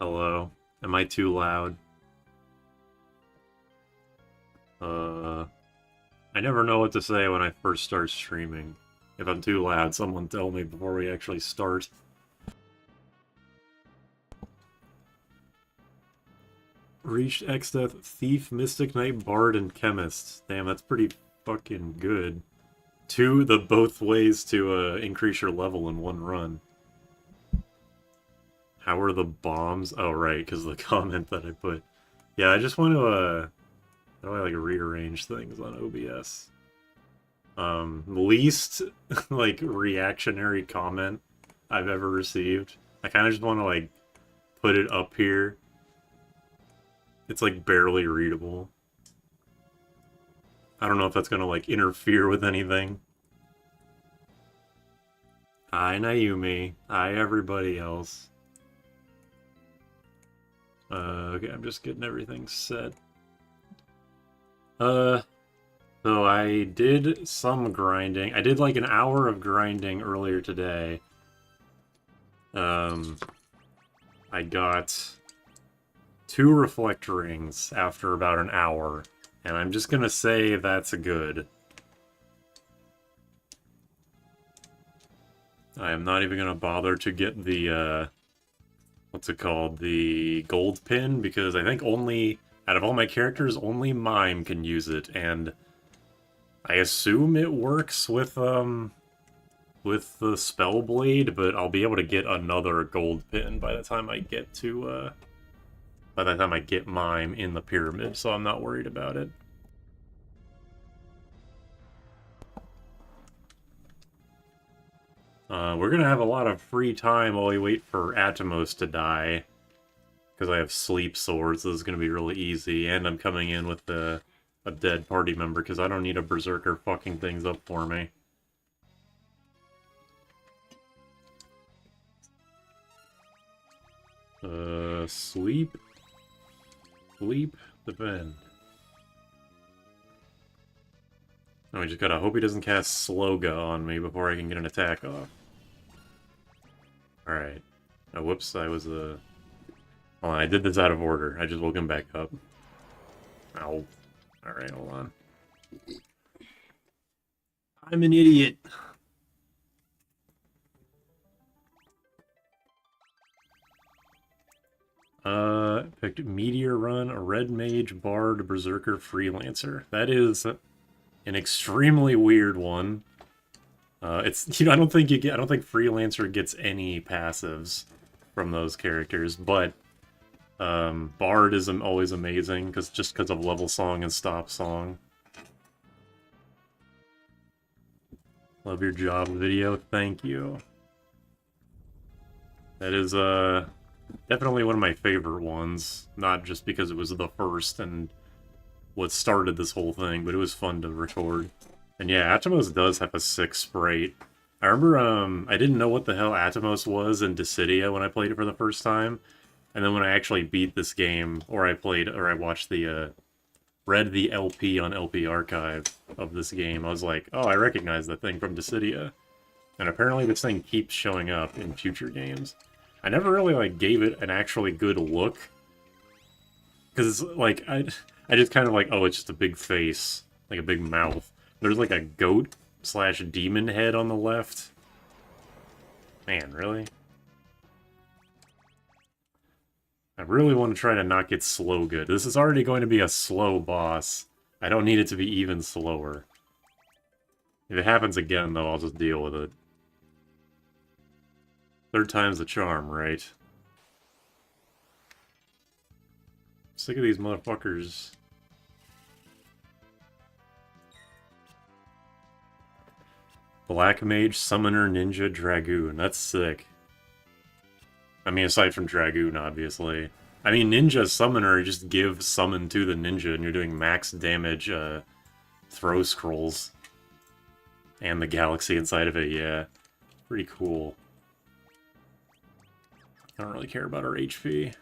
Hello. Am I too loud? I never know what to say when I first start streaming. If I'm too loud, someone tell me before we actually start. Reached Exdeath, Thief, Mystic Knight, Bard, and Chemist. Damn, that's pretty fucking good. The both ways to increase your level in one run. How are the bombs? Oh, right, because the comment that I put. Yeah, I just want to, how do I, like, rearrange things on OBS? Least, like, reactionary comment I've ever received. I kind of just want to, like, put it up here. It's, like, barely readable. I don't know if that's gonna, like, interfere with anything. Hi, Naomi. Hi, everybody else. Okay, I'm just getting everything set. So I did some grinding. I did, like, an hour of grinding earlier today. I got 2 reflect rings after about an hour, and I'm just gonna say that's good. I am not even gonna bother to get the, what's it called? The gold pin, because I think out of all my characters, only Mime can use it, and I assume it works with the Spellblade, but I'll be able to get another gold pin by the time I get to, by the time I get Mime in the pyramid, so I'm not worried about it. We're gonna have a lot of free time while we wait for Atomos to die, because I have sleep swords, so this is gonna be really easy, and I'm coming in with a dead party member, because I don't need a berserker fucking things up for me. Sleep. Sleep, defend. Oh, I just gotta hope he doesn't cast Sloga on me before I can get an attack off. Alright. Oh, whoops, I was, Hold on, I did this out of order. I just woke him back up. Ow. Alright, hold on. I'm an idiot. Picked Meteor Run, a Red Mage, Bard, Berserker, Freelancer. That is an extremely weird one. It's I don't think Freelancer gets any passives from those characters, but Bard is always amazing just because of Level Song and Stop Song. Love your job video, thank you. That is definitely one of my favorite ones, not just because it was the first and what started this whole thing, but it was fun to record. And yeah, Atomos does have a sick sprite. I remember, I didn't know what the hell Atomos was in Dissidia when I played it for the first time. And then when I actually beat this game, or I watched read the LP on LP Archive of this game, I was like, oh, I recognize that thing from Dissidia. And apparently this thing keeps showing up in future games. I never really, like, gave it an actually good look. Because, like, I just kind of like, oh, it's just a big face. Like a big mouth. There's like a goat/demon head on the left. Man, really? I really want to try to not get slow good. This is already going to be a slow boss. I don't need it to be even slower. If it happens again, though, I'll just deal with it. Third time's the charm, right? Sick of these motherfuckers. Black Mage, Summoner, Ninja, Dragoon. That's sick. I mean, aside from Dragoon, obviously. I mean, Ninja Summoner, you just give Summon to the Ninja, and you're doing max damage, throw scrolls. And the galaxy inside of it, yeah. Pretty cool. I don't really care about our HP.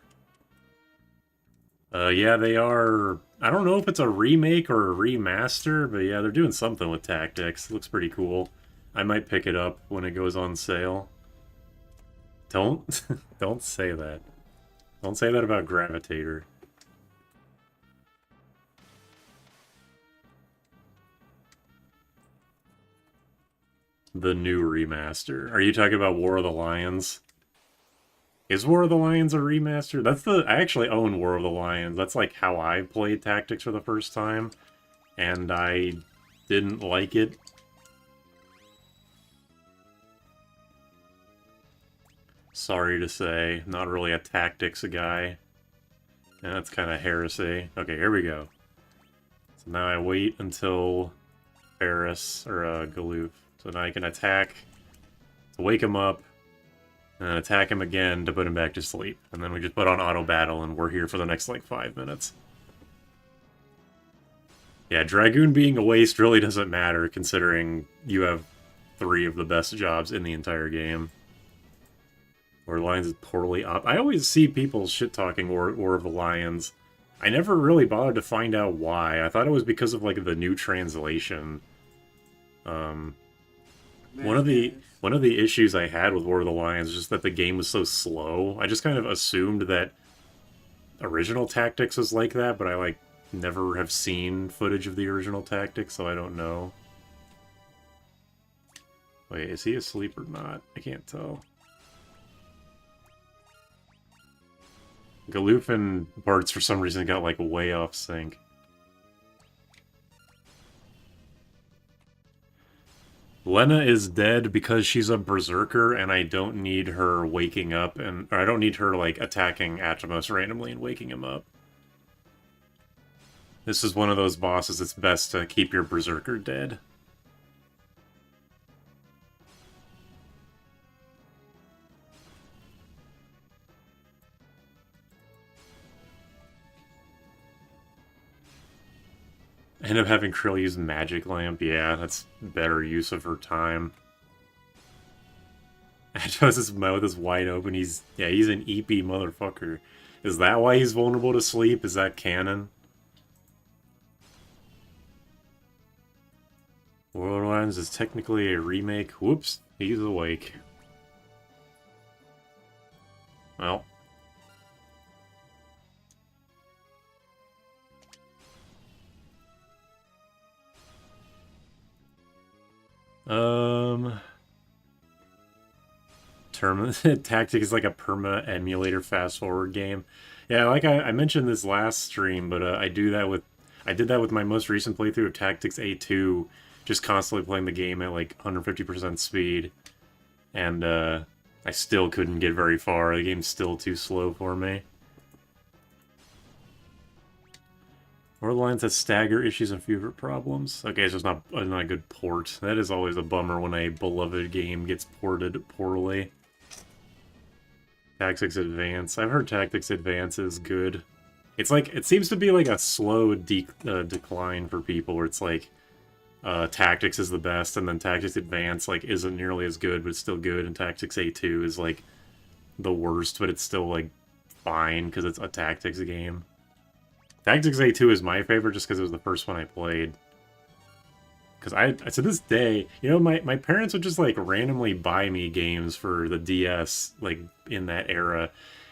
Yeah, they are... I don't know if it's a remake or a remaster, but yeah, they're doing something with tactics. It looks pretty cool. I might pick it up when it goes on sale. Don't... don't say that. Don't say that about Gravitator. The new remaster. Are you talking about War of the Lions? Is War of the Lions a remaster? I actually own War of the Lions. That's like how I played Tactics for the first time. And I didn't like it. Sorry to say, not really a Tactics guy. And that's kind of heresy. Okay, here we go. So now I wait until Ferris, or Galoof. So now I can attack to wake him up, and then attack him again to put him back to sleep. And then we just put on auto battle, and we're here for the next, like, 5 minutes. Yeah, Dragoon being a waste really doesn't matter, considering you have 3 of the best jobs in the entire game. War of the Lions is poorly up. I always see people shit-talking War of the Lions. I never really bothered to find out why. I thought it was because of, like, the new translation. One of the issues I had with War of the Lions is just that the game was so slow. I just kind of assumed that original Tactics was like that, but I, like, never have seen footage of the original Tactics, so I don't know. Wait, is he asleep or not? I can't tell. Galoof and Bartz, for some reason, got, like, way off sync. Lena is dead because she's a berserker, and I don't need her waking up, or I don't need her, like, attacking Atomos randomly and waking him up. This is one of those bosses it's best to keep your berserker dead. I end up having Krill use Magic Lamp. Yeah, that's better use of her time. Atomos' mouth is wide open. He's an EP motherfucker. Is that why he's vulnerable to sleep? Is that canon? War of the Lions is technically a remake. Whoops, he's awake. Well. Tactic is like a perma emulator fast forward game. Yeah, like I mentioned this last stream, but I did that with my most recent playthrough of Tactics A2, just constantly playing the game at like 150% speed, and I still couldn't get very far. The game's still too slow for me. War of the Lions has stagger issues and fever problems. Okay, so it's not a good port. That is always a bummer when a beloved game gets ported poorly. Tactics Advance. I've heard Tactics Advance is good. It's like, it seems to be like a slow decline for people, where it's like Tactics is the best, and then Tactics Advance like isn't nearly as good, but it's still good, and Tactics A2 is like the worst, but it's still like fine because it's a Tactics game. Tactics A2 is my favorite just because it was the first one I played. Because to this day, you know, my parents would just, like, randomly buy me games for the DS, like, in that era.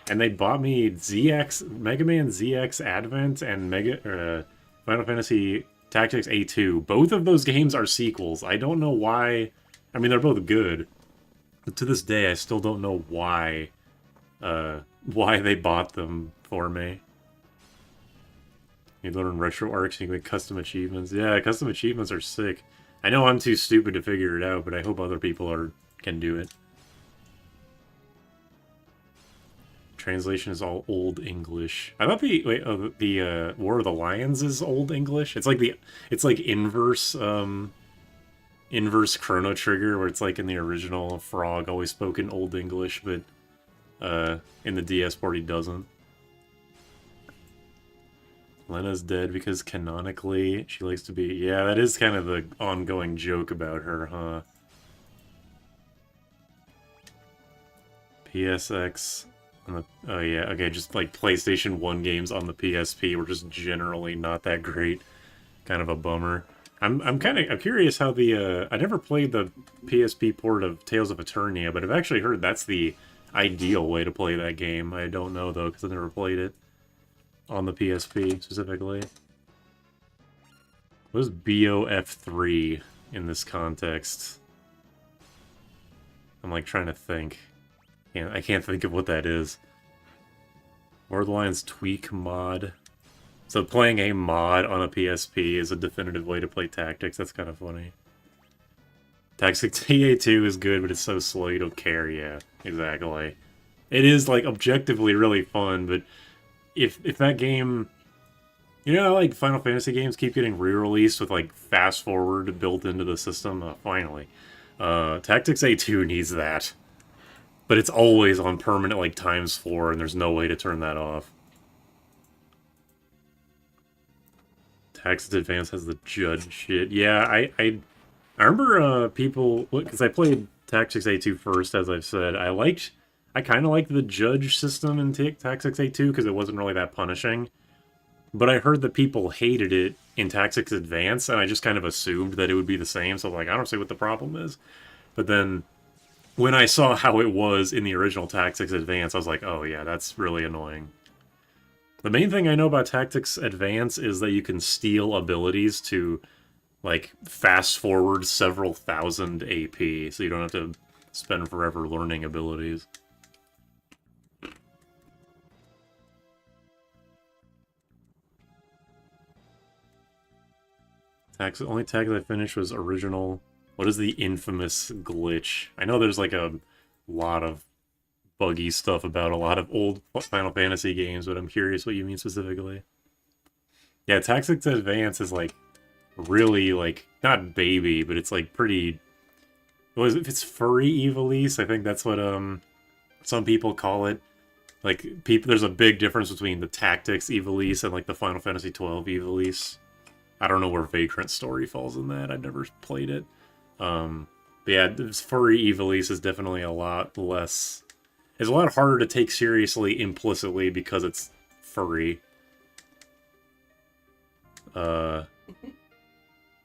And they bought me Mega Man ZX Advent and Final Fantasy Tactics A2. Both of those games are sequels. I don't know why. I mean, they're both good. But to this day, I still don't know why they bought them for me. You learn retro arcs and you can make custom achievements. Yeah, custom achievements are sick. I know I'm too stupid to figure it out, but I hope other people can do it. Translation is all Old English. I thought the War of the Lions is Old English. It's like inverse Chrono Trigger, where it's like in the original Frog always spoke in Old English, but in the DS port he doesn't. Lena's dead because canonically she likes to be... Yeah, that is kind of the ongoing joke about her, huh? PSX... Oh yeah, okay, just like PlayStation 1 games on the PSP were just generally not that great. Kind of a bummer. I'm curious how the... I never played the PSP port of Tales of Eternia, but I've actually heard that's the ideal way to play that game. I don't know, though, because I never played it on the PSP, specifically. What is BOF3 in this context? I'm, like, trying to think. I can't think of what that is. Borderlands Tweak mod. So playing a mod on a PSP is a definitive way to play Tactics. That's kind of funny. Tactics TA2 is good, but it's so slow you don't care. Yeah, exactly. It is, like, objectively really fun, but if that game... You know, like, Final Fantasy games keep getting re-released with, like, fast-forward built into the system? Finally. Tactics A2 needs that. But it's always on permanent, like, ×4, and there's no way to turn that off. Tactics Advance has the judge shit. Yeah, I remember people... Because I played Tactics A2 first, as I've said. I kind of liked the judge system in Tactics A2, because it wasn't really that punishing. But I heard that people hated it in Tactics Advance, and I just kind of assumed that it would be the same, so like, I don't see what the problem is. But then, when I saw how it was in the original Tactics Advance, I was like, oh yeah, that's really annoying. The main thing I know about Tactics Advance is that you can steal abilities to, like, fast-forward several thousand AP, so you don't have to spend forever learning abilities. Only tag that I finished was original. What is the infamous glitch? I know there's like a lot of buggy stuff about a lot of old Final Fantasy games, but I'm curious what you mean specifically. Yeah, Tactics Advance is like really like not baby, but it's like pretty. If it's furry Ivalice, I think that's what some people call it. Like there's a big difference between the Tactics Ivalice and like the Final Fantasy 12 Ivalice. I don't know where Vagrant Story falls in that. I've never played it. But yeah, furry Ivalice is definitely a lot less... It's a lot harder to take seriously implicitly because it's furry. I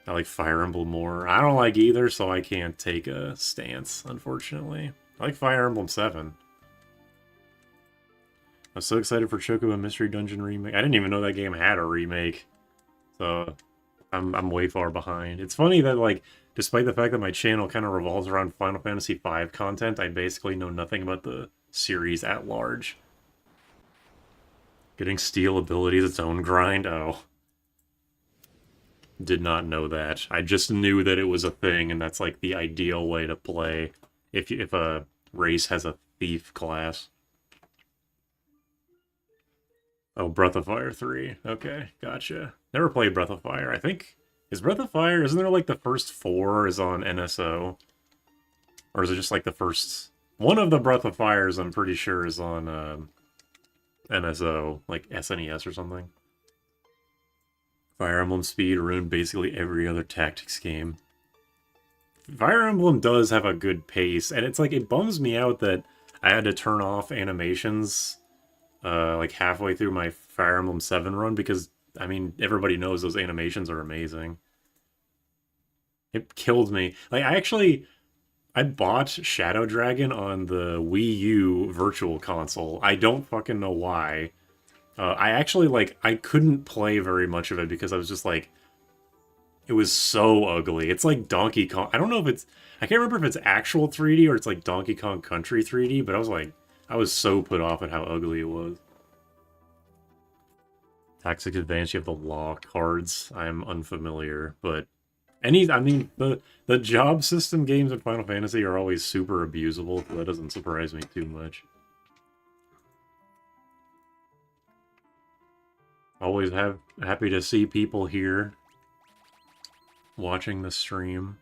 like Fire Emblem more. I don't like either, so I can't take a stance, unfortunately. I like Fire Emblem 7. I'm so excited for Chocobo Mystery Dungeon Remake. I didn't even know that game had a remake. So, I'm way far behind. It's funny that, like, despite the fact that my channel kind of revolves around Final Fantasy V content, I basically know nothing about the series at large. Getting steel abilities its own grind? Oh. Did not know that. I just knew that it was a thing, and that's, like, the ideal way to play if a race has a thief class. Oh, Breath of Fire 3. Okay, gotcha. Never played Breath of Fire. I think... Is Breath of Fire... Isn't there, like, the first 4 is on NSO? Or is it just, like, the first... One of the Breath of Fires, I'm pretty sure, is on NSO. Like, SNES or something. Fire Emblem Speed ruined basically every other tactics game. Fire Emblem does have a good pace, and it's like, it bums me out that I had to turn off animations... like halfway through my Fire Emblem 7 run, because, I mean, everybody knows those animations are amazing. It killed me. Like, I bought Shadow Dragon on the Wii U Virtual Console. I don't fucking know why. I actually, like, I couldn't play very much of it because I was just, like, it was so ugly. It's like Donkey Kong. I don't know if it's, I can't remember if it's actual 3D or it's like Donkey Kong Country 3D, but I was like, I was so put off at how ugly it was. Tactics Advance, you have the law cards. I'm unfamiliar, but I mean, the job system games in Final Fantasy are always super abusable, so that doesn't surprise me too much. Always happy to see people here watching the stream.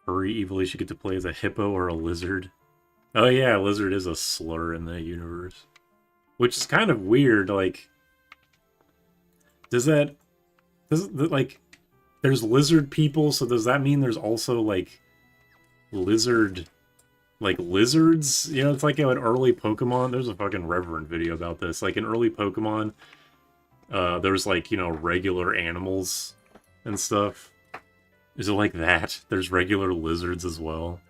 Furry Ivalice, you get to play as a hippo or a lizard. Oh yeah, lizard is a slur in the universe. Which is kind of weird, like... like... There's lizard people, so does that mean there's also, like... Lizard... Like, lizards? You know, it's like an early Pokemon... There's a fucking Reverend video about this. Like, in early Pokemon, there's, like, you know, regular animals and stuff. Is it like that? There's regular lizards as well.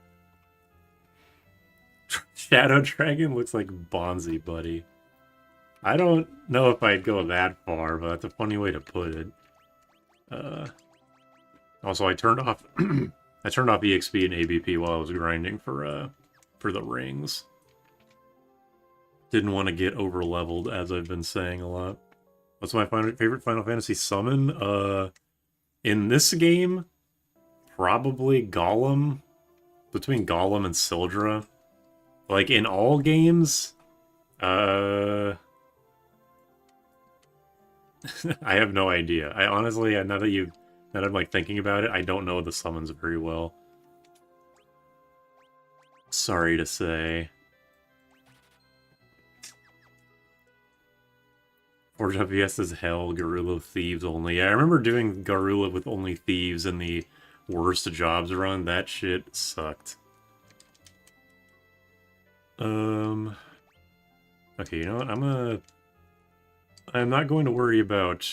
Shadow Dragon looks like Bonzi, buddy. I don't know if I'd go that far, but that's a funny way to put it. Also, I turned off I turned off EXP and ABP while I was grinding for the rings. Didn't want to get over leveled, as I've been saying a lot. What's my favorite Final Fantasy summon? In this game, probably Gollum. Between Gollum and Sildra. Like, in all games, I have no idea. I honestly, now that I'm like thinking about it, I don't know the summons very well. Sorry to say. Forge FPS is hell, Garula Thieves only. Yeah, I remember doing Garula with only Thieves in the worst jobs run. That shit sucked. Okay, you know what? I'm not going to worry about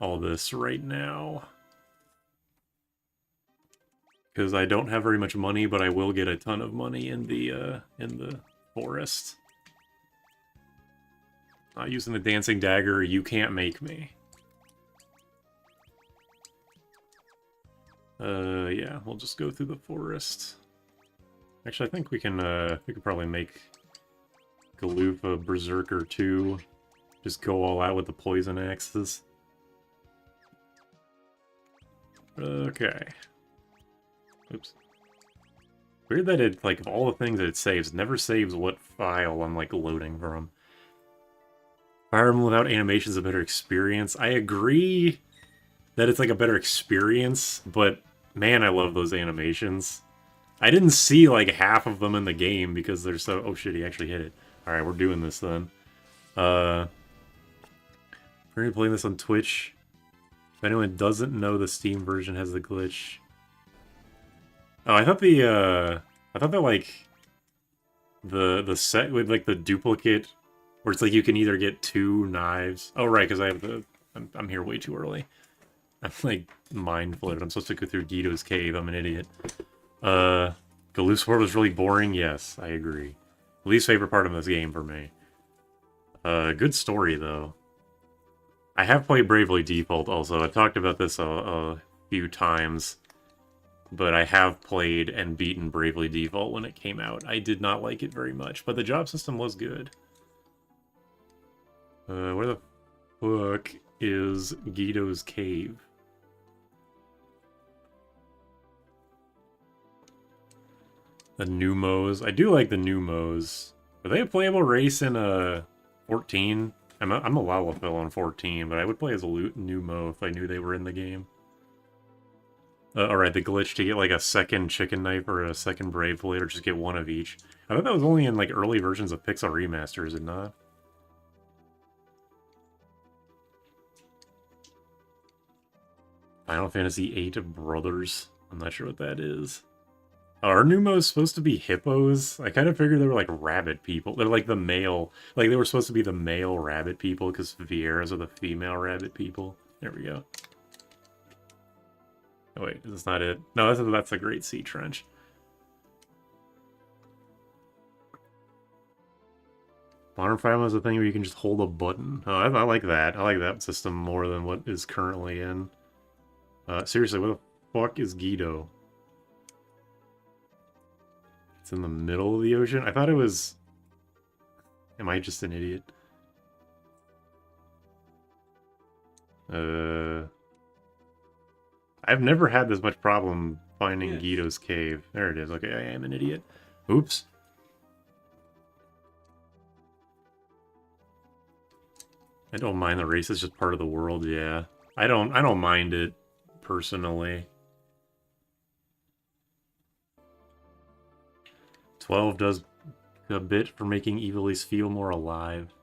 all this right now. Because I don't have very much money, but I will get a ton of money in the forest. Not using the dancing dagger, you can't make me. Yeah, we'll just go through the forest. Actually, I think we can probably make Galoof a Berserker too. Just go all out with the poison axes. Okay. Oops. Weird that it, like, of all the things that it saves, it never saves what file I'm, like, loading from. Fire Emblem without animation is a better experience. I agree that it's, like, a better experience, but, man, I love those animations. I didn't see, like, half of them in the game because they're so... Oh, shit, he actually hit it. Alright, we're doing this, then. We're gonna be playing this on Twitch. If anyone doesn't know, the Steam version has the glitch. Oh, I thought that, like, the set with, like, the duplicate, where it's like you can either get 2 knives. Oh, right, because I have the... I'm here way too early. I'm, like, mind-flooded. I'm supposed to go through Guido's cave. I'm an idiot. Galoof's World was really boring. Yes, I agree. Least favorite part of this game for me. Good story, though. I have played Bravely Default, also. I've talked about this a few times. But I have played and beaten Bravely Default when it came out. I did not like it very much, but the job system was good. Where the fuck is Guido's cave? The Numos. I do like the Numos. Are they a playable race in 14? I'm a Lalafell on 14, but I would play as a Numo if I knew they were in the game. Alright, the glitch to get like a second chicken knife or a second brave blade, or just get one of each. I thought that was only in like early versions of Pixel Remaster, is it not? Final Fantasy VIII Brothers. I'm not sure what that is. Are Numos supposed to be hippos? I kind of figured they were like rabbit people. They're like the male... Like they were supposed to be the male rabbit people because Vieras are the female rabbit people. There we go. Oh wait, is this not it? No, that's a Great Sea Trench. Modern Family is a thing where you can just hold a button. Oh, I like that. I like that system more than what is currently in. Seriously, where the fuck is Guido? It's in the middle of the ocean? I thought it was... Am I just an idiot? I've never had this much problem finding Guido's cave. There it is. Okay, I am an idiot. Oops. I don't mind the race, it's just part of the world, yeah. I don't mind it, personally. 12 does a bit for making Ivalice feel more alive.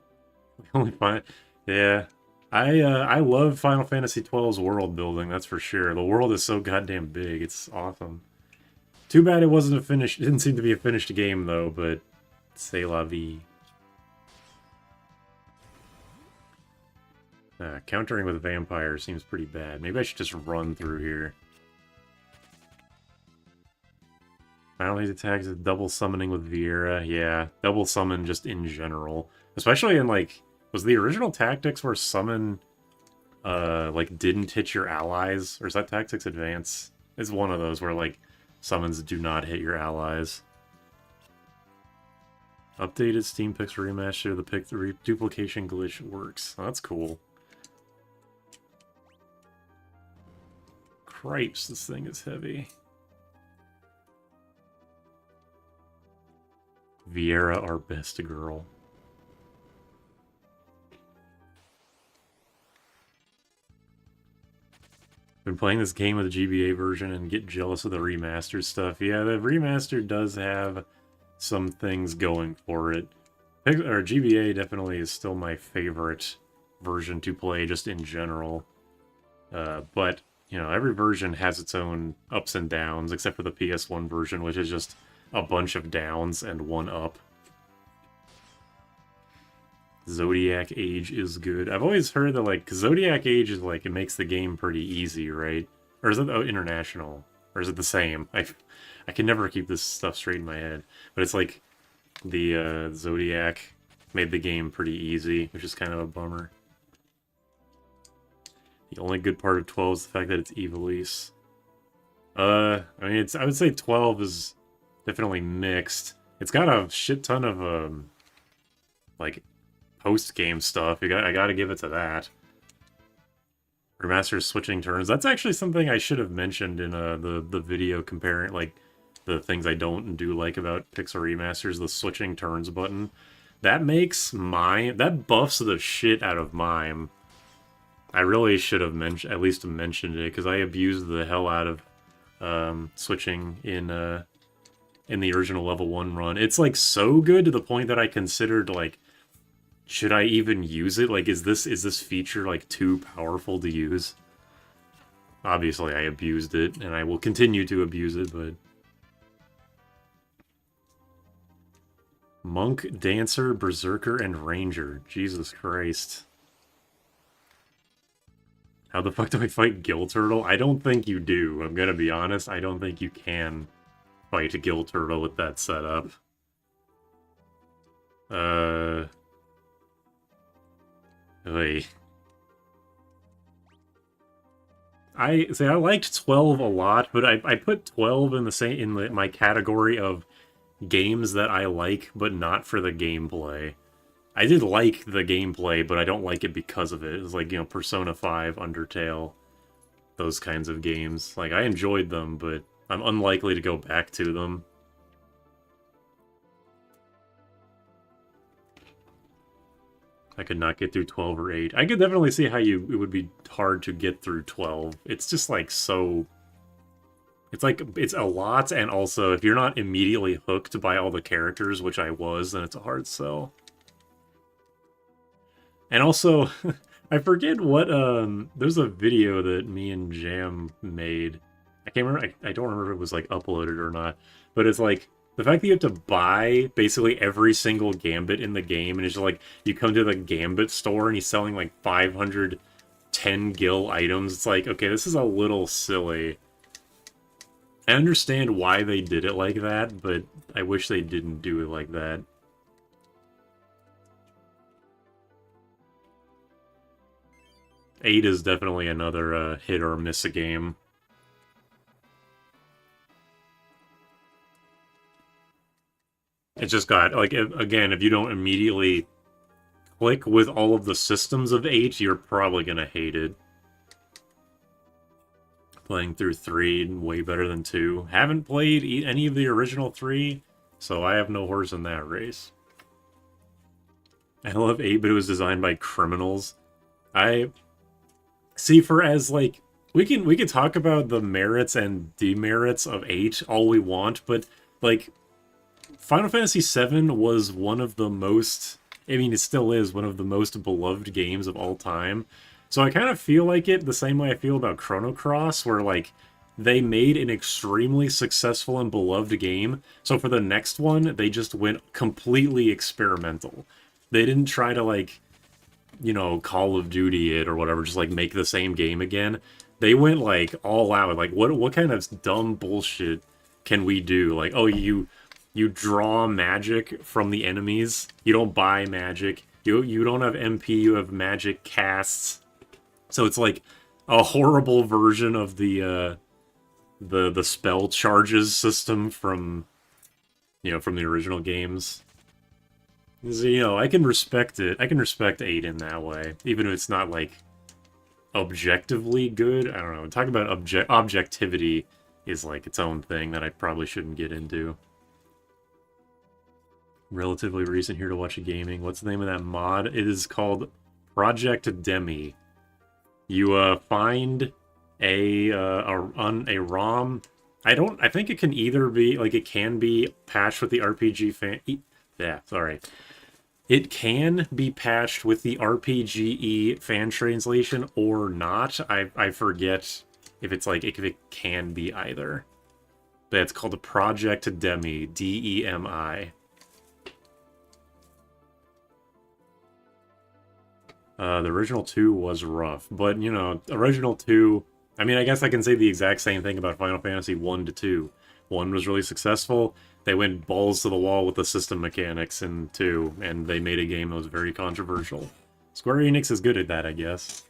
We only find... Yeah. I love Final Fantasy XII's world building, that's for sure. The world is so goddamn big, it's awesome. Too bad it wasn't a finished... It didn't seem to be a finished game, though, but... C'est la vie. Countering with vampires seems pretty bad. Maybe I should just run through here. Final these attacks is double summoning with Viera. Yeah, double summon just in general. Especially in, like, was the original Tactics where summon, like, didn't hit your allies? Or is that Tactics Advance? It's one of those where, like, summons do not hit your allies. Updated Steam Pixel Remaster, the duplication glitch works. Oh, that's cool. Cripes, this thing is heavy. Viera, our best girl. Been playing this game with the GBA version and get jealous of the remastered stuff. Yeah, the remaster does have some things going for it. Or GBA definitely is still my favorite version to play just in general. But, you know, every version has its own ups and downs, except for the PS1 version, which is just a bunch of downs and one up. Zodiac Age is good. I've always heard that, like, 'cause Zodiac Age is, like, it makes the game pretty easy, right? Or is it international? Or is it the same? I can never keep this stuff straight in my head. But it's like the Zodiac made the game pretty easy, which is kind of a bummer. The only good part of 12 is the fact that it's Ivalice. I mean, I would say 12 is definitely mixed. It's got a shit ton of like post-game stuff. I gotta give it to that. Remaster switching turns. That's actually something I should have mentioned in the video comparing, like, the things I don't and do like about Pixel Remasters, the switching turns button. That makes Mime... That buffs the shit out of Mime. I really should have at least mentioned it, because I abused the hell out of switching in the original level 1 run. It's, like, so good to the point that I considered, like, should I even use it? Like, is this feature, like, too powerful to use? Obviously, I abused it, and I will continue to abuse it, but... Monk, Dancer, Berserker, and Ranger. Jesus Christ. How the fuck do I fight Gill Turtle? I don't think you do. I'm gonna be honest. I don't think you can fight a Gill Turtle with that setup. Wait. I liked 12 a lot, but I put 12 in my category of games that I like, but not for the gameplay. I did like the gameplay, but I don't like it because of it. It's like, you know, Persona 5, Undertale, those kinds of games. Like, I enjoyed them, but I'm unlikely to go back to them. I could not get through 12 or 8. I could definitely see how it would be hard to get through 12. It's just, like, so... It's like, it's a lot, and also, if you're not immediately hooked by all the characters, which I was, then it's a hard sell. And also, I forget what, there's a video that me and Jam made. I can't remember, I don't remember if it was, like, uploaded or not. But it's like, the fact that you have to buy basically every single Gambit in the game, and it's just like, you come to the Gambit store and he's selling like 510 gil items. It's like, okay, this is a little silly. I understand why they did it like that, but I wish they didn't do it like that. Eight is definitely another hit or miss a game. It's just got, like, again, if you don't immediately click with all of the systems of 8, you're probably gonna hate it. Playing through 3, way better than 2. Haven't played any of the original 3, so I have no horse in that race. I love 8, but it was designed by criminals. I see, like, we can talk about the merits and demerits of 8 all we want, but, like, Final Fantasy VII was one of the most... I mean, it still is one of the most beloved games of all time. So I kind of feel like it the same way I feel about Chrono Cross, where, like, they made an extremely successful and beloved game, so for the next one, they just went completely experimental. They didn't try to, like, you know, Call of Duty it or whatever, just, like, make the same game again. They went, like, all out. Like, what kind of dumb bullshit can we do? Like, oh, you draw magic from the enemies. You don't buy magic. You don't have MP, you have magic casts. So it's like a horrible version of the spell charges system from from the original games. So, I can respect it. I can respect 8 in that way, even if it's not like objectively good. I don't know. Talking about objectivity is like its own thing that I probably shouldn't get into. Relatively recent here to watch a gaming. What's the name of that mod? It is called Project Demi. You find a ROM. I think it can either be like it can be patched with the RPG fan. Yeah, sorry. It can be patched with the RPGE fan translation or not. I forget if it's like if it can be either. But it's called a Project Demi, DEMI. The original 2 was rough, but original 2. I mean, I guess I can say the exact same thing about Final Fantasy 1 to 2. 1 was really successful. They went balls to the wall with the system mechanics in 2, and they made a game that was very controversial. Square Enix is good at that, I guess.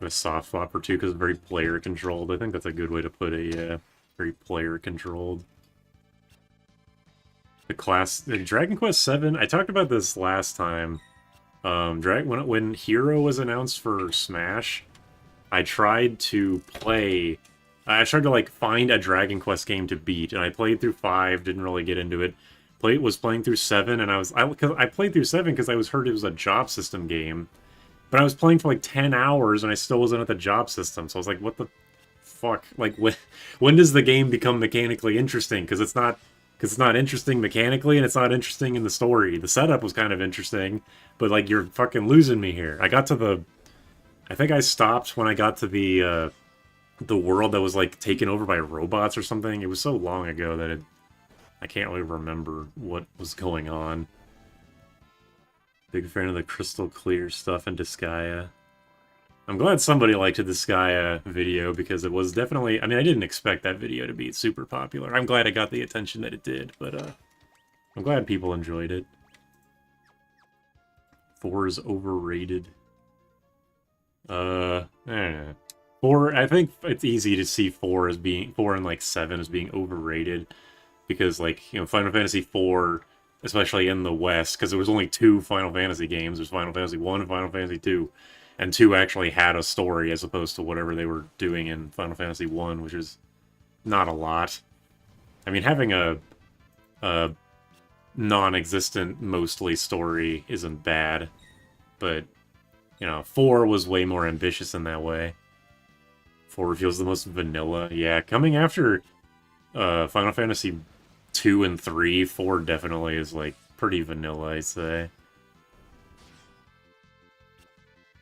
A soft flop for 2 because it's very player-controlled. I think that's a good way to put it, yeah. Very player-controlled. Dragon Quest VII, I talked about this last time. When Hero was announced for Smash, I tried to like find a Dragon Quest game to beat, and I played through 5, didn't really get into it. Was playing through 7, and I played through 7 because I heard it was a job system game, but I was playing for like 10 hours and I still wasn't at the job system, so I was like, what the fuck? Like, when does the game become mechanically interesting? Because it's not interesting mechanically, and it's not interesting in the story. The setup was kind of interesting, but like, you're fucking losing me here. I think I stopped when I got to the world that was like taken over by robots or something. It was so long ago that I can't really remember what was going on. Big fan of the crystal clear stuff in Disgaea. I'm glad somebody liked the Disgaea video, because it was definitely... I mean, I didn't expect that video to be super popular. I'm glad it got the attention that it did, but I'm glad people enjoyed it. 4 is overrated. I don't know. 4, I think it's easy to see 4 and like 7 as being overrated, because like, Final Fantasy 4, especially in the West, because there was only 2 Final Fantasy games. There's Final Fantasy 1 and Final Fantasy 2, and 2 actually had a story as opposed to whatever they were doing in Final Fantasy 1, which is not a lot. I mean, having a non-existent, mostly, story isn't bad, but 4 was way more ambitious in that way. 4 feels the most vanilla. Yeah, coming after Final Fantasy 2 and 3, 4 definitely is like pretty vanilla, I'd say.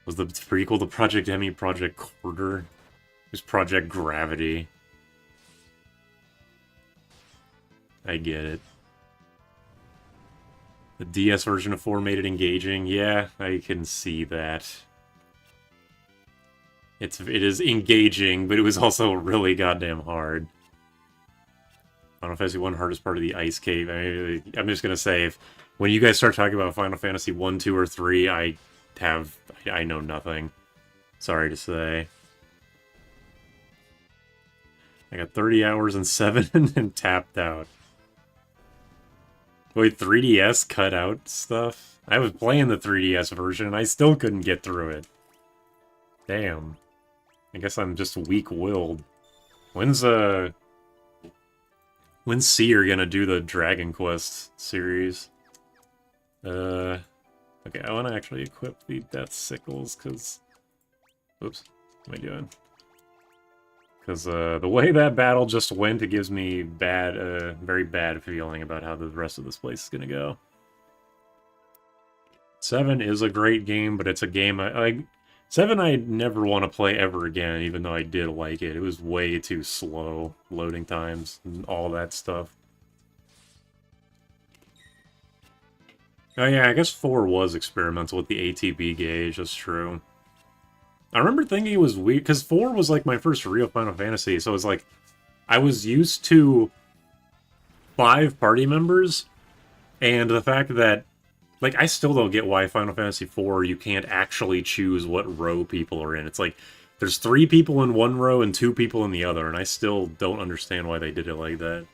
Was the prequel to Project Demi Project Quarter? It was Project Gravity. I get it. The DS version of 4 made it engaging. Yeah, I can see that. It is engaging, but it was also really goddamn hard. Final Fantasy 1 hardest part of the Ice Cave. I'm just gonna say, when you guys start talking about Final Fantasy 1, 2, or 3, I know nothing. Sorry to say. I got 30 hours and 7 and tapped out. Wait, 3DS cut out stuff? I was playing the 3DS version and I still couldn't get through it. Damn. I guess I'm just weak-willed. When's Seer gonna do the Dragon Quest series? Okay, I want to actually equip the Death Sickles, because... Oops, what am I doing? Because the way that battle just went, it gives me very bad feeling about how the rest of this place is gonna go. 7 is a great game, but it's a game 7 I never want to play ever again, even though I did like it. It was way too slow, loading times, and all that stuff. Oh yeah, I guess 4 was experimental with the ATB gauge, that's true. I remember thinking it was weird, because 4 was like my first real Final Fantasy, so it was like, I was used to 5 party members, and the fact that, like, I still don't get why Final Fantasy IV you can't actually choose what row people are in. It's like, there's 3 people in one row and 2 people in the other, and I still don't understand why they did it like that.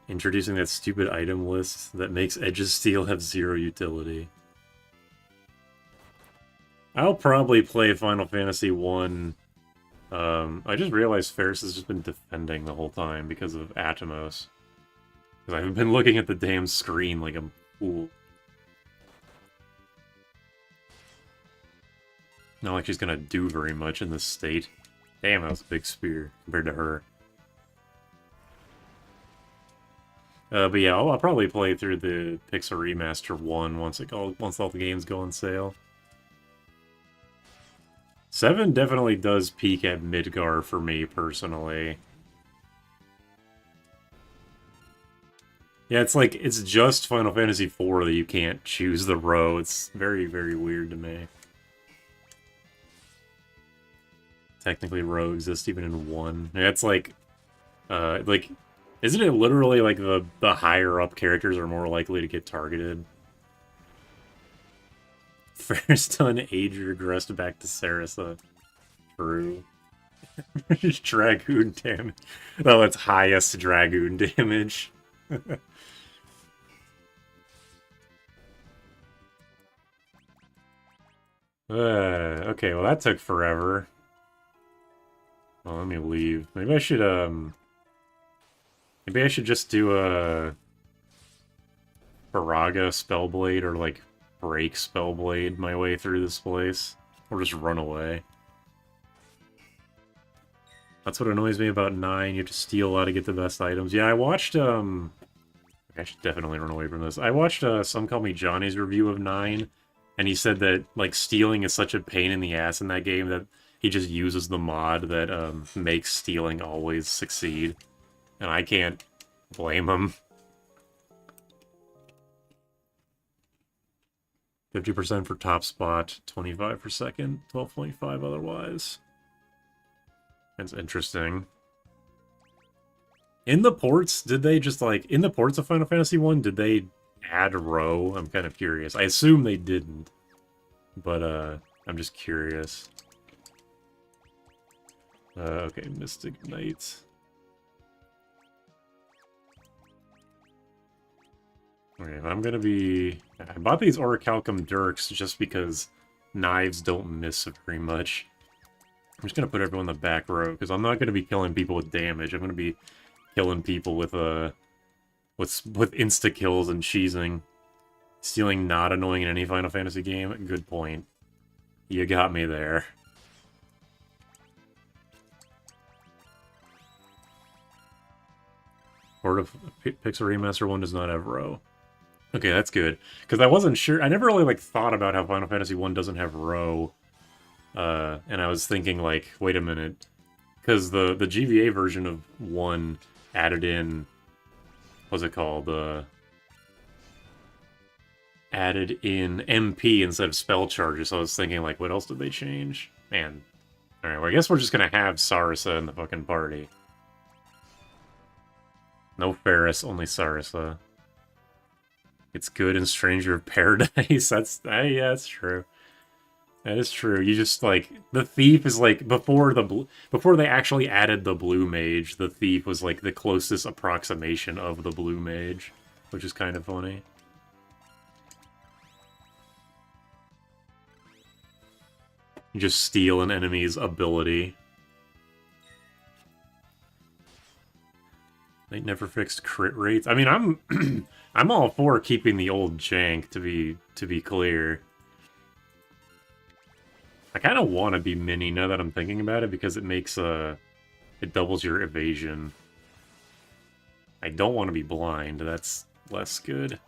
Introducing that stupid item list that makes Edge of Steel have 0 utility. I'll probably play Final Fantasy 1. I just realized Ferris has just been defending the whole time because of Atomos. Because I've been looking at the damn screen like a fool. Not like she's gonna do very much in this state. Damn, that was a big spear compared to her. But yeah, I'll probably play through the Pixel Remaster 1 once all the games go on sale. 7 definitely does peak at Midgar for me, personally. Yeah, it's like, it's just Final Fantasy IV that you can't choose the row. It's very, very weird to me. Technically, row exists even in 1. Yeah, it's like, isn't it literally like the higher up characters are more likely to get targeted? First done age regressed back to Sarasa. True. Dragoon damage. Oh, it's highest Dragoon damage. Okay, well that took forever. Well, let me leave. Maybe I should just do a Faraga Spellblade or like break Spellblade my way through this place. Or just run away. That's what annoys me about 9. You have to steal a lot to get the best items. Yeah, I watched, I should definitely run away from this. I watched, Some Call Me Johnny's review of 9, and he said that, like, stealing is such a pain in the ass in that game that he just uses the mod that, makes stealing always succeed. And I can't blame him. 50% for top spot, 25 for second, 12.5 otherwise. That's interesting. In the ports, did they just, like, in the ports of Final Fantasy 1, did they add row? I'm kind of curious. I assume they didn't. But, I'm just curious. Okay, Mystic Knight. Okay, I'm gonna be... I bought these Orichalcum Dirks just because knives don't miss very much. I'm just gonna put everyone in the back row, because I'm not gonna be killing people with damage. I'm gonna be killing people with insta-kills and cheesing. Stealing not annoying in any Final Fantasy game? Good point. You got me there. Port of Pixel Remaster 1 does not have row. Okay, that's good. Because I wasn't sure. I never really, like, thought about how Final Fantasy 1 doesn't have row. And I was thinking, like, wait a minute. Because the GVA version of 1 added in... What's it called? Added in MP instead of spell charges. So I was thinking, like, what else did they change? Man. Alright, well, I guess we're just gonna have Sarasa in the fucking party. No Ferris, only Sarasa. It's good in Stranger of Paradise. Yeah, that's true. That is true. You just, like, the thief is, like, before they actually added the blue mage, the thief was, like, the closest approximation of the blue mage, which is kind of funny. You just steal an enemy's ability. They never fixed crit rates. I mean, I'm I'm all for keeping the old jank, to be clear. I kind of want to be mini now that I'm thinking about it, because it makes, it doubles your evasion. I don't want to be blind, that's less good.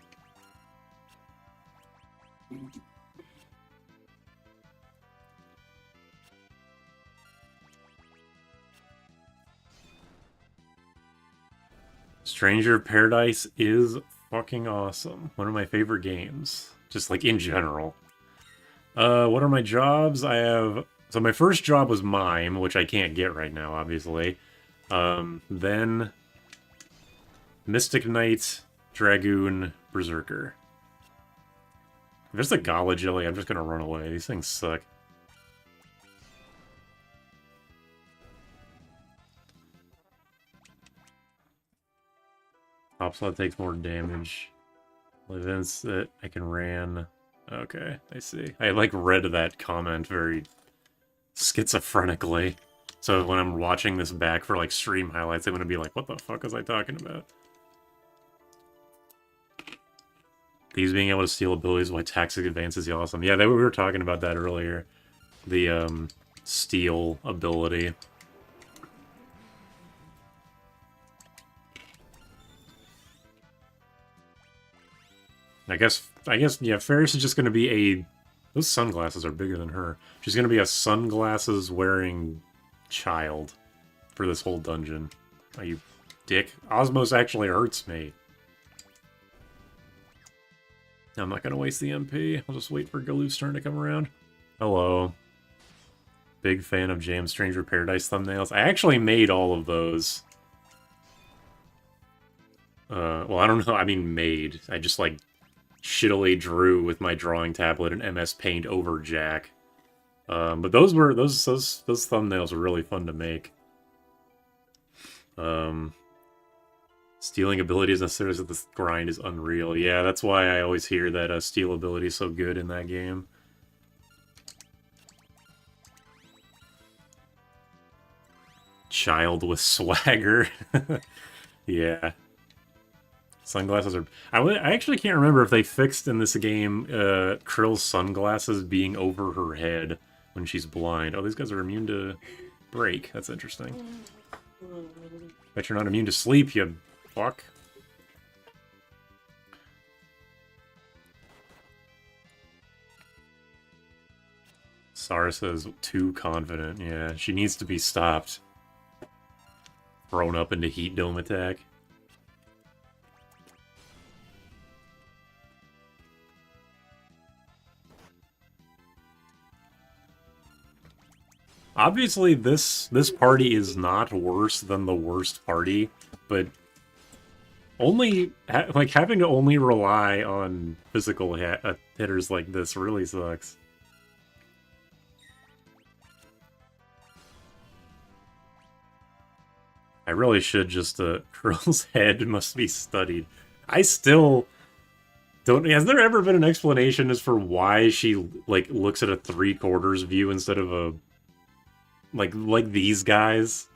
Stranger of Paradise is fucking awesome. One of my favorite games. Just, like, in general. What are my jobs? I have... So my first job was Mime, which I can't get right now, obviously. Then... Mystic Knight, Dragoon, Berserker. If there's a Gala Jelly, I'm just gonna run away. These things suck. Top slot takes more damage. Events that I can ran. Okay, I see. I like read that comment very schizophrenically. So when I'm watching this back for like stream highlights, I'm gonna be like, what the fuck was I talking about? These being able to steal abilities while Taxic Advance is awesome. Yeah, we were talking about that earlier. The steal ability. I guess, yeah, Ferris is just going to be a... Those sunglasses are bigger than her. She's going to be a sunglasses-wearing child for this whole dungeon. Oh, you dick. Osmos actually hurts me. I'm not going to waste the MP. I'll just wait for Galoof's turn to come around. Hello. Big fan of Jam Stranger Paradise thumbnails. I actually made all of those. Well, I don't know. I mean, made. I just, like, shittily drew with my drawing tablet and MS Paint over Jack. But those thumbnails were really fun to make. Stealing ability is necessary so this grind is unreal. Yeah, that's why I always hear that steal ability is so good in that game. Child with swagger. Yeah. Sunglasses are... I actually can't remember if they fixed in this game Krill's sunglasses being over her head when she's blind. Oh, these guys are immune to break. That's interesting. Bet you're not immune to sleep, you fuck. Sara says too confident. Yeah, she needs to be stopped. Thrown up into Heat Dome attack. Obviously, this party is not worse than the worst party, but only like having to only rely on physical hitters like this really sucks. I really should just Krill's head must be studied. I still don't... Has there ever been an explanation as for why she like looks at a 3/4 view instead of a like these guys?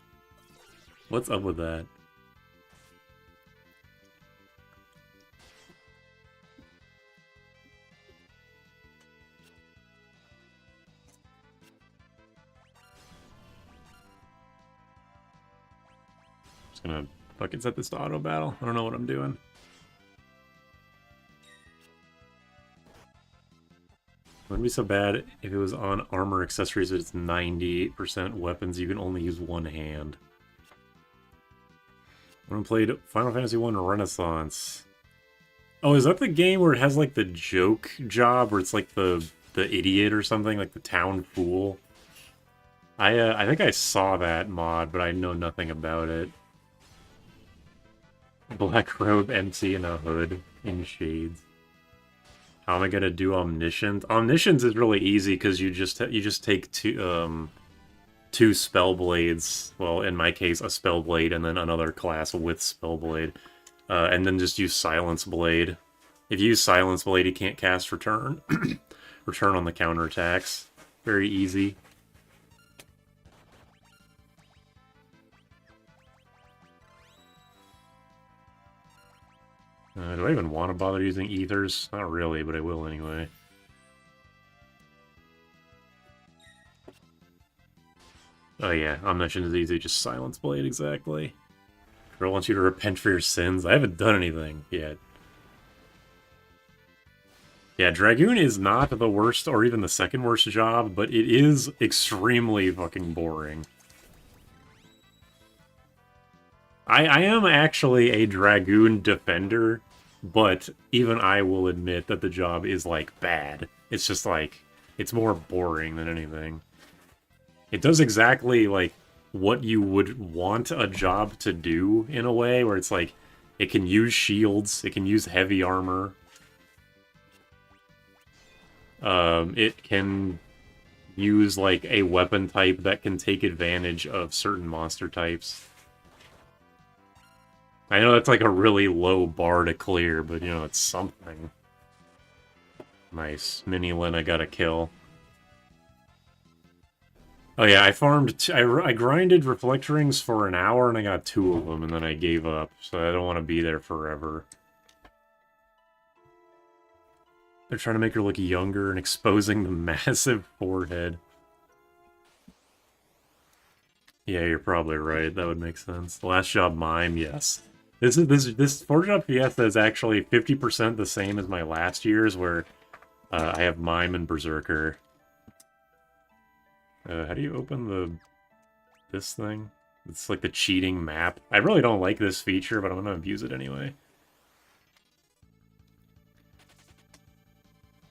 What's up with that? Just gonna fucking set this to auto battle. I don't know what I'm doing. Wouldn't be so bad if it was on armor accessories, but it's 90% weapons. You can only use one hand. When I played Final Fantasy 1 Renaissance. Oh, is that the game where it has like the joke job, where it's like the idiot or something, like the town fool? I think I saw that mod, but I know nothing about it. Black robe, empty, and a hood in shades. How am I gonna do Omniscient? Omniscience is really easy because you just take two spell blades. Well, in my case, a spell blade and then another class with spell blade, and then just use Silence Blade. If you use Silence Blade, you can't cast Return. Return on the counterattacks. Very easy. Do I even want to bother using ethers? Not really, but I will anyway. Oh yeah, Omniscient is easy, just Silence Blade, exactly. Girl wants you to repent for your sins. I haven't done anything yet. Yeah, Dragoon is not the worst or even the second worst job, but it is extremely fucking boring. I am actually a Dragoon defender, but even I will admit that the job is, like, bad. It's just, like, It's more boring than anything. It does exactly, like, what you would want a job to do in a way, where it's like, it can use shields, it can use heavy armor. It can use, like, a weapon type that can take advantage of certain monster types. I know that's like a really low bar to clear, but, you know, it's something. Nice. Mini Lena got a kill. Oh yeah, I farmed... I grinded Reflect Rings for an hour, and I got 2 of them, and then I gave up, so I don't want to be there forever. They're trying to make her look younger and exposing the massive forehead. Yeah, you're probably right. That would make sense. The Last Job Mime, yes. This 4 Job Fiesta is actually 50% the same as my last year's, where I have Mime and Berserker. How do you open this thing? It's like the cheating map. I really don't like this feature, but I'm gonna abuse it anyway.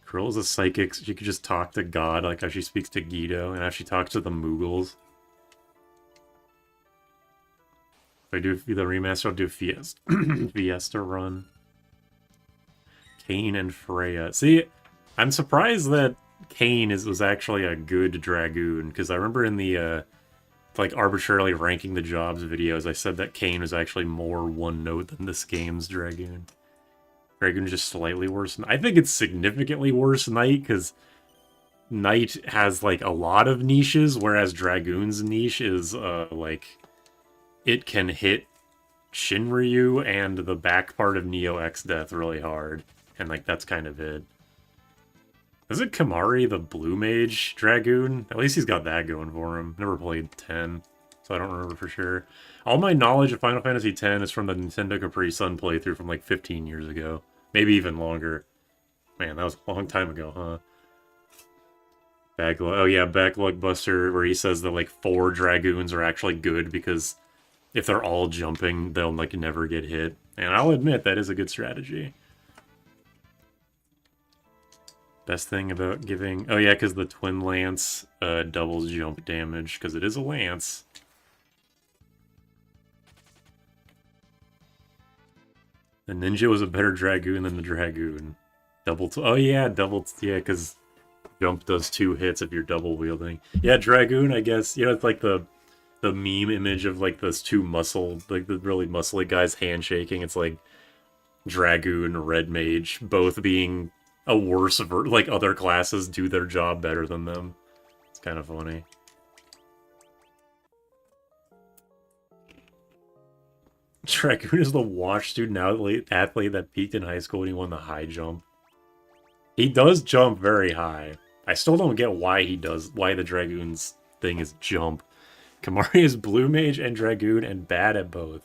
Krill is a psychic, so she could just talk to God, like how she speaks to Guido, and how she talks to the Moogles. If I do the remaster, I'll do Fiesta, Fiesta run. Kain and Freya. See, I'm surprised that Kain was actually a good Dragoon, because I remember in the, like, arbitrarily ranking the jobs videos, I said that Kain was actually more one-note than this game's Dragoon. Dragoon is just slightly worse. I think it's significantly worse Knight, because Knight has, like, a lot of niches, whereas Dragoon's niche is, like, it can hit Shinryu and the back part of Neo X Death really hard. And, like, that's kind of it. Is it Kamari, the Blue Mage Dragoon? At least he's got that going for him. Never played 10, so I don't remember for sure. All my knowledge of Final Fantasy X is from the Nintendo Capri Sun playthrough from, like, 15 years ago. Maybe even longer. Man, that was a long time ago, huh? Backlog. Oh yeah, Backlog Buster, where he says that, like, 4 Dragoons are actually good because if they're all jumping, they'll, like, never get hit. And I'll admit, that is a good strategy. Best thing about giving... Oh yeah, because the Twin Lance doubles jump damage, because it is a lance. The Ninja was a better Dragoon than the Dragoon. Oh yeah, yeah, because jump does 2 hits if you're double wielding. Yeah, Dragoon, I guess, you know, it's like the meme image of, like, those 2 like, the really muscly guys handshaking. It's like Dragoon, Red Mage, both being a worse like, other classes do their job better than them. It's kind of funny. Dragoon is the wash student athlete that peaked in high school when he won the high jump. He does jump very high. I still don't get why the Dragoon's thing is jump. Kamari is Blue Mage and Dragoon and bad at both.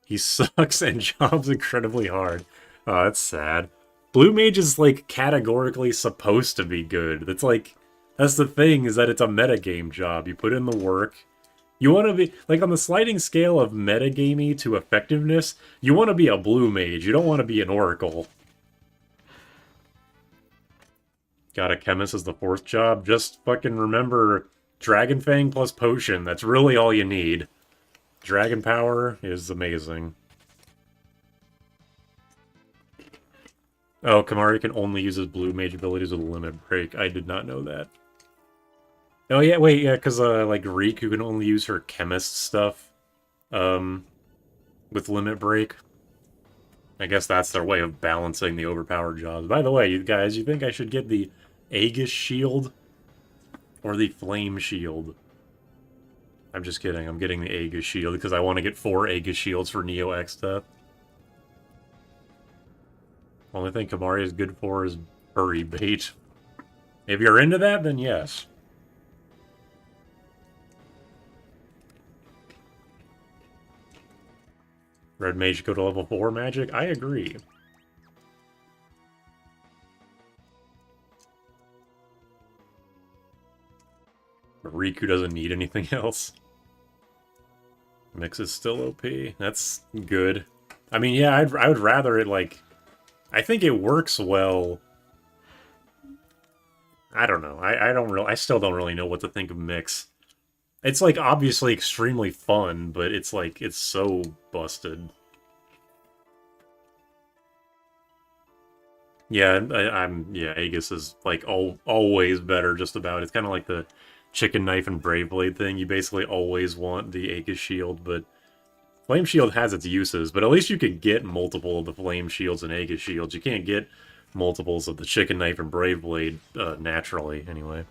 He sucks and jumps incredibly hard. Oh, that's sad. Blue Mage is, like, categorically supposed to be good. That's, like, that's the thing, is that it's a metagame job. You put in the work. You want to be, like, on the sliding scale of metagamey to effectiveness, you want to be a Blue Mage. You don't want to be an Oracle. Got a Chemist as the 4th job. Just fucking remember Dragon Fang plus Potion. That's really all you need. Dragon Power is amazing. Oh, Kamari can only use his Blue Mage abilities with a Limit Break. I did not know that. Oh yeah, wait, yeah, because, like, Riku can only use her Chemist stuff, with Limit Break. I guess that's their way of balancing the overpowered jobs. By the way, you guys, you think I should get the Aegis Shield or the Flame Shield? I'm just kidding, I'm getting the Aegis Shield because I want to get 4 Aegis Shields for Neo X Death. Only thing Kamari is good for is furry bait. If you're into that, then yes. Red Mage go to level 4 magic? I agree. But Riku doesn't need anything else. Mix is still OP. That's good. I mean, yeah, I would rather it, like... I think it works well I don't know. I still don't really know what to think of Mix. It's like obviously extremely fun, but it's like it's so busted. Yeah, yeah, Aegis is like always better just about. It's kind of like the chicken knife and brave blade thing. You basically always want the Aegis shield, but Flame Shield has its uses, but at least you can get multiple of the Flame Shields and Aegis Shields. You can't get multiples of the Chicken Knife and Brave Blade naturally, anyway.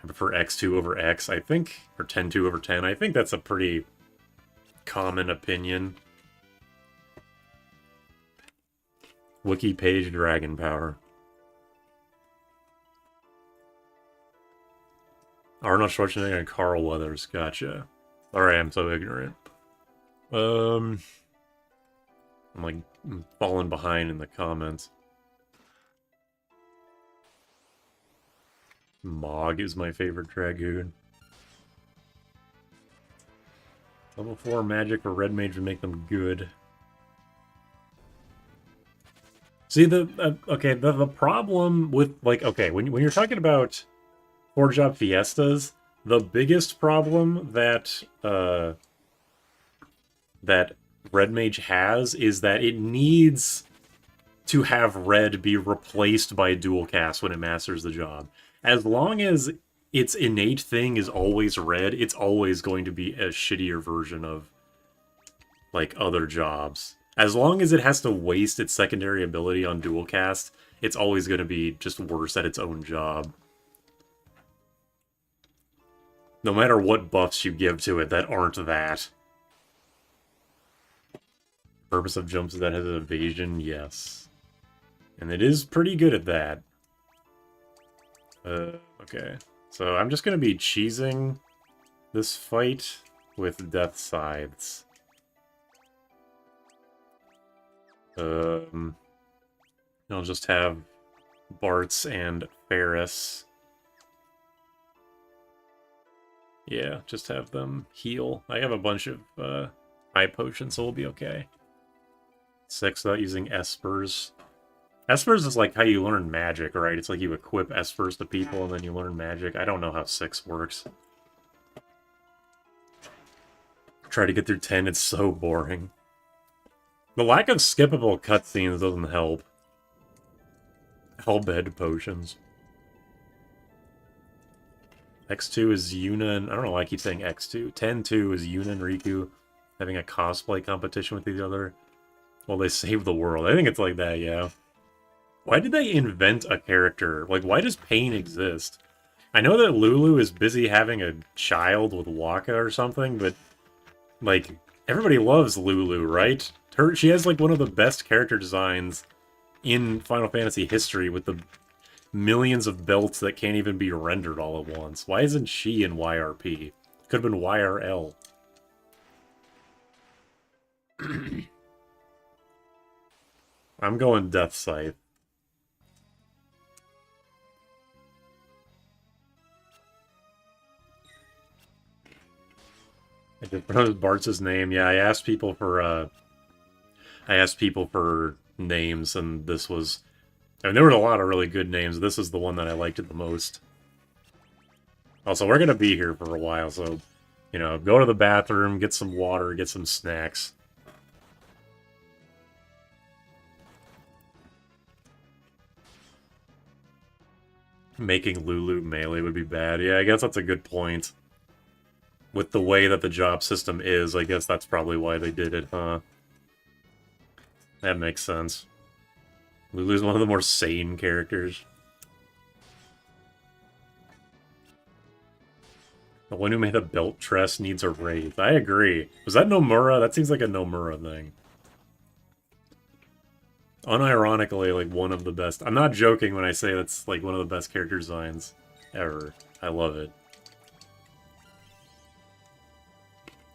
I prefer X2 over X, I think, or 10-2 over 10. I think that's a pretty common opinion. Wiki page Dragon Power. Arnold Schwarzenegger and Carl Weathers, gotcha. Alright, I'm so ignorant. I'm like falling behind in the comments. Mog is my favorite Dragoon. Level 4 magic for Red Mage would make them good. See, the problem with, like, okay, when you're talking about 4-job Fiestas, the biggest problem that, that Red Mage has is that it needs to have Red be replaced by dual cast when it masters the job. As long as its innate thing is always Red, it's always going to be a shittier version of, like, other jobs. As long as it has to waste its secondary ability on dual cast, it's always going to be just worse at its own job. No matter what buffs you give to it that aren't that. Purpose of jumps is that has an evasion, yes. And it is pretty good at that. Okay. So I'm just going to be cheesing this fight with Death Scythes. I'll just have Bartz and Ferris. Yeah, just have them heal. I have a bunch of high potions, so we'll be okay. 6 without using Espers. Espers is like how you learn magic, right? It's like you equip Espers to people and then you learn magic. I don't know how 6 works. Try to get through 10, it's so boring. The lack of skippable cutscenes doesn't help. Hellbed potions. X2 is Yuna and... I don't know why I keep saying X2. 10-2 is Yuna and Riku having a cosplay competition with each other. Well, they save the world. I think it's like that, yeah. Why did they invent a character? Like, why does Pain exist? I know that Lulu is busy having a child with Waka or something, but, like, everybody loves Lulu, right? She has, like, one of the best character designs in Final Fantasy history with the millions of belts that can't even be rendered all at once. Why isn't she in YRP? Could have been YRL. I'm going Death Scythe. I just pronounced Bart's name. Yeah, I asked people for names, and this was... I mean, there were a lot of really good names. This is the one that I liked it the most. Also, we're going to be here for a while, so, you know, go to the bathroom, get some water, get some snacks. Making Lulu melee would be bad. Yeah, I guess that's a good point. With the way that the job system is, I guess that's probably why they did it, huh? That makes sense. Lulu's one of the more sane characters. The one who made a belt tress needs a wraith. I agree. Was that Nomura? That seems like a Nomura thing. Unironically, like, one of the best. I'm not joking when I say that's, like, one of the best character designs ever. I love it.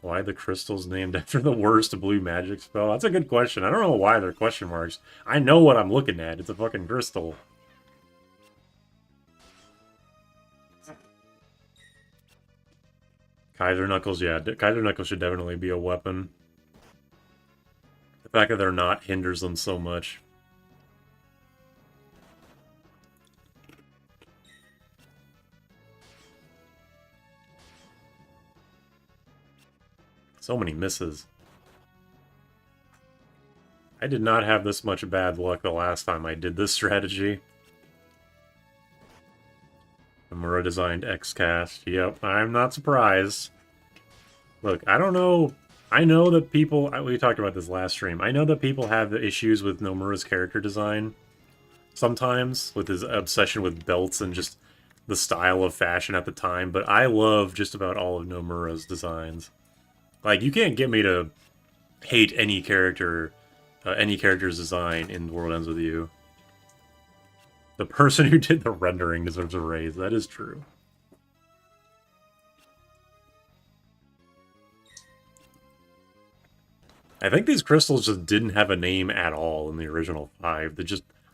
Why the crystals named after the worst blue magic spell? That's a good question. I don't know why they're question marks. I know what I'm looking at. It's a fucking crystal. Kaiser Knuckles, yeah. Kaiser Knuckles should definitely be a weapon. The fact that they're not hinders them so much. So many misses. I did not have this much bad luck the last time I did this strategy. Nomura designed XCast. Yep, I'm not surprised. Look, I don't know. I know that people... We talked about this last stream. I know that people have issues with Nomura's character design. Sometimes, with his obsession with belts and just the style of fashion at the time. But I love just about all of Nomura's designs. Like, you can't get me to hate any character's design in The World Ends With You. The person who did the rendering deserves a raise. That is true. I think these crystals just didn't have a name at all in the original 5.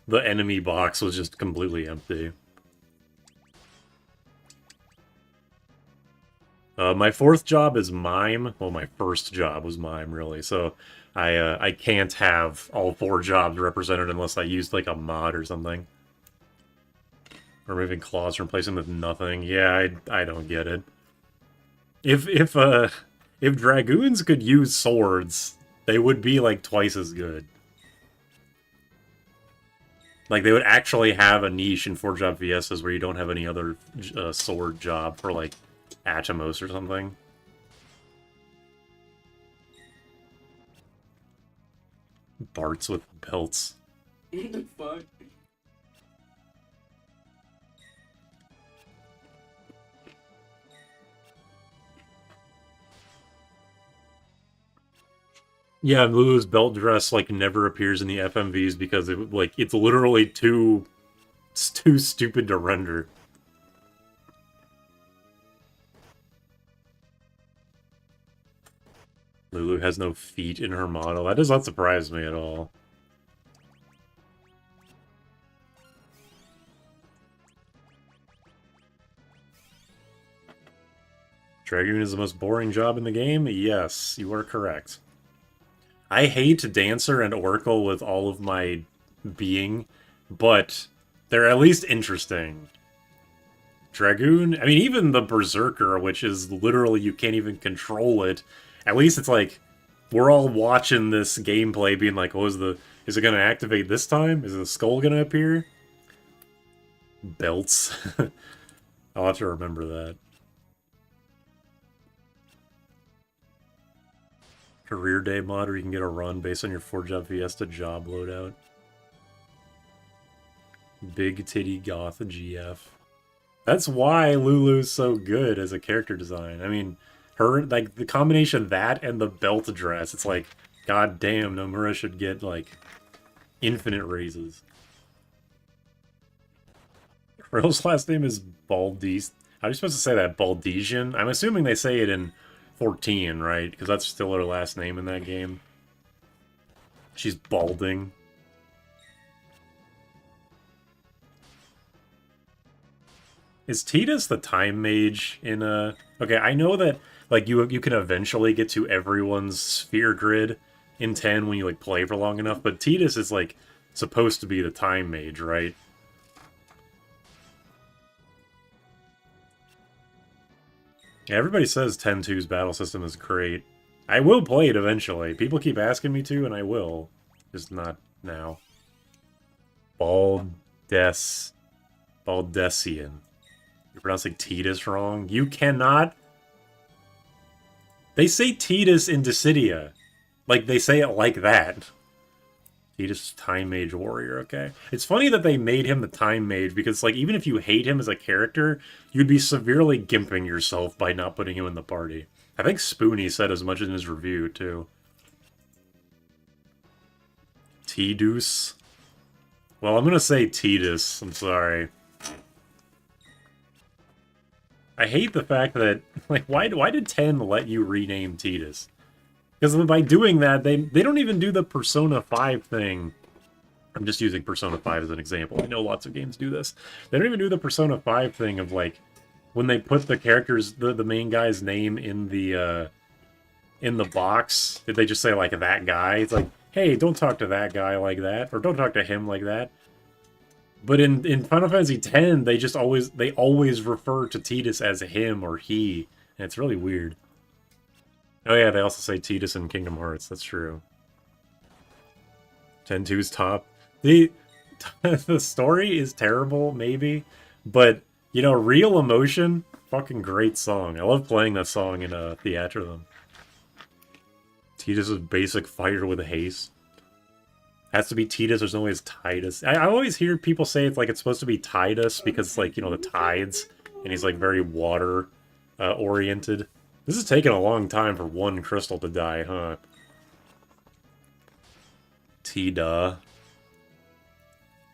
The enemy box was just completely empty. My 4th job is Mime. Well, my first job was Mime, really. So I can't have all 4 jobs represented unless I used like a mod or something. Removing claws and replacing them with nothing. Yeah, I don't get it. If dragoons could use swords, they would be like twice as good. Like they would actually have a niche in 4-job VSs where you don't have any other sword job for like Atomos or something. Barts with belts. What the fuck? Yeah, Lulu's belt dress like never appears in the FMVs because it's literally too stupid to render. Lulu has no feet in her model. That does not surprise me at all. Dragoon is the most boring job in the game? Yes, you are correct. I hate Dancer and Oracle with all of my being, but they're at least interesting. Dragoon, I mean, even the Berserker, which is literally you can't even control it, at least it's like, we're all watching this gameplay being like, oh, is it going to activate this time? Is the skull going to appear? Belts. I'll have to remember that. Career day mod where you can get a run based on your 4-job Fiesta job loadout. Big titty goth GF. That's why Lulu's so good as a character design. I mean, her, like, the combination of that and the belt dress, it's like, god damn, Nomura should get, like, infinite raises. Rill's last name is Baldis. How are you supposed to say that? Baldesian? I'm assuming they say it in 14, right? Because that's still her last name in that game. She's balding. Is Tidus the time mage in Okay, I know that like you can eventually get to everyone's sphere grid in 10 when you like play for long enough, but Tidus is like supposed to be the time mage, right? Yeah, everybody says 10-2's battle system is great. I will play it eventually. People keep asking me to, and I will. Just not now. Baldesian. You're pronouncing Tidus wrong. You cannot... They say Tidus in Dissidia. Like, they say it like that. Tidus Time Mage Warrior, okay. It's funny that they made him the Time Mage, because, like, even if you hate him as a character, you'd be severely gimping yourself by not putting him in the party. I think Spoonie said as much in his review, too. Tidus? Well, I'm gonna say Tidus. I'm sorry. I hate the fact that, like, why did 10 let you rename Tidus? Because by doing that, they don't even do the Persona 5 thing. I'm just using Persona 5 as an example. I know lots of games do this. They don't even do the Persona 5 thing of, like, when they put the character's, the main guy's name in the box, did they just say, like, that guy? It's like, hey, don't talk to that guy like that, or don't talk to him like that. But in Final Fantasy X, they always refer to Tidus as him or he, and it's really weird. Oh yeah, they also say Tidus in Kingdom Hearts. That's true. 10-2's top. The the story is terrible, maybe, but you know, Real Emotion, fucking great song. I love playing that song in Theatrhythm. Tidus is basic fighter with haste. Has to be Tidus, there's no way it's Tidus. I always hear people say it's like it's supposed to be Tidus because it's like, you know, the tides, and he's like very water oriented. This is taking a long time for one crystal to die, huh? Tida.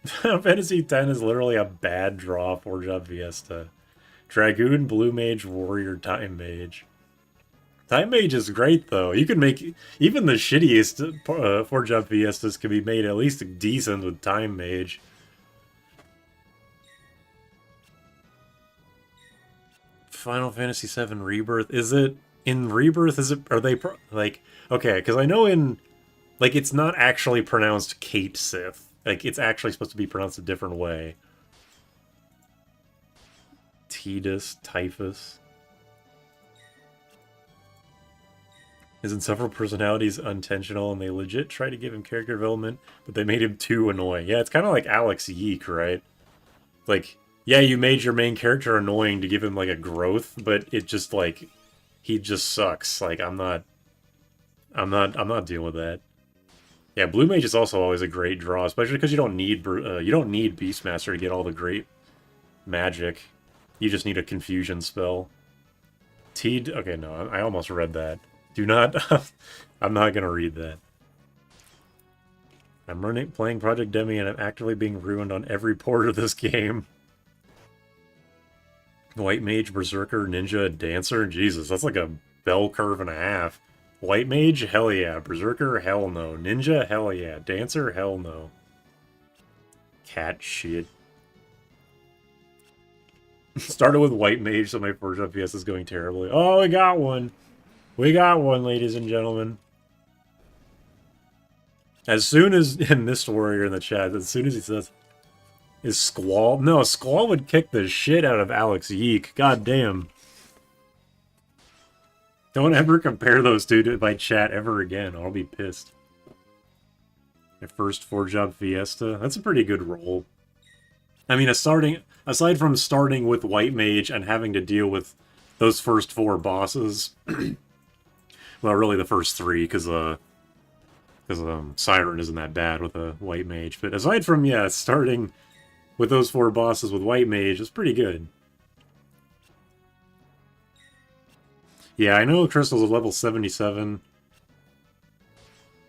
Fantasy X is literally a bad draw for Job Fiesta. Dragoon, Blue Mage, Warrior, Time Mage. Time Mage is great, though. You can make... Even the shittiest 4-job Fiestas can be made at least decent with Time Mage. Final Fantasy VII Rebirth. Is it... In Rebirth, is it... Are they... Like... Okay, because I know in... Like, it's not actually pronounced Kate Sith. Like, it's actually supposed to be pronounced a different way. Tidus, Typhus. Isn't several personalities unintentional, and they legit tried to give him character development, but they made him too annoying. Yeah, it's kind of like Alex Yeek, right? Like, yeah, you made your main character annoying to give him, like, a growth, but it just, like, he just sucks. Like, I'm not dealing with that. Yeah, Blue Mage is also always a great draw, especially because you don't need Beastmaster to get all the great magic. You just need a confusion spell. Okay, no, I almost read that. Do not... I'm not gonna read that. I'm playing Project Demi and I'm actively being ruined on every port of this game. White Mage, Berserker, Ninja, Dancer? Jesus, that's like a bell curve and a half. White Mage? Hell yeah. Berserker? Hell no. Ninja? Hell yeah. Dancer? Hell no. Cat shit. Started with White Mage, so my first FPS is going terribly. Oh, we got one! We got one, ladies and gentlemen. As soon as, in this warrior in the chat, as soon as he says, is Squall? No, Squall would kick the shit out of Alex Yeek. God damn. Don't ever compare those two to my chat ever again. I'll be pissed. My first 4-job Fiesta. That's a pretty good roll. I mean, aside from starting with White Mage and having to deal with those first 4 bosses... Well, really the first 3, because Siren isn't that bad with a White Mage. But aside from, yeah, starting with those 4 bosses with White Mage, it's pretty good. Yeah, I know Crystal's a level 77.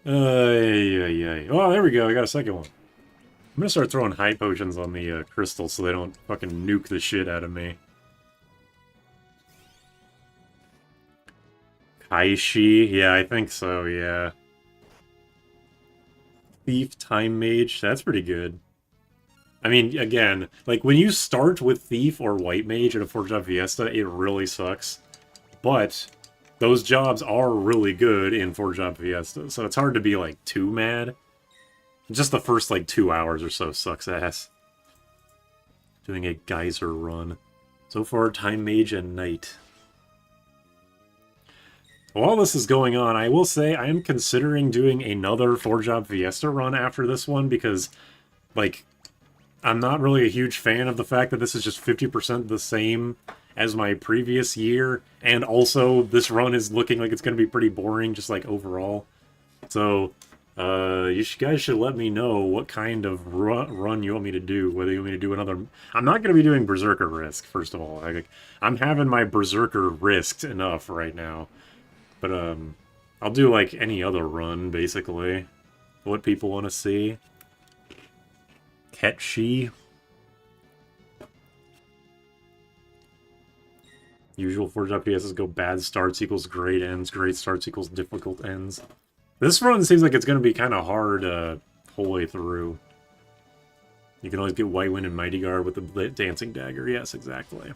Oh, there we go, I got a second one. I'm gonna start throwing high potions on the Crystal so they don't fucking nuke the shit out of me. Kaishi? Yeah, I think so, yeah. Thief, Time Mage, that's pretty good. I mean, again, like, when you start with Thief or White Mage in a 4-job Fiesta, it really sucks. But those jobs are really good in 4-job Fiesta, so it's hard to be, like, too mad. Just the first, like, 2 hours or so sucks ass. Doing a geyser run. So far, Time Mage and Knight. While this is going on, I will say I am considering doing another 4-job Fiesta run after this one because, like, I'm not really a huge fan of the fact that this is just 50% the same as my previous year, and also this run is looking like it's going to be pretty boring, just, like, overall. So, you guys should let me know what kind of run you want me to do, whether you want me to do another... I'm not going to be doing Berserker Risk, first of all. I'm having my Berserker risked enough right now. But, I'll do, like, any other run, basically. What people want to see. Ketchi. Usual 4-job PSs go bad starts equals great ends, great starts equals difficult ends. This run seems like it's going to be kind of hard whole way through. You can always get White Wind and Mighty Guard with the Dancing Dagger. Yes, exactly.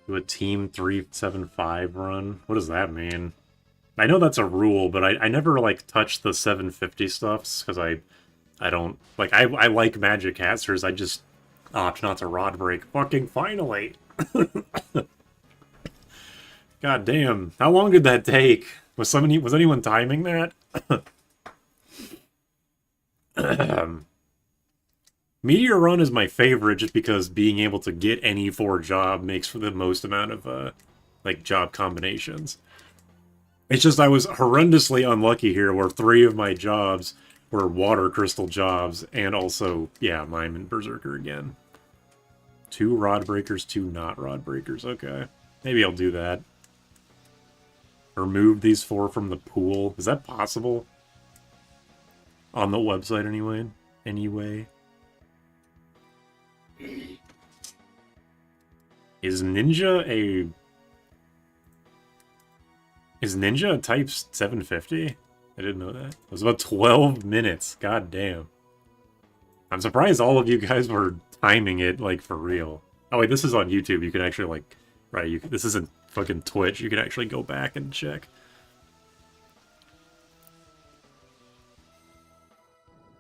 Do a Team 375 run? What does that mean? I know that's a rule, but I never, like, touch the 750 stuffs, because I don't... Like, I like Magic Casters, I just Opt not to rod break. Fucking finally! God damn. How long did that take? Was anyone timing that? Meteor Run is my favorite just because being able to get any 4 job makes for the most amount of, like, job combinations. It's just I was horrendously unlucky here where 3 of my jobs were water crystal jobs and also, yeah, Mime and Berserker again. 2 rod breakers, 2 not rod breakers. Okay. Maybe I'll do that. Remove these 4 from the pool. Is that possible? On the website anyway? Is Ninja a type 750? I didn't know that. It was about 12 minutes. God damn. I'm surprised all of you guys were timing it, like, for real. Oh, wait, this is on YouTube. You can actually, like... Right, this isn't fucking Twitch. You can actually go back and check.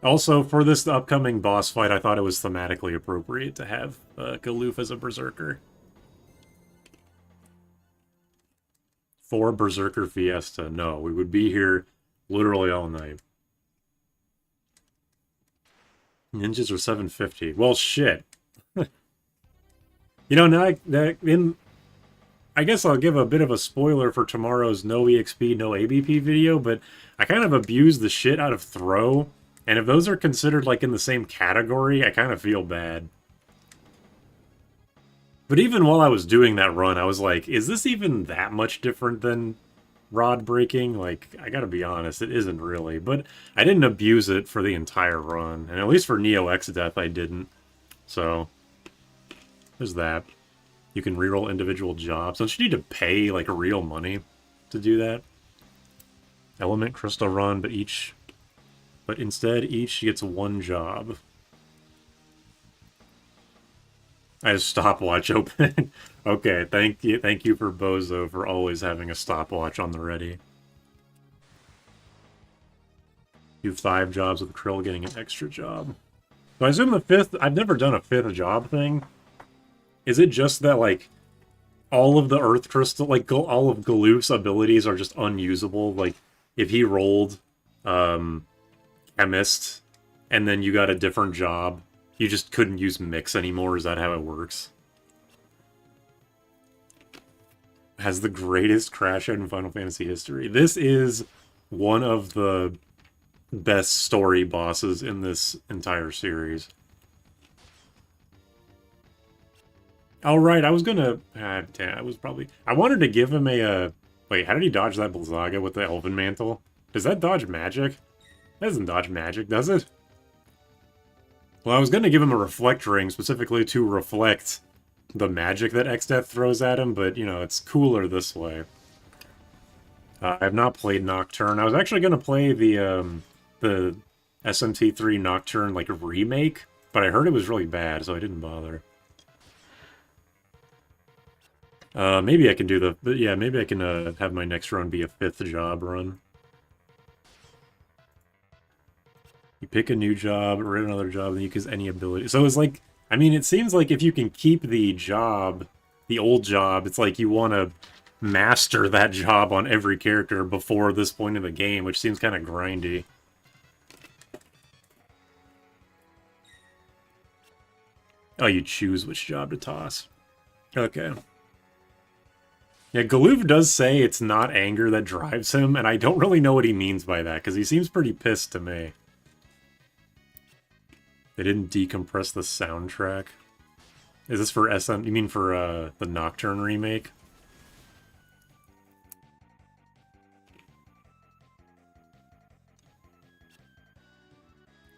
Also, for this upcoming boss fight, I thought it was thematically appropriate to have Galoof as a Berserker. For Berserker Fiesta, no, we would be here literally all night. Ninjas are 750. Well, shit. You know, now I guess I'll give a bit of a spoiler for tomorrow's no EXP, no ABP video, but I kind of abused the shit out of Throw, and if those are considered, like, in the same category, I kind of feel bad. But even while I was doing that run, I was like, is this even that much different than rod breaking? Like, I gotta be honest, it isn't really. But I didn't abuse it for the entire run. And at least for Neo Exdeath, I didn't. So, there's that. You can reroll individual jobs. Don't you need to pay, like, real money to do that? Element Crystal Run, but instead each gets 1 job. I have a stopwatch open. Okay, thank you for Bozo for always having a stopwatch on the ready. Do 5 jobs with Krill getting an extra job. So I assume the 5th, I've never done a 5th job thing. Is it just that, like, all of the Earth Crystal, like, all of Galoof's abilities are just unusable? Like, if he rolled, Chemist, and then you got a different job, you just couldn't use Mix anymore? Is that how it works? Has the greatest crash out in Final Fantasy history. This is one of the best story bosses in this entire series. Alright, I was gonna... damn, I wanted to give him a... wait, how did he dodge that Blizzaga with the Elven Mantle? Does that dodge magic? That doesn't dodge magic, does it? Well, I was going to give him a Reflect Ring, specifically to reflect the magic that Exdeath throws at him, but, you know, it's cooler this way. I have not played Nocturne. I was actually going to play the SMT3 Nocturne, like, remake, but I heard it was really bad, so I didn't bother. Maybe I can do yeah, maybe I can have my next run be a 5th job run. You pick a new job, or another job, and you use any ability. So it's like, I mean, it seems like if you can keep the job, the old job, it's like you want to master that job on every character before this point in the game, which seems kind of grindy. Oh, you choose which job to toss. Okay. Yeah, Galoof does say it's not anger that drives him, and I don't really know what he means by that, because he seems pretty pissed to me. They didn't decompress the soundtrack. Is this for SM? You mean for the Nocturne remake?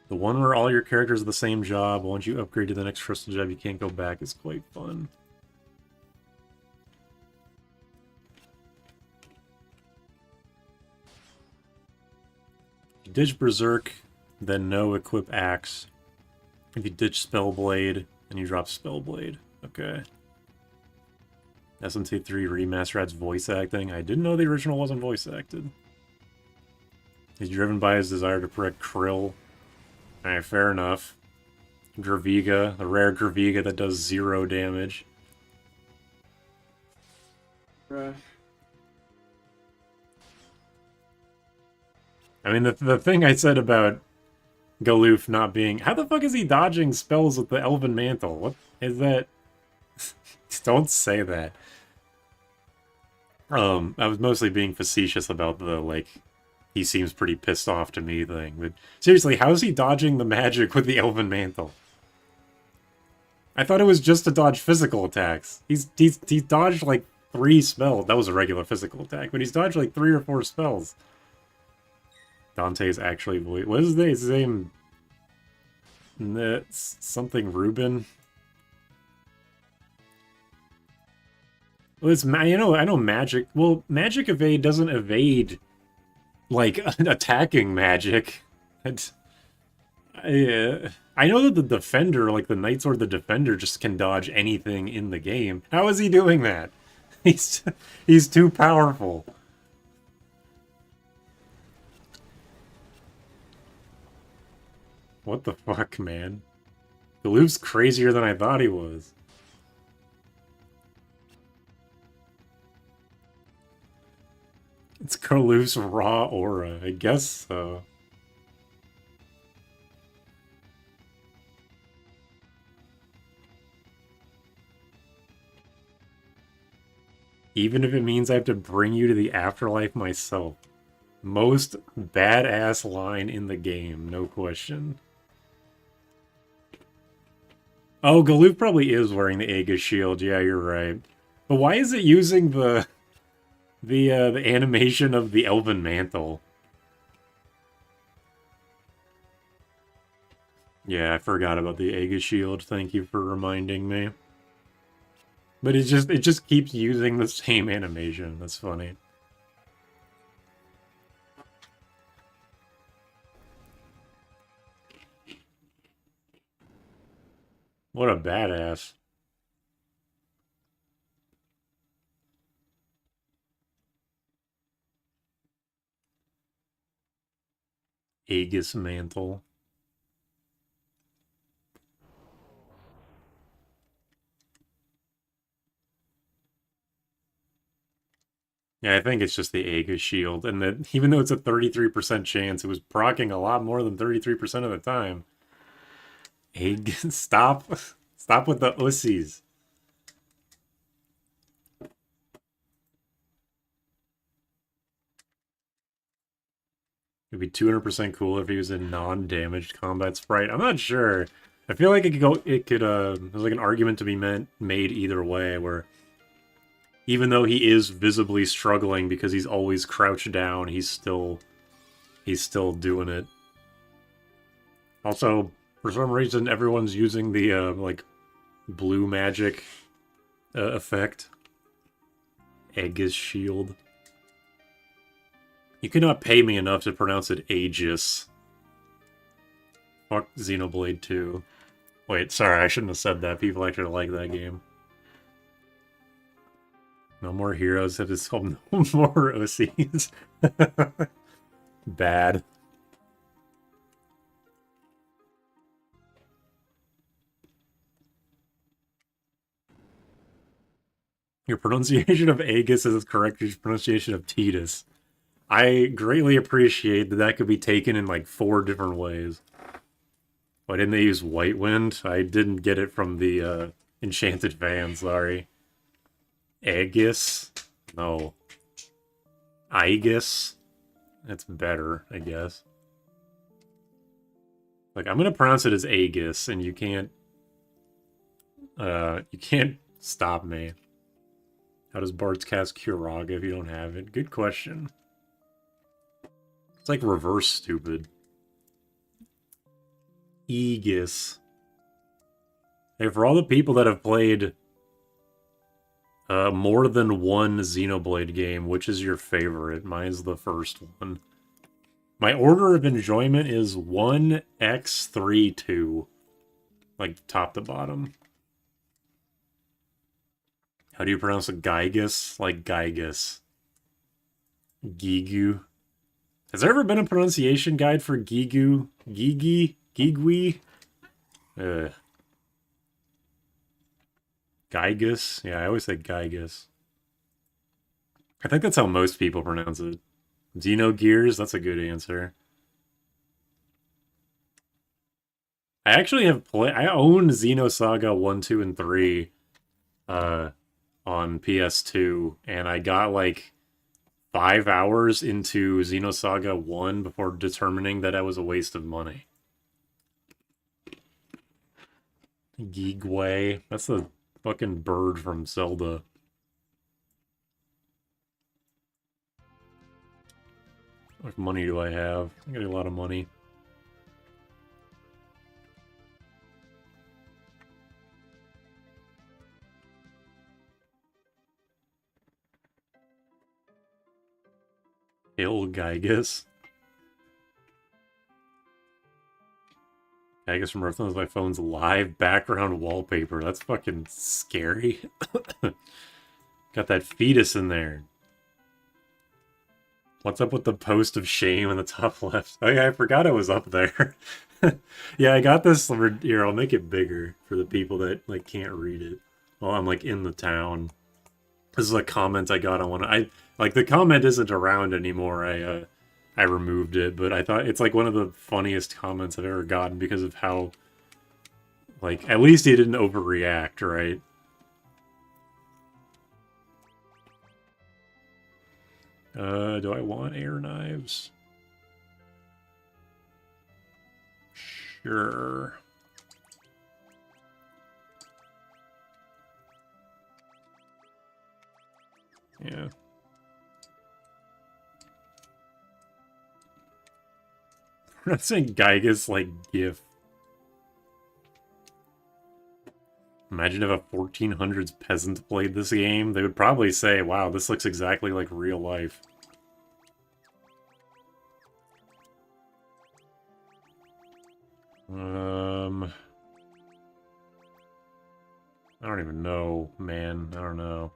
The one where all your characters are the same job, once you upgrade to the next crystal job, you can't go back. It's quite fun. You ditch Berserk, then no equip Axe. If you ditch Spellblade, then you drop Spellblade. Okay. SMT3 Remaster adds voice acting. I didn't know the original wasn't voice acted. He's driven by his desire to protect Krill. Alright, fair enough. Graviga, the rare Graviga that does 0 damage. Right. I mean, the thing I said about Galoof not being... How the fuck is he dodging spells with the Elven Mantle? What is that? Don't say that. I was mostly being facetious about the, like, he seems pretty pissed off to me thing. But seriously, how is he dodging the magic with the Elven Mantle? I thought it was just to dodge physical attacks. He's dodged, like, 3 spells. That was a regular physical attack, but he's dodged, like, 3 or 4 spells. Dante's actually voice. What is his name? Something Rubin. Well, it's I know magic. Well, magic evade doesn't evade like attacking magic. I know that the defender, like the Knightsword, the defender just can dodge anything in the game. How is he doing that? He's too powerful. What the fuck, man? Galoof's crazier than I thought he was. It's Galoof's raw aura. I guess so. Even if it means I have to bring you to the afterlife myself. Most badass line in the game, no question. Oh, Galoof probably is wearing the Aegis shield. Yeah, you're right. But why is it using the animation of the Elven Mantle? Yeah, I forgot about the Aegis shield. Thank you for reminding me. But it just keeps using the same animation. That's funny. What a badass. Aegis Mantle. Yeah, I think it's just the Aegis shield, and that even though it's a 33% chance, it was proccing a lot more than 33% of the time. Aegis, stop with the ussies. It'd be 200% cool if he was a non-damaged combat sprite. I'm not sure. I feel like there's like an argument to be made either way, where even though he is visibly struggling because he's always crouched down, he's still doing it. Also, for some reason, everyone's using the like blue magic effect. Aegis shield. You cannot pay me enough to pronounce it Aegis. Fuck Xenoblade 2. Wait, sorry, I shouldn't have said that. People actually like that game. No more heroes. That is called no more OCs. Bad. Your pronunciation of Aegis is correct as your pronunciation of Tidus. I greatly appreciate that that could be taken in like 4 different ways. Why didn't they use White Wind? I didn't get it from the Enchanted fan, sorry. Aegis? No. Aegis? That's better, I guess. Like, I'm gonna pronounce it as Aegis, and you can't stop me. How does Bards cast Curaga if you don't have it? Good question. It's like reverse stupid. Aegis. Hey, for all the people that have played more than one Xenoblade game, which is your favorite? Mine's the first one. My order of enjoyment is 1x32. Like, top to bottom. How do you pronounce it? Gygus? Like Gygus. Gigu. Has there ever been a pronunciation guide for Gigu? Gigi? Gigui? Ugh. Gygus? Yeah, I always say Gygus. I think that's how most people pronounce it. Xenogears? That's a good answer. I actually have I own Xenosaga 1, 2, and 3 on PS2, and I got like 5 hours into Xenosaga 1 before determining that I was a waste of money. Gigway. That's the fucking bird from Zelda. How much money do I have? I got a lot of money. Hail Gygus. Gygus from Earth knows my phone's live background wallpaper. That's fucking scary. Got that fetus in there. What's up with the post of shame in the top left? Oh yeah, I forgot it was up there. Yeah, I got this. Here, I'll make it bigger for the people that like can't read it. While I'm like in the town. This is a comment I got on one. I like the comment isn't around anymore. I removed it, but I thought it's like one of the funniest comments I've ever gotten because of how like at least he didn't overreact, right? Do I want air knives? Sure. Yeah. We're not saying Gygus like GIF. Imagine if a 1400s peasant played this game. They would probably say, wow, this looks exactly like real life. I don't even know, man. I don't know.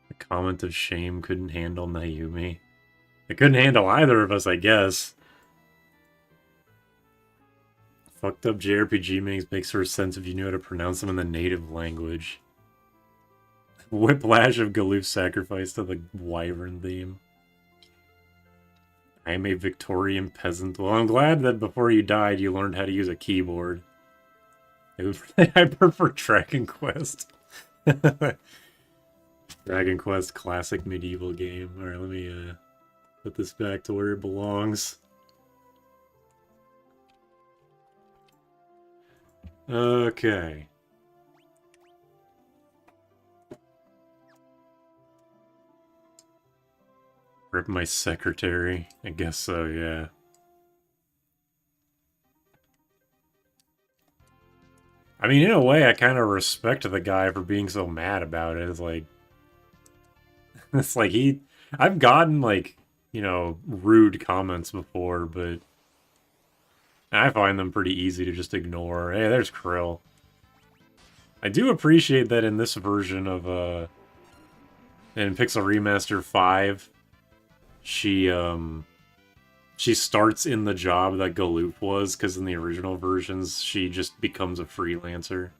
The comment of shame couldn't handle Naomi. It couldn't handle either of us, I guess. Fucked up JRPG makes her sense if you knew how to pronounce them in the native language. Whiplash of Galoof's sacrifice to the wyvern theme. I am a Victorian peasant. Well, I'm glad that before you died, you learned how to use a keyboard. I prefer Dragon Quest. Dragon Quest classic medieval game. Alright, let me put this back to where it belongs. Okay. Rip my secretary. I guess so, yeah. I mean, in a way, I kind of respect the guy for being so mad about it. It's like... It's like I've gotten, like, you know, rude comments before, but... I find them pretty easy to just ignore. Hey, there's Krill. I do appreciate that in this version of, in Pixel Remaster 5, she starts in the job that Galoof was, because in the original versions, she just becomes a freelancer.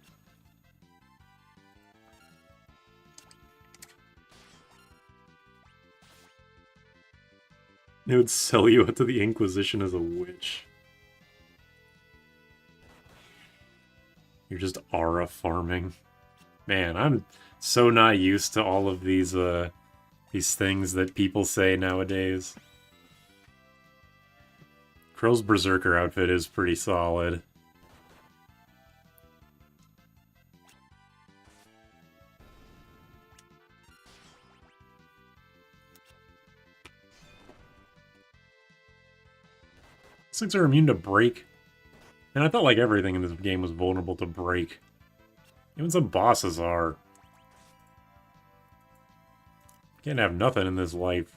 It would sell you out to the Inquisition as a witch. You're just aura farming. Man, I'm so not used to all of these things that people say nowadays. Krill's Berserker outfit is pretty solid. These things are immune to break. And I felt like everything in this game was vulnerable to break. Even some bosses are. Can't have nothing in this life.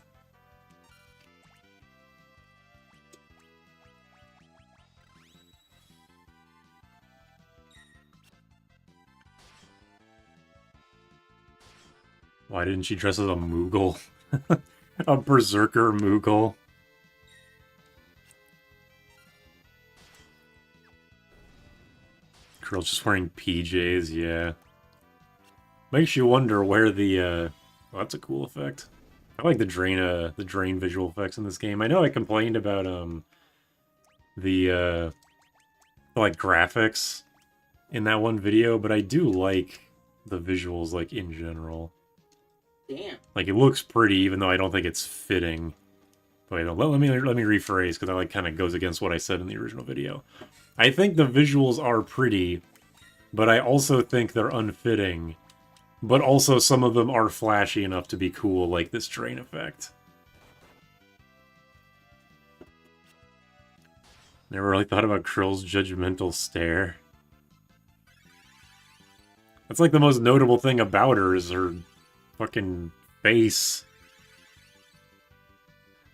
Why didn't she dress as a Moogle? A Berserker Moogle. girl's just wearing PJs, yeah. Makes you wonder where the, oh, that's a cool effect. I like the drain visual effects in this game. I know I complained about, the, like, graphics in that one video, but I do like the visuals, like, in general. Damn. Like, it looks pretty, even though I don't think it's fitting. Wait, let me rephrase, because that, like, kind of goes against what I said in the original video. I think the visuals are pretty, but I also think they're unfitting. But also some of them are flashy enough to be cool, like this drain effect. Never really thought about Krill's judgmental stare. That's like the most notable thing about her is her fucking face.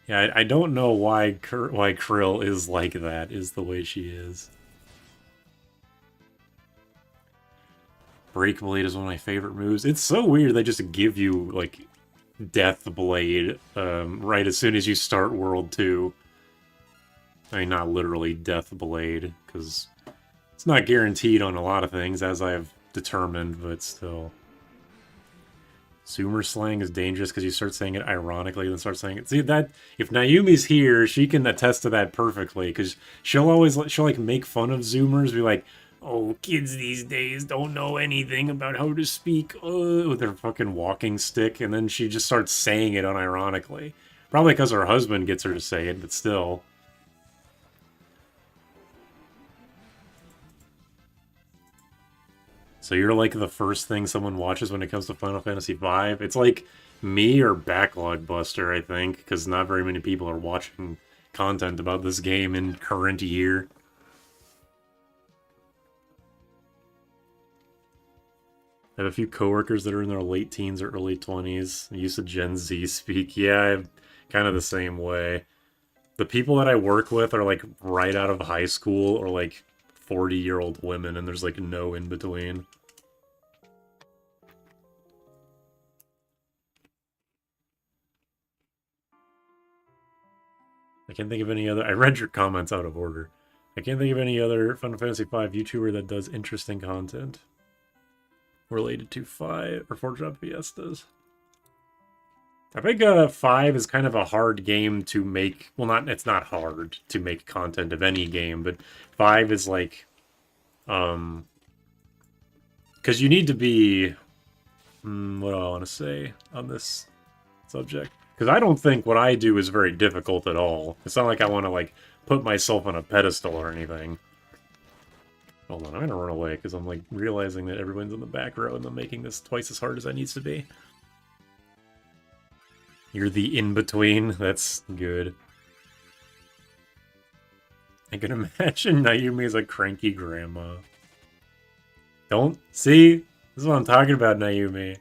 Yeah, I don't know why Krill is like that, is the way she is. Break Blade is one of my favorite moves. It's so weird they just give you, like, Death Blade right as soon as you start World 2. I mean, not literally Death Blade, because it's not guaranteed on a lot of things, as I've determined, but still. Zoomer slang is dangerous because you start saying it ironically, then start saying it. See, that, if Nayumi's here, she can attest to that perfectly, because she'll like, make fun of Zoomers, be like, oh, kids these days don't know anything about how to speak with their fucking walking stick, and then she just starts saying it unironically. Probably because her husband gets her to say it, but still. So you're like the first thing someone watches when it comes to Final Fantasy V? It's like me or Backlog Buster, I think, because not very many people are watching content about this game in current year. I have a few coworkers that are in their late teens or early 20s. I used to Gen Z speak. Yeah, I'm kind of the same way. The people that I work with are like right out of high school or like 40-year-old women, and there's like no in between. I can't think of any other. I read your comments out of order. I can't think of any other Final Fantasy V YouTuber that does interesting content related to 5 or Forge Up Fiestas. I think 5 is kind of a hard game to make. Well, it's not hard to make content of any game, but 5 is like, because you need to be, what do I want to say on this subject? Because I don't think what I do is very difficult at all. It's not like I want to, like, put myself on a pedestal or anything. Hold on, I'm gonna run away, because I'm, like, realizing that everyone's in the back row and I'm making this twice as hard as I needs to be. You're the in-between. That's good. I can imagine Nayumi as a cranky grandma. Don't... See? This is what I'm talking about, Nayumi.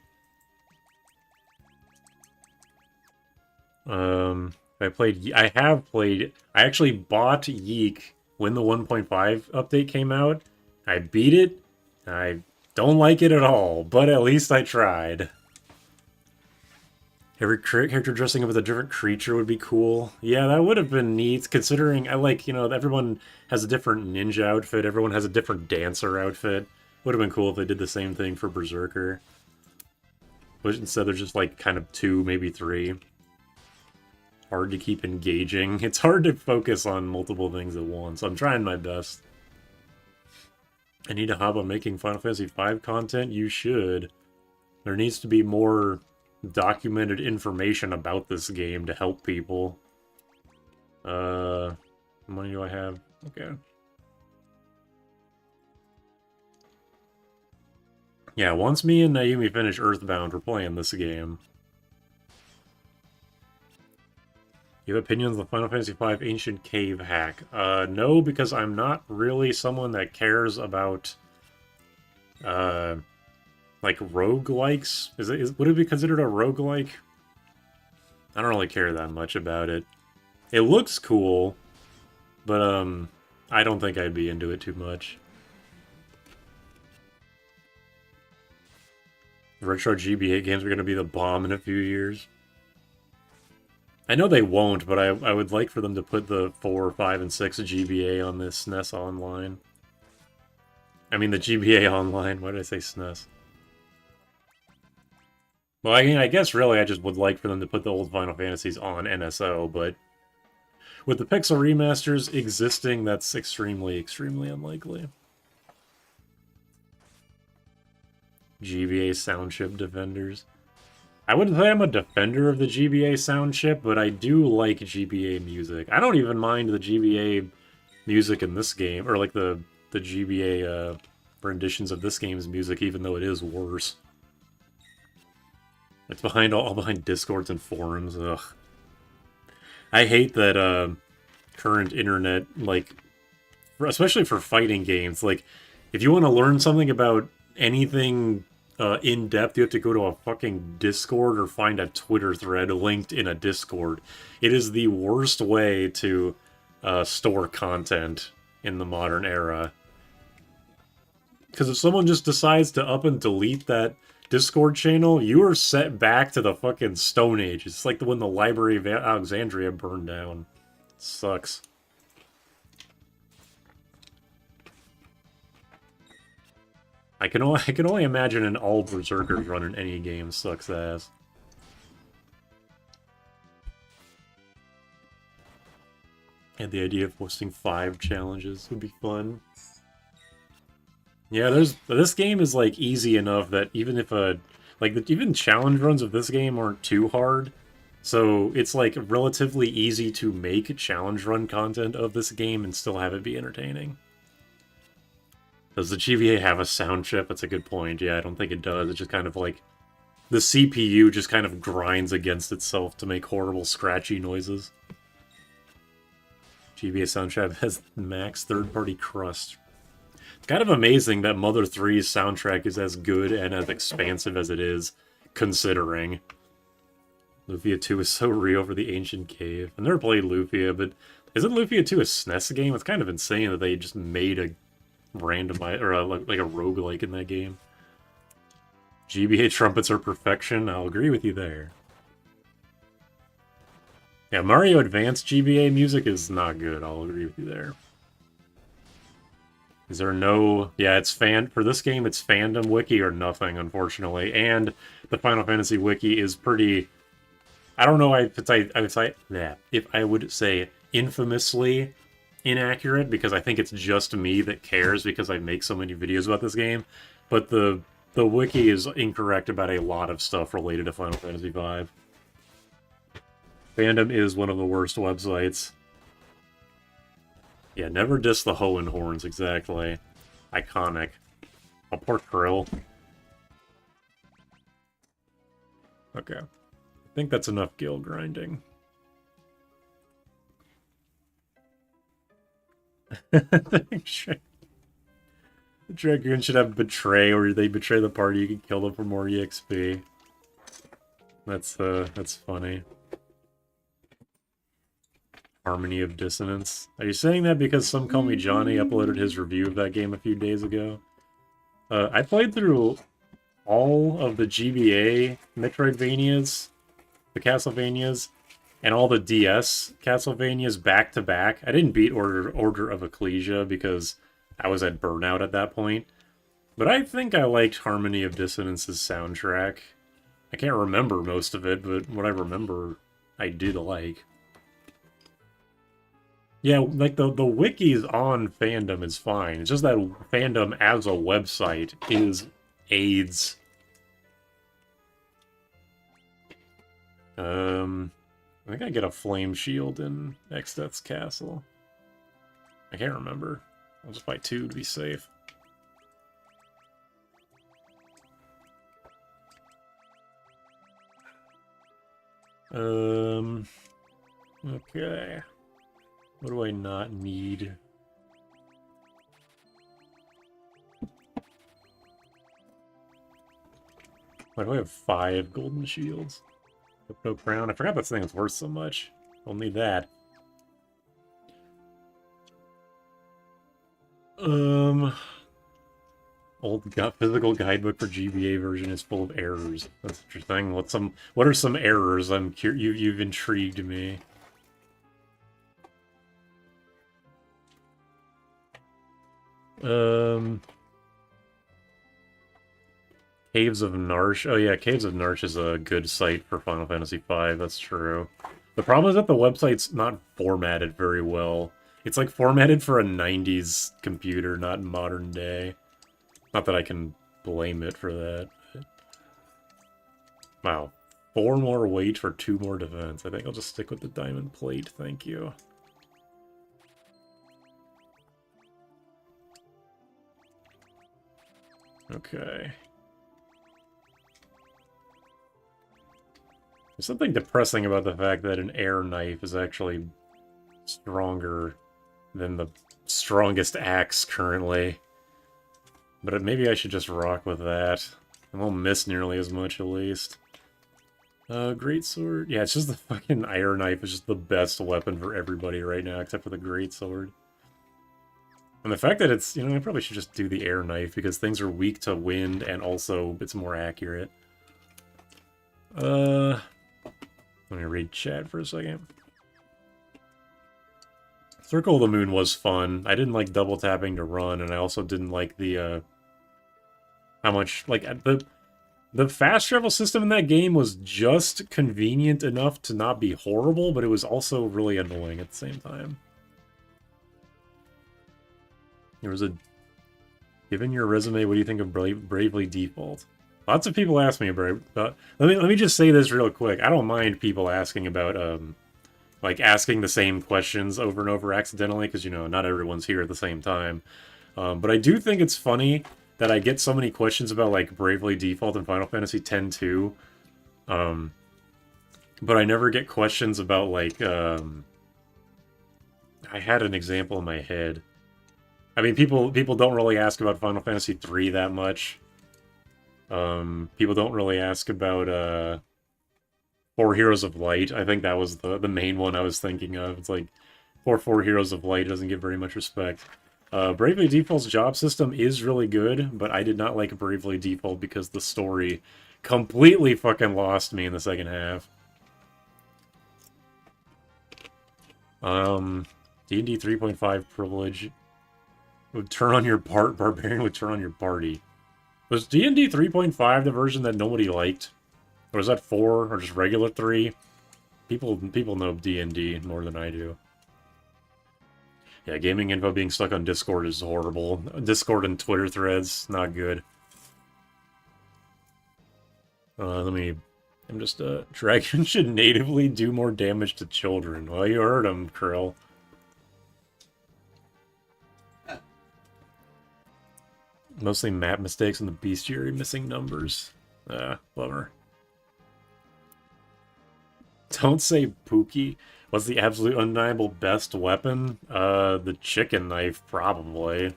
I actually bought Yeek when the 1.5 update came out. I beat it. I don't like it at all, but at least I tried. Every character dressing up as a different creature would be cool. Yeah, that would have been neat, considering I like, everyone has a different ninja outfit, everyone has a different dancer outfit. Would have been cool if they did the same thing for Berserker. But instead they're just like kind of 2, maybe 3. Hard to keep engaging. It's hard to focus on multiple things at once. I'm trying my best. I need to hop on making Final Fantasy V content? You should. There needs to be more documented information about this game to help people. How money do I have? Okay. Yeah, once me and Nayumi finish Earthbound, we're playing this game. You have opinions on the Final Fantasy V Ancient Cave hack? No, because I'm not really someone that cares about, like, roguelikes. Would it be considered a roguelike? I don't really care that much about it. It looks cool, but, I don't think I'd be into it too much. Retro GBA games are going to be the bomb in a few years. I know they won't, but I would like for them to put the 4, 5, and 6 GBA on this SNES Online. I mean the GBA Online. Why did I say SNES? Well, I mean, I guess really I just would like for them to put the old Final Fantasies on NSO, but with the Pixel remasters existing, that's extremely, extremely unlikely. GBA sound chip defenders. I wouldn't say I'm a defender of the GBA sound chip, but I do like GBA music. I don't even mind the GBA music in this game, or like the GBA renditions of this game's music, even though it is worse. It's all behind Discords and forums. Ugh. I hate that current internet, like, especially for fighting games. Like, if you want to learn something about anything in depth, you have to go to a fucking Discord or find a Twitter thread linked in a Discord. It is the worst way to store content in the modern era. Because if someone just decides to up and delete that Discord channel, you are set back to the fucking Stone Age. It's like when the Library of Alexandria burned down. It sucks. I can only imagine an all Berserkers running any game sucks ass. And the idea of posting 5 challenges would be fun. Yeah, this game is like easy enough that even if even challenge runs of this game aren't too hard. So it's like relatively easy to make challenge run content of this game and still have it be entertaining. Does the GBA have a sound chip? That's a good point. Yeah, I don't think it does. It's just kind of like the CPU just kind of grinds against itself to make horrible scratchy noises. GBA sound chip has max third-party crust. It's kind of amazing that Mother 3's soundtrack is as good and as expansive as it is, considering. Lufia 2 is so real for the ancient cave. I've never played Lufia, but isn't Lufia 2 a SNES game? It's kind of insane that they just made a randomized, or like a roguelike in that game. GBA trumpets are perfection. I'll agree with you there. Yeah, Mario Advance GBA music is not good. I'll agree with you there. Is there no... Yeah, it's for this game, it's fandom wiki or nothing, unfortunately. And the Final Fantasy wiki is pretty... I don't know if I would say infamously inaccurate, because I think it's just me that cares because I make so many videos about this game. But the wiki is incorrect about a lot of stuff related to Final Fantasy V. Fandom is one of the worst websites. Yeah, never diss the Hohenhorns, exactly. Iconic. Oh, poor Krill. Okay. I think that's enough guild grinding. The Dragoon should have Betray, or they betray the party, you can kill them for more EXP. That's funny. Harmony of Dissonance. Are you saying that because Some Call Me Johnny uploaded his review of that game a few days ago? I played through all of the GBA Metroidvanias, the Castlevanias, and all the DS Castlevanias back to back. I didn't beat Order of Ecclesia because I was at burnout at that point. But I think I liked Harmony of Dissonance's soundtrack. I can't remember most of it, but what I remember, I did like. Yeah, like the wikis on fandom is fine. It's just that fandom as a website is AIDS. I think I get a flame shield in Exdeath's Castle. I can't remember. I'll just buy 2 to be safe. Okay. What do I not need? Why do I have 5 golden shields? Crypto crown. I forgot this thing is worth so much. Don't need that. Old physical guidebook for GBA version is full of errors. That's interesting. What are some errors? You've intrigued me. Caves of Narsh. Oh yeah, Caves of Narsh is a good site for Final Fantasy V, that's true. The problem is that the website's not formatted very well. It's like formatted for a 90s computer, not modern day. Not that I can blame it for that. Wow. 4 more weight for 2 more defense. I think I'll just stick with the diamond plate, thank you. Okay. There's something depressing about the fact that an air knife is actually stronger than the strongest axe currently. But maybe I should just rock with that. I won't miss nearly as much, at least. Greatsword. Yeah, it's just the fucking iron knife is just the best weapon for everybody right now, except for the greatsword. And the fact that it's, you know, I probably should just do the air knife, because things are weak to wind, and also it's more accurate. Let me read chat for a second. Circle of the Moon was fun. I didn't like double tapping to run, and I also didn't like the, how much, like, the fast travel system in that game was just convenient enough to not be horrible, but it was also really annoying at the same time. There was a... Given your resume, what do you think of Bravely Default? Lots of people ask me about... let me just say this real quick. I don't mind people asking about, like, asking the same questions over and over accidentally, because, you know, not everyone's here at the same time. But I do think it's funny that I get so many questions about, like, Bravely Default and Final Fantasy X-2. But I never get questions about, like, I had an example in my head. I mean, people don't really ask about Final Fantasy 3 that much. People don't really ask about, 4 Heroes of Light. I think that was the main one I was thinking of. It's like, 4 Heroes of Light doesn't get very much respect. Bravely Default's job system is really good, but I did not like Bravely Default because the story completely fucking lost me in the second half. D&D 3.5 privilege would turn on your Barbarian would turn on your party. Was D&D 3.5 the version that nobody liked? Or was that 4, or just regular 3? People know D&D more than I do. Yeah, gaming info being stuck on Discord is horrible. Discord and Twitter threads, not good. I'm just, dragons should natively do more damage to children. Well, you heard him, Krill. Mostly map mistakes and the bestiary missing numbers. Bummer. Don't say Pookie. What's the absolute undeniable best weapon? The chicken knife, probably.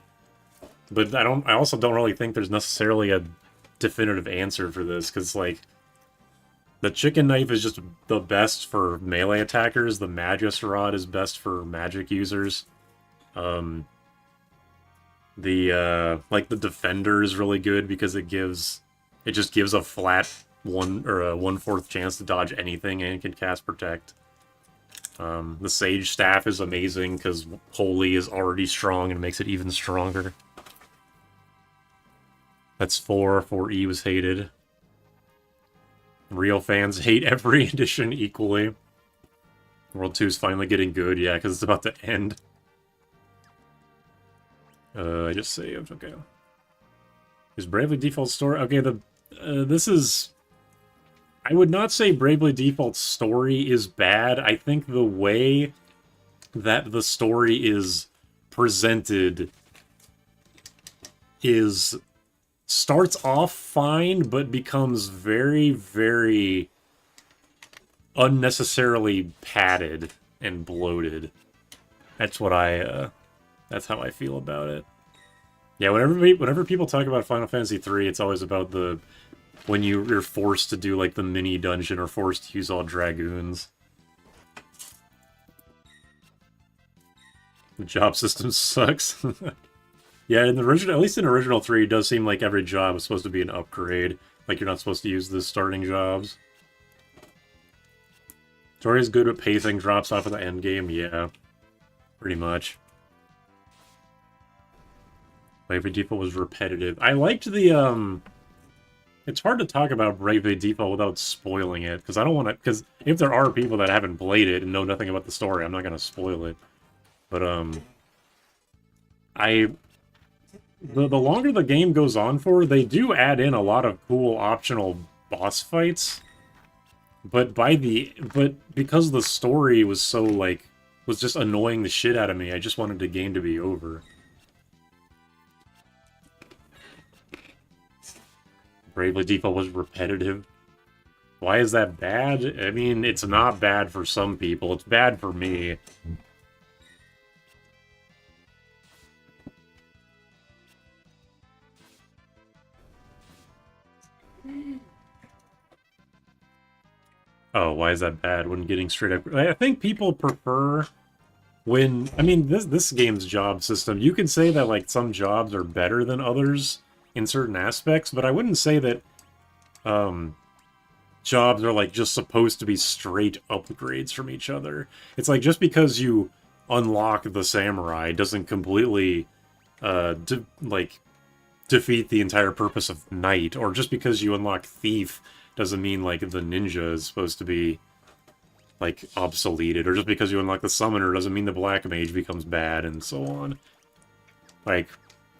But I also don't really think there's necessarily a definitive answer for this, because, like, the chicken knife is just the best for melee attackers, the Magus Rod is best for magic users. Like, the Defender is really good because it just gives a flat 1/4 chance to dodge anything and can cast Protect. The Sage Staff is amazing because Holy is already strong and makes it even stronger. That's 4. 4E was hated. Real fans hate every edition equally. World 2 is finally getting good, yeah, because it's about to end. I just saved, okay. Is Bravely Default story... Okay, this is... I would not say Bravely Default's story is bad. I think the way that the story is presented starts off fine, but becomes very, very unnecessarily padded and bloated. That's what that's how I feel about it. Yeah, whenever people talk about Final Fantasy III, it's always about when you're forced to do, like, the mini dungeon or forced to use all dragoons. The job system sucks. Yeah, at least in original 3, it does seem like every job is supposed to be an upgrade. Like, you're not supposed to use the starting jobs. Tori's good at pacing, drops off at the end game, yeah. Pretty much. Bravely Default was repetitive. I liked the, It's hard to talk about Bravely Default without spoiling it, because I don't want to, because if there are people that haven't played it and know nothing about the story, I'm not going to spoil it. But, the longer the game goes on for, they do add in a lot of cool optional boss fights. But because the story was so, like, was just annoying the shit out of me, I just wanted the game to be over. Bravely Default was repetitive. Why is that bad? I mean, it's not bad for some people. It's bad for me. Oh, why is that bad when getting straight up? I think people prefer when... I mean, this game's job system, you can say that, like, some jobs are better than others in certain aspects, but I wouldn't say that, jobs are, like, just supposed to be straight upgrades from each other. It's like, just because you unlock the samurai doesn't completely, defeat the entire purpose of knight, or just because you unlock thief doesn't mean, like, the ninja is supposed to be, like, obsoleted, or just because you unlock the summoner doesn't mean the black mage becomes bad, and so on. Like,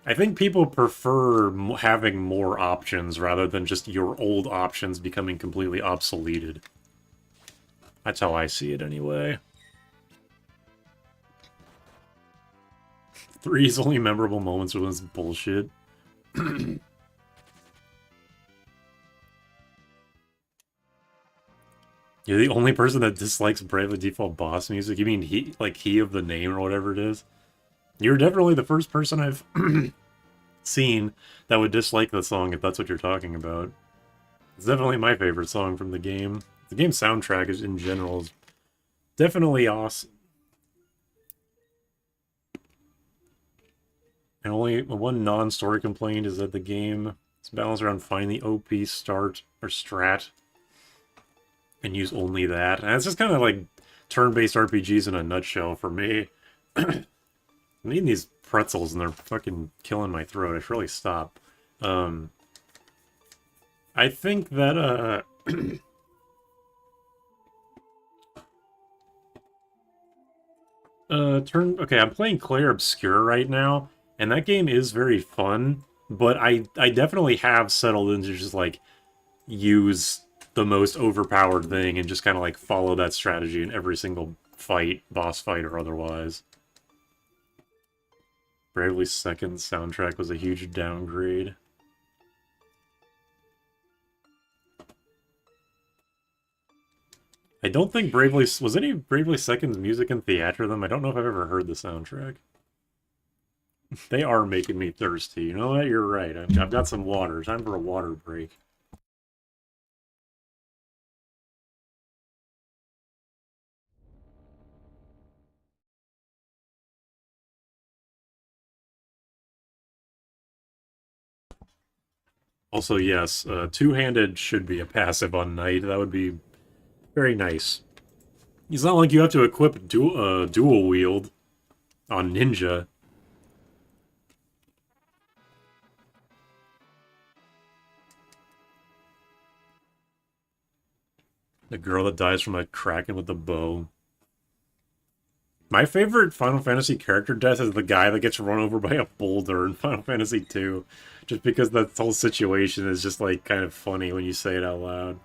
I think people prefer having more options rather than just your old options becoming completely obsoleted. That's how I see it, anyway. 3's only memorable moments with this bullshit. You're the only person that dislikes Bravely Default boss music? You mean he of the name or whatever it is? You're definitely the first person I've seen that would dislike the song, if that's what you're talking about. It's definitely my favorite song from the game. The game soundtrack is, in general, is definitely awesome. And only one non-story complaint is that the game is balanced around finding the OP start or strat and use only that. And it's just kind of like turn-based RPGs in a nutshell for me. I'm eating these pretzels and they're fucking killing my throat. I should really stop. I think that, okay, I'm playing Clair Obscur right now, and that game is very fun, but I definitely have settled into just, like, use the most overpowered thing and just kind of, like, follow that strategy in every single fight, boss fight or otherwise. Bravely Second soundtrack was a huge downgrade. I don't think Bravely... Was any Bravely Second's music in Theatrhythm? I don't know if I've ever heard the soundtrack. They are making me thirsty. You know what? You're right. I've got some water. Time for a water break. Also, yes, two-handed should be a passive on Knight. That would be very nice. It's not like you have to equip dual wield on Ninja. The girl that dies from a kraken with a bow. My favorite Final Fantasy character death is the guy that gets run over by a boulder in Final Fantasy II. Just because that whole situation is just, like, kind of funny when you say it out loud.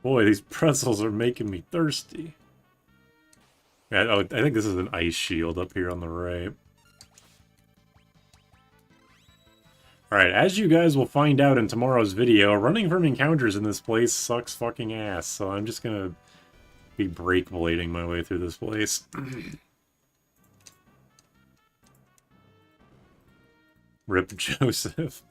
Boy, these pretzels are making me thirsty. Yeah, I think this is an ice shield up here on the right. Alright, as you guys will find out in tomorrow's video, running from encounters in this place sucks fucking ass, so I'm just gonna be brake blading my way through this place. Rip Joseph.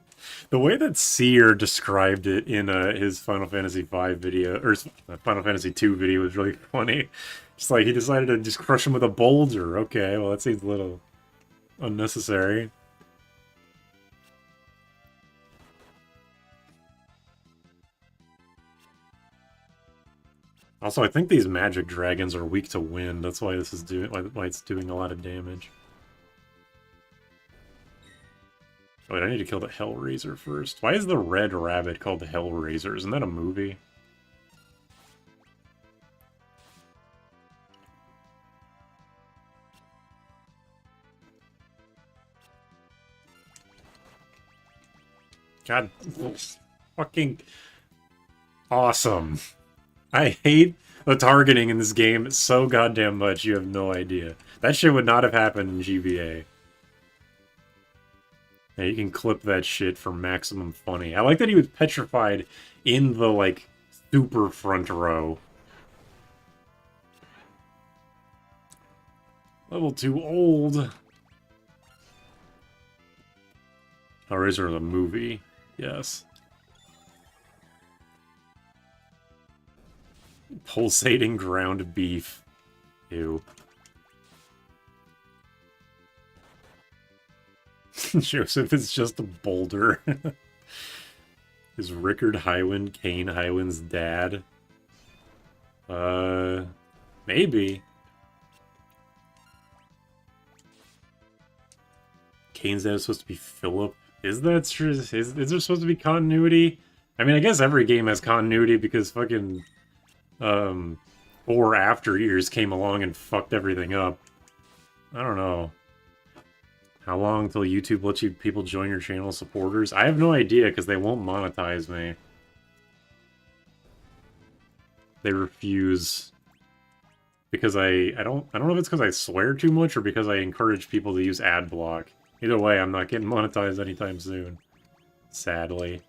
The way that Seer described it in his Final Fantasy V video, or Final Fantasy II video, was really funny. Just like, he decided to just crush him with a boulder. Okay, well, that seems a little unnecessary. Also, I think these magic dragons are weak to wind. That's why this is doing why it's doing a lot of damage. Oh, wait, I need to kill the Hellraiser first. Why is the Red Rabbit called the Hellraiser? Isn't that a movie? God, fucking awesome. I hate the targeting in this game so goddamn much, you have no idea. That shit would not have happened in GBA. Yeah, you can clip that shit for maximum funny. I like that he was petrified in the, like, super front row. Level 2 old. Hellraiser the movie. Yes. Pulsating ground beef. Ew. Joseph is just a boulder. Is Rickard Highwind Kane Highwind's dad? Maybe. Kane's dad is supposed to be Philip. Is that true? Is there supposed to be continuity? I mean, I guess every game has continuity because fucking 4 after years came along and fucked everything up. I don't know. How long until YouTube lets you people join your channel supporters? I have no idea because they won't monetize me. They refuse. Because I don't know if it's because I swear too much or because I encourage people to use ad block. Either way, I'm not getting monetized anytime soon. Sadly.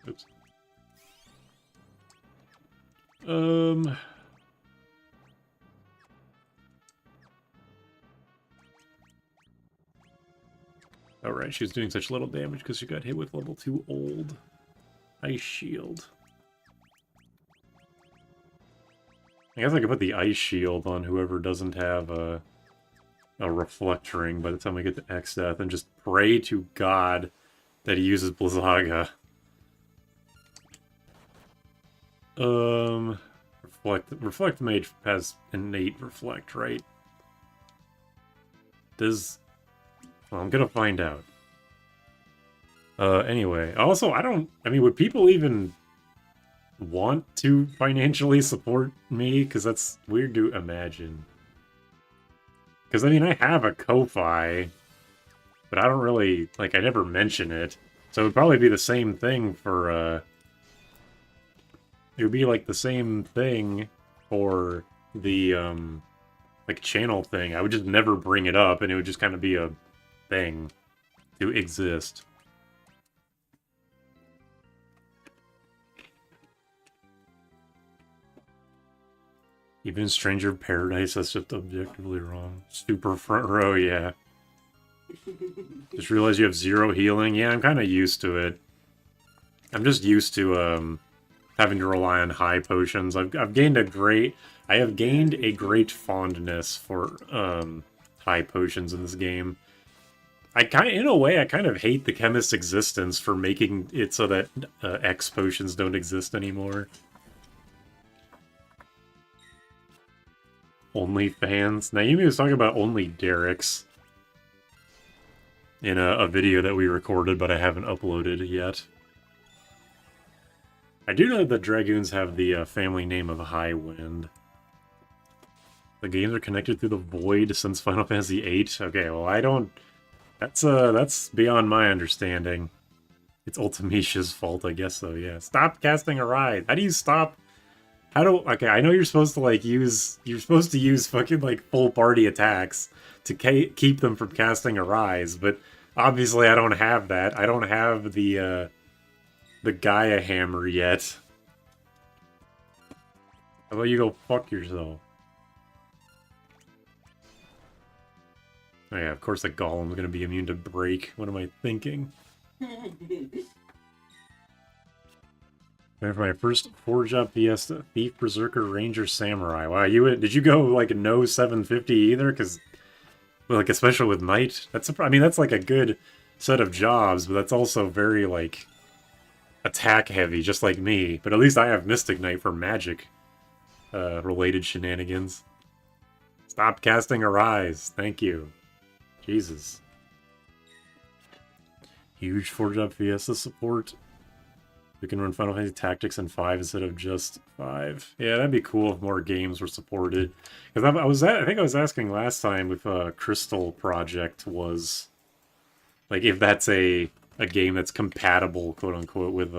Oops. Alright, she was doing such little damage because she got hit with level 2 old. Ice shield. I guess I could put the ice shield on whoever doesn't have a reflect ring by the time I get to Exdeath and just pray to God that he uses Blizzaga. Reflect Mage has innate reflect, right? Does... Well, I'm gonna find out. Anyway, also, I mean, would people even want to financially support me? Because that's weird to imagine. Because, I mean, I have a Ko-Fi, but I don't really, like, I never mention it. So it would probably be the same thing for, it would be, like, the same thing for the, like, channel thing. I would just never bring it up, and it would just kind of be a thing to exist. Even in Stranger Paradise, that's just objectively wrong. Super front row, yeah. Just realized you have 0 healing. Yeah, I'm kind of used to it. I'm just used to having to rely on high potions. I've gained a great fondness for high potions in this game. In a way, I kind of hate the chemist's existence for making it so that X potions don't exist anymore. OnlyFans. Naomi was talking about only Derek's in a video that we recorded, but I haven't uploaded yet. I do know that Dragoons have the family name of Highwind. The games are connected through the void since Final Fantasy VIII. Okay, well, I don't... That's beyond my understanding. It's Ultimecia's fault, I guess so, yeah. Stop casting Arise! How do you stop... Okay, I know you're supposed to, like, use fucking, like, full party attacks to keep them from casting Arise, but obviously I don't have that. I don't have the Gaia Hammer yet. How about you go fuck yourself? Oh yeah, of course the Golem's gonna be immune to break. What am I thinking? For my first 4-job Fiesta, Thief, Berserker, Ranger, Samurai. Wow, did you go, like, no 750 either? Because, well, like, especially with Knight, I mean, that's, like, a good set of jobs, but that's also very, like, attack-heavy, just like me. But at least I have Mystic Knight for magic related shenanigans. Stop casting Arise. Thank you. Jesus. Huge 4-job Fiesta support. We can run Final Fantasy Tactics in 5 instead of just 5. Yeah, that'd be cool if more games were supported. Because I think I was asking last time if Crystal Project was... Like, if that's a game that's compatible, quote-unquote, with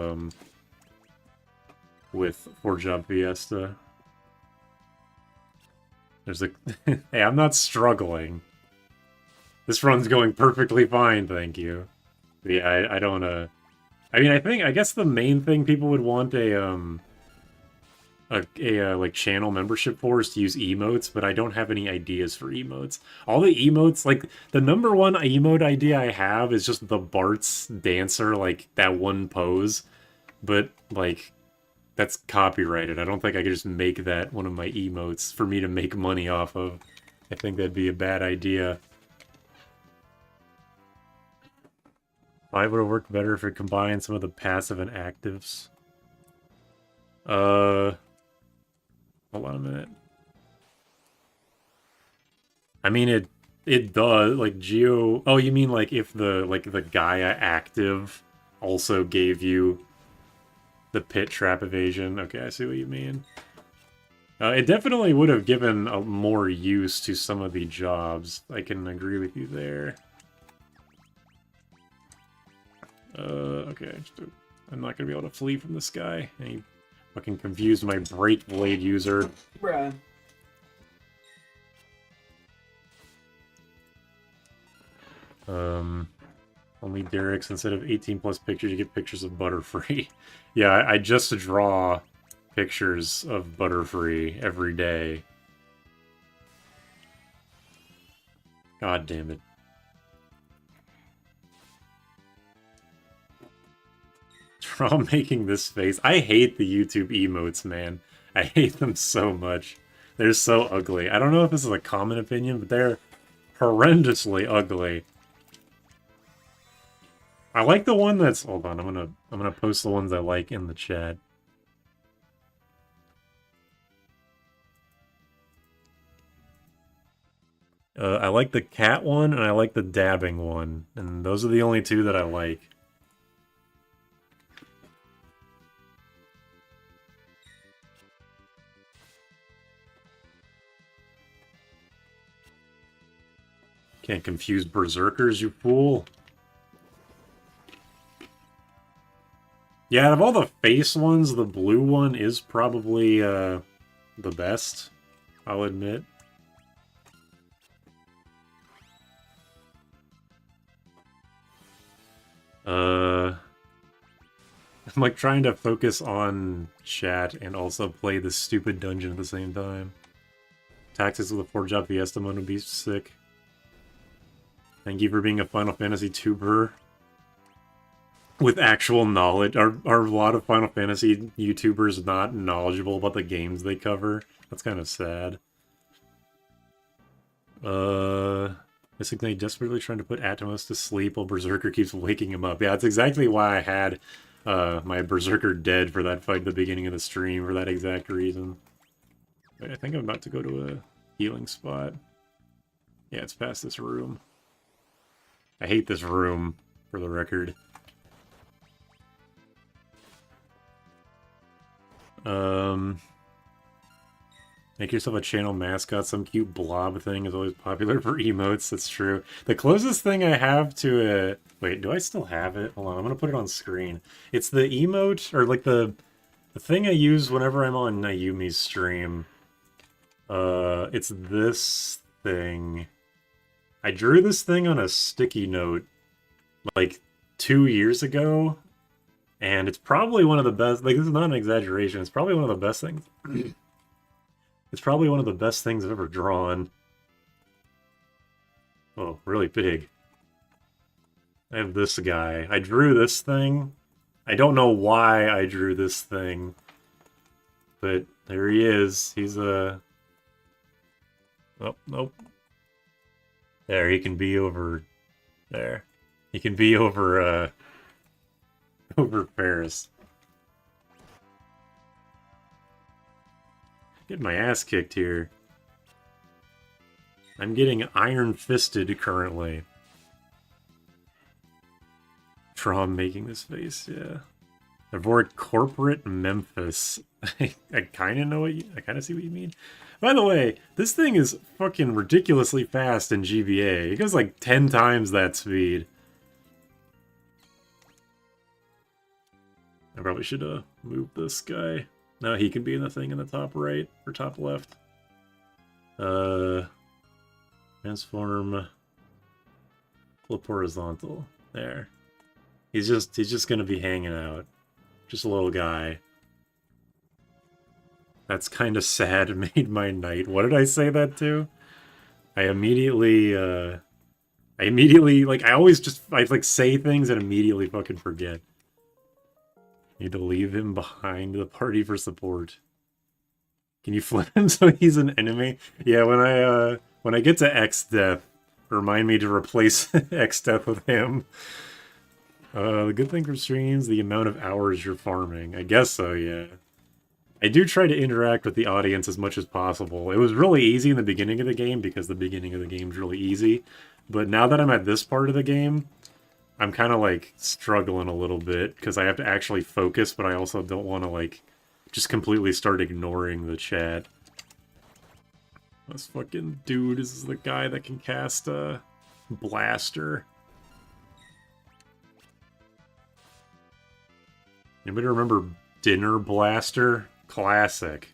4-job Fiesta. There's a... Hey, I'm not struggling. This run's going perfectly fine, thank you. But yeah, I don't, I mean, I guess the main thing people would want like channel membership for is to use emotes, but I don't have any ideas for emotes. All the emotes, like the number one emote idea I have is just the Bart's dancer, like that one pose, but like that's copyrighted. I don't think I could just make that one of my emotes for me to make money off of. I think that'd be a bad idea. 5 would have worked better if it combined some of the passive and actives. Hold on a minute. I mean, it does, like, Geo... Oh, you mean, like, if the Gaia active also gave you the pit trap evasion? Okay, I see what you mean. It definitely would have given more use to some of the jobs. I can agree with you there. Okay, I'm not gonna be able to flee from this guy. He fucking confused my Break Blade user. Bruh. Only Derek's, instead of 18 plus pictures, you get pictures of Butterfree. Yeah, I just draw pictures of Butterfree every day. God damn it. Draw making this face. I hate the YouTube emotes, man. I hate them so much. They're so ugly. I don't know if this is a common opinion, but they're horrendously ugly. I like the one that's... Hold on, I'm gonna post the ones I like in the chat. I like the cat one, and I like the dabbing one. And those are the only two that I like. Can't confuse berserkers, you fool. Yeah, out of all the face ones, the blue one is probably the best, I'll admit. I'm like trying to focus on chat and also play this stupid dungeon at the same time. Taxes with a 4-job Fiesta mode would be sick. Thank you for being a Final Fantasy tuber with actual knowledge. Are a lot of Final Fantasy YouTubers not knowledgeable about the games they cover? That's kind of sad. Misignite desperately trying to put Atomos to sleep while Berserker keeps waking him up. Yeah, that's exactly why I had my Berserker dead for that fight at the beginning of the stream, for that exact reason. Wait, I think I'm about to go to a healing spot. Yeah, it's past this room. I hate this room, for the record. Make yourself a channel mascot. Some cute blob thing is always popular for emotes. That's true. The closest thing I have to a... Wait, do I still have it? Hold on, I'm gonna put it on screen. It's the emote, or like the thing I use whenever I'm on Nayumi's stream. It's this thing. I drew this thing on a sticky note like 2 years ago, and it's probably one of the best... Like, this is not an exaggeration. It's probably one of the best things... It's probably one of the best things I've ever drawn. Oh, really big. I have this guy. I drew this thing. I don't know why I drew this thing. But there he is. He's a... Oh, nope. There, he can be over... There. He can be over, over Paris. Getting my ass kicked here. I'm getting iron-fisted currently. From making this face, yeah. Avoid corporate Memphis. I kind of know what I kind of see what you mean. By the way, this thing is fucking ridiculously fast in GBA. It goes like 10 times that speed. I probably should move this guy. No, he can be in the thing in the top right or top left. Transform. Flip horizontal. There. He's just gonna be hanging out. Just a little guy. That's kind of sad. Made my night. What did I say that to? I immediately, like, I like, say things and immediately fucking forget. Need to leave him behind the party for support. Can you flip him so he's an enemy? Yeah, when I get to X-Death, remind me to replace X-Death with him. The good thing for streams, the amount of hours you're farming. I guess so, yeah. I do try to interact with the audience as much as possible. It was really easy in the beginning of the game, because the beginning of the game is really easy. But now that I'm at this part of the game, I'm kind of, like, struggling a little bit, because I have to actually focus, but I also don't want to, like, just completely start ignoring the chat. This fucking dude is the guy that can cast a blaster. Anybody remember Dinner Blaster? Classic.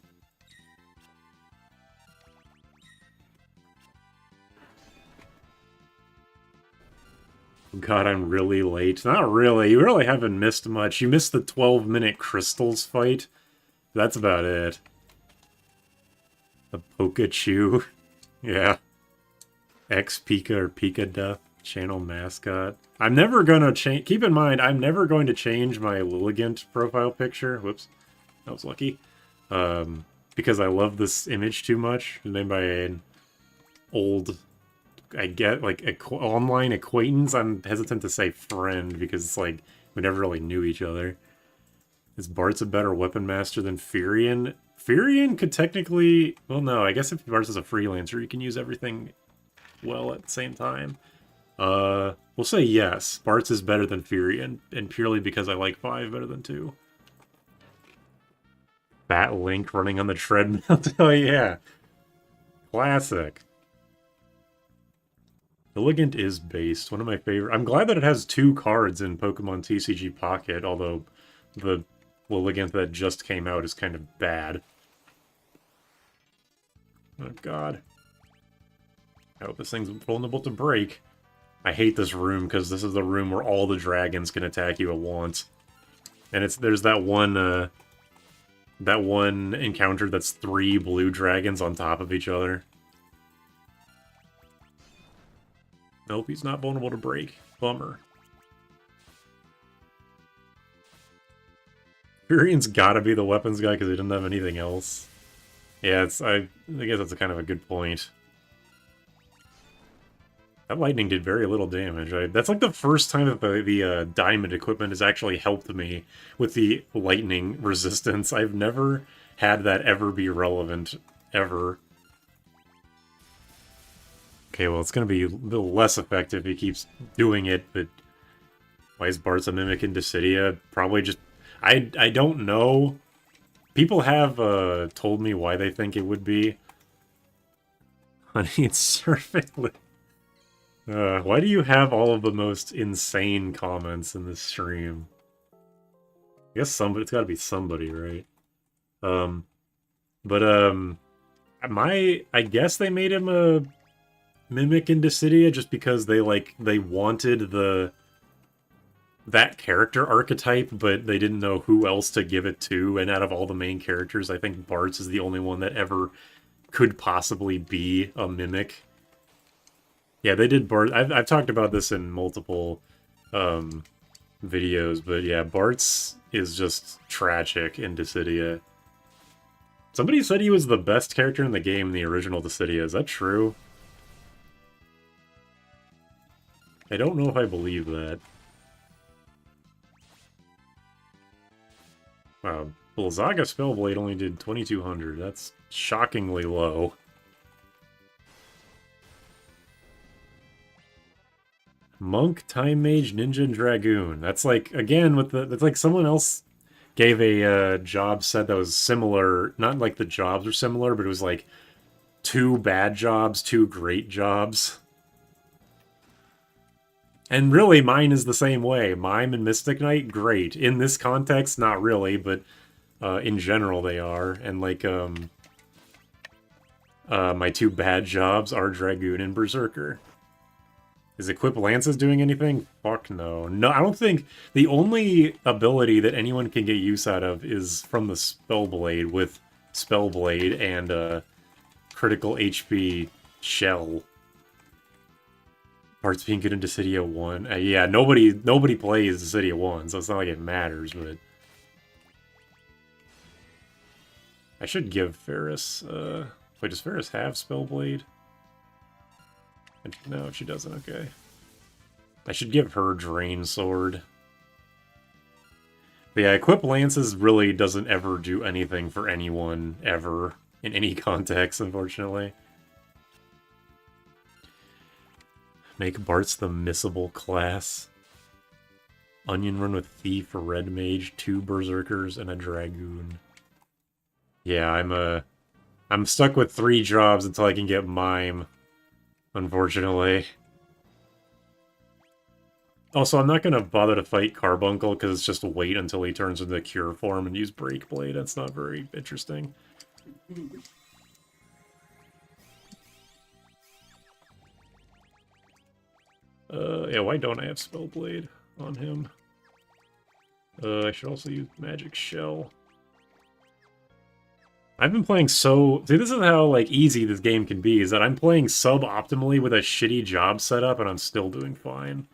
God, I'm really late. Not really. You really haven't missed much. You missed the 12-minute Crystals fight. That's about it. The Pikachu. Yeah. X-Pika or Pika Death. Channel mascot. I'm never gonna change. Keep in mind, I'm never going to change my Lilligant profile picture. Whoops. That was lucky. Because I love this image too much. It's made by an old, I get, like, online acquaintance. I'm hesitant to say friend, because it's like, we never really knew each other. Is Bartz a better weapon master than Furion? Furion could technically... Well, no, I guess if Bartz is a freelancer, you can use everything well at the same time. We'll say yes. Bartz is better than Furion, and purely because I like 5 better than 2. Bat Link running on the treadmill. Oh yeah. Classic. Elegant is based. One of my favorite. I'm glad that it has 2 cards in Pokemon TCG Pocket, although the Lilligant that just came out is kind of bad. Oh god. I hope this thing's vulnerable to break. I hate this room, because this is the room where all the dragons can attack you at once. And there's that one encounter that's 3 blue dragons on top of each other. Nope, he's not vulnerable to break. Bummer. Furion's gotta be the weapons guy because he didn't have anything else. Yeah, I guess that's kind of a good point. That lightning did very little damage. That's like the first time that the diamond equipment has actually helped me with the lightning resistance. I've never had that ever be relevant, ever. Okay, well, it's going to be a little less effective if he keeps doing it, but why is Bartz a Mimic in Dissidia? Probably just... I don't know. People have told me why they think it would be. Honey, it's perfectly... why do you have all of the most insane comments in this stream? I guess it's gotta be somebody, right? I guess they made him a Mimic in Dissidia just because they wanted that character archetype, but they didn't know who else to give it to, and out of all the main characters, I think Bartz is the only one that ever could possibly be a Mimic. Yeah, they did Bartz. I've talked about this in multiple videos, but yeah, Bartz is just tragic in Dissidia. Somebody said he was the best character in the game in the original Dissidia. Is that true? I don't know if I believe that. Wow, Blizzaga Spellblade only did 2200. That's shockingly low. Monk, Time Mage, Ninja, and Dragoon. That's like, again, that's like someone else gave a job set that was similar. Not like the jobs were similar, but it was like 2 bad jobs, 2 great jobs. And really, mine is the same way. Mime and Mystic Knight, great. In this context, not really, but in general they are. And like, my 2 bad jobs are Dragoon and Berserker. Is Equip Lances doing anything? Fuck no. No, I don't think... The only ability that anyone can get use out of is from the Spellblade with Spellblade and critical HP Shell. Parts being good in Dissidia 1. Yeah, nobody plays Dissidia 1, so it's not like it matters, but... I should give Ferris... Wait, does Ferris have Spellblade? No, she doesn't, okay. I should give her Drain Sword. But yeah, Equip Lances really doesn't ever do anything for anyone, ever, in any context, unfortunately. Make Bart's the missable class. Onion Run with Thief for Red Mage, 2 Berserkers, and a Dragoon. Yeah, I'm stuck with 3 jobs until I can get Mime. Unfortunately. Also, I'm not going to bother to fight Carbuncle, because it's just wait until he turns into Cure form and use Breakblade. That's not very interesting. Yeah, why don't I have Spellblade on him? I should also use Magic Shell. I've been playing so... See, this is how, like, easy this game can be, is that I'm playing sub-optimally with a shitty job setup, and I'm still doing fine.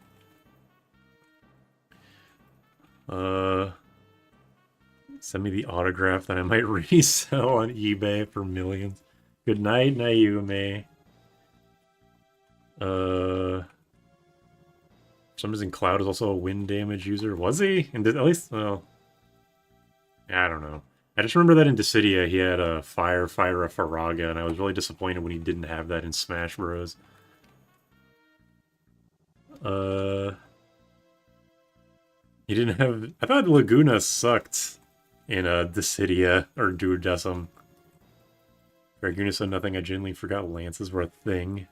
Send me the autograph that I might resell on eBay for millions. Good night, Nayume. For some reason, Cloud is also a wind damage user. Was he? And at least, well... I don't know. I just remember that in Dissidia he had a Fire Faraga, and I was really disappointed when he didn't have that in Smash Bros. He didn't have... I thought Laguna sucked in Dissidia, or Duodecim. Draguna said nothing, I genuinely forgot lances were a thing.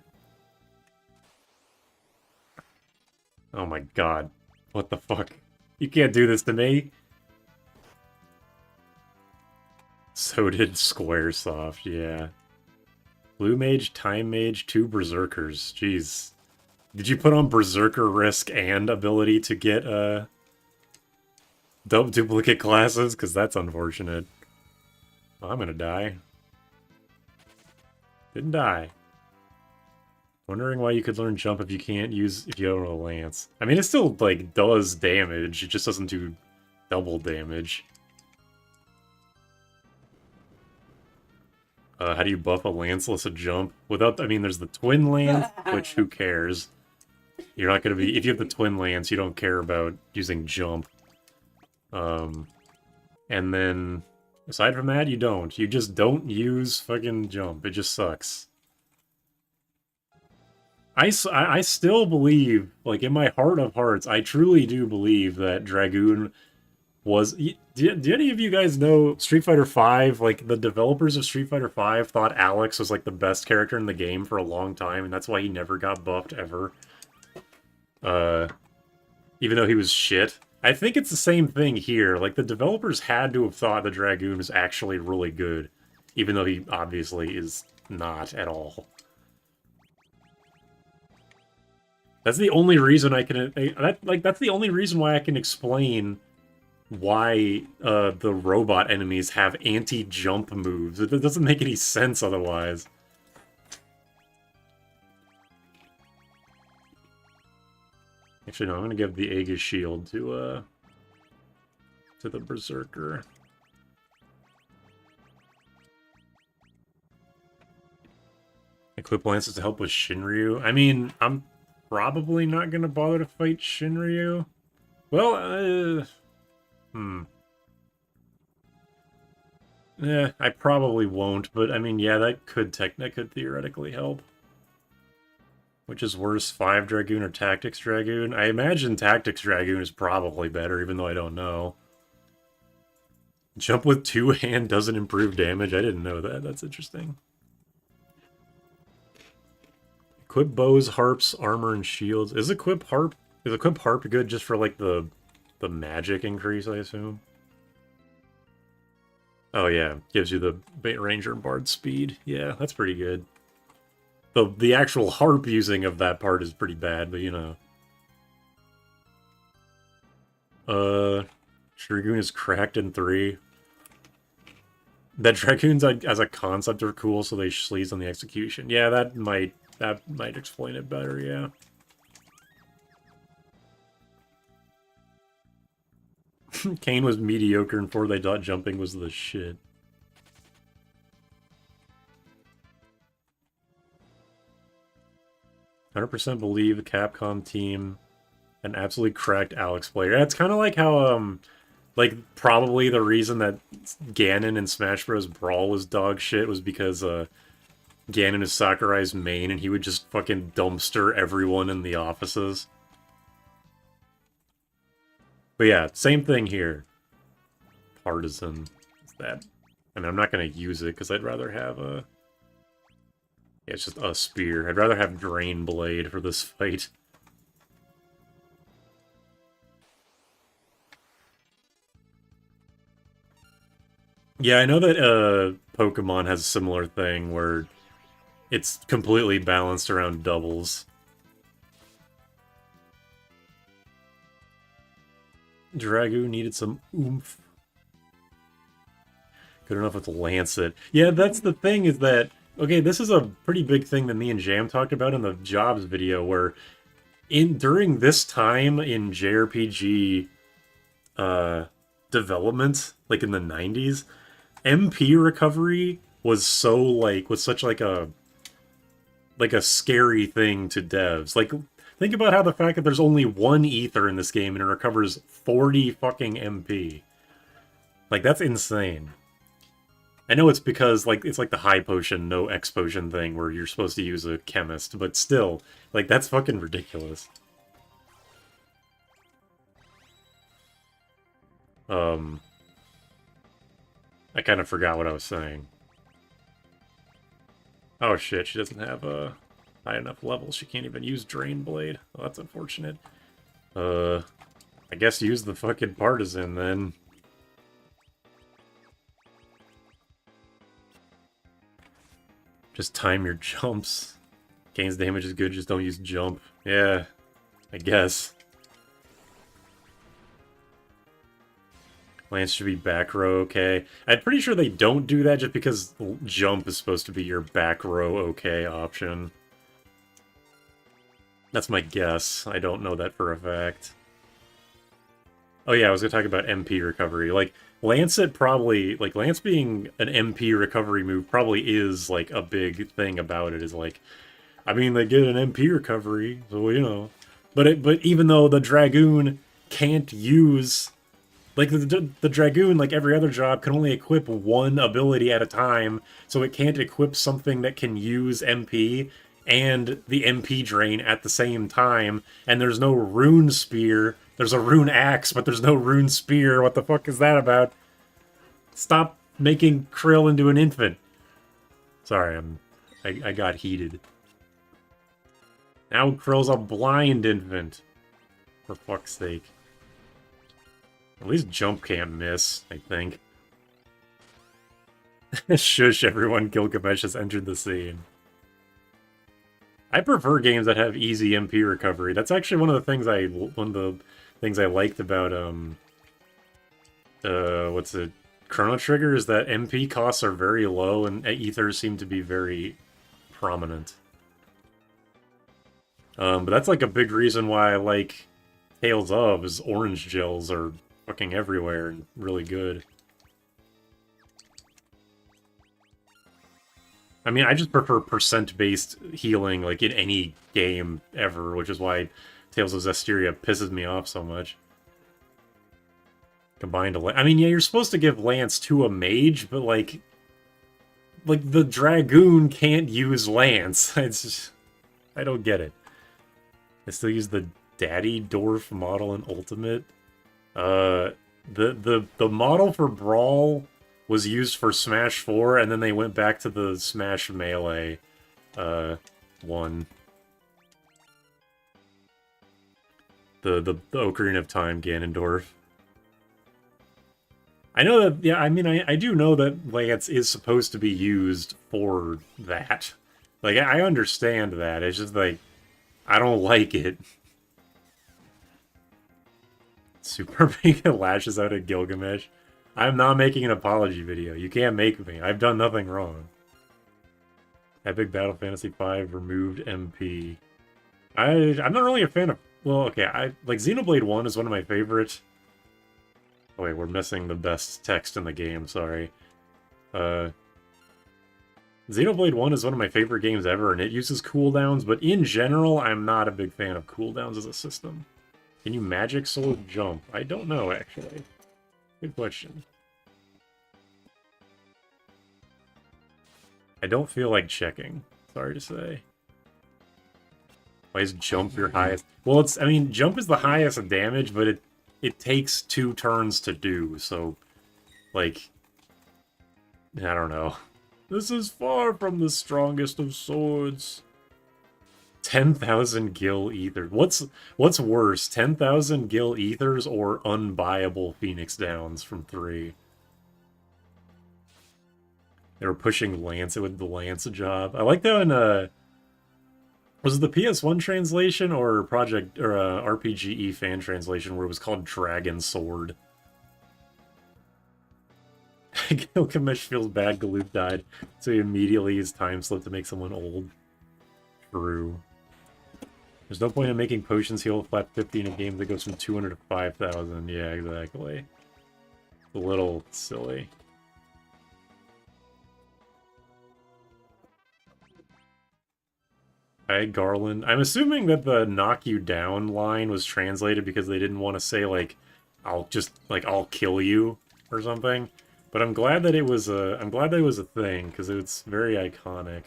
Oh my god. What the fuck? You can't do this to me! So did Squaresoft, yeah. Blue Mage, Time Mage, 2 Berserkers. Jeez. Did you put on Berserker risk and ability to get, duplicate classes? Because that's unfortunate. Oh, I'm gonna die. Didn't die. Wondering why you could learn jump if you can't use, if you don't have a lance. I mean, it still, like, does damage. It just doesn't do double damage. How do you buff a lanceless a jump? Without, I mean, there's the twin lance, which who cares? You're not gonna be, if you have the twin lance, you don't care about using jump. And then, aside from that, you don't. You just don't use fucking jump. It just sucks. I still believe, like, in my heart of hearts, I truly do believe that Dragoon was... Do any of you guys know Street Fighter V? Like, the developers of Street Fighter V thought Alex was, like, the best character in the game for a long time, and that's why he never got buffed, ever. Even though he was shit. I think it's the same thing here. Like, the developers had to have thought the Dragoon was actually really good, even though he obviously is not at all. That's the only reason I can... that's the only reason why I can explain why the robot enemies have anti-jump moves. It doesn't make any sense otherwise. Actually, no, I'm gonna give the Aegis Shield to the Berserker. Equip Lances to help with Shinryu. I mean, I'm probably not gonna bother to fight Shinryu. Well, yeah, I probably won't, but I mean, yeah, that could theoretically help. Which is worse, 5 Dragoon or Tactics Dragoon? I imagine Tactics Dragoon is probably better, even though I don't know. Jump with 2-hand doesn't improve damage? I didn't know that. That's interesting. Equip bows, harps, armor, and shields. Is Equip Harp good just for, like, the magic increase, I assume? Oh, yeah. Gives you the Ranger and Bard speed. Yeah, that's pretty good. The actual harp using of that part is pretty bad, but you know. Dragoon is cracked in 3. That Dragoons as a concept are cool, so they sleaze on the execution. Yeah, that might explain it better, yeah. Kane was mediocre and 4 they thought jumping was the shit. "100% believe the Capcom team an absolutely cracked Alex player." Yeah, it's kind of like how, like, probably the reason that Ganon in Smash Bros. Brawl was dog shit was because, Ganon is Sakurai's main and he would just fucking dumpster everyone in the offices. But yeah, same thing here. Partisan. Is that? I mean, I'm not going to use it because I'd rather have a... Yeah, it's just a spear. I'd rather have Drain Blade for this fight. Yeah, I know that Pokemon has a similar thing where it's completely balanced around doubles. Dragoon needed some oomph. Good enough with Lancet. Yeah, that's the thing is that... Okay, this is a pretty big thing that me and Jam talked about in the Jobs video, where during this time in JRPG development, like in the 90s, MP recovery was such like a scary thing to devs. Like, think about how the fact that there's only 1 ether in this game and it recovers 40 fucking MP. Like, that's insane. I know it's because, like, it's like the high potion, no X potion thing where you're supposed to use a chemist, but still, like, that's fucking ridiculous. I kind of forgot what I was saying. Oh shit, she doesn't have high enough levels. She can't even use Drain Blade. Well, that's unfortunate. I guess use the fucking Partisan then. Just time your jumps. Gains damage is good, just don't use jump. Yeah, I guess. Lance should be back row okay. I'm pretty sure they don't do that just because jump is supposed to be your back row okay option. That's my guess. I don't know that for a fact. Oh yeah, I was gonna talk about MP recovery. Like, Lancet probably, like, Lance being an MP recovery move probably is, like, a big thing about it, is like, I mean, they get an MP recovery, so, you know. But even though the Dragoon can't use... Like, the Dragoon, like every other job, can only equip 1 ability at a time, so it can't equip something that can use MP and the MP drain at the same time, and there's no Rune Spear. There's a Rune Axe, but there's no Rune Spear. What the fuck is that about? Stop making Krill into an infant. Sorry, I got heated. Now Krill's a blind infant. For fuck's sake. At least Jump can't miss, I think. Shush, everyone, Gilgamesh has entered the scene. I prefer games that have easy MP recovery. That's actually one of the things I liked about what's it? Chrono Trigger, is that MP costs are very low and ethers seem to be very prominent. But that's like a big reason why I like Tales of, is orange gels are fucking everywhere and really good. I mean, I just prefer percent-based healing, like, in any game ever, which is why Tales of Zestiria pisses me off so much. Combined to... I mean, yeah, you're supposed to give Lance to a mage, but, like, the Dragoon can't use Lance. It's just... I don't get it. I still use the Daddy Dwarf model in Ultimate. The model for Brawl was used for Smash 4, and then they went back to the Smash Melee one. The Ocarina of Time Ganondorf. I know that, yeah, I mean, I do know that, like, it is supposed to be used for that. Like, I understand that. It's just, like, I don't like it. Super Mega lashes out at Gilgamesh. I'm not making an apology video. You can't make me. I've done nothing wrong. Epic Battle Fantasy V removed MP. I'm not really a fan of... Well, okay, like, Xenoblade 1 is one of my favorite... Oh wait, we're missing the best text in the game, sorry. Xenoblade 1 is one of my favorite games ever, and it uses cooldowns, but in general, I'm not a big fan of cooldowns as a system. Can you Magic Sword jump? I don't know, actually. Good question. I don't feel like checking, sorry to say. Why is jump your highest? Well, I mean, jump is the highest damage, but it takes 2 turns to do, so, like, I don't know. This is far from the strongest of swords. 10,000 Gil Ether. What's worse, 10,000 Gil Ethers or unbuyable Phoenix Downs from 3? They were pushing Lance with the Lance job. I like that in, was it the PS1 translation or RPGE fan translation where it was called Dragon Sword? Gilgamesh feels bad Galoob died, so he immediately used time slip to make someone old. True. There's no point in making potions heal flat 50 in a game that goes from 200 to 5,000. Yeah, exactly. A little silly. Hi, Garland. I'm assuming that the knock you down line was translated because they didn't want to say, like, I'll kill you or something. But I'm glad that it was a thing, because it's very iconic.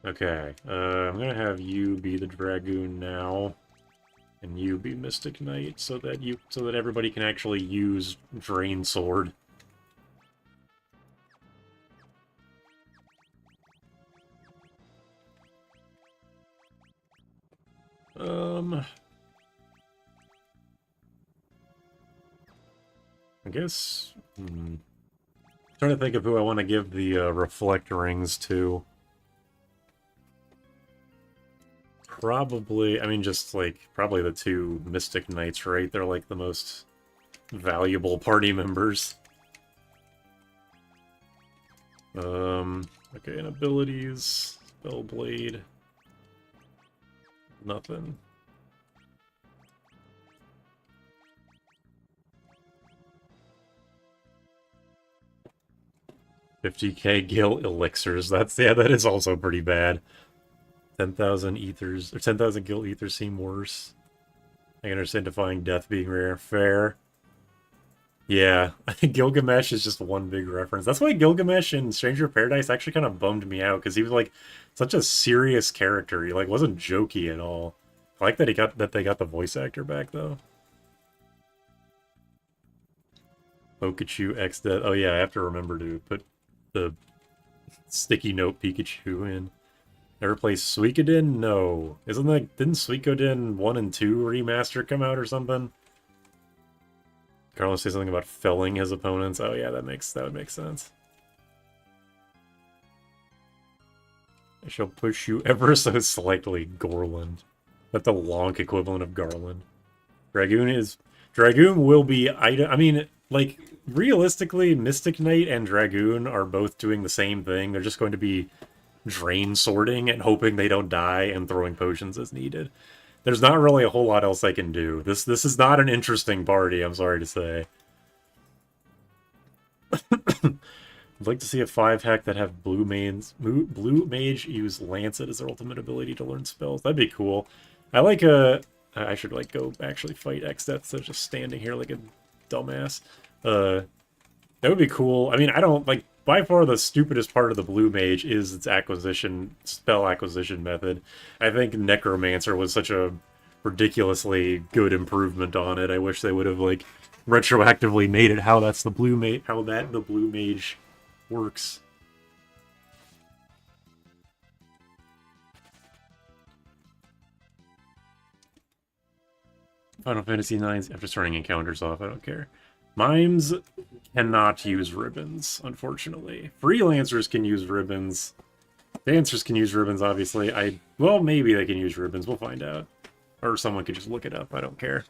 Okay, I'm gonna have you be the Dragoon now, and you be Mystic Knight, so that everybody can actually use Drain Sword. I guess... trying to think of who I want to give the Reflect Rings to. Probably, I mean, just, like, probably the 2 Mystic Knights, right? They're, like, the most valuable party members. Okay, and abilities, Spellblade. Nothing. $50k Gil Elixirs. That is also pretty bad. 10,000 Ethers, or 10,000 Gil Ethers seem worse. I can understand Defying Death being rare. Fair. Yeah, I think Gilgamesh is just one big reference. That's why Gilgamesh in Stranger of Paradise actually kind of bummed me out, because he was, like, such a serious character. He, like, wasn't jokey at all. I like that they got the voice actor back, though. Pikachu X Death. Oh yeah, I have to remember to put the sticky note Pikachu in. Ever play Suikoden? No. Didn't Suikoden 1 and 2 remaster come out or something? Carlos say something about felling his opponents. Oh yeah, that would make sense. I shall push you ever so slightly, Gorland. That's the Lonk equivalent of Garland. Dragoon will be I mean, like, realistically, Mystic Knight and Dragoon are both doing the same thing. They're just going to be drain sorting and hoping they don't die and throwing potions as needed. There's not really a whole lot else I can do. This is not an interesting party, I'm sorry to say. I'd like to see a 5-hack that have Blue Mage use Lancet as their ultimate ability to learn spells. That'd be cool. I like I should, like, go actually fight Xdeath instead of just standing here like a dumbass. That would be cool. I mean, I don't, like, by far the stupidest part of the Blue Mage is its spell acquisition method. I think Necromancer was such a ridiculously good improvement on it. I wish they would have, like, retroactively made it how the Blue Mage works. Final Fantasy IX, after starting encounters off, I don't care. Mimes cannot use ribbons, unfortunately. Freelancers can use ribbons. Dancers can use ribbons, obviously. Well, maybe they can use ribbons. We'll find out. Or someone could just look it up. I don't care.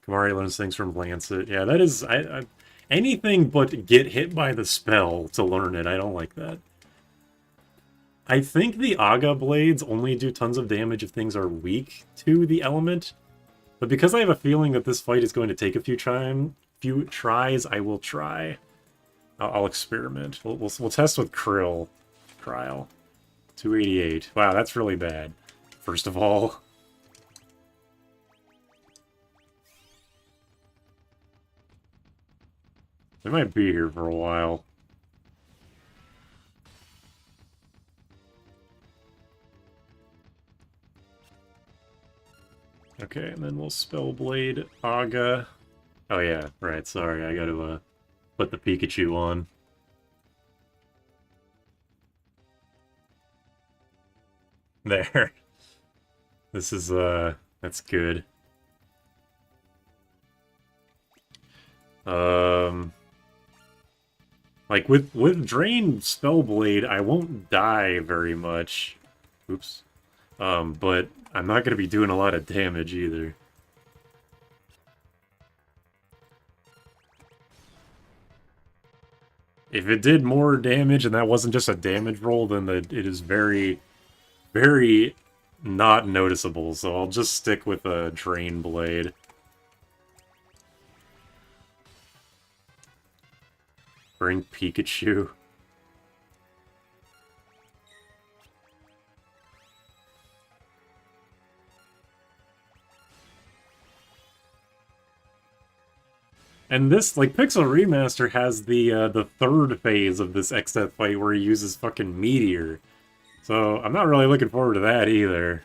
Kamari learns things from Lancet. Yeah, that is... anything but get hit by the spell to learn it. I don't like that. I think the Aga Blades only do tons of damage if things are weak to the element. But because I have a feeling that this fight is going to take a few tries, I will try. I'll experiment. We'll test with Kryl. 288. Wow, that's really bad. First of all. They might be here for a while. Okay, and then we'll Spellblade Aga. Oh yeah, right, sorry, I gotta put the Pikachu on. There. This is, that's good. Like, with Drain Spellblade, I won't die very much. Oops. But I'm not going to be doing a lot of damage either. If it did more damage and that wasn't just a damage roll, then it is very, very not noticeable. So I'll just stick with a Drain Blade. Bring Pikachu. And this, like, Pixel Remaster has the third phase of this Xdeath fight where he uses fucking Meteor. So, I'm not really looking forward to that either.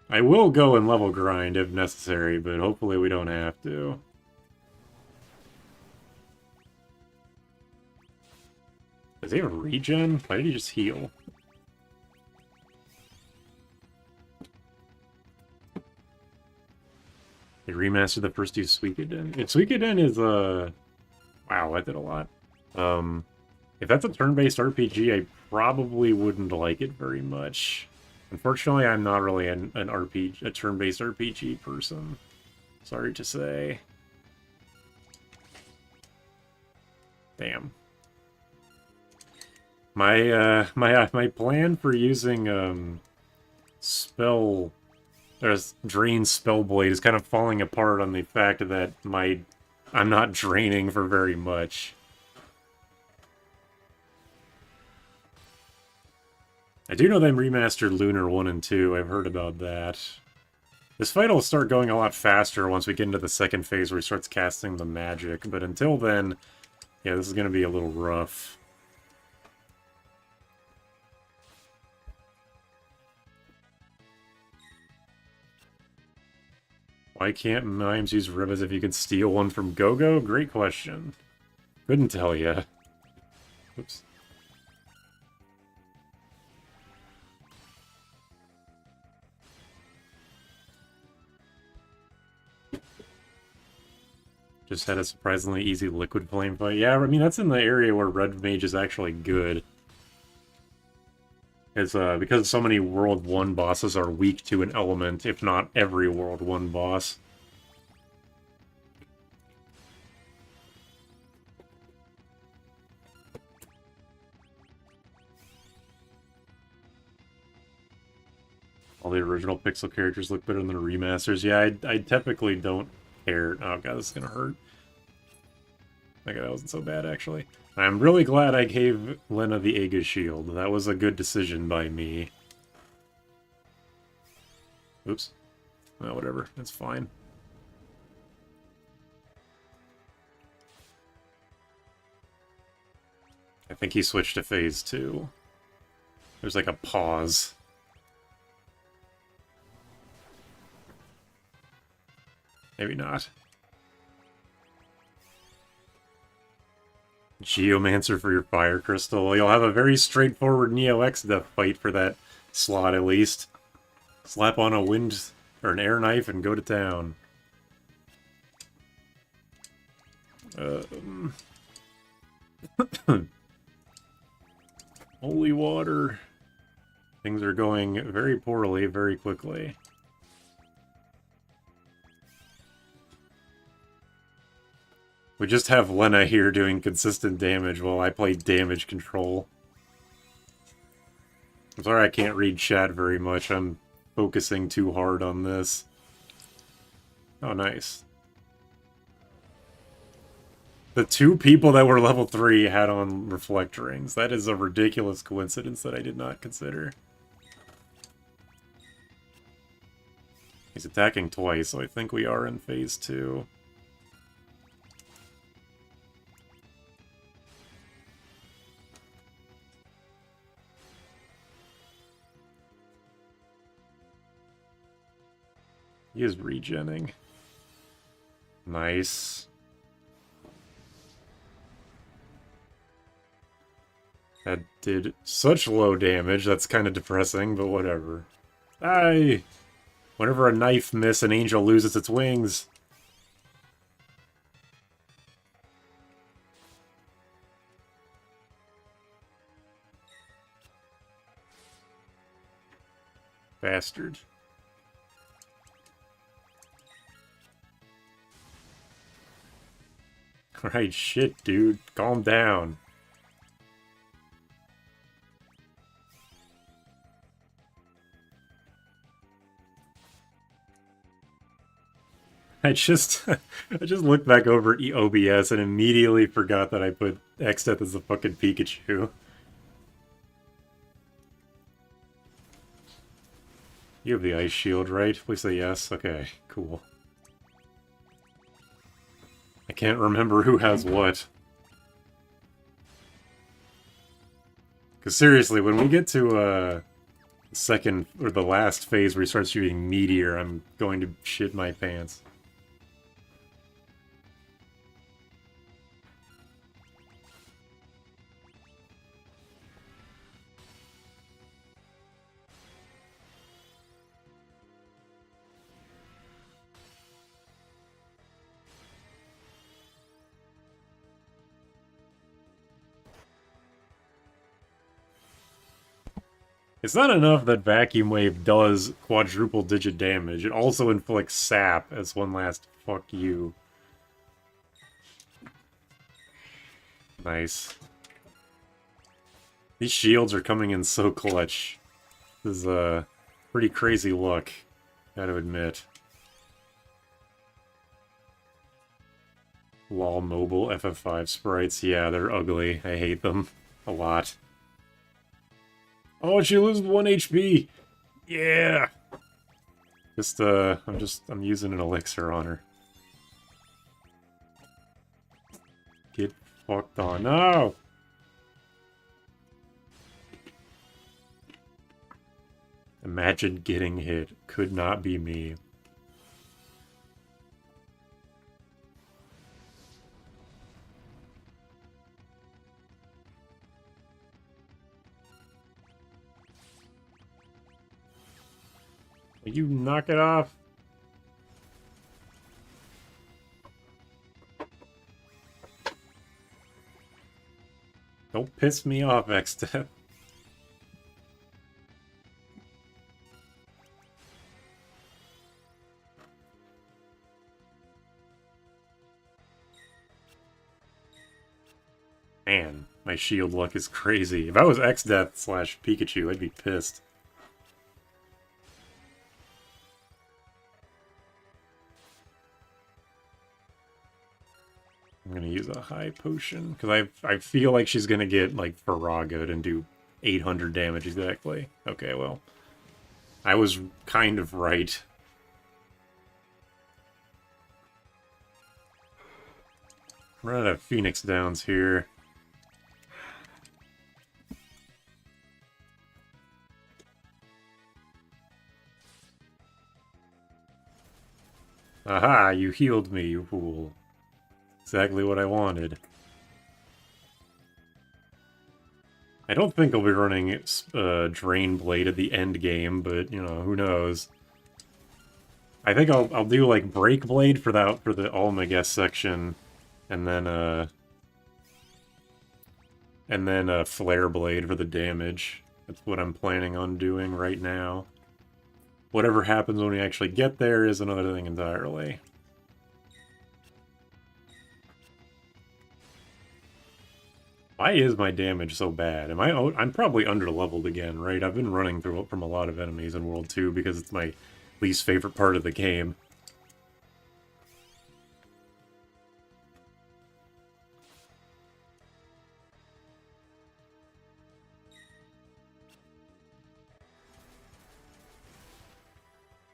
I will go and level grind if necessary, but hopefully we don't have to. Does he have a regen? Why did he just heal? They remastered the first two Suikoden. Suikoden is, wow, that did a lot. If that's a turn-based RPG, I probably wouldn't like it very much. Unfortunately, I'm not really a turn-based RPG person. Sorry to say. Damn. My plan for using, Drain Spellblade is kind of falling apart on the fact that I'm not draining for very much. I do know they remastered Lunar 1 and 2, I've heard about that. This fight will start going a lot faster once we get into the second phase where he starts casting the magic, but until then, yeah, this is going to be a little rough. Why can't Mimes use ribbons if you can steal one from Go-Go? Great question. Couldn't tell ya. Oops. Just had a surprisingly easy Liquid Flame fight. Yeah, I mean, that's in the area where Red Mage is actually good. It's, because so many World 1 bosses are weak to an element, if not every World 1 boss. All the original Pixel characters look better than the remasters. Yeah, I typically don't care. Oh god, this is gonna hurt. Okay, that wasn't so bad, actually. I'm really glad I gave Lena the Aegis Shield. That was a good decision by me. Oops. Oh, whatever. It's fine. I think he switched to phase 2. There's like a pause. Maybe not. Geomancer for your Fire Crystal. You'll have a very straightforward Neo Exdeath fight for that slot, at least. Slap on a wind or an air knife and go to town. Holy water. Things are going very poorly, very quickly. We just have Lena here doing consistent damage while I play damage control. I'm sorry I can't read chat very much. I'm focusing too hard on this. Oh, nice. The 2 people that were level 3 had on Reflect Rings. That is a ridiculous coincidence that I did not consider. He's attacking twice, so I think we are in phase 2. He is regenning. Nice. That did such low damage, that's kind of depressing, but whatever. Aye! Whenever a knife miss, an angel loses its wings. Bastard. Alright, shit, dude. Calm down. I just looked back over at OBS and immediately forgot that I put Exdeath as the fucking Pikachu. You have the Ice Shield, right? Please say yes. Okay, cool. I can't remember who has what. Because seriously, when we get to second or the last phase where he starts shooting Meteor, I'm going to shit my pants. It's not enough that Vacuum Wave does quadruple digit damage, it also inflicts sap as one last fuck you. Nice. These shields are coming in so clutch. This is pretty crazy luck, gotta admit. LOL Mobile FF5 sprites, yeah, they're ugly. I hate them a lot. Oh, she loses 1 HP! Yeah! I'm using an elixir on her. Get fucked on. No! Imagine getting hit. Could not be me. You knock it off. Don't piss me off, Exdeath. Man, my shield luck is crazy. If I was Exdeath slash Pikachu, I'd be pissed. gonna use a high potion, because I feel like she's gonna get, like, Farrago'd and do 800 damage exactly. Okay, well, I was kind of right. We're out of Phoenix Downs here. Aha, you healed me, you fool. Exactly what I wanted. I don't think I'll be running Drain Blade at the end game, but, you know, who knows. I think I'll do, like, Break Blade for the Almaguest section, and then Flare Blade for the damage. That's what I'm planning on doing right now. Whatever happens when we actually get there is another thing entirely. Why is my damage so bad? I'm probably under-leveled again, right? I've been running through from a lot of enemies in World 2 because it's my least favorite part of the game.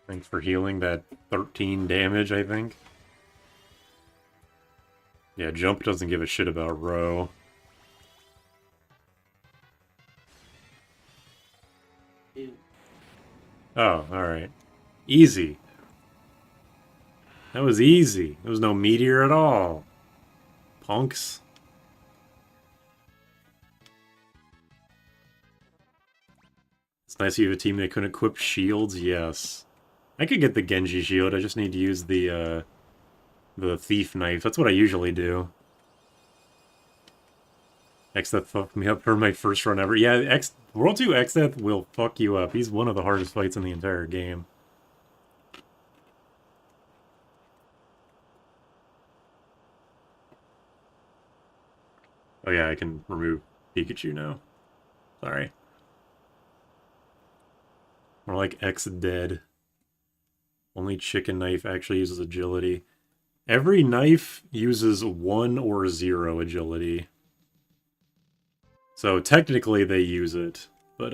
Thanks for healing that 13 damage, I think. Yeah, Jump doesn't give a shit about Row. Oh, alright. Easy. That was easy. There was no meteor at all. Punks. It's nice you have a team that couldn't equip shields, yes. I could get the Genji shield, I just need to use the thief knife. That's what I usually do. Xdeath fucked me up for my first run ever. Yeah, World 2 Xdeath will fuck you up. He's one of the hardest fights in the entire game. Oh yeah, I can remove Pikachu now. Sorry. More like X dead. Only Chicken Knife actually uses agility. Every knife uses 1 or 0 agility. So technically they use it, but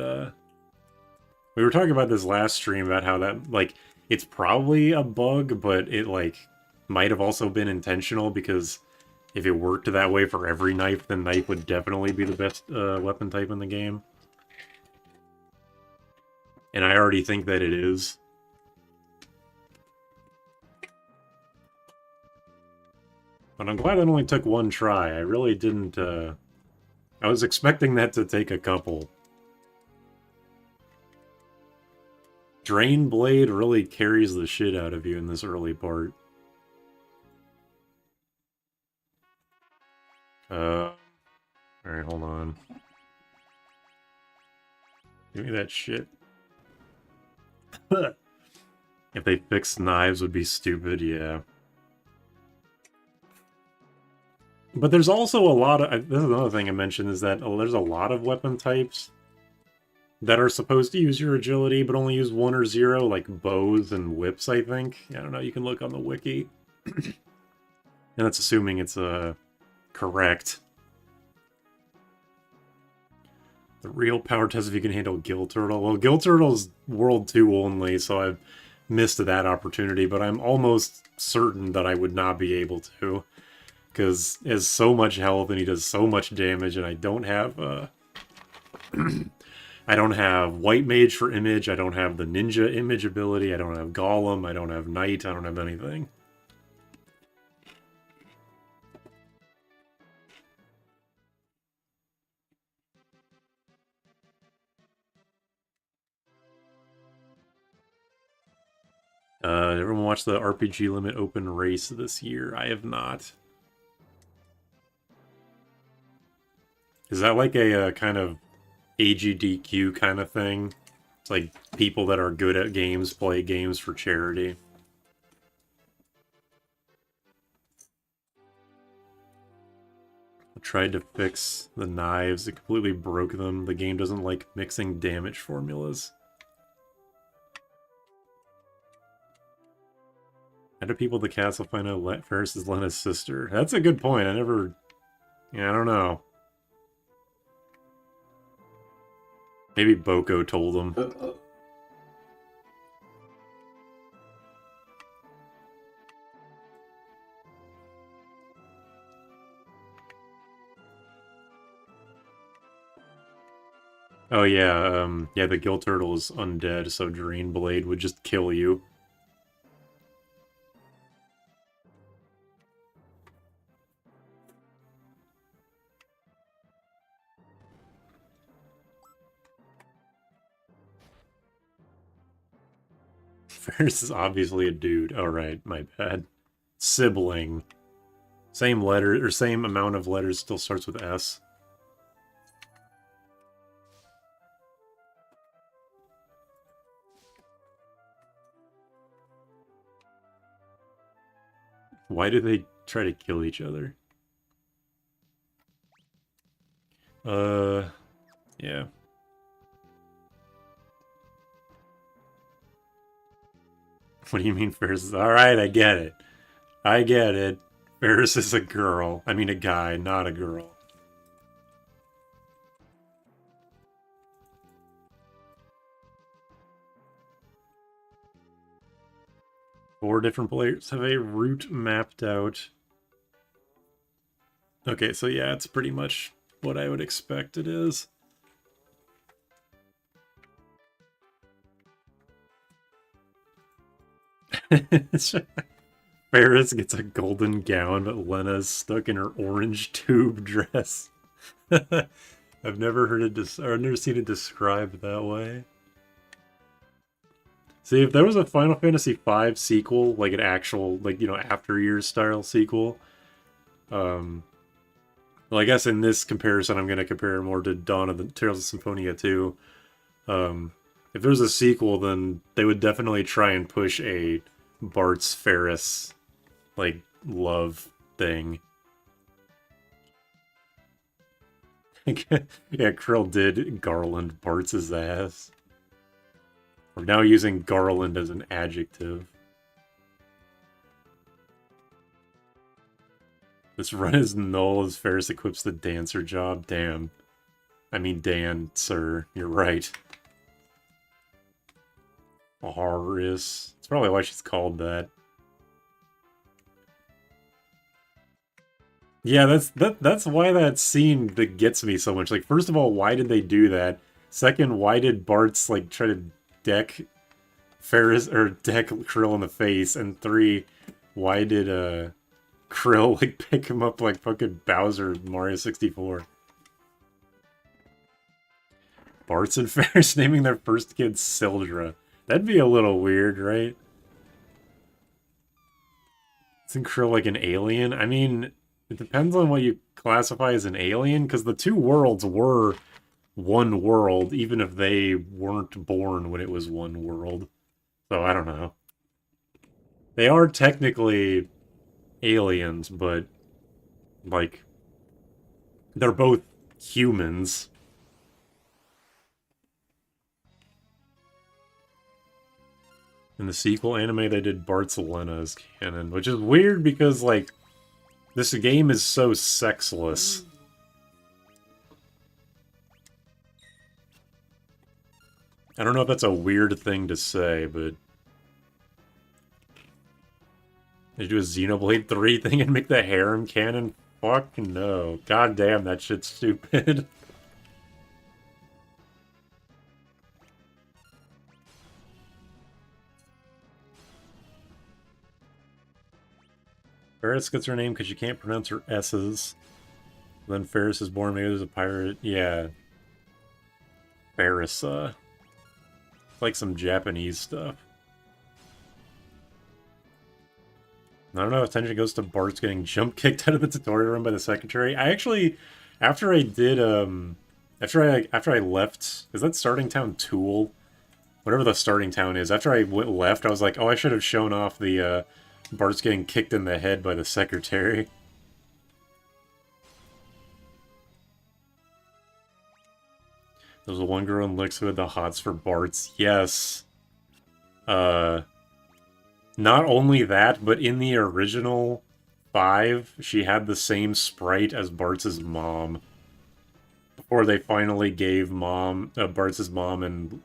we were talking about this last stream about how that, like, it's probably a bug, but it, like, might have also been intentional, because if it worked that way for every knife, then knife would definitely be the best weapon type in the game. And I already think that it is. But I'm glad it only took one try. I really didn't, I was expecting that to take a couple. Drain Blade really carries the shit out of you in this early part. Alright, hold on. Give me that shit. If they fixed knives would be stupid, yeah. But there's also a lot of... This is another thing I mentioned, is that there's a lot of weapon types that are supposed to use your agility, but only use 1 or 0, like bows and whips, I think. I don't know, you can look on the wiki. And that's assuming it's correct. The real power test if you can handle Gill Turtle. Well, Gill Turtle's World 2 only, so I've missed that opportunity, but I'm almost certain that I would not be able to. Because he has so much health and he does so much damage, and I don't have I don't have White Mage for image, I don't have the Ninja image ability, I don't have Golem, I don't have Knight, I don't have anything. Everyone watch the RPG Limit Open Race this year? I have not. Is that like a kind of AGDQ kind of thing? It's like people that are good at games play games for charity. I tried to fix the knives, it completely broke them. The game doesn't like mixing damage formulas. How do people at the castle find out Ferris is Lena's sister? That's a good point. I never... Yeah, I don't know. Maybe Boko told them. Oh yeah, yeah, the Gill Turtle is undead, so Drain Blade would just kill you. Ferris is obviously a dude. Oh right, my bad. Sibling. Same letter, or same amount of letters, still starts with S. Why do they try to kill each other? Yeah. What do you mean Ferris is... Alright, I get it. I get it. Ferris is a girl. I mean a guy, not a girl. Four different players have a route mapped out. Okay, so yeah, it's pretty much what I would expect it is. Ferris gets a golden gown, but Lena's stuck in her orange tube dress. I've never heard it or never seen it described that way. See, if there was a Final Fantasy V sequel, like an actual, like, you know, After Years style sequel, well, I guess in this comparison, I'm going to compare it more to Dawn of the Tales of Symphonia 2. If there was a sequel, then they would definitely try and push a Bart's Ferris, like, love thing. Yeah, Krill did Garland Bart's ass. We're now using Garland as an adjective. This run is null as Ferris equips the dancer job. Damn. I mean, Dan, sir. You're right. Horus. That's probably why she's called that. Yeah, that's why that scene that gets me so much. Like, first of all, why did they do that? Second, why did Bart's like try to deck Ferris or deck Krill in the face? And three, why did Krill like pick him up like fucking Bowser in Mario 64? Bart's and Ferris naming their first kid Sildra. That'd be a little weird, right? Isn't Krill like an alien? I mean, it depends on what you classify as an alien, because the two worlds were one world, even if they weren't born when it was one world. So I don't know. They are technically aliens, but, like, they're both humans. In the sequel anime, they did Bart's Lena as canon, which is weird because, like, this game is so sexless. I don't know if that's a weird thing to say, but... They do a Xenoblade 3 thing and make the harem canon? Fuck no. God damn, that shit's stupid. Ferris gets her name because she can't pronounce her S's. Then Ferris is born, maybe there's a pirate. Yeah. Ferris, like some Japanese stuff. I don't know if attention goes to Bart's getting jump kicked out of the tutorial room by the secretary. I actually, after I did, after I left, is that Starting Town Tool? Whatever the Starting Town is. After I left, I was like, oh, I should have shown off the, Bart's getting kicked in the head by the secretary. There was one girl in Lix who had the hots for Bart's. Yes. Not only that, but in the original 5, she had the same sprite as Bart's mom. Before they finally gave Bart's mom and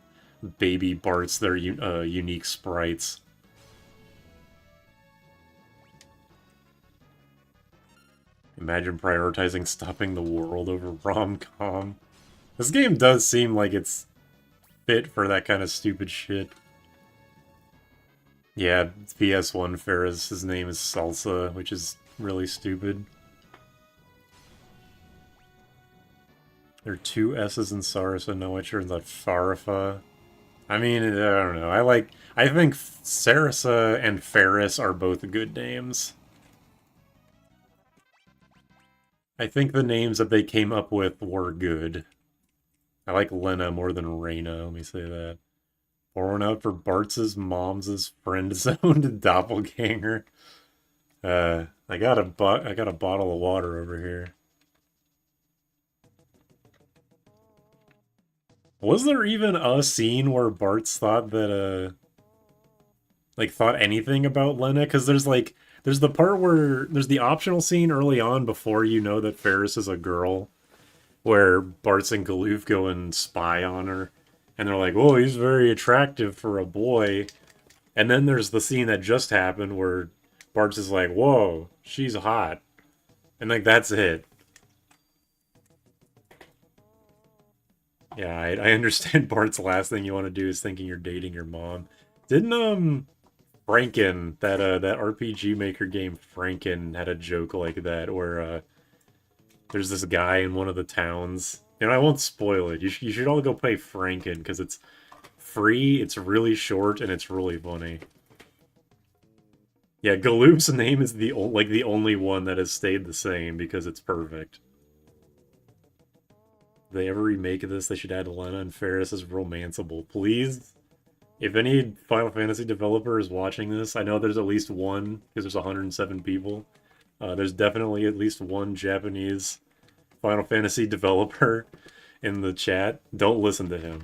baby Bart's their unique sprites. Imagine prioritizing stopping the world over rom-com. This game does seem like it's fit for that kind of stupid shit. Yeah, PS1 Ferris, his name is Salsa, which is really stupid. There are 2 S's in Sarasa, no which are the Farifa. I mean, I don't know. I think Sarasa and Ferris are both good names. I think the names that they came up with were good. I like Lena more than Reina, let me say that. Pouring out for Bart's mom's friend-zoned doppelganger. I got a bottle of water over here. Was there even a scene where Bart's thought that, thought anything about Lena? Because there's the part where, there's the optional scene early on before you know that Ferris is a girl, where Bart's and Galoof go and spy on her, and they're like, "Oh, he's very attractive for a boy." And then there's the scene that just happened where Bart's is like, "Whoa, she's hot," and that's it. Yeah, I understand Bart's last thing you want to do is thinking you're dating your mom. Didn't Franken, that RPG Maker game Franken, had a joke like that where there's this guy in one of the towns. And I won't spoil it. You should all go play Franken because it's free, it's really short, and it's really funny. Yeah, Galoof's name is the only one that has stayed the same because it's perfect. If they ever remake this, they should add Lena and Ferris as romanceable. Please? If any Final Fantasy developer is watching this, I know there's at least one, because there's 107 people. There's definitely at least one Japanese Final Fantasy developer in the chat. Don't listen to him.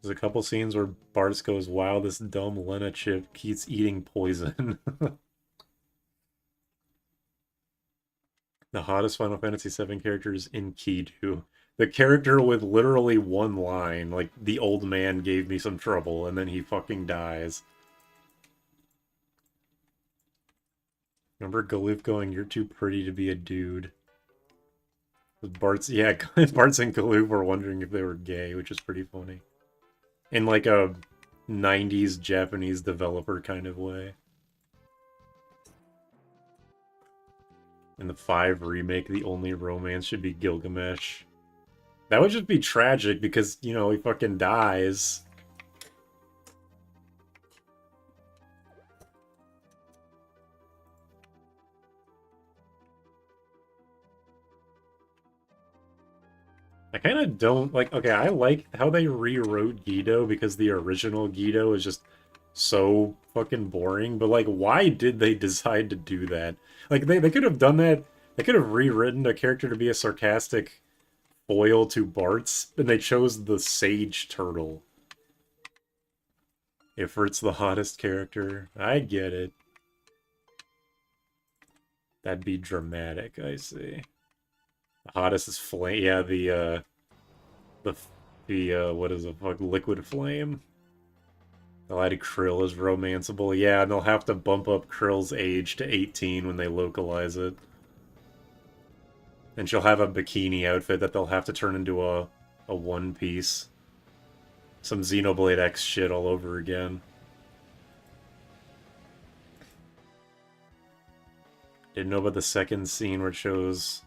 There's a couple scenes where Bart's goes, "Wow, this dumb Lena chip keeps eating poison." The hottest Final Fantasy VII character is Enkidu. The character with literally one line, like, "The old man gave me some trouble," and then he fucking dies. Remember Galoof going, "You're too pretty to be a dude." Bart's and Galoof were wondering if they were gay, which is pretty funny. In like a 90s Japanese developer kind of way. In the 5 remake, the only romance should be Gilgamesh. That would just be tragic because, you know, he fucking dies. I kind of don't like. Okay, I like how they rewrote Guido because the original Guido is just so fucking boring. But like, why did they decide to do that? Like, they could have done that. They could have rewritten a character to be a sarcastic foil to Bart's, and they chose the Sage Turtle. Ifrit's the hottest character. I get it. That'd be dramatic, I see. The hottest is Flame. Yeah, what is it? Fuck, Liquid Flame. They'll add Krill as romanceable. Yeah, and they'll have to bump up Krill's age to 18 when they localize it. And she'll have a bikini outfit that they'll have to turn into a one piece. Some Xenoblade X shit all over again. Didn't know about the second scene where it shows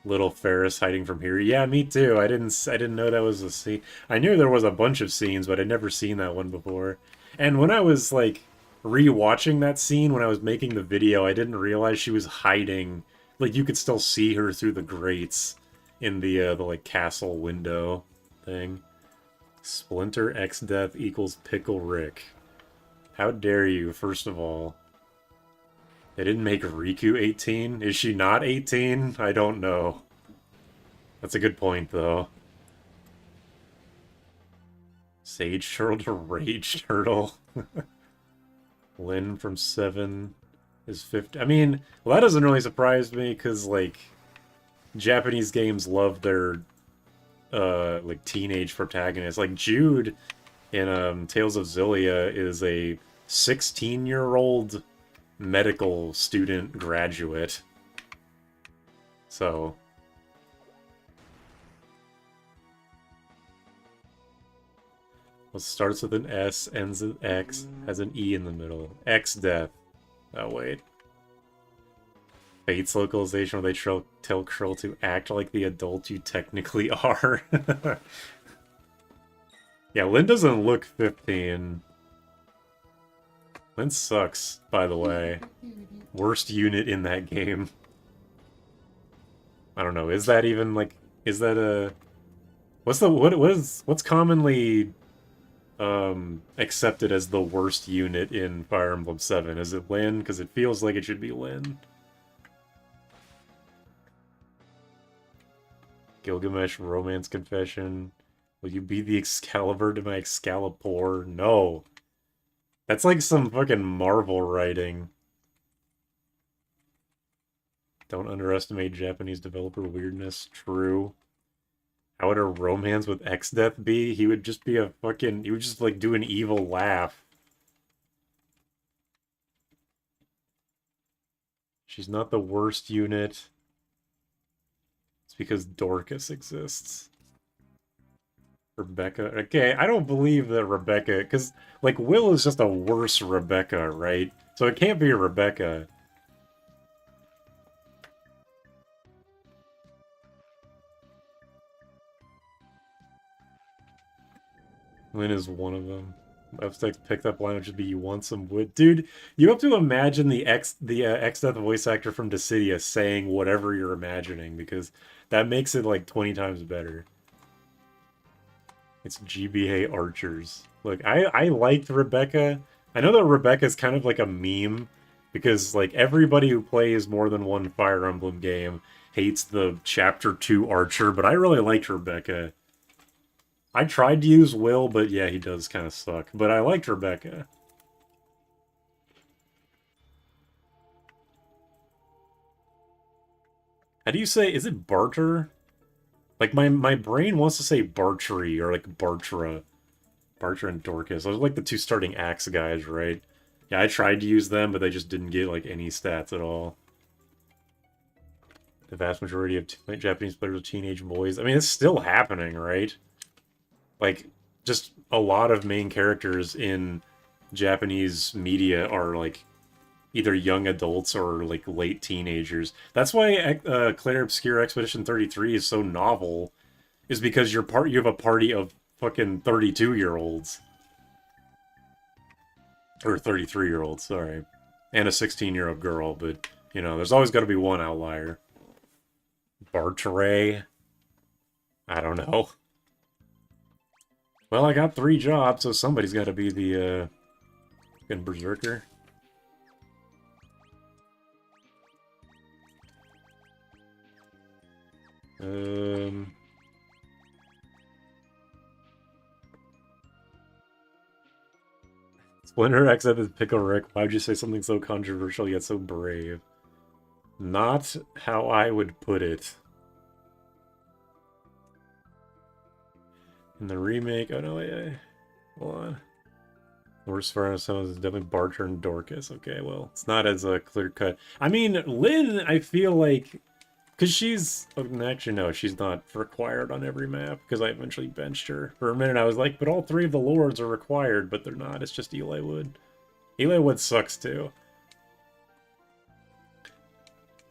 little Ferris hiding from here. Yeah, me too. I didn't know that was a scene. I knew there was a bunch of scenes, but I'd never seen that one before. And when I was like re-watching that scene when I was making the video, I didn't realize she was hiding. Like, you could still see her through the grates in the like castle window thing. Splinter X Death equals Pickle Rick. How dare you, first of all. They didn't make Riku 18? Is she not 18? I don't know. That's a good point, though. Sage Turtle to Rage Turtle. Lyn from 7 is 50. I mean, well, that doesn't really surprise me, because, like, Japanese games love their, like, teenage protagonists. Like, Jude in Tales of Xillia is a 16-year-old medical student graduate. So... Well, starts with an S, ends with X, has an E in the middle. X Death. Oh, wait. Fate's localization where they tell Krill to act like the adult you technically are. Yeah, Lyn doesn't look 15. Lyn sucks, by the way. Worst unit in that game. I don't know, is that even, like, is that a... What's commonly... accepted as the worst unit in Fire Emblem 7? Is it Lyn? Because it feels like it should be Lyn. Gilgamesh Romance Confession. Will you be the Excalibur to my Excalibur? No. That's like some fucking Marvel writing. Don't underestimate Japanese developer weirdness. True. How would a romance with X-Death be? He would just be a fucking... He would just, like, do an evil laugh. She's not the worst unit. It's because Dorcas exists. Rebecca... Okay, I don't believe that Rebecca... Because, like, Will is just a worse Rebecca, right? So it can't be Rebecca. Lyn is one of them. Upstak's picked up line would just be, you want some wood? Dude, you have to imagine the X-Death voice actor from Dissidia saying whatever you're imagining, because that makes it like 20 times better. It's GBA Archers. Look, I liked Rebecca. I know that Rebecca's kind of like a meme, because like everybody who plays more than one Fire Emblem game hates the Chapter 2 Archer, but I really liked Rebecca. I tried to use Will, but yeah, he does kind of suck. But I liked Rebecca. How do you say, is it Barter? Like, my brain wants to say Bartry, or like Bartra. Barter and Dorcas. Those are like the two starting axe guys, right? Yeah, I tried to use them, but they just didn't get like any stats at all. The vast majority of Japanese players are teenage boys. I mean, it's still happening, right? Like, just a lot of main characters in Japanese media are, like, either young adults or, like, late teenagers. That's why Clair Obscure Expedition 33 is so novel, is because you have a party of fucking 32-year-olds. Or 33-year-olds, sorry. And a 16-year-old girl, but, you know, there's always got to be one outlier. Bartray? I don't know. Well, I got 3 jobs, so somebody's got to be the, fucking berserker. Splinter X is Pickle Rick. Why would you say something so controversial yet so brave? Not how I would put it. In the remake, oh no, wait, hold on. Worst Fire Emblem is definitely Barter and Dorcas. Okay, well, it's not as a clear cut. I mean, Lyn, I feel like, because she's, oh, actually no, she's not required on every map, because I eventually benched her. For a minute I was like, but all 3 of the lords are required, but they're not, it's just Eliwood. Eliwood sucks too.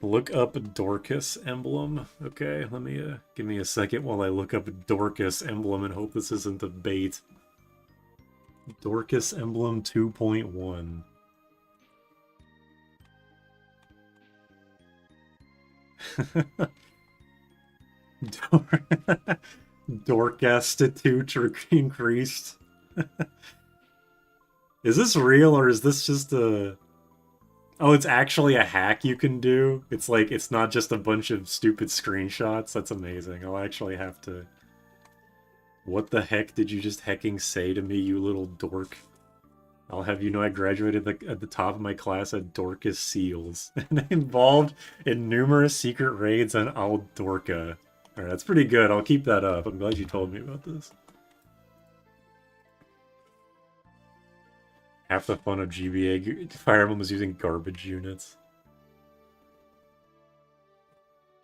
Look up Dorcas emblem. Okay, let me, give me a second while I look up Dorcas emblem and hope this isn't a bait. Dorcas emblem 2.1. Dorcastitute increased. Is this real or is this just a... Oh, it's actually a hack you can do? It's like, it's not just a bunch of stupid screenshots? That's amazing. I'll actually have to What the heck did you just hecking say to me, you little dork? I'll have you know I graduated at the top of my class at Dorcas Seals, and involved in numerous secret raids on Aldorca. Alright, that's pretty good. I'll keep that up. I'm glad you told me about this. Half the fun of GBA Fire Emblem was using garbage units.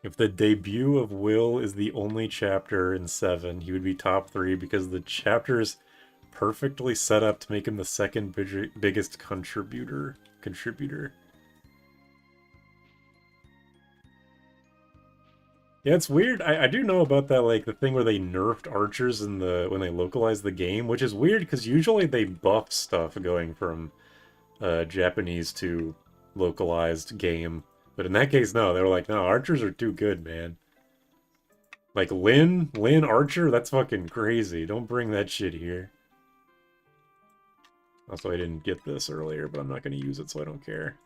If the debut of Will is the only chapter in 7, he would be top 3 because the chapter is perfectly set up to make him the second biggest contributor. Yeah, it's weird. I do know about that, like, the thing where they nerfed archers in when they localized the game, which is weird because usually they buff stuff going from Japanese to localized game. But in that case, no. They were like, no, archers are too good, man. Like, Lyn Archer? That's fucking crazy. Don't bring that shit here. Also, I didn't get this earlier, but I'm not going to use it, so I don't care.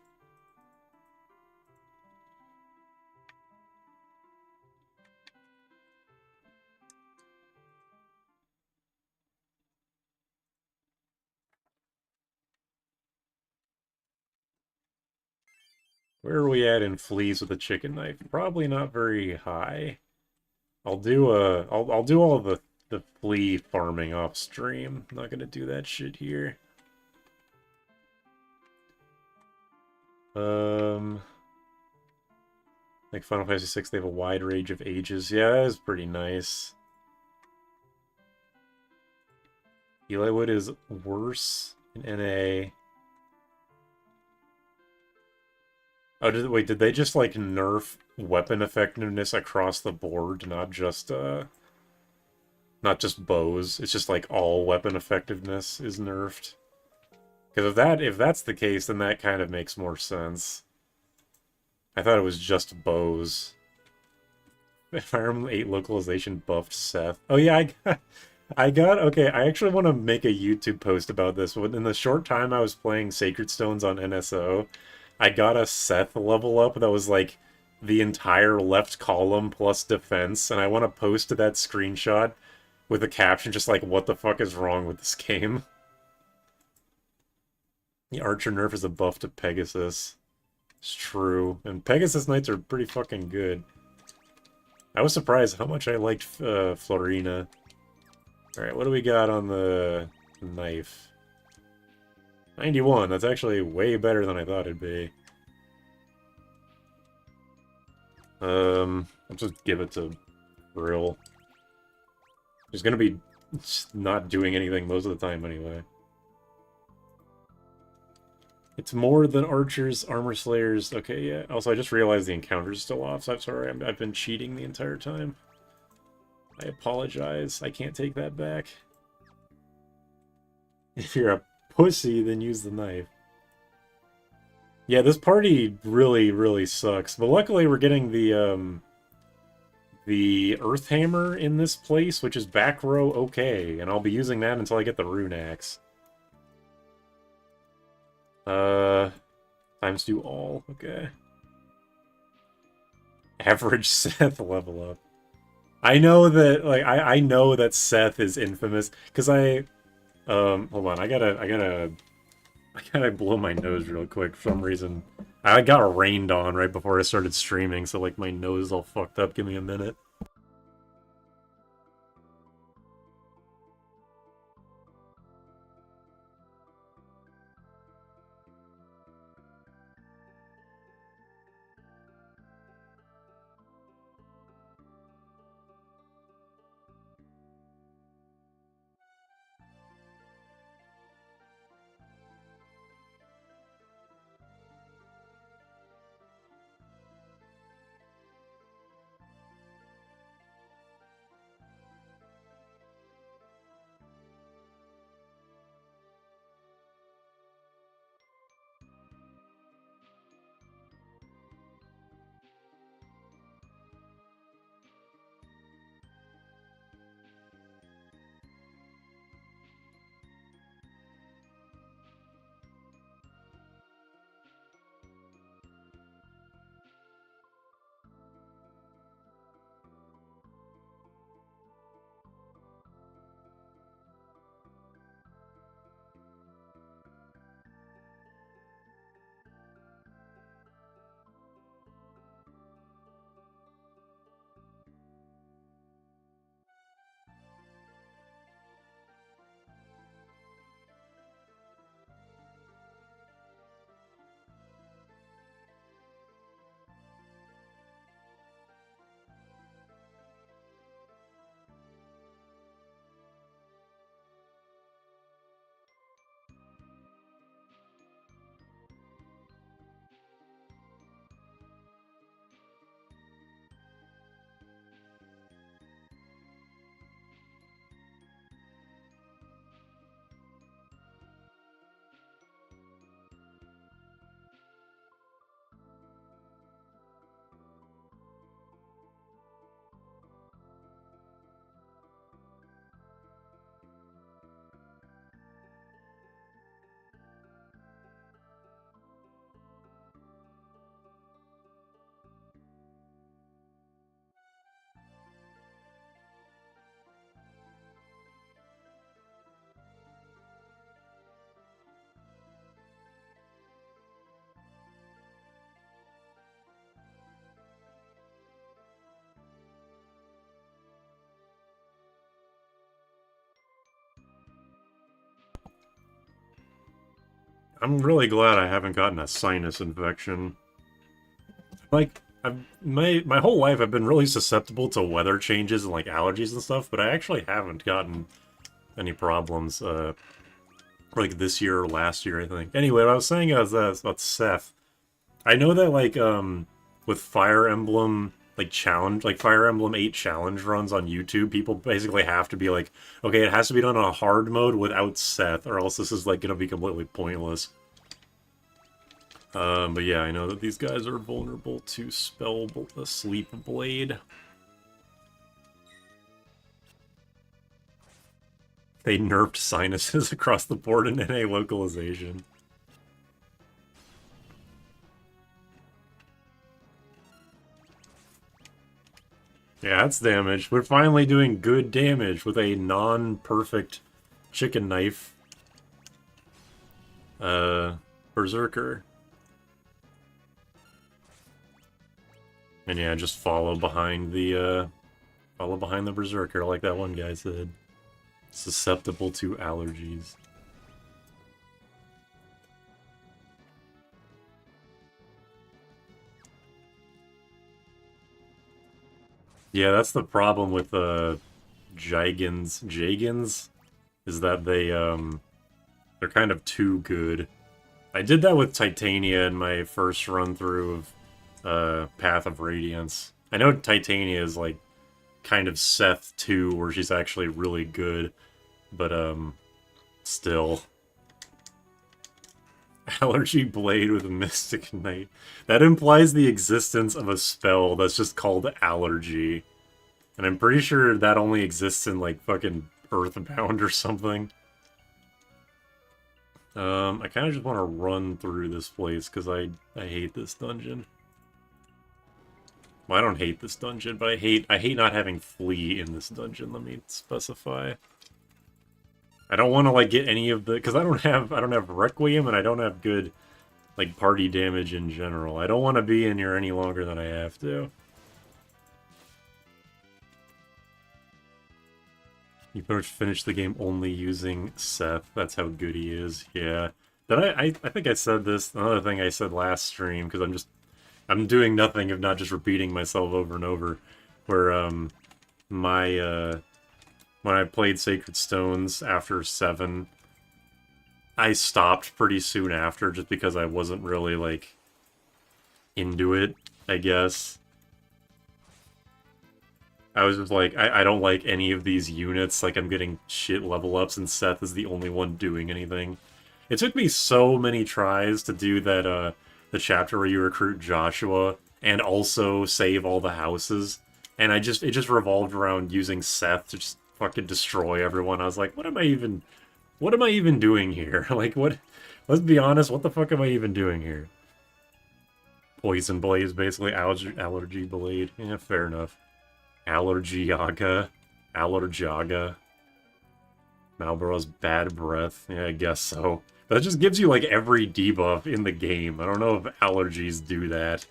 Where are we at in fleas with a chicken knife? Probably not very high. I'll do all the flea farming off stream. I'm not gonna do that shit here. Like Final Fantasy VI, they have a wide range of ages. Yeah, that is pretty nice. Eliwood is worse in NA. Oh, did they just, like, nerf weapon effectiveness across the board, not just bows? It's just, like, all weapon effectiveness is nerfed? Because if that's the case, then that kind of makes more sense. I thought it was just bows. Fire Emblem 8 localization buffed Seth. Oh yeah, okay, I actually want to make a YouTube post about this. In the short time I was playing Sacred Stones on NSO, I got a Seth level up that was like the entire left column plus defense, and I want to post that screenshot with a caption just like, what the fuck is wrong with this game? The Archer nerf is a buff to Pegasus. It's true. And Pegasus Knights are pretty fucking good. I was surprised how much I liked Florina. Alright, what do we got on the knife? 91, that's actually way better than I thought it'd be. I'll just give it to Brill. He's gonna be not doing anything most of the time anyway. It's more than archers, armor slayers. Okay, yeah. Also, I just realized the encounter's still off, so I'm sorry. I've been cheating the entire time. I apologize. I can't take that back. If you're a pussy, then use the knife. Yeah, this party really, really sucks. But luckily, we're getting the Earth Hammer in this place, which is back row okay, and I'll be using that until I get the Rune Axe. Times do all, okay. Average Seth level up. I know that, like, I know that Seth is infamous, because hold on, I gotta blow my nose real quick for some reason. I got rained on right before I started streaming, so, like, my nose is all fucked up. Give me a minute. I'm really glad I haven't gotten a sinus infection. Like, my whole life I've been really susceptible to weather changes and like allergies and stuff, but I actually haven't gotten any problems like this year or last year, I think. Anyway, what I was saying is about Seth. I know that like with Fire Emblem like challenge like Fire Emblem 8 challenge runs on YouTube, people basically have to be like, okay, it has to be done on a hard mode without Seth, or else this is like gonna be completely pointless. But yeah, I know that these guys are vulnerable to the Sleep Blade. They nerfed sinuses across the board in NA localization. Yeah, that's damage. We're finally doing good damage with a non-perfect chicken knife. Berserker. And yeah, just follow behind the Berserker, like that one guy said. Susceptible to allergies. Yeah, that's the problem with Jagans, is that they're kind of too good. I did that with Titania in my first run through of Path of Radiance. I know Titania is like kind of Seth 2, where she's actually really good, but still. Allergy Blade with Mystic Knight. That implies the existence of a spell that's just called Allergy. And I'm pretty sure that only exists in, like, fucking Earthbound or something. I kind of just want to run through this place, because I hate this dungeon. Well, I don't hate this dungeon, but I hate not having Flee in this dungeon, let me specify. I don't want to like get any of the, because I don't have Requiem and I don't have good like party damage in general. I don't want to be in here any longer than I have to. You pretty much finished the game only using Seth. That's how good he is. Yeah. I think I said this, another thing I said last stream, because I'm doing nothing if not just repeating myself over and over, where when I played Sacred Stones after 7, I stopped pretty soon after just because I wasn't really, like, into it, I guess. I was just like, I don't like any of these units, like, I'm getting shit level ups and Seth is the only one doing anything. It took me so many tries to do that, the chapter where you recruit Joshua and also save all the houses, and it just revolved around using Seth to just fucking destroy everyone. I was like, what am I even doing here? Like, what? Let's be honest, what the fuck am I even doing here? Poison Blade, basically allergy blade. Yeah, fair enough. Allergiaga. Allergiaga. Malborough's bad breath. Yeah, I guess so. But that just gives you, like, every debuff in the game. I don't know if allergies do that.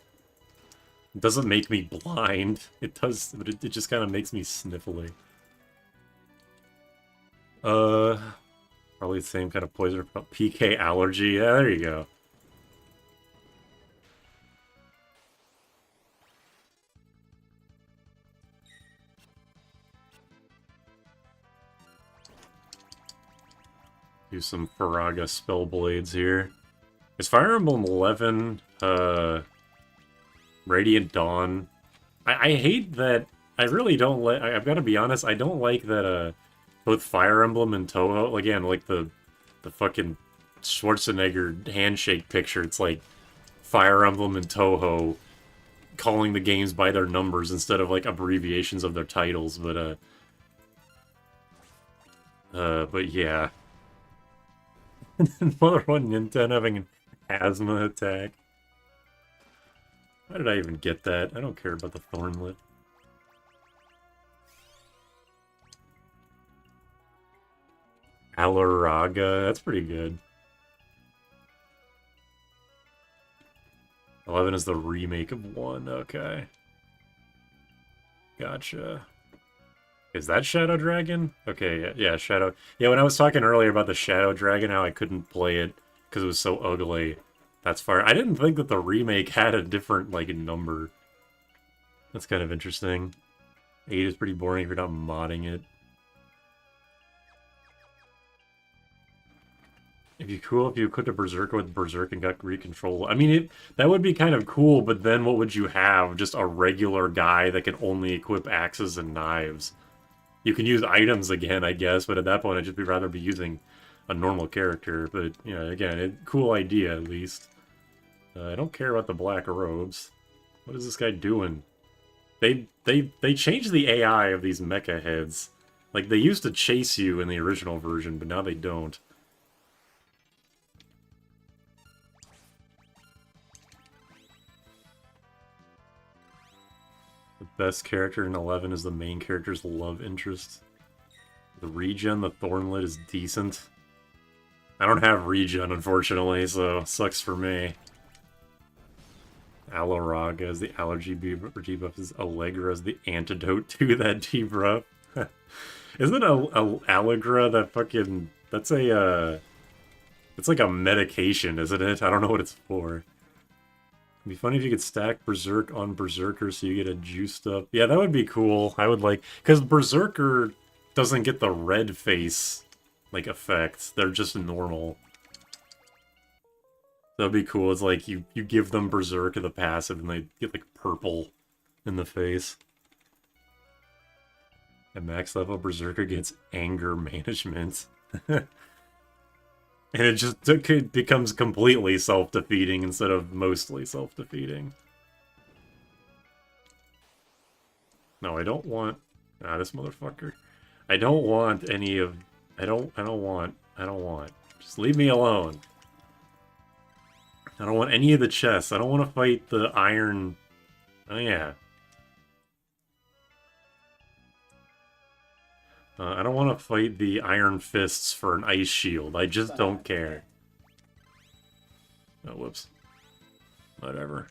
It doesn't make me blind. It does, but it just kind of makes me sniffly. Probably the same kind of poison. PK allergy. Yeah, there you go. Do some Faraga Spellblades here. Is Fire Emblem 11, Radiant Dawn? I hate that. I really don't like. I've got to be honest. I don't like that. Both Fire Emblem and Touhou, again, like the fucking Schwarzenegger handshake picture. It's like Fire Emblem and Touhou calling the games by their numbers instead of like abbreviations of their titles. But yeah. Another one, Nintendo having an asthma attack. Why did I even get that? I don't care about the Thornlet. Alaraga, that's pretty good. 11 is the remake of 1, okay. Gotcha. Is that Shadow Dragon? Okay, yeah, Shadow. Yeah, when I was talking earlier about the Shadow Dragon, how I couldn't play it because it was so ugly. That's fire. I didn't think that the remake had a different, like, number. That's kind of interesting. 8 is pretty boring if you're not modding it. It'd be cool if you equipped a Berserker with Berserk and got recontrol. I mean, that would be kind of cool, but then what would you have? Just a regular guy that can only equip axes and knives. You can use items again, I guess, but at that point I'd just rather be using a normal character. But, you know, again, cool idea at least. I don't care about the black robes. What is this guy doing? They changed the AI of these mecha heads. Like, they used to chase you in the original version, but now they don't. The best character in 11 is the main character's love interest. The regen, the Thornlit, is decent. I don't have regen, unfortunately, so sucks for me. Alaraga is the allergy debuff, is Allegra is the antidote to that debuff. Isn't Allegra that fucking... That's a, it's like a medication, isn't it? I don't know what it's for. It'd be funny if you could stack Berserk on Berserker so you get a juiced up... Yeah, that would be cool. I would like... Because Berserker doesn't get the red face, like, effect. They're just normal. That'd be cool. It's like you give them Berserk in the passive and they get like purple in the face. And max level Berserker gets anger management. And it just becomes completely self-defeating instead of mostly self-defeating. No, I don't want... Ah, this motherfucker. I don't want any of... I don't want. Just leave me alone. I don't want any of the chests. I don't want to fight the iron... Oh, yeah. I don't want to fight the iron fists for an ice shield. I just don't care. Oh, whoops. Whatever.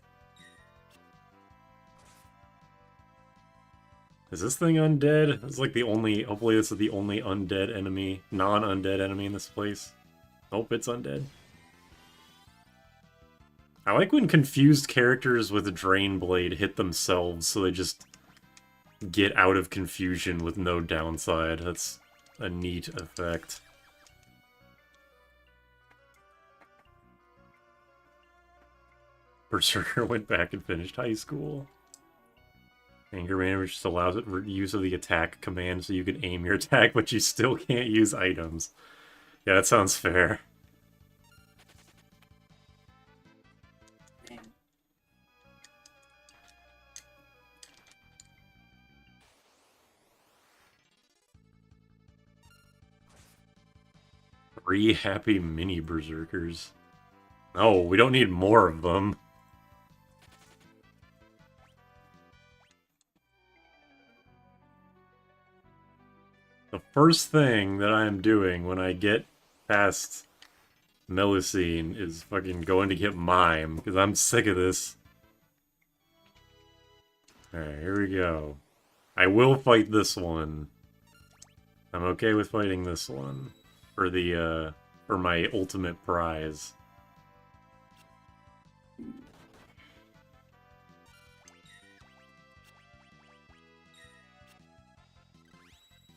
Is this thing undead? It's like the only... Hopefully this is the only undead enemy, non-undead enemy in this place. Nope, it's undead. I like when confused characters with a Drain Blade hit themselves, so they just get out of confusion with no downside. That's a neat effect. Berserker went back and finished high school. Anger Management just allows it use of the attack command so you can aim your attack, but you still can't use items. Yeah, that sounds fair. Three happy mini Berserkers. No, we don't need more of them. The first thing that I am doing when I get past Melusine is fucking going to get Mime, because I'm sick of this. Alright, here we go. I will fight this one. I'm okay with fighting this one. For the, for my ultimate prize.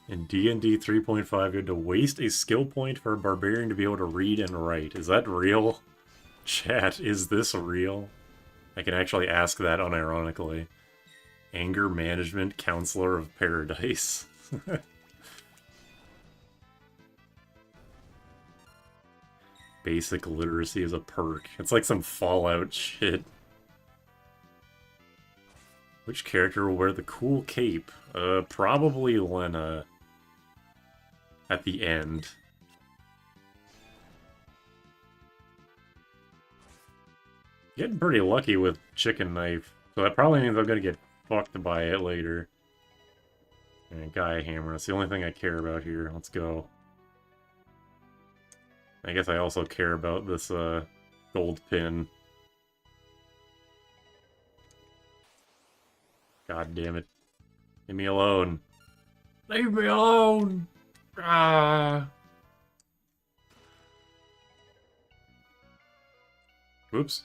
In D&D 3.5, you had to waste a skill point for a barbarian to be able to read and write. Is that real? Chat, is this real? I can actually ask that unironically. Anger Management Counselor of Paradise. Basic literacy is a perk. It's like some Fallout shit. Which character will wear the cool cape? Probably Lena. At the end. Getting pretty lucky with Chicken Knife, so that probably means I'm gonna get fucked by it later. And Gaia Hammer, that's the only thing I care about here. Let's go. I guess I also care about this, gold pin. God damn it. Leave me alone. Leave me alone! Ah! Oops.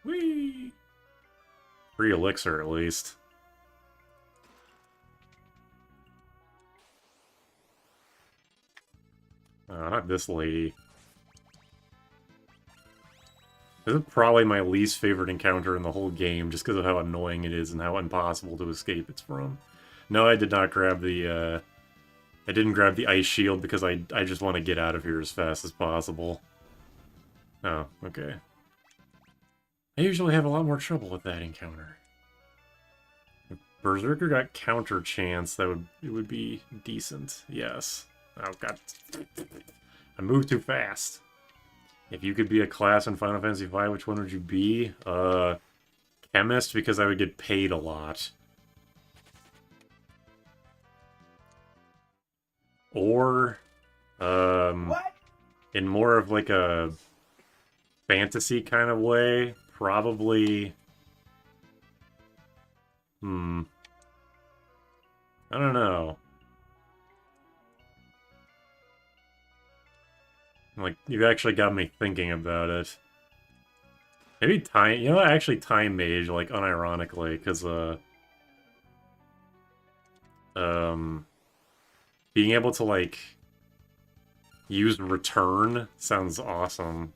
Whee! Free elixir, at least. Not this lady. This is probably my least favorite encounter in the whole game, just because of how annoying it is and how impossible to escape it's from. No, I did not grab the, I didn't grab the ice shield because I just want to get out of here as fast as possible. Oh, okay. I usually have a lot more trouble with that encounter. If Berserker got counter chance, it would be decent. Yes. Oh god. I moved too fast. If you could be a class in Final Fantasy V, which one would you be? Chemist, because I would get paid a lot. Or, What? in more of like a fantasy kind of way, probably... I don't know. Like, you actually got me thinking about it. Maybe Time... You know, actually Time Mage, like, unironically, because, being able to, like, use Return sounds awesome.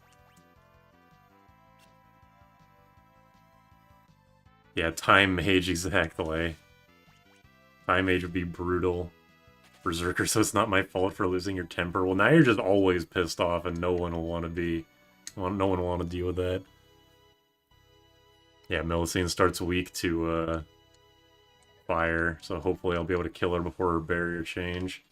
Yeah, Time Mage, exactly. Time Mage would be brutal. Berserker, so it's not my fault for losing your temper. Well, now you're just always pissed off, and no one will want to be... No one will want to deal with that. Yeah, Melusine starts weak to, fire, so hopefully I'll be able to kill her before her barrier change.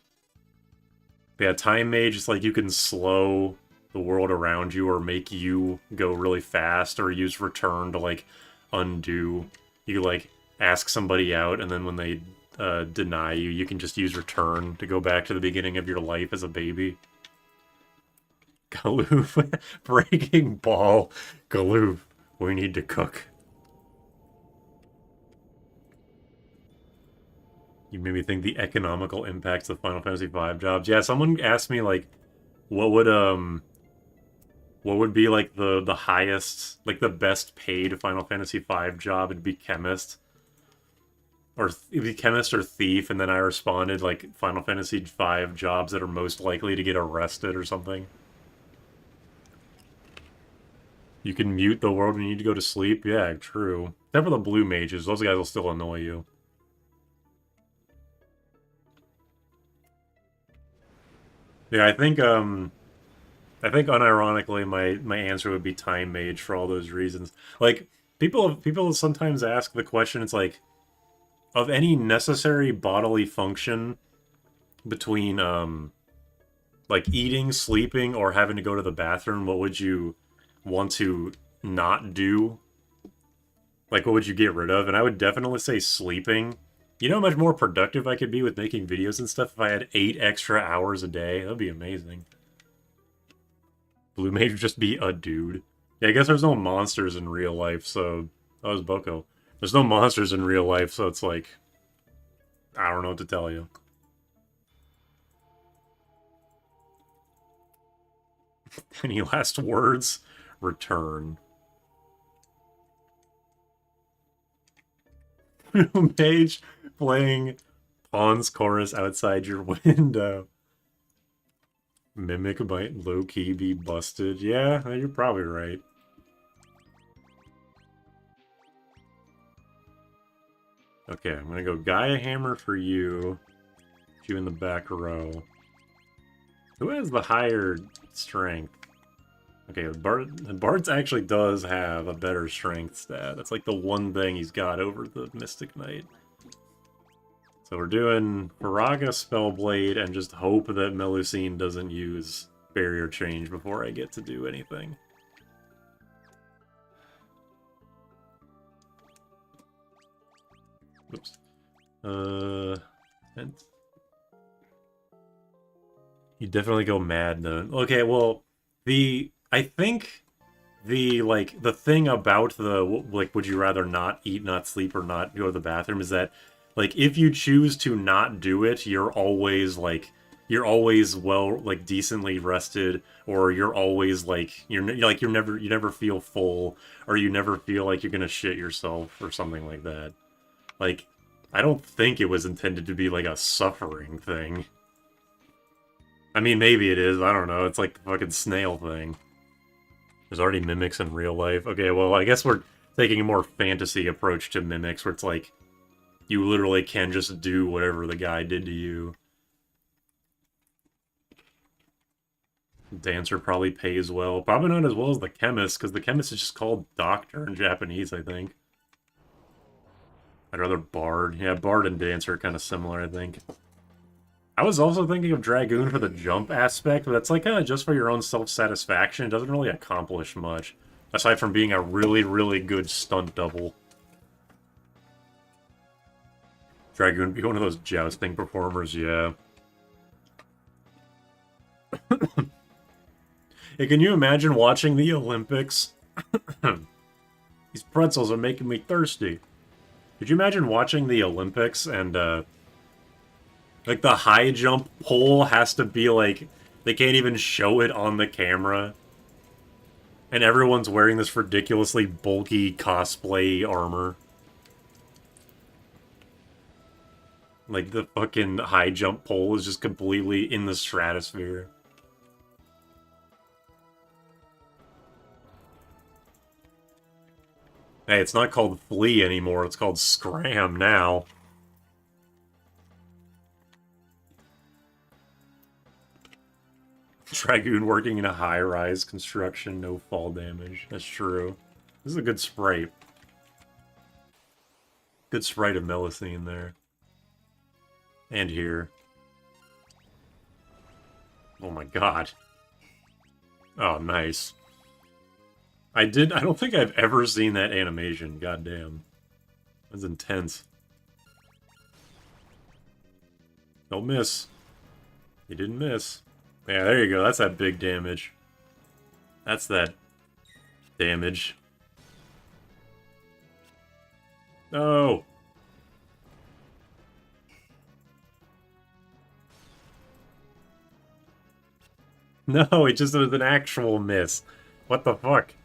But yeah, Time Mage is like you can slow the world around you or make you go really fast, or use Return to, like, undo. You, like, ask somebody out, and then when they deny you, you can just use Return to go back to the beginning of your life as a baby. Galoof. Breaking Ball. Galoof. We need to cook. You made me think the economical impacts of Final Fantasy V jobs. Yeah, someone asked me, like, what would be, like, the highest, like, the best paid Final Fantasy V job? It'd be Chemist. Or it'd be Chemist or Thief, and then I responded, like, Final Fantasy V jobs that are most likely to get arrested or something. You can mute the world when you need to go to sleep? Yeah, true. Except for the blue mages, those guys will still annoy you. Yeah, I think unironically my answer would be Time Mage for all those reasons. Like, people sometimes ask the question, it's like, of any necessary bodily function between, like, eating, sleeping, or having to go to the bathroom, what would you want to not do? Like, what would you get rid of? And I would definitely say sleeping. You know how much more productive I could be with making videos and stuff if I had 8 extra hours a day? That'd be amazing. Blue Mage would just be a dude. Yeah, I guess there's no monsters in real life, so... That was Boko. There's no monsters in real life, so it's like... I don't know what to tell you. Any last words? Return. Mage playing Pawn's Chorus outside your window. Mimic might low-key be busted. Yeah, you're probably right. Okay, I'm gonna go Gaia Hammer for you. Put you in the back row. Who has the higher strength? Okay, Bard's actually does have a better strength stat. That's like the one thing he's got over the Mystic Knight. So we're doing Firaga Spellblade and just hope that Melusine doesn't use Barrier Change before I get to do anything. Oops. And you definitely go mad though. Okay, well, I think the thing about the, like, would you rather not eat, not sleep, or not go to the bathroom is that, like, if you choose to not do it, you're always, like, you're always like decently rested, or you're always like you never feel full, or you never feel like you're gonna shit yourself or something like that. Like, I don't think it was intended to be like a suffering thing. I mean, maybe it is, I don't know, it's like the fucking snail thing. There's already mimics in real life. Okay, well, I guess we're taking a more fantasy approach to mimics, where it's like, you literally can just do whatever the guy did to you. Dancer probably pays well. Probably not as well as the chemist, because the chemist is just called doctor in Japanese, I think. I'd rather bard. Yeah, bard and dancer are kind of similar, I think. I was also thinking of Dragoon for the jump aspect, but that's like kind of just for your own self-satisfaction. It doesn't really accomplish much, aside from being a really, really good stunt double. Dragoon be one of those jousting performers, yeah. Hey, can you imagine watching the Olympics? These pretzels are making me thirsty. Could you imagine watching the Olympics and, like, the high jump pole has to be, like, they can't even show it on the camera. And everyone's wearing this ridiculously bulky cosplay armor. Like, the fucking high jump pole is just completely in the stratosphere. Hey, it's not called Flee anymore, it's called Scram now. Dragoon working in a high-rise construction, no fall damage. That's true. This is a good sprite. Good sprite of Melusine there. And here. Oh my god. Oh, nice. I don't think I've ever seen that animation, goddamn. That's intense. Don't miss. You didn't miss. Yeah, there you go, that's that big damage. That's that damage. No! No, it just was an actual miss. What the fuck?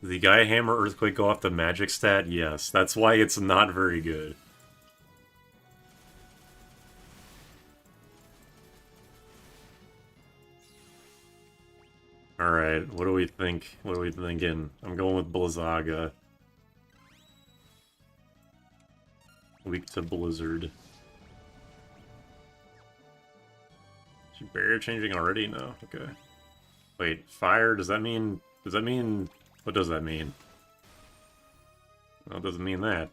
Did the Gaia Hammer Earthquake go off the magic stat? Yes, that's why it's not very good. Alright, what do we think? What are we thinking? I'm going with Blizzaga. Weak to Blizzard. Is she barrier changing already? No? Okay. Wait, fire, does that mean... What does that mean? Well, it doesn't mean that.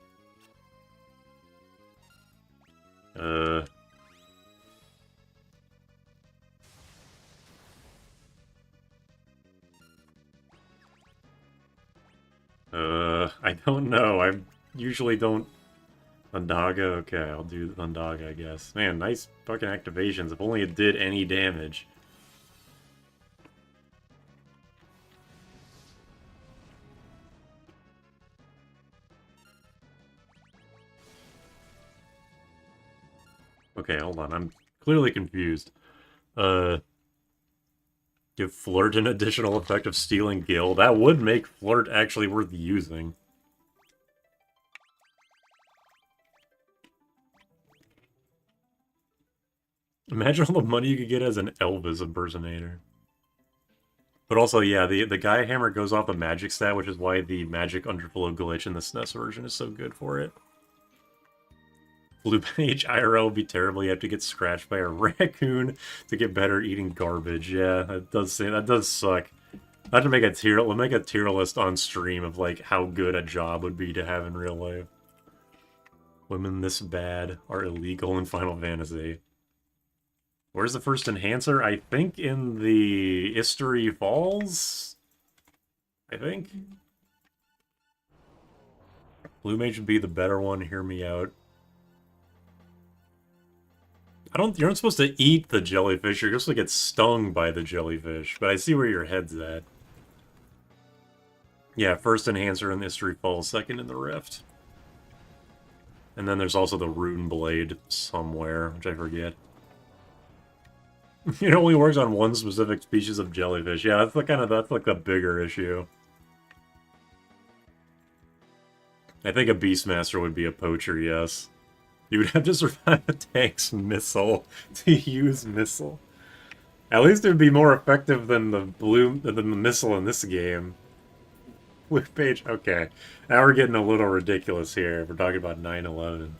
I don't know. I usually don't... Thundaga? Okay, I'll do Thundaga, I guess. Man, nice fucking activations. If only it did any damage. Okay, hold on. I'm clearly confused. Give Flirt an additional effect of Stealing Gil. That would make Flirt actually worth using. Imagine all the money you could get as an Elvis impersonator. But also, yeah, the Gaia Hammer goes off a magic stat, which is why the Magic Underflow glitch in the SNES version is so good for it. Blue Page IRL would be terrible. You have to get scratched by a raccoon to get better at eating garbage. Yeah, that does suck. I have to make a we'll make a tier list on stream of like how good a job would be to have in real life. Women this bad are illegal in Final Fantasy. Where's the first enhancer? I think in the History Falls? I think? Blue Mage would be the better one, hear me out. You're not supposed to eat the jellyfish, you're supposed to get stung by the jellyfish, but I see where your head's at. Yeah, first enhancer in the History Falls, second in the Rift. And then there's also the Rune Blade somewhere, which I forget. It only works on one specific species of jellyfish. Yeah, that's that's like the bigger issue. I think a Beastmaster would be a poacher, yes. You would have to survive a tank's missile to use missile. At least it would be more effective than the missile in this game. With page, okay. Now we're getting a little ridiculous here. We're talking about 9/11.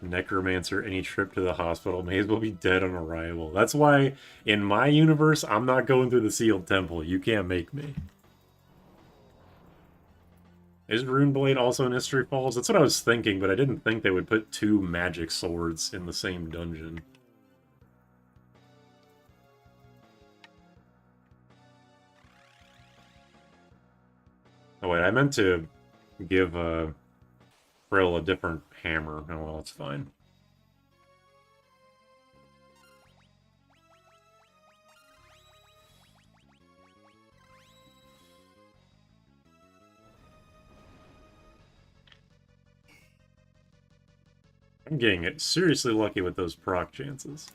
Necromancer, any trip to the hospital may as well be dead on arrival. That's why, in my universe, I'm not going through the sealed temple. You can't make me. Is Runeblade also in History Falls? That's what I was thinking, but I didn't think they would put two magic swords in the same dungeon. Oh wait, I meant to give Frill a different hammer. Oh well, it's fine. I'm getting it seriously lucky with those proc chances.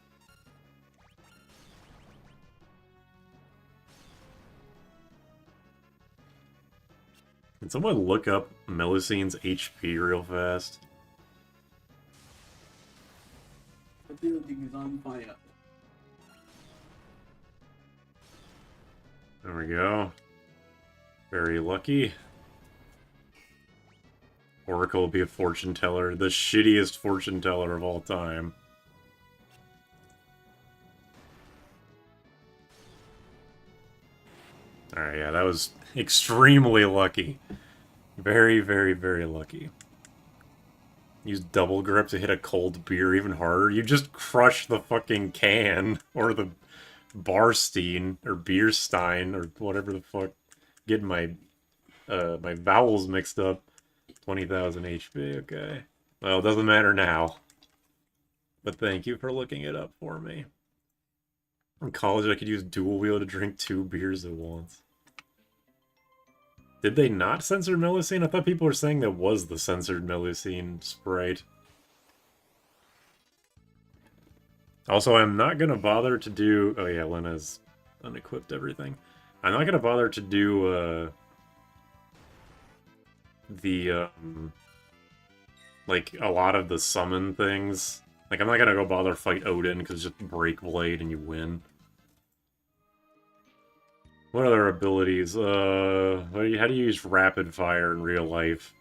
Can someone look up Melusine's HP real fast? The building is on fire. There we go. Very lucky. Oracle will be a fortune teller. The shittiest fortune teller of all time. Alright, yeah, that was extremely lucky. Very, very, very lucky. Use double grip to hit a cold beer even harder. You just crush the fucking can. Or the Barstein. Or Beerstein. Or whatever the fuck. Getting my my vowels mixed up. 20,000 HP, okay. Well, it doesn't matter now. But thank you for looking it up for me. In college, I could use dual wheel to drink 2 beers at once. Did they not censor Melusine? I thought people were saying that was the censored Melusine sprite. Also, I'm not going to bother to do... Oh yeah, Lena's unequipped everything. I'm not going to bother to do... like, a lot of the summon things. Like, I'm not gonna go bother fight Odin, because just break blade and you win. What other abilities? How do you use rapid fire in real life?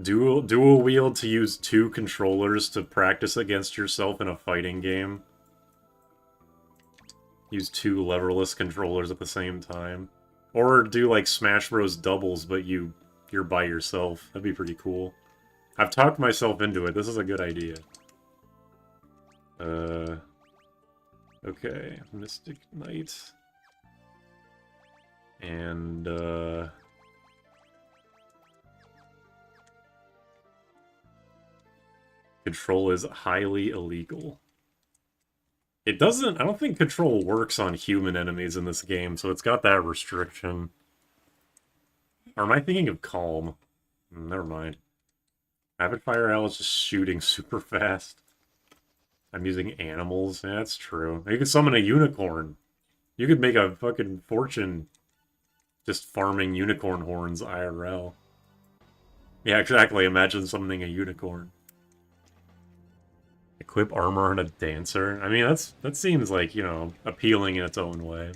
Dual wield to use 2 controllers to practice against yourself in a fighting game. Use 2 leverless controllers at the same time. Or do, like, Smash Bros. Doubles, but you're by yourself. That'd be pretty cool. I've talked myself into it. This is a good idea. Okay. Mystic Knight. And, Control is highly illegal. It doesn't... I don't think control works on human enemies in this game, so it's got that restriction. Or am I thinking of Calm? Never mind. Rapid Fire Owl is just shooting super fast. I'm using animals. Yeah, that's true. You could summon a unicorn. You could make a fucking fortune just farming unicorn horns IRL. Yeah, exactly. Imagine summoning a unicorn. Equip armor on a dancer. I mean, that seems like, you know, appealing in its own way.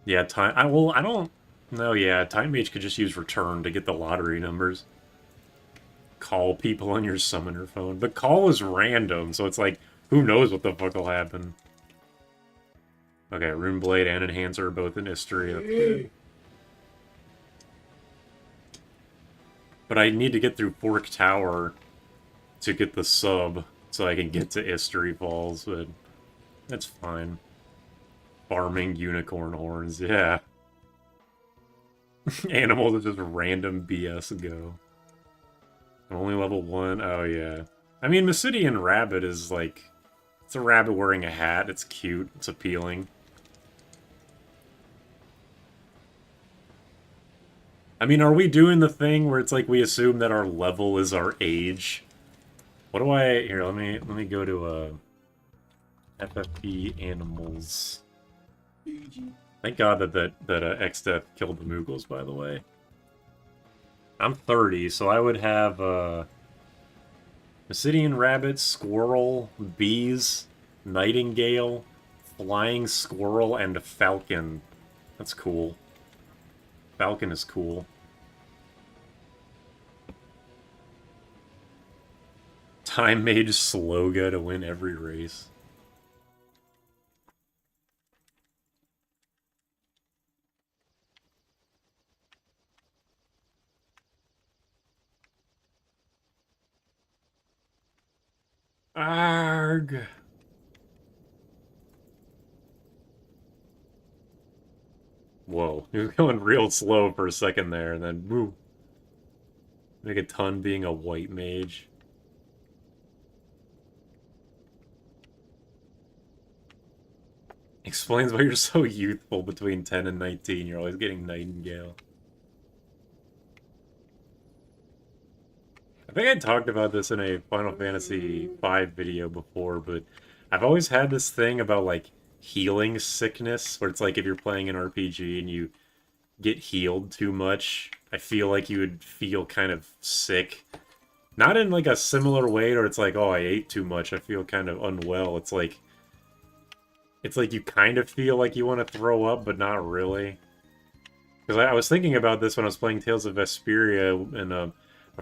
Yeah, I don't... No, yeah, Time Mage could just use return to get the lottery numbers. Call people on your summoner phone. The call is random, so it's like, who knows what the fuck will happen. Okay, Runeblade and Enhancer are both in history. But I need to get through Fork Tower to get the sub, so I can get to History Falls, but that's fine. Farming unicorn horns, yeah. Animals are just random BS go. Only level 1, oh yeah. I mean, Masidian Rabbit is like... It's a rabbit wearing a hat, it's cute, it's appealing. I mean, are we doing the thing where it's like we assume that our level is our age? What do I... Here, let me go to, FFP animals. PG. Thank God that X-Death killed the Moogles, by the way. I'm 30, so I would have, Mesidian rabbit, squirrel, bees, nightingale, flying squirrel, and a falcon. That's cool. Falcon is cool. Time Mage Sloga to win every race. Arg! Whoa, he was going real slow for a second there, and then woo. Make a ton being a white mage. Explains why you're so youthful between 10 and 19. You're always getting Nightingale. I think I talked about this in a Final Fantasy V video before, but I've always had this thing about, like, healing sickness, where it's like if you're playing an RPG and you get healed too much, I feel like you would feel kind of sick. Not in, like, a similar way where it's like, oh, I ate too much, I feel kind of unwell. It's like you kind of feel like you want to throw up, but not really. Because I was thinking about this when I was playing Tales of Vesperia, and a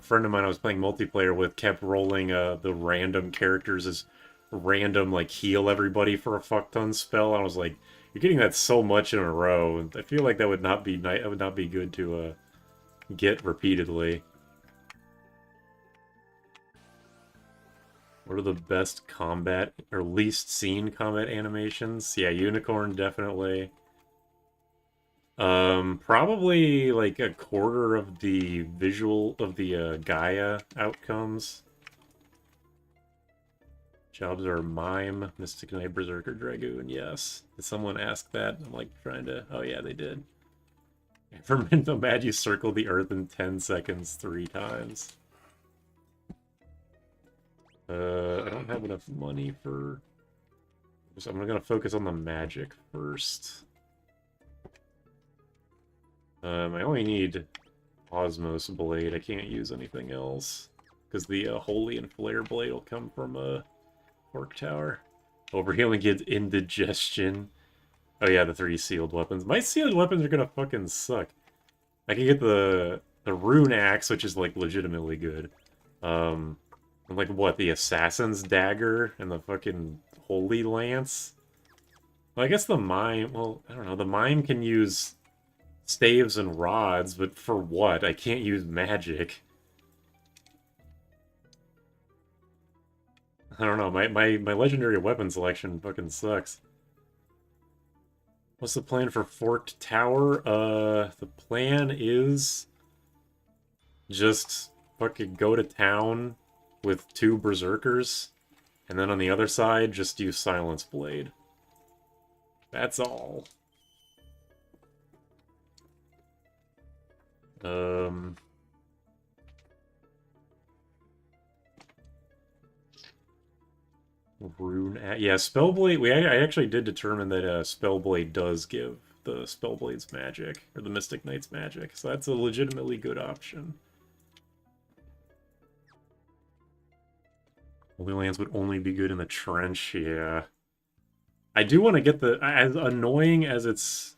friend of mine I was playing multiplayer with kept rolling the random characters as random, like, heal everybody for a fuck ton spell. And I was like, you're getting that so much in a row, and I feel like that would not be that would not be good to get repeatedly. What are the best combat, or least seen combat animations? Yeah, Unicorn, definitely. Probably like a quarter of the visual of the Gaia outcomes. Jobs are Mime, Mystic Knight, Berserker, Dragoon, yes. Did someone ask that? I'm like trying to... Oh yeah, they did. Fermento Mad, you circle the earth in 10 seconds 3 times. I don't have enough money for... So I'm gonna focus on the magic first. I only need Osmos Blade. I can't use anything else. Because the Holy and Flare Blade will come from a Fork Tower. Overhealing gives indigestion. Oh yeah, the 3 sealed weapons. My sealed weapons are gonna fucking suck. I can get the Rune Axe, which is, like, legitimately good. And, like, what, the Assassin's Dagger and the fucking Holy Lance? Well, I guess the Mime... Well, I don't know. The Mime can use staves and rods, but for what? I can't use magic. I don't know. My legendary weapon selection fucking sucks. What's the plan for Forked Tower? The plan is just fucking go to town with 2 Berserkers, and then on the other side, just use Silence Blade. That's all. Yeah, Spellblade... I actually did determine that Spellblade does give the Spellblade's magic, or the Mystic Knight's magic, so that's a legitimately good option. Holy Lance would only be good in the trench, yeah. I do want to get the... As annoying as it's...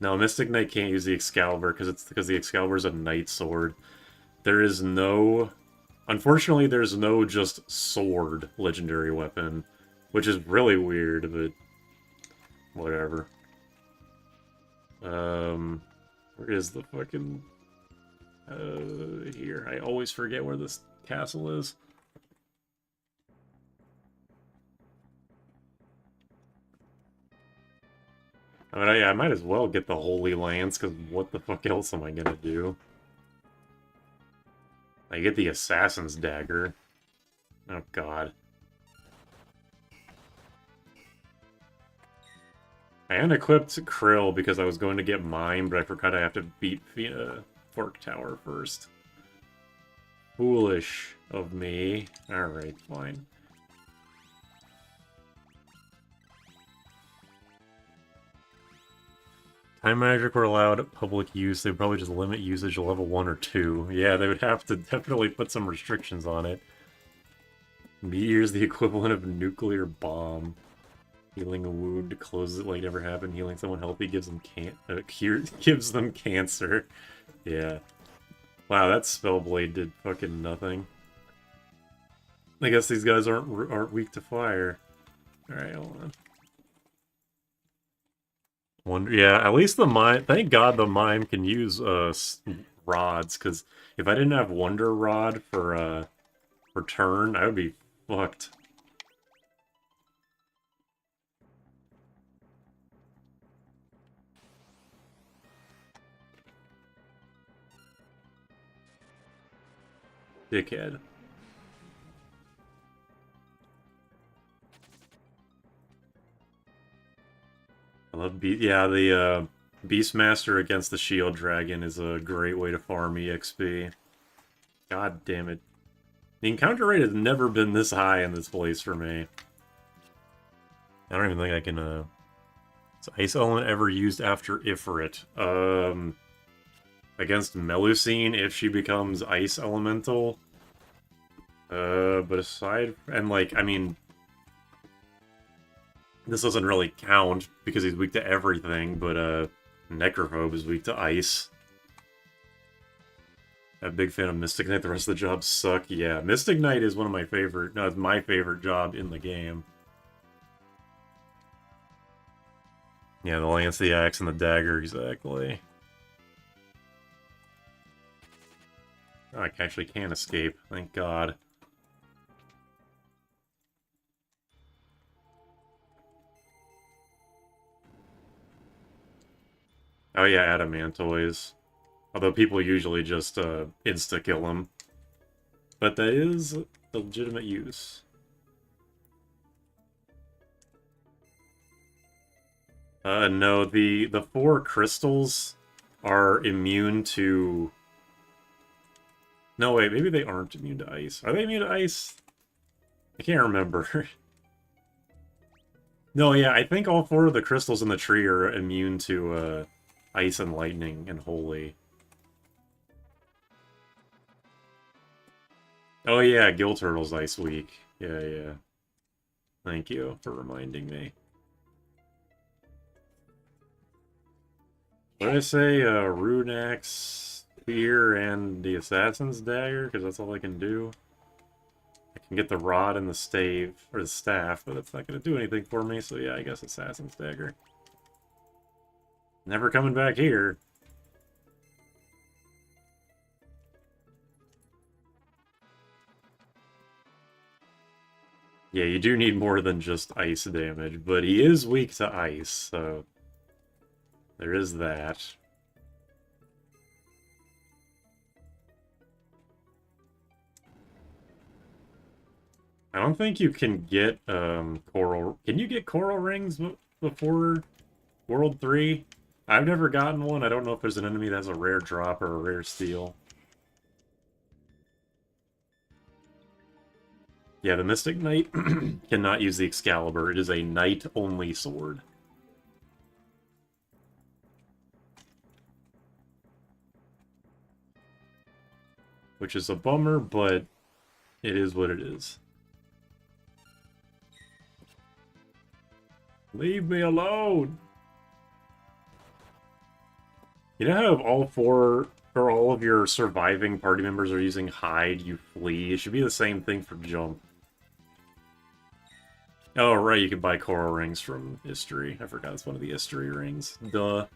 No, Mystic Knight can't use the Excalibur, because the Excalibur is a Knight Sword. There is no... Unfortunately, there's no just sword legendary weapon, which is really weird, but whatever. Where is the fucking... here. I always forget where this castle is. I mean, I might as well get the Holy Lance, because what the fuck else am I gonna do? I get the Assassin's Dagger. Oh, God. I unequipped Krill because I was going to get Mime, but I forgot I have to beat Fork Tower first. Foolish of me. Alright, fine. Time Magic were allowed public use. They would probably just limit usage to level 1 or 2. Yeah, they would have to definitely put some restrictions on it. Meteor's the equivalent of a nuclear bomb. Healing a wound closes it like never happened. Healing someone healthy gives them gives them cancer. Yeah. Wow, that Spellblade did fucking nothing. I guess these guys aren't weak to fire. Alright, hold on. Yeah, at least the mime. Thank God the mime can use rods, because if I didn't have Wonder Rod for turn, I would be fucked. Dickhead. I love the Beastmaster against the Shield Dragon is a great way to farm EXP. God damn it. The encounter rate has never been this high in this place for me. I don't even think I can, Is Ice Element ever used after Ifrit? Against Melusine if she becomes Ice Elemental. But aside... And, like, I mean... This doesn't really count, because he's weak to everything, but, Necrophobe is weak to Ice. I'm a big fan of Mystic Knight. The rest of the jobs suck. Yeah, Mystic Knight is one of my favorite... No, it's my favorite job in the game. Yeah, the Lance, the Axe, and the Dagger, exactly. Oh, I actually can escape, thank God. Oh yeah, Adamantoys. Although people usually just insta-kill them. But that is a legitimate use. No, the 4 crystals are immune to... No, wait, maybe they aren't immune to ice. Are they immune to ice? I can't remember. No, yeah, I think all 4 of the crystals in the tree are immune to ice and lightning and holy. Oh yeah, Gill Turtle's Ice Weak. Yeah, yeah. Thank you for reminding me. What did I say? Rune Axe, Spear, and the Assassin's Dagger? Because that's all I can do. I can get the Rod and the Stave, or the Staff, but that's not going to do anything for me, so yeah, I guess Assassin's Dagger. Never coming back here. Yeah, you do need more than just ice damage, but he is weak to ice, so there is that. I don't think you can get coral... Can you get coral rings before World 3? I've never gotten one. I don't know if there's an enemy that has a rare drop or a rare steal. Yeah, the Mystic Knight cannot use the Excalibur. It is a knight-only sword. Which is a bummer, but it is what it is. Leave me alone! You know how if all 4 or all of your surviving party members are using hide, you flee? It should be the same thing for jump. Oh, right, you can buy coral rings from History. I forgot it's one of the History rings. Duh.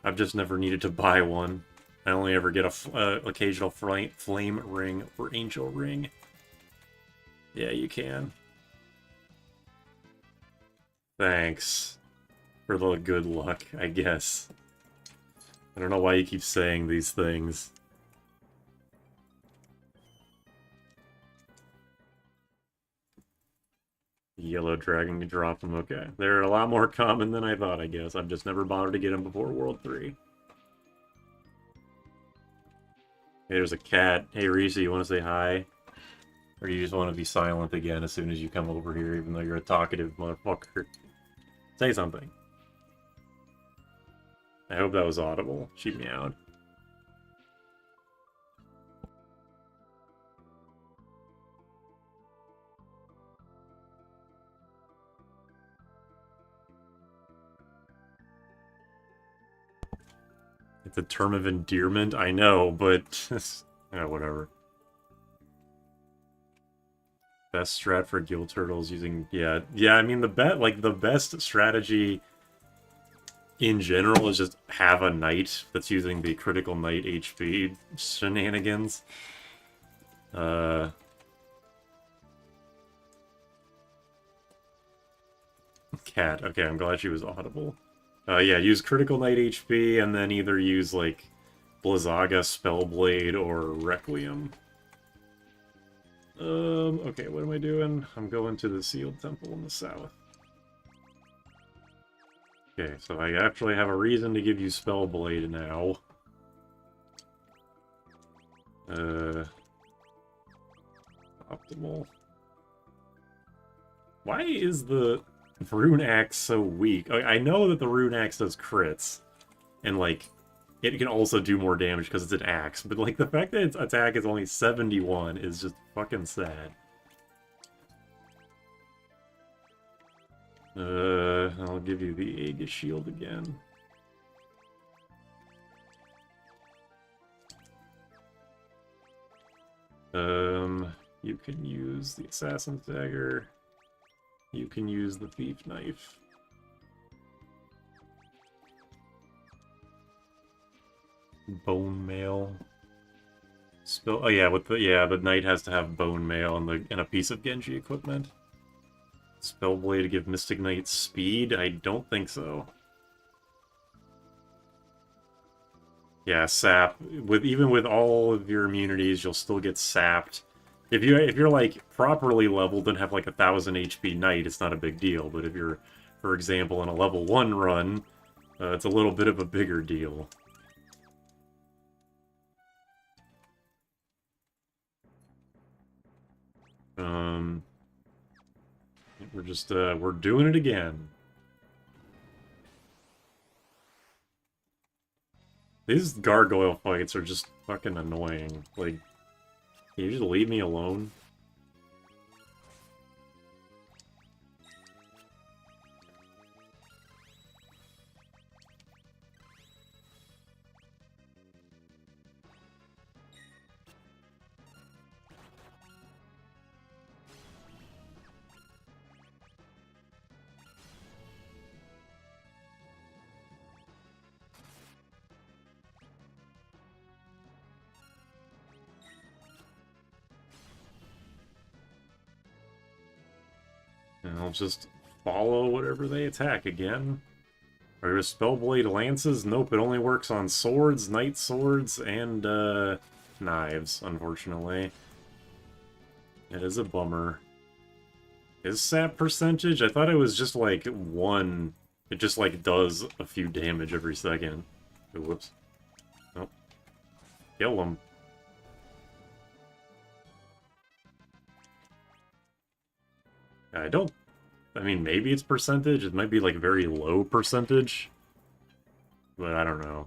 I've just never needed to buy one. I only ever get a occasional flame ring or angel ring. Yeah, you can. Thanks for the good luck, I guess. I don't know why you keep saying these things. Yellow Dragon can drop them, okay. They're a lot more common than I thought, I guess. I've just never bothered to get them before World 3. Hey, there's a cat. Hey, Reese, you want to say hi? Or you just want to be silent again as soon as you come over here, even though you're a talkative motherfucker? Say something. I hope that was audible. She meowed. It's a term of endearment, I know, but yeah, whatever. Best strat for Guild Turtles using yeah. I mean the best strategy in general is just have a knight that's using the critical knight HP shenanigans. Cat. Okay, I'm glad she was audible. Yeah, use critical knight HP and then either use like Blizzaga, Spellblade, or Requiem. Okay, what am I doing? I'm going to the Sealed Temple in the south. Okay, so I actually have a reason to give you Spellblade now. Optimal. Why is the Rune Axe so weak? I know that the Rune Axe does crits, and like, it can also do more damage because it's an axe, but like the fact that its attack is only 71 is just fucking sad. I'll give you the Aegis Shield again. You can use the Assassin's Dagger. You can use the Thief Knife. Bone Mail. Oh yeah, the knight has to have bone mail and a piece of Genji equipment. Spellblade to give Mystic Knight speed? I don't think so. Yeah, sap. Even with all of your immunities, you'll still get sapped. If you're like properly leveled and have like 1000 HP knight, it's not a big deal. But if you're, for example, in a level 1 run, it's a little bit of a bigger deal. We're doing it again. These gargoyle fights are just fucking annoying. Like, can you just leave me alone? And I'll just follow whatever they attack again. Are there Spellblade Lances? Nope, it only works on swords, knight swords, and knives, unfortunately. It is a bummer. Is sap percentage? I thought it was just like 1. It just like does a few damage every second. Oh, whoops. Nope. Kill him. I mean, maybe it's percentage. It might be like very low percentage. But I don't know.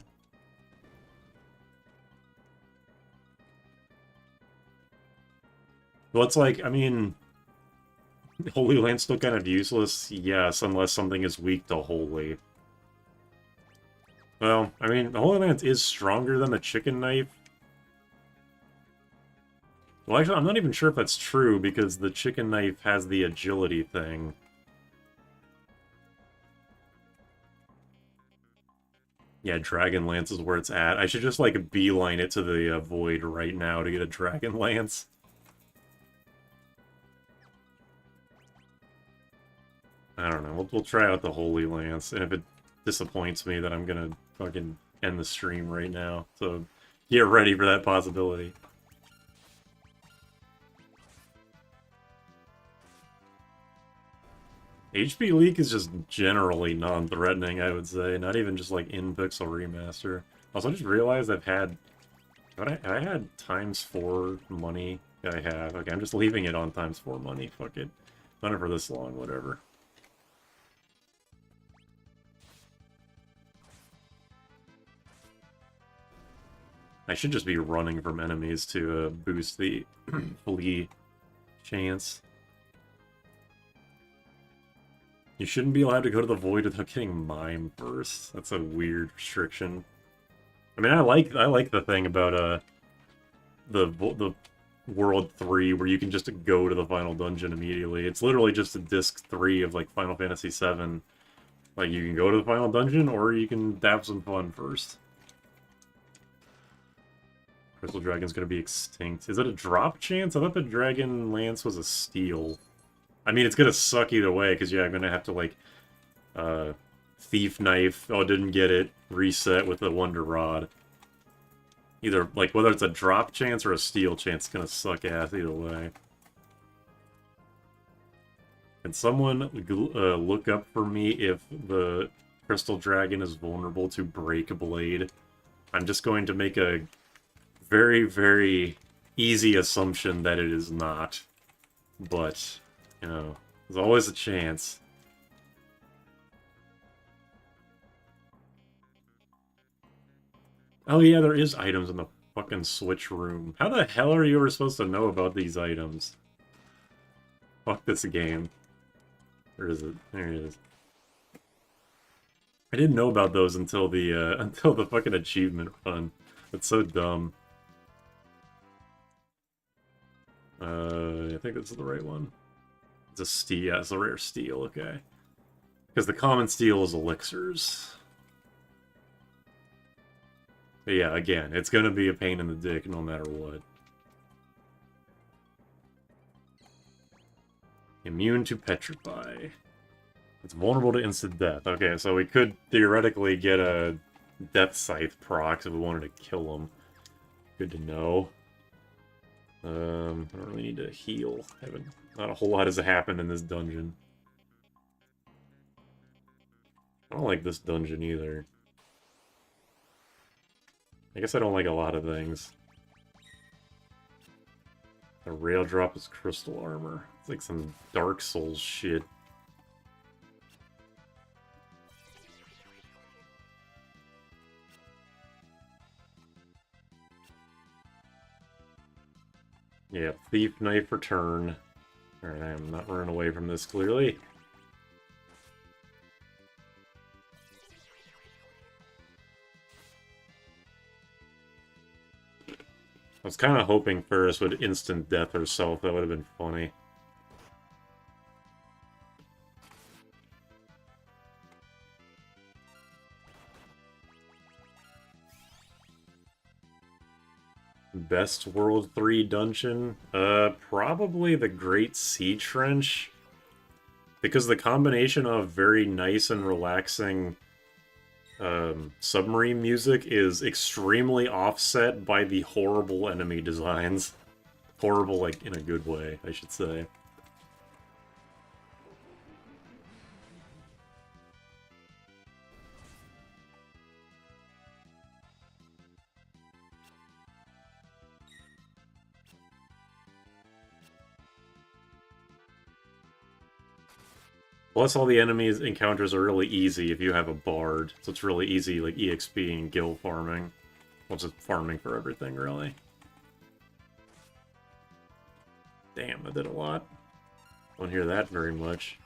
Well, it's like, I mean, Holy Lance still kind of useless, yes, unless something is weak to Holy. Well, I mean, the Holy Lance is stronger than the Chicken Knife. Well, actually, I'm not even sure if that's true, because the Chicken Knife has the agility thing. Yeah, Dragon Lance is where it's at. I should just, like, beeline it to the Void right now to get a Dragon Lance. I don't know. We'll try out the Holy Lance, and if it disappoints me, then I'm gonna fucking end the stream right now. So, get ready for that possibility. HP leak is just generally non-threatening, I would say. Not even just like in Pixel Remaster. Also, I just realized I've had But I had ×4 money. I have. Okay, I'm just leaving it on ×4 money. Fuck it. Done it for this long, whatever. I should just be running from enemies to boost the flee chance. You shouldn't be allowed to go to the void without getting mime first. That's a weird restriction. I mean, I like the thing about the World 3 where you can just go to the final dungeon immediately. It's literally just a disc 3 of like Final Fantasy 7. Like you can go to the final dungeon or you can have some fun first. Crystal Dragon's gonna be extinct. Is it a drop chance? I thought the Dragon Lance was a steal. I mean, it's gonna suck either way, because, yeah, I'm gonna have to, like, Thief Knife. Oh, didn't get it. Reset with the Wonder Rod. Either, like, whether it's a drop chance or a steal chance, it's gonna suck ass either way. Can someone look up for me if the Crystal Dragon is vulnerable to Break Blade? I'm just going to make a very, very easy assumption that it is not. But, you know, there's always a chance. Oh yeah, there is items in the fucking Switch room. How the hell are you ever supposed to know about these items? Fuck this game. Where is it? There it is. I didn't know about those until the until the fucking achievement run. That's so dumb. I think this is the right one. It's a steel. Yeah, it's a rare steel. Okay. Because the common steel is elixirs. But yeah, again, it's gonna be a pain in the dick no matter what. Immune to petrify. It's vulnerable to instant death. Okay, so we could theoretically get a Death Scythe proc if we wanted to kill him. Good to know. I don't really need to heal. Not a whole lot has happened in this dungeon. I don't like this dungeon either. I guess I don't like a lot of things. The rail drop is crystal armor. It's like some Dark Souls shit. Yeah, Thief Knife return. Alright, I'm not running away from this, clearly. I was kind of hoping Ferris would instant death herself. That would have been funny. Best World 3 dungeon? Probably the Great Sea Trench. Because the combination of very nice and relaxing submarine music is extremely offset by the horrible enemy designs. Horrible, like, in a good way, I should say. Plus, all the enemies encounters are really easy if you have a bard. So it's really easy, like, EXP and gil farming. Well, just farming for everything, really. Damn, I did a lot. Don't hear that very much.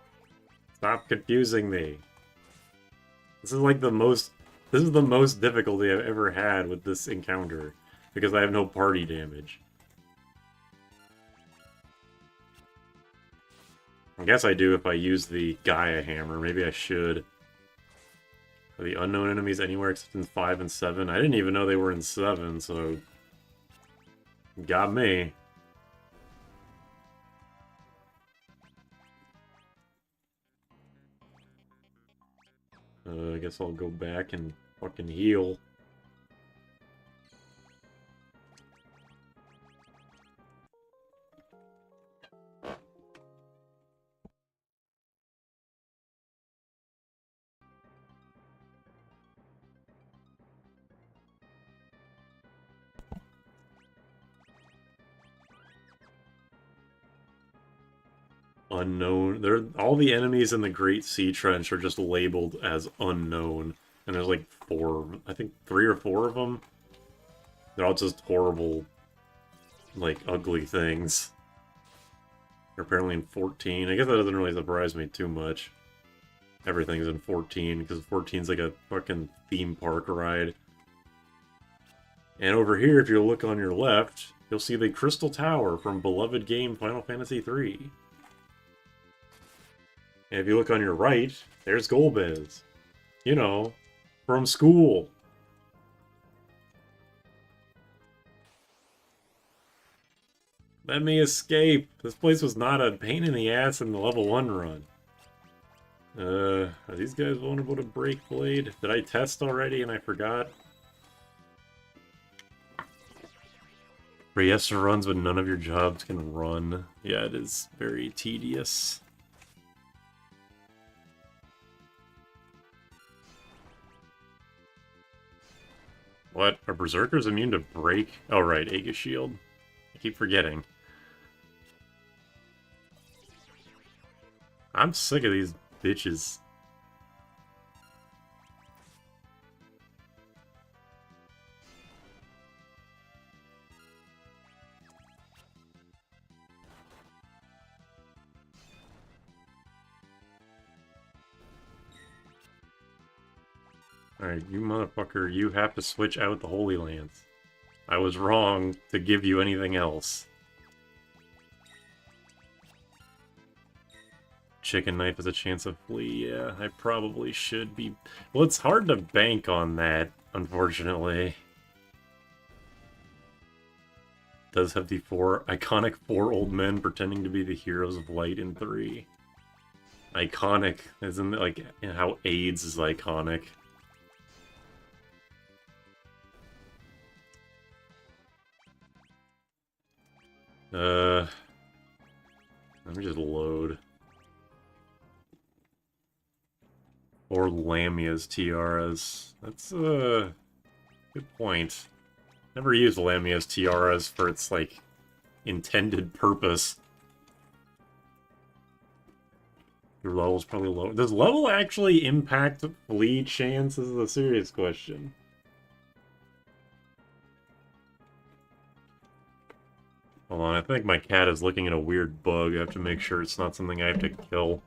Stop confusing me. This is like the most... This is the most difficulty I've ever had with this encounter. Because I have no party damage. I guess I do if I use the Gaia Hammer. Maybe I should. Are the unknown enemies anywhere except in 5 and 7? I didn't even know they were in 7, so... Got me. I guess I'll go back and fucking heal. unknown. They're all the enemies in the Great Sea Trench are just labeled as unknown, and there's like I think 3 or 4 of them. They're all just horrible, like ugly things. They're apparently in 14. I guess that doesn't really surprise me too much. Everything's in 14 because 14's like a fucking theme park ride. And over here, if you look on your left, you'll see the Crystal Tower from beloved game Final Fantasy III. And if you look on your right, there's Golbez. You know, from school. Let me escape. This place was not a pain in the ass in the level 1 run. Are these guys vulnerable to Break Blade? Did I test already and I forgot? Riesta runs, but none of your jobs can run. Yeah, it is very tedious. What? Are Berserkers immune to break? Oh, right, Aegis Shield. I keep forgetting. I'm sick of these bitches. Alright, you motherfucker, you have to switch out the Holy Lance. I was wrong to give you anything else. Chicken Knife has a chance of flee, yeah, I probably should be... Well, it's hard to bank on that, unfortunately. Does have the iconic 4 old men pretending to be the heroes of light in 3. Iconic, isn't it like how AIDS is iconic? Let me just load. Or Lamia's tiaras. That's a good point. Never used Lamia's tiaras for its, like, intended purpose. Your level's probably low. Does level actually impact flee chance? This is a serious question. Hold on, I think my cat is looking at a weird bug. I have to make sure it's not something I have to kill.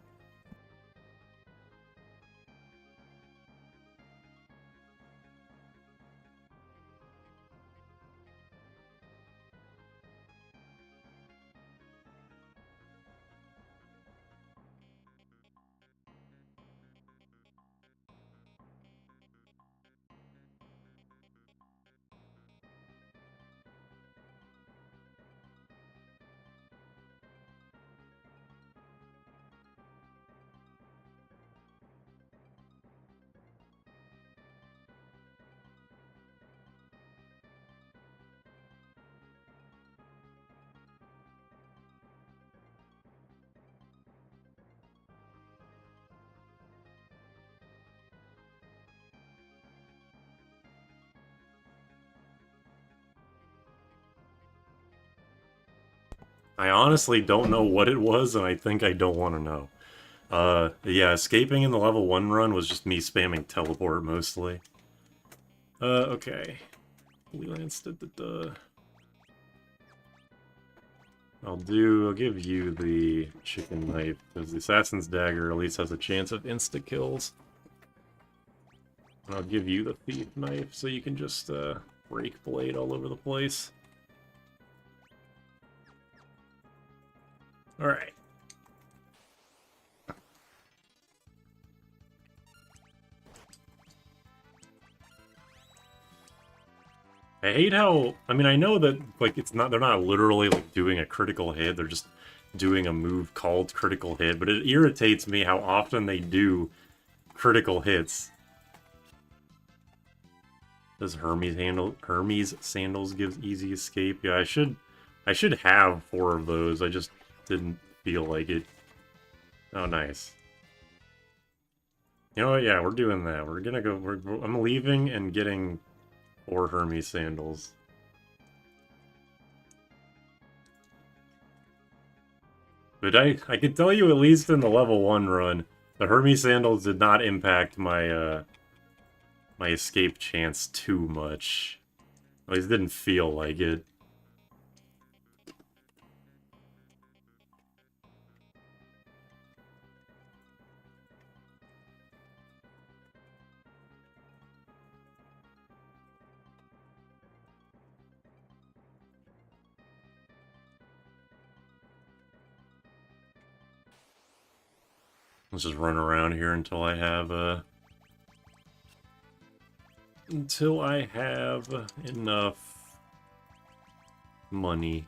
I honestly don't know what it was, and I think I don't want to know. Yeah, escaping in the level 1 run was just me spamming teleport, mostly. Okay. Holy Lance, I'll give you the Chicken Knife, because the Assassin's Dagger at least has a chance of insta-kills. And I'll give you the Thief Knife, so you can just, break Blade all over the place. Alright. I hate how, I mean, I know that, like, they're not literally, like, doing a critical hit, they're just doing a move called critical hit, but it irritates me how often they do critical hits. Does Hermes Sandals gives easy escape? Yeah, I should have 4 of those, I just didn't feel like it. Oh, nice. You know what, yeah, we're doing that. We're gonna go, I'm leaving and getting 4 Hermes Sandals. But I can tell you, at least in the level 1 run, the Hermes Sandals did not impact my, my escape chance too much. At least it didn't feel like it. Let's just run around here until I have, enough money.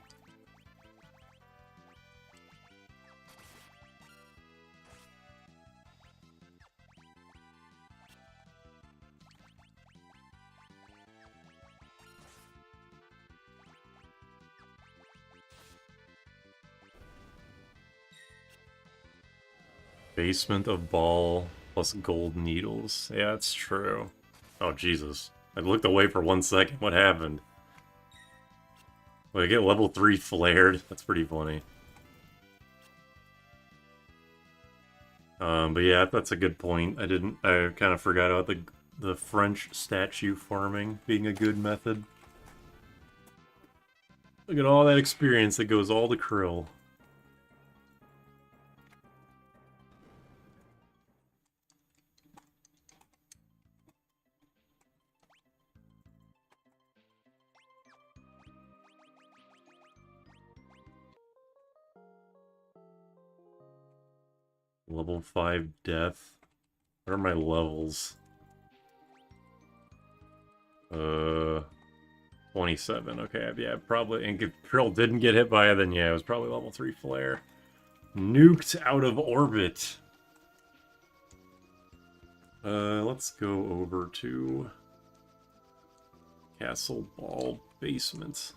Basement of Ball plus gold needles. Yeah, that's true. Oh, Jesus. I looked away for 1 second. What happened? Wait, I get level 3 flared? That's pretty funny. But yeah, that's a good point. I kind of forgot about the French statue farming being a good method. Look at all that experience that goes all to Krill. Level 5 death. What are my levels? 27. Okay, yeah, probably. And if Krill didn't get hit by it, then yeah, it was probably level 3 flare. Nuked out of orbit. Let's go over to Castle Ball Basement.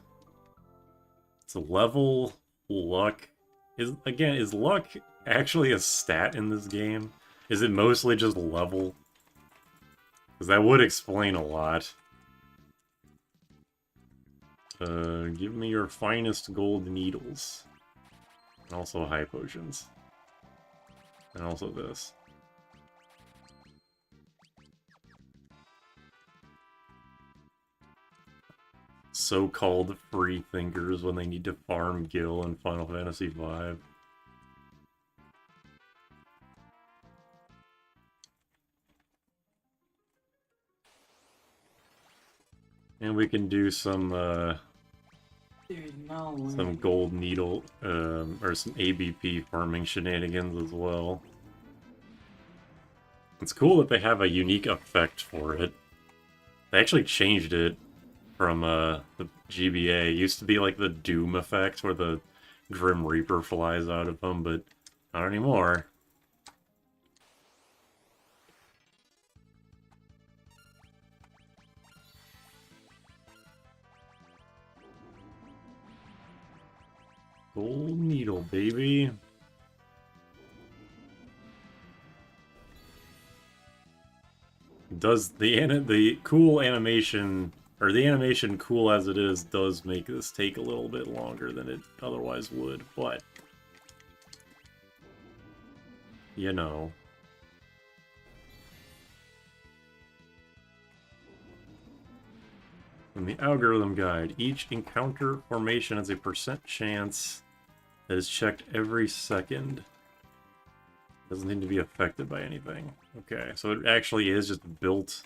It's a level luck. Is luck actually a stat in this game? Is it mostly just level? Because that would explain a lot. Give me your finest gold needles. And also high potions. And also this. So-called free thinkers when they need to farm Gil in Final Fantasy V. And we can do some There's no way. some gold needle or some ABP farming shenanigans as well. It's cool that they have a unique effect for it. They actually changed it from the GBA. It used to be like the Doom effect where the Grim Reaper flies out of them, but not anymore. Gold needle, baby. Does the cool animation, or the animation cool as it is, does make this take a little bit longer than it otherwise would, but you know. In the algorithm guide, each encounter formation has a % chance that is checked every second. Doesn't need to be affected by anything. Okay, so it actually is just built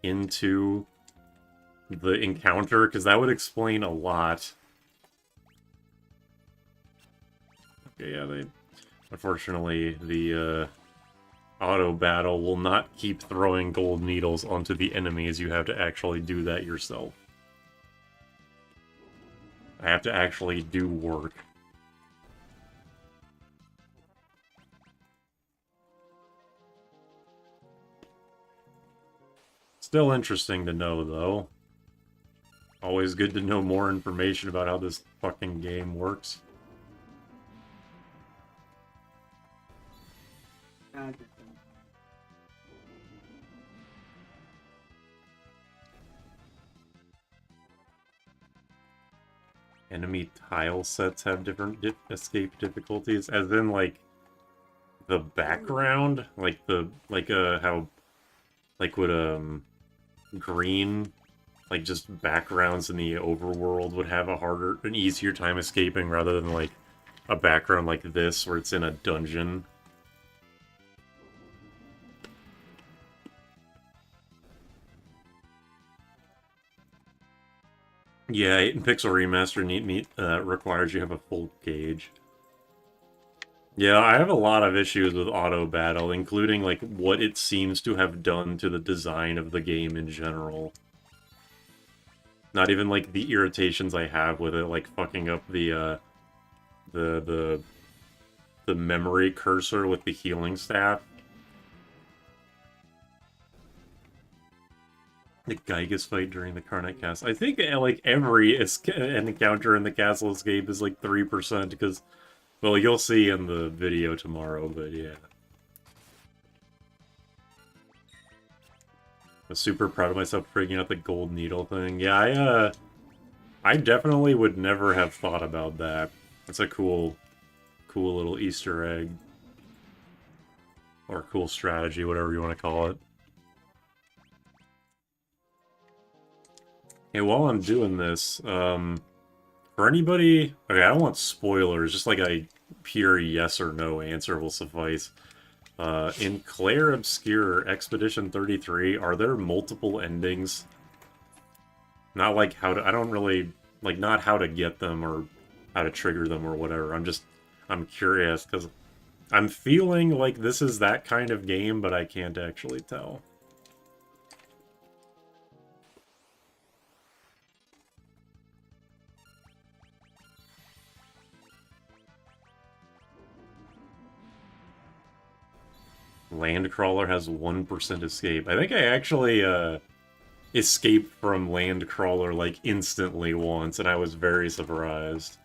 into the encounter, because that would explain a lot. Okay, yeah, unfortunately, the auto battle will not keep throwing gold needles onto the enemies. You have to actually do that yourself. I have to actually do work. Still interesting to know, though. Always good to know more information about how this fucking game works. enemy tile sets have different escape difficulties, as in like the background, like the how like would green like just backgrounds in the overworld would have an easier time escaping rather than like a background like this where it's in a dungeon. Yeah, 8 Pixel Remaster requires you have a full gauge. Yeah, I have a lot of issues with auto battle, including like what it seems to have done to the design of the game in general. Not even like the irritations I have with it, like fucking up the the memory cursor with the healing staff. The Gygas fight during the Karnak Castle. I think like every encounter in the castle escape is like 3% because, well, you'll see in the video tomorrow, but yeah. I'm super proud of myself for figuring out the gold needle thing. Yeah, I definitely would never have thought about that. That's a cool little Easter egg. Or cool strategy, whatever you want to call it. Hey, while I'm doing this, for anybody... Okay, I don't want spoilers, just like a pure yes or no answer will suffice. In Clair Obscure Expedition 33, are there multiple endings? Not like how to... I don't really... Like, not how to get them or how to trigger them or whatever. I'm curious, because I'm feeling like this is that kind of game, but I can't actually tell. Landcrawler has 1% escape. I think I actually escaped from Landcrawler like instantly once, and I was very surprised.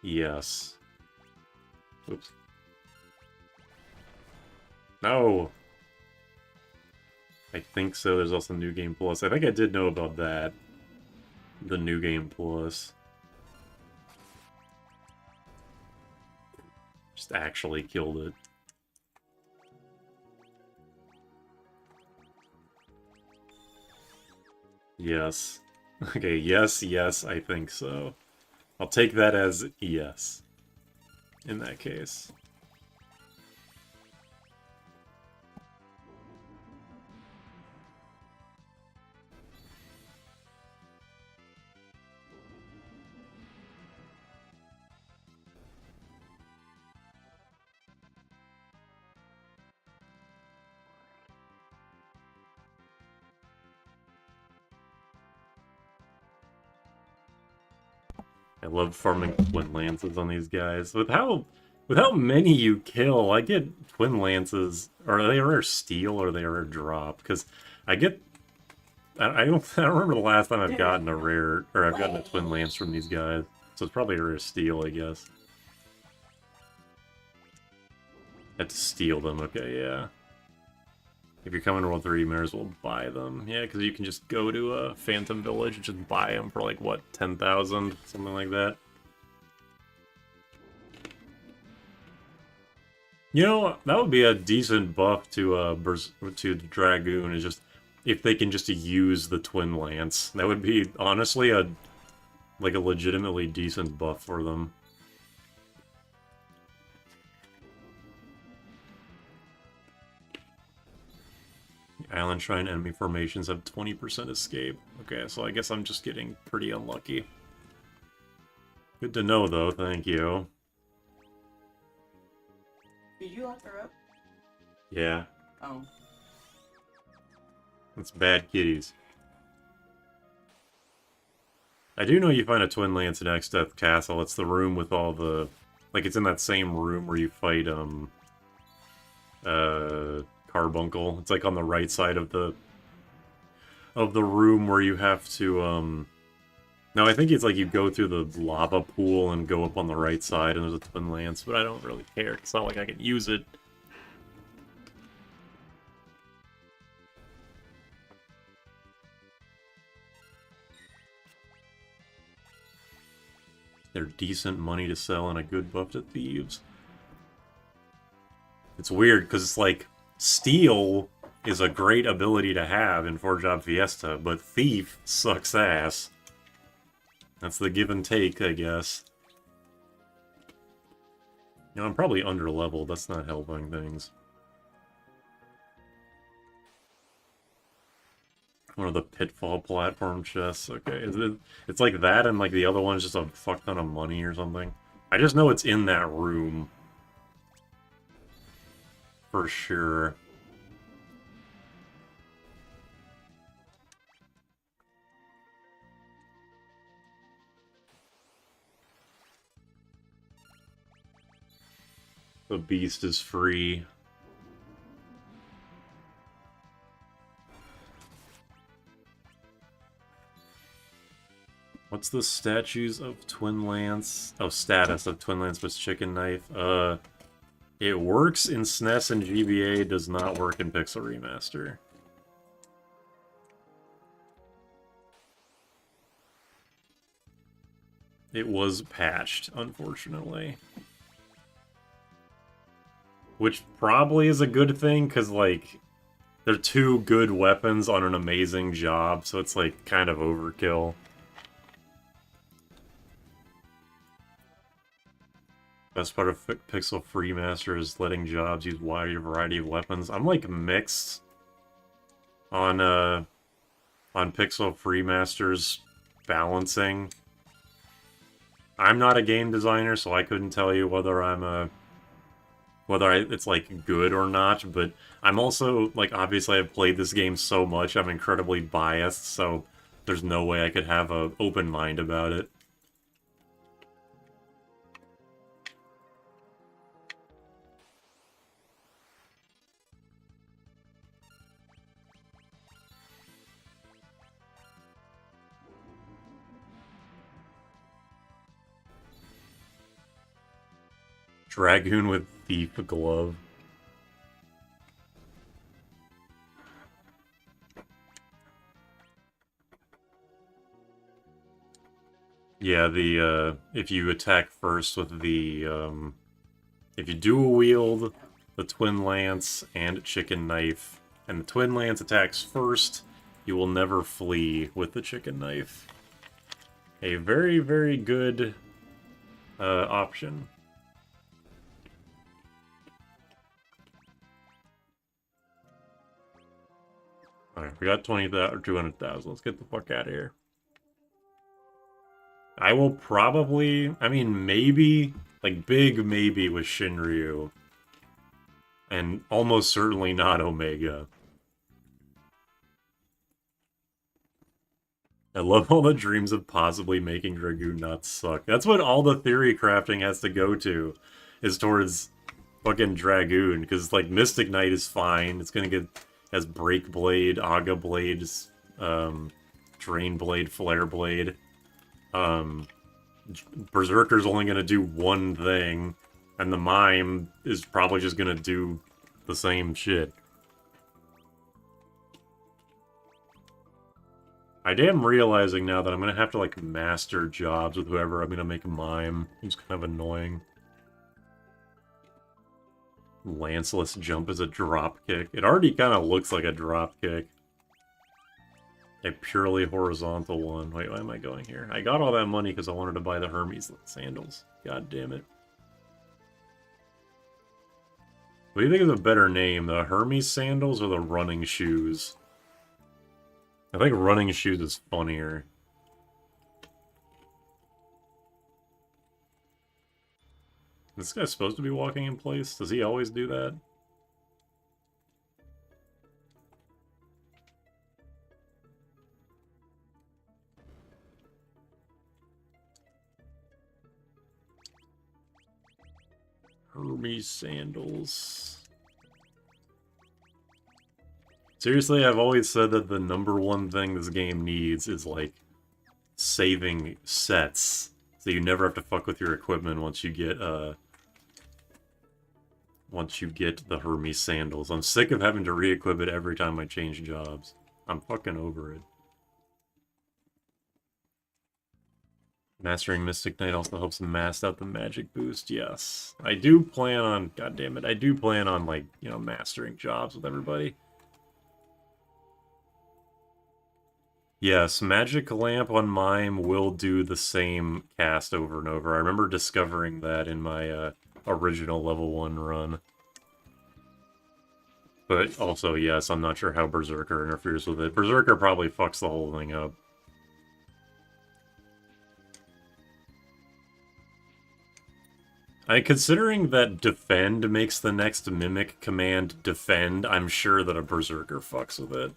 Yes. Oops. No! I think so. There's also New Game Plus. I think I did know about that. The New Game Plus. Just actually killed it. Yes. Okay, yes, I think so. I'll take that as yes. In that case. I love farming twin lances on these guys. With how many you kill, I get twin lances. Are they rare steel or are they rare drop? Because I get I don't remember the last time I've gotten a rare or I've gotten a twin lance from these guys. So it's probably a rare steel, I guess. Had to steal them. Okay, yeah. If you're coming to World 3, you might as well buy them. Yeah, because you can just go to a Phantom Village and just buy them for like, what, 10,000? Something like that. You know, that would be a decent buff to the Dragoon, is just if they can just use the Twin Lance. That would be, honestly, a legitimately decent buff for them. Island Shrine enemy formations have 20% escape. Okay, so I guess I'm just getting pretty unlucky. Good to know, though. Thank you. Did you lock her up? Yeah. Oh. That's bad kitties. I do know you find a Twin Lance in Exdeath Castle. It's the room with all the... Like, it's in that same room where you fight, Carbuncle. It's like on the right side of the room where you have to no, I think it's like you go through the lava pool and go up on the right side and there's a Twin Lance, but I don't really care. It's not like I can use it. They're decent money to sell and a good buff to thieves. It's weird, because it's like, Steal is a great ability to have in 4-Job Fiesta, but Thief sucks ass. That's the give and take, I guess. You know, I'm probably under-leveled, that's not helping things. One of the Pitfall platform chests, okay. It's like that, and like the other one's just a fuck ton of money or something. I just know it's in that room. For sure. The beast is free. What's the statues of Twin Lance? Oh, status of Twin Lance with Chicken Knife. It works in SNES and GBA, does not work in Pixel Remaster. It was patched, unfortunately. Which probably is a good thing, because, like, they're two good weapons on an amazing job, so it's, like, kind of overkill. Best part of Pixel Remaster is letting jobs use wide variety of weapons. I'm, like, mixed on Pixel Remaster's balancing. I'm not a game designer, so I couldn't tell you whether it's, like, good or not, but I'm also, like, obviously I've played this game so much, I'm incredibly biased, so there's no way I could have an open mind about it. Dragoon with Thief Glove. Yeah, if you attack first with the, if you dual wield the Twin Lance and Chicken Knife, and the Twin Lance attacks first, you will never flee with the Chicken Knife. A very, very good, option. Alright, we got 20,000 or 200,000. Let's get the fuck out of here. I will probably, I mean, maybe, like, big maybe with Shinryu. And almost certainly not Omega. I love all the dreams of possibly making Dragoon not suck. That's what all the theory crafting has to go to, is towards fucking Dragoon. Because, like, Mystic Knight is fine. It's gonna get, has Break Blade, Aga Blades, Drain Blade, Flare Blade. Berserker's only gonna do one thing, and the Mime is probably just gonna do the same shit. I am realizing now that I'm gonna have to, like, master jobs with whoever I'm gonna make a Mime. It's kind of annoying. Lanceless jump is a drop kick. It already kind of looks like a drop kick. A purely horizontal one. Wait, why am I going here? I got all that money because I wanted to buy the Hermes sandals. God damn it. What do you think is a better name? The Hermes sandals or the running shoes? I think running shoes is funnier. This guy's supposed to be walking in place? Does he always do that? Hermes sandals. Seriously, I've always said that the #1 thing this game needs is, like, saving sets. So you never have to fuck with your equipment once you get the Hermes sandals. I'm sick of having to re-equip it every time I change jobs. I'm fucking over it. Mastering Mystic Knight also helps mask out the magic boost, yes. I do plan on, god damn it, I do plan on, like, you know, mastering jobs with everybody. Yes, Magic Lamp on Mime will do the same cast over and over. I remember discovering that in my original level 1 run. But also, yes, I'm not sure how Berserker interferes with it. Berserker probably fucks the whole thing up. Considering that Defend makes the next Mimic command Defend, I'm sure that a Berserker fucks with it.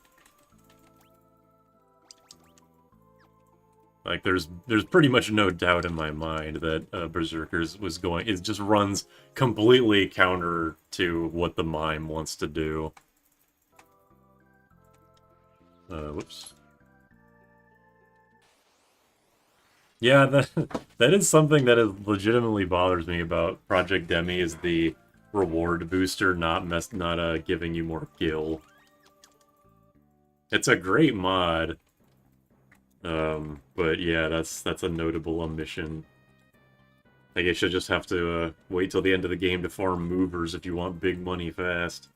Like, there's pretty much no doubt in my mind that Berserkers was going... It just runs completely counter to what the Mime wants to do. Whoops. Yeah, that is something that is legitimately bothers me about Project Demi, is the reward booster not giving you more gil. It's a great mod. But yeah, that's a notable omission. I guess you'll just have to wait till the end of the game to farm movers if you want big money fast.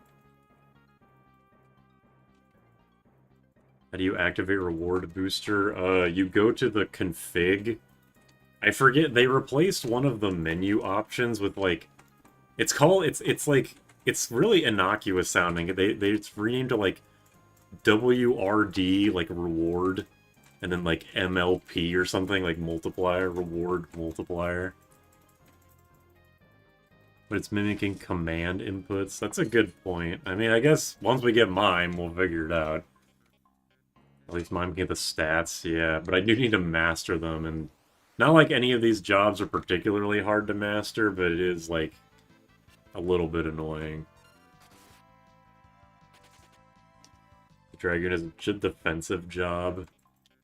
How do you activate reward booster? You go to the config. I forget, they replaced one of the menu options with, like, it's like, it's really innocuous sounding. It's renamed to, like, WRD, like, reward, and then, like, MLP or something, like, multiplier, reward multiplier. But it's mimicking command inputs. That's a good point. I mean, I guess once we get Mime, we'll figure it out. At least Mime can get the stats, yeah. But I do need to master them, and not like any of these jobs are particularly hard to master, but it is, like, a little bit annoying. The Dragoon is a defensive job.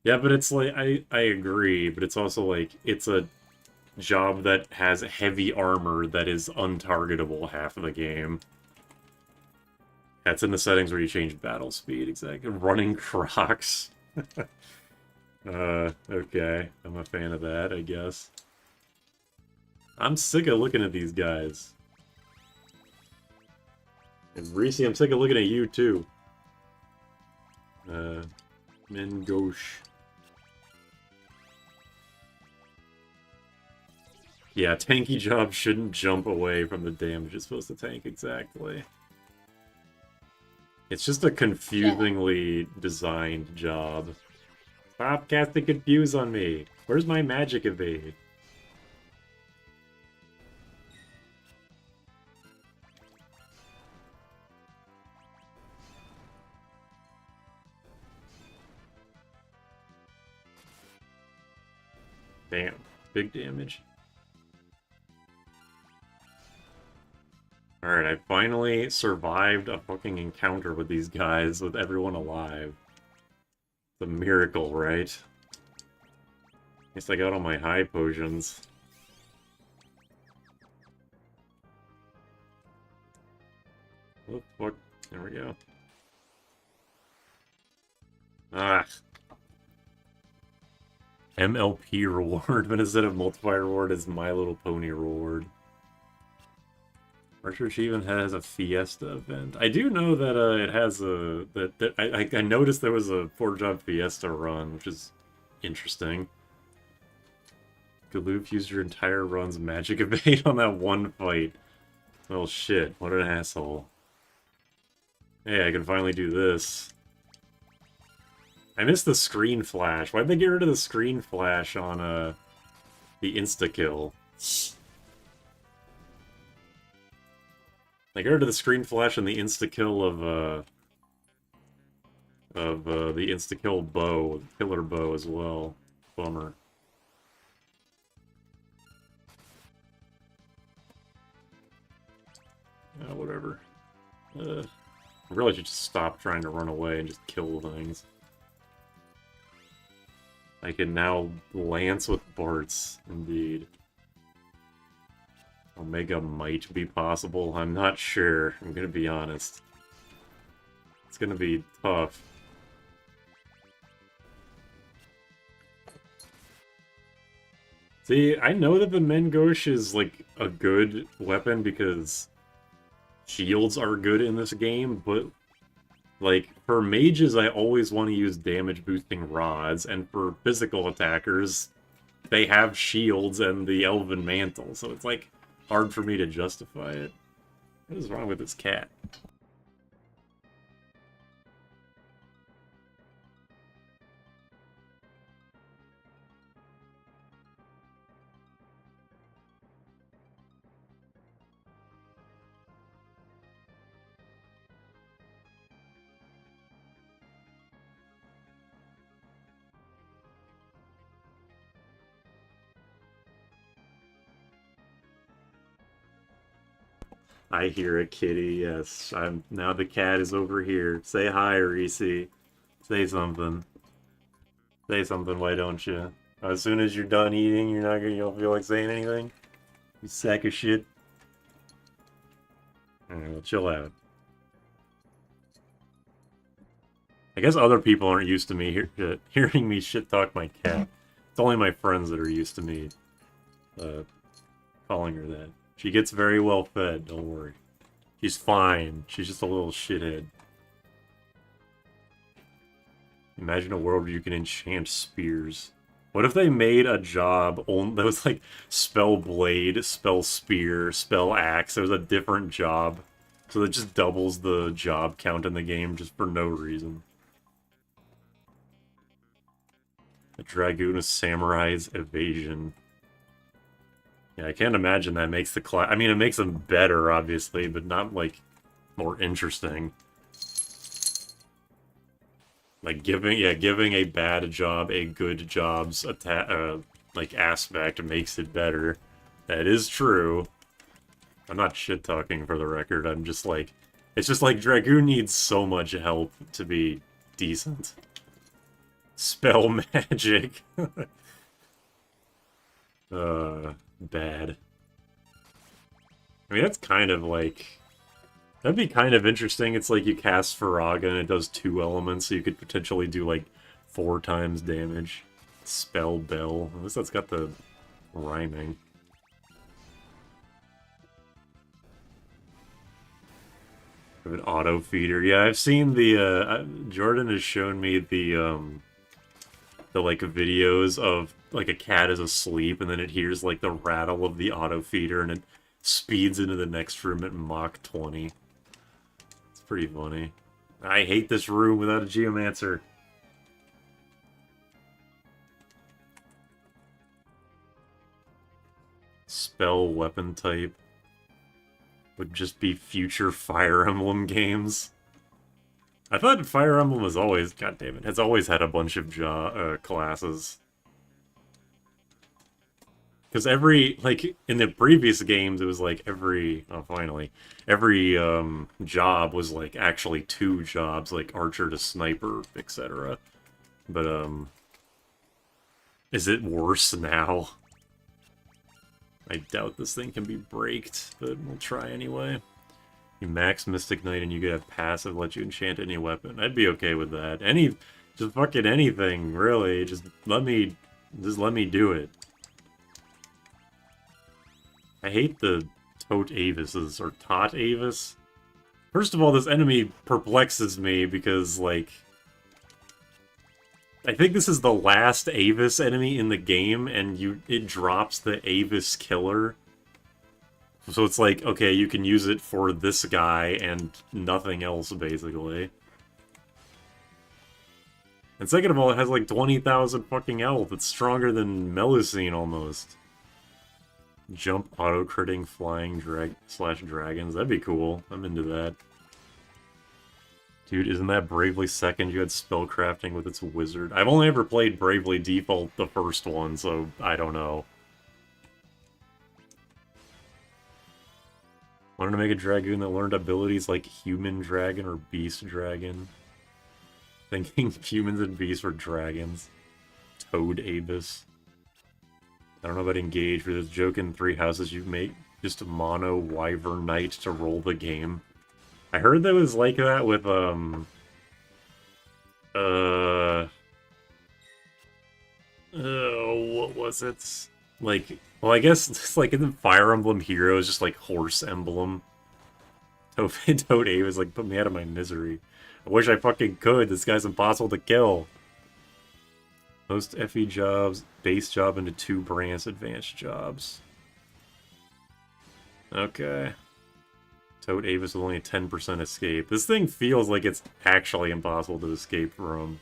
Yeah, but it's like, I agree, but it's also like, it's a job that has heavy armor that is untargetable half of the game. That's in the settings where you change battle speed, exactly. Running Crocs. Okay. I'm a fan of that, I guess. I'm sick of looking at these guys. And Reese, I'm sick of looking at you, too. Mingosh. Yeah, tanky job shouldn't jump away from the damage it's supposed to tank, exactly. It's just a confusingly designed job. Stop casting Confuse on me! Where's my magic evade? Damn, big damage. Alright, I finally survived a fucking encounter with these guys with everyone alive. It's a miracle, right? At least I got all my high potions. Oh, fuck. There we go. Ah. MLP reward, but instead of multiplier reward, is My Little Pony reward. Archer even has a Fiesta event. I do know that it has a... I noticed there was a 4-job Fiesta run, which is interesting. Galoof used your entire run's magic evade on that one fight. Well, shit. What an asshole. Hey, I can finally do this. I missed the screen flash. Why'd they get rid of the screen flash on the insta-kill? They got rid of the screen flash and the insta-kill of the insta-kill bow, killer bow as well. Bummer. Whatever. I really should just stop trying to run away and just kill things. I can now lance with Bart's, indeed. Omega might be possible, I'm not sure, I'm gonna be honest. It's gonna be tough. See, I know that the Mengosh is, like, a good weapon because shields are good in this game, but, like, for mages, I always want to use damage-boosting rods, and for physical attackers, they have shields and the Elven Mantle, so it's, like, hard for me to justify it. What is wrong with this cat? I hear a kitty, yes. Now the cat is over here. Say hi, Reese. Say something. Say something, why don't you? As soon as you're done eating, you don't feel like saying anything? You sack of shit. Alright, well, chill out. I guess other people aren't used to me hearing me shit talk my cat. It's only my friends that are used to me calling her that. She gets very well fed, don't worry. She's fine. She's just a little shithead. Imagine a world where you can enchant spears. What if they made a job that was like spell blade, spell spear, spell axe? It was a different job. So that just doubles the job count in the game just for no reason. A Dragoon of Samurai's Evasion. Yeah, I can't imagine that makes the class... I mean, it makes them better, obviously, but not, like, more interesting. Like, giving a bad job a good job's like, aspect makes it better. That is true. I'm not shit-talking for the record, I'm just like... It's just like, Dragoon needs so much help to be decent. Spell magic. Bad. I mean, that's kind of like... That'd be kind of interesting. It's like you cast Faraga and it does 2 elements, so you could potentially do like 4 times damage. Spell Bell. At least that's got the rhyming. An auto feeder. Yeah, I've seen the Jordan has shown me the like videos of like a cat is asleep and then it hears like the rattle of the auto feeder and it speeds into the next room at Mach 20. It's pretty funny. I hate this room without a Geomancer. Spell weapon type would just be future Fire Emblem games. I thought Fire Emblem was always, goddammit, has always had a bunch of classes. Because every, like, in the previous games, it was like every job was like actually 2 jobs, like Archer to Sniper, etc. But, is it worse now? I doubt this thing can be braked, but we'll try anyway. You max Mystic Knight and you get a passive let you enchant any weapon. I'd be okay with that. Just fucking anything, really. Just let me do it. I hate the Tote Avises, or Tot Avis. First of all, this enemy perplexes me because, like... I think this is the last Avis enemy in the game, and it drops the Avis Killer. So it's like, okay, you can use it for this guy and nothing else, basically. And second of all, it has like 20,000 fucking health. It's stronger than Melusine, almost. Jump auto-critting flying dragons. That'd be cool. I'm into that. Dude, isn't that Bravely Second? You had spellcrafting with its wizard. I've only ever played Bravely Default, the first one, so I don't know. Wanted to make a Dragoon that learned abilities like Human Dragon or Beast Dragon. Thinking humans and beasts were dragons. Toad Abyss. I don't know about Engage, but this joke in 3 houses you make just mono Wyvern Knight to roll the game. I heard that was like that with, what was it? Like, well, I guess it's like in the Fire Emblem Heroes, just like horse emblem. Toad Abe is like, put me out of my misery. I wish I fucking could. This guy's impossible to kill. Most FE jobs, base job into 2 branch advanced jobs. Okay. Toad Avis with only a 10% escape. This thing feels like it's actually impossible to escape from.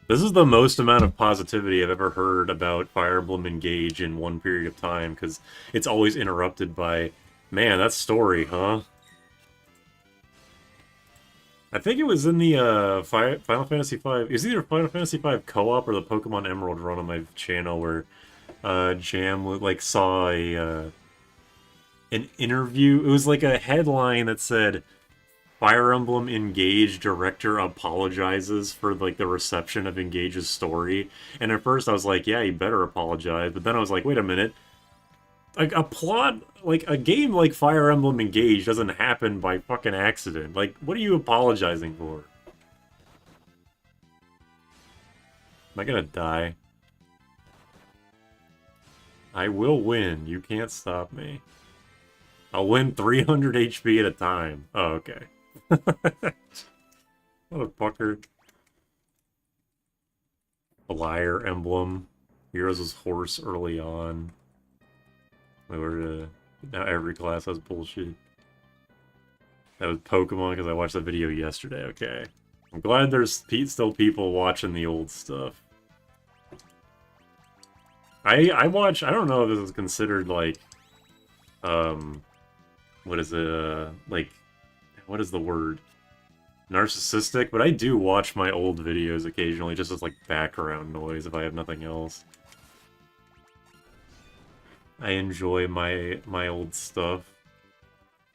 This is the most amount of positivity I've ever heard about Fire Emblem Engage in one period of time, because it's always interrupted by, man, that story, huh? I think it was in the Final Fantasy V. It was either Final Fantasy V co-op or the Pokemon Emerald run on my channel where Jam like saw a an interview. It was like a headline that said Fire Emblem Engage director apologizes for like the reception of Engage's story. And at first I was like, yeah, he better apologize. But then I was like, wait a minute. Like a plot, like a game like Fire Emblem Engage doesn't happen by fucking accident. Like, what are you apologizing for? Am I gonna die? I will win. You can't stop me. I'll win 300 HP at a time. Oh, okay. Motherfucker. A liar emblem. Heroes was horse early on. Now every class has bullshit. That was Pokemon because I watched that video yesterday. Okay. I'm glad there's still people watching the old stuff. I watch, I don't know if this is considered like, what is it, like, what is the word? Narcissistic, but I do watch my old videos occasionally just as like background noise if I have nothing else. I enjoy my old stuff,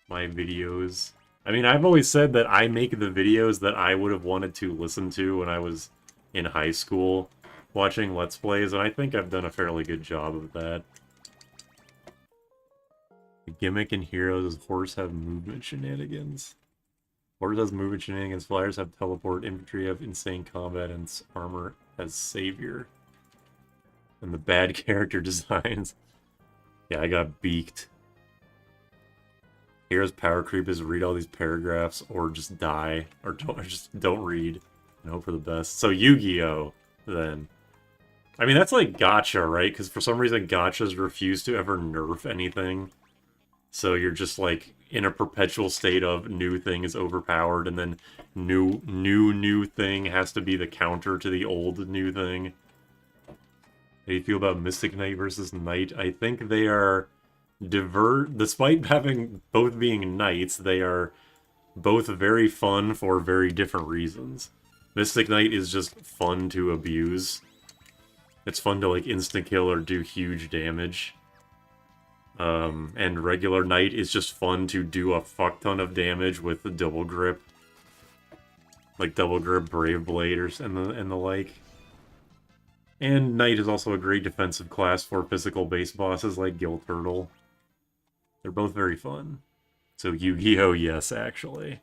my videos. I mean, I've always said that I make the videos that I would have wanted to listen to when I was in high school watching Let's Plays, and I think I've done a fairly good job of that. The gimmick in Heroes is horse have movement shenanigans. Horse has movement shenanigans, flyers have teleport, infantry have insane combat, and armor has savior. And the bad character designs. Yeah, I got beaked. Heroes power creep is read all these paragraphs or just die. Or just don't read and hope for the best. So Yu-Gi-Oh! Then. I mean, that's like gacha, right? Because for some reason gachas refuse to ever nerf anything. So you're just like in a perpetual state of new thing is overpowered and then new thing has to be the counter to the old new thing. How do you feel about Mystic Knight versus Knight? I think they are despite having both being knights, they are both very fun for very different reasons. Mystic Knight is just fun to abuse. It's fun to like instant kill or do huge damage. And regular Knight is just fun to do a fuck ton of damage with the double grip. Like double grip, Brave Blade, and the like. And Knight is also a great defensive class for physical-based bosses like Gil Turtle. They're both very fun. So Yu-Gi-Oh! Yes, actually.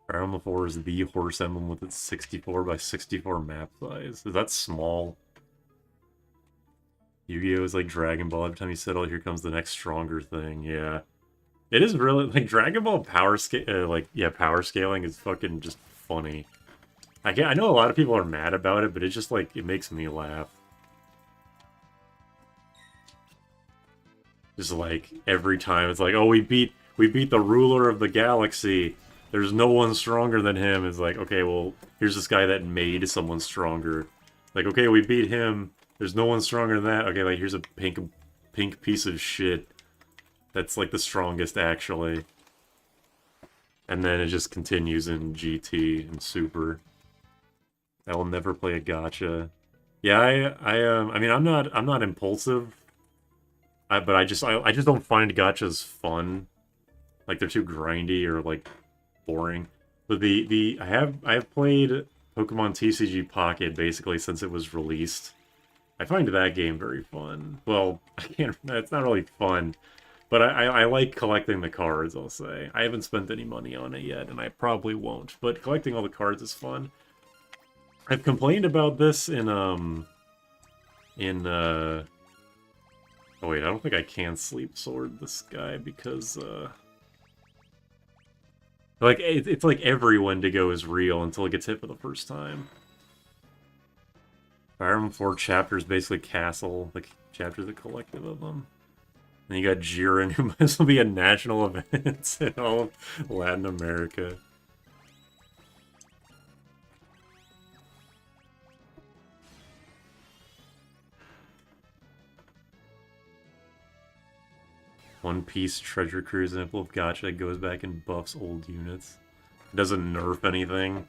Fire Emblem 4 is the horse emblem with its 64 by 64 map size. Is that small? Yu-Gi-Oh! Is like Dragon Ball. Every time you said, oh, here comes the next stronger thing. Yeah. It is really, like, Dragon Ball power scaling is fucking just funny. I know a lot of people are mad about it, but it's just like, it makes me laugh. Just like, every time it's like, oh, we beat the ruler of the galaxy. There's no one stronger than him. It's like, okay, well, here's this guy that made someone stronger. Like, okay, we beat him. There's no one stronger than that. Okay, like, here's a pink piece of shit. That's like the strongest, actually. And then it just continues in GT and Super. I will never play a gacha. Yeah, I mean, I'm not impulsive. But I just don't find gachas fun. Like they're too grindy or like boring. But I have played Pokemon TCG Pocket basically since it was released. I find that game very fun. Well, it's not really fun. But I like collecting the cards, I'll say. I haven't spent any money on it yet, and I probably won't. But collecting all the cards is fun. I've complained about this in oh wait, I don't think I can sleep sword this guy because like it's like every Wendigo is real until it gets hit for the first time. Fire Emblem 4 chapters, basically castle, like chapters, a collective of them. And you got Jiren, who might as well be a national event in all of Latin America. One Piece Treasure Cruise example of gacha that goes back and buffs old units. It doesn't nerf anything.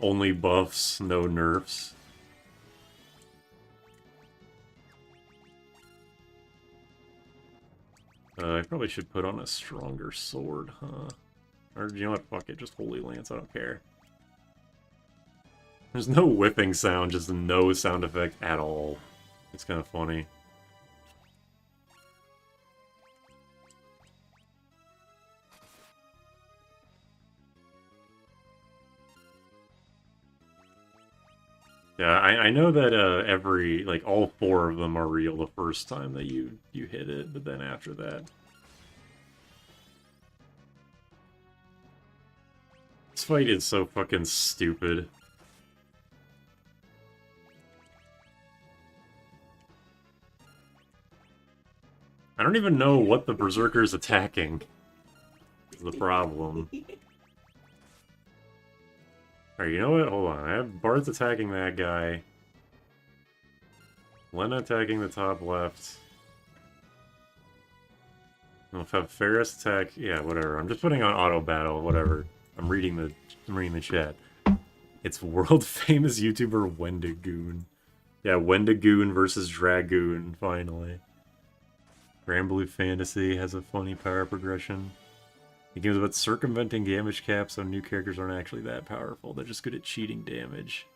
Only buffs, no nerfs. I probably should put on a stronger sword, huh? Or, you know what, fuck it, just Holy Lance, I don't care. There's no whipping sound, just no sound effect at all. It's kind of funny. Yeah, I know that every, like, all 4 of them are real the first time that you hit it, but then after that... This fight is so fucking stupid. I don't even know what the Berserker is attacking. Is the problem. Alright, you know what? Hold on. I have Bard's attacking that guy. Lena attacking the top left. I'll have Ferris attack. Yeah, whatever. I'm just putting on auto battle. Whatever. I'm reading the chat. It's world famous YouTuber Wendigoon. Yeah, Wendigoon versus Dragoon. Finally. Granblue Fantasy has a funny power progression. The game's about circumventing damage caps, so new characters aren't actually that powerful. They're just good at cheating damage.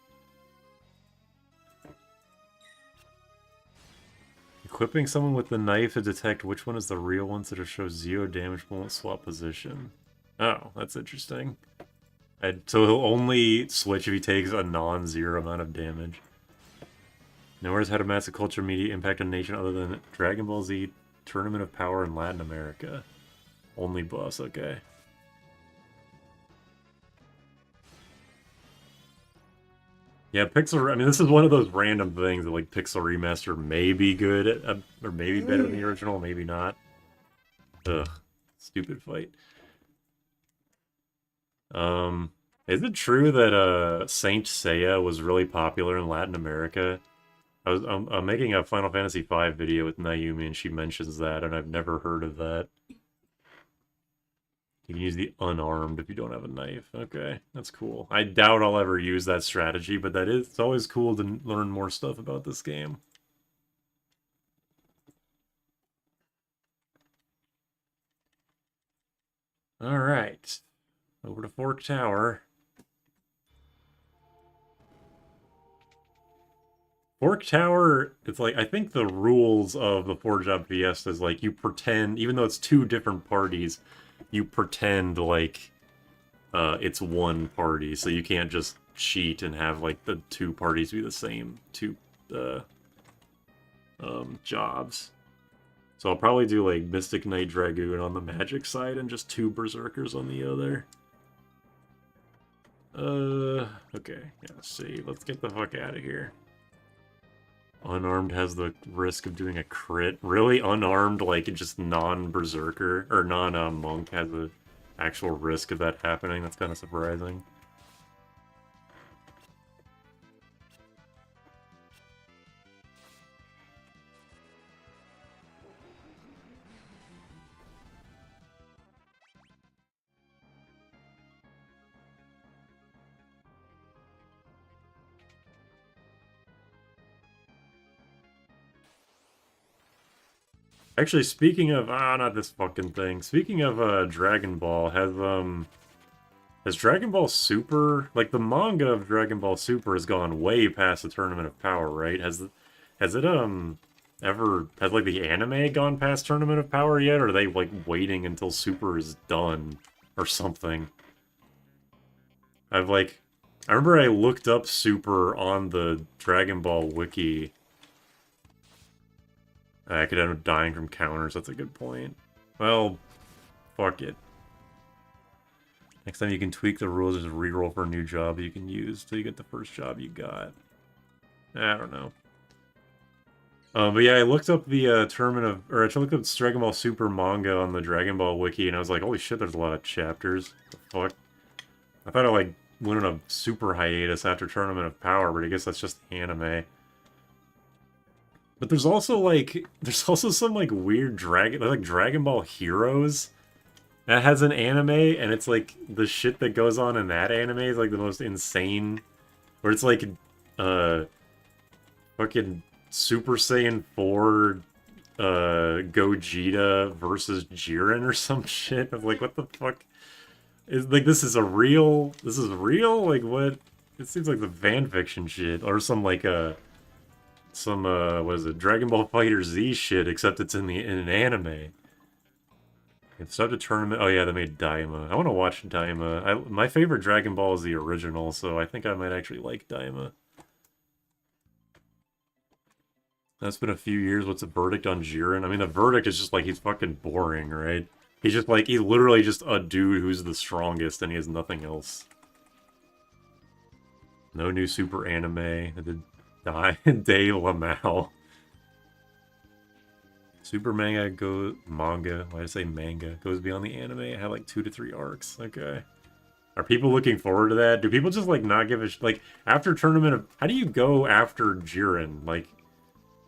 Equipping someone with the knife to detect which one is the real one, so to show 0 damage but won't swap position. Oh, that's interesting. So he'll only switch if he takes a non-zero amount of damage. Nowhere has had a massive culture media impact on a nation other than Dragon Ball Z Tournament of Power in Latin America. Only boss, okay. Yeah, Pixel... I mean, this is one of those random things that, like, Pixel Remaster may be good at, or maybe better than the original, maybe not. Ugh. Stupid fight. Is it true that, Saint Seiya was really popular in Latin America? I'm making a Final Fantasy V video with Naomi, and she mentions that, and I've never heard of that. You can use the unarmed if you don't have a knife. Okay, that's cool. I doubt I'll ever use that strategy, but it's always cool to learn more stuff about this game. Alright. Over to Fork Tower. Fork Tower, it's like, I think the rules of the Forge Job Fiesta is like, you pretend, even though it's 2 different parties, you pretend like it's one party, so you can't just cheat and have like the 2 parties be the same 2 jobs. So I'll probably do like Mystic Knight Dragoon on the magic side and just 2 Berserkers on the other. Okay, yeah, let's see. Let's get the fuck out of here. Unarmed has the risk of doing a crit. Really? Unarmed, like, just non-berserker, or non-monk has the actual risk of that happening? That's kind of surprising. Actually, speaking of... not this fucking thing. Speaking of, Dragon Ball, has Dragon Ball Super... Like, the manga of Dragon Ball Super has gone way past the Tournament of Power, right? Has it, ever... Has, like, the anime gone past Tournament of Power yet? Or are they, like, waiting until Super is done? Or something? I've, like... I remember I looked up Super on the Dragon Ball wiki. I could end up dying from counters, that's a good point. Well, fuck it. Next time you can tweak the rules, just reroll for a new job you can use till you get the first job you got. I don't know. But yeah, I looked up the tournament of, or I looked up Dragon Ball Super manga on the Dragon Ball wiki, and I was like, holy shit, there's a lot of chapters. What the fuck? I thought I like went on a super hiatus after Tournament of Power, but I guess that's just anime. But there's also some like weird Dragon Ball Heroes that has an anime, and it's like the shit that goes on in that anime is like the most insane. Where it's like, fucking Super Saiyan 4, Gogeta versus Jiren or some shit. I'm like, what the fuck? Is like this is real? Like what? It seems like the fan fiction shit or some like what is it? Dragon Ball Fighter Z shit, except it's in an anime. It's such a tournament. Oh yeah, they made Daima. I want to watch Daima. My favorite Dragon Ball is the original, so I think I might actually like Daima. That's been a few years. What's the verdict on Jiren? I mean, the verdict is just like he's fucking boring, right? He's literally just a dude who's the strongest and he has nothing else. No new super anime. I did Day Lamau. Super manga manga. Why did I say manga? Goes beyond the anime. I had like 2 to 3 arcs. Okay. Are people looking forward to that? Do people just like not give a like after Tournament of? How do you go after Jiren? Like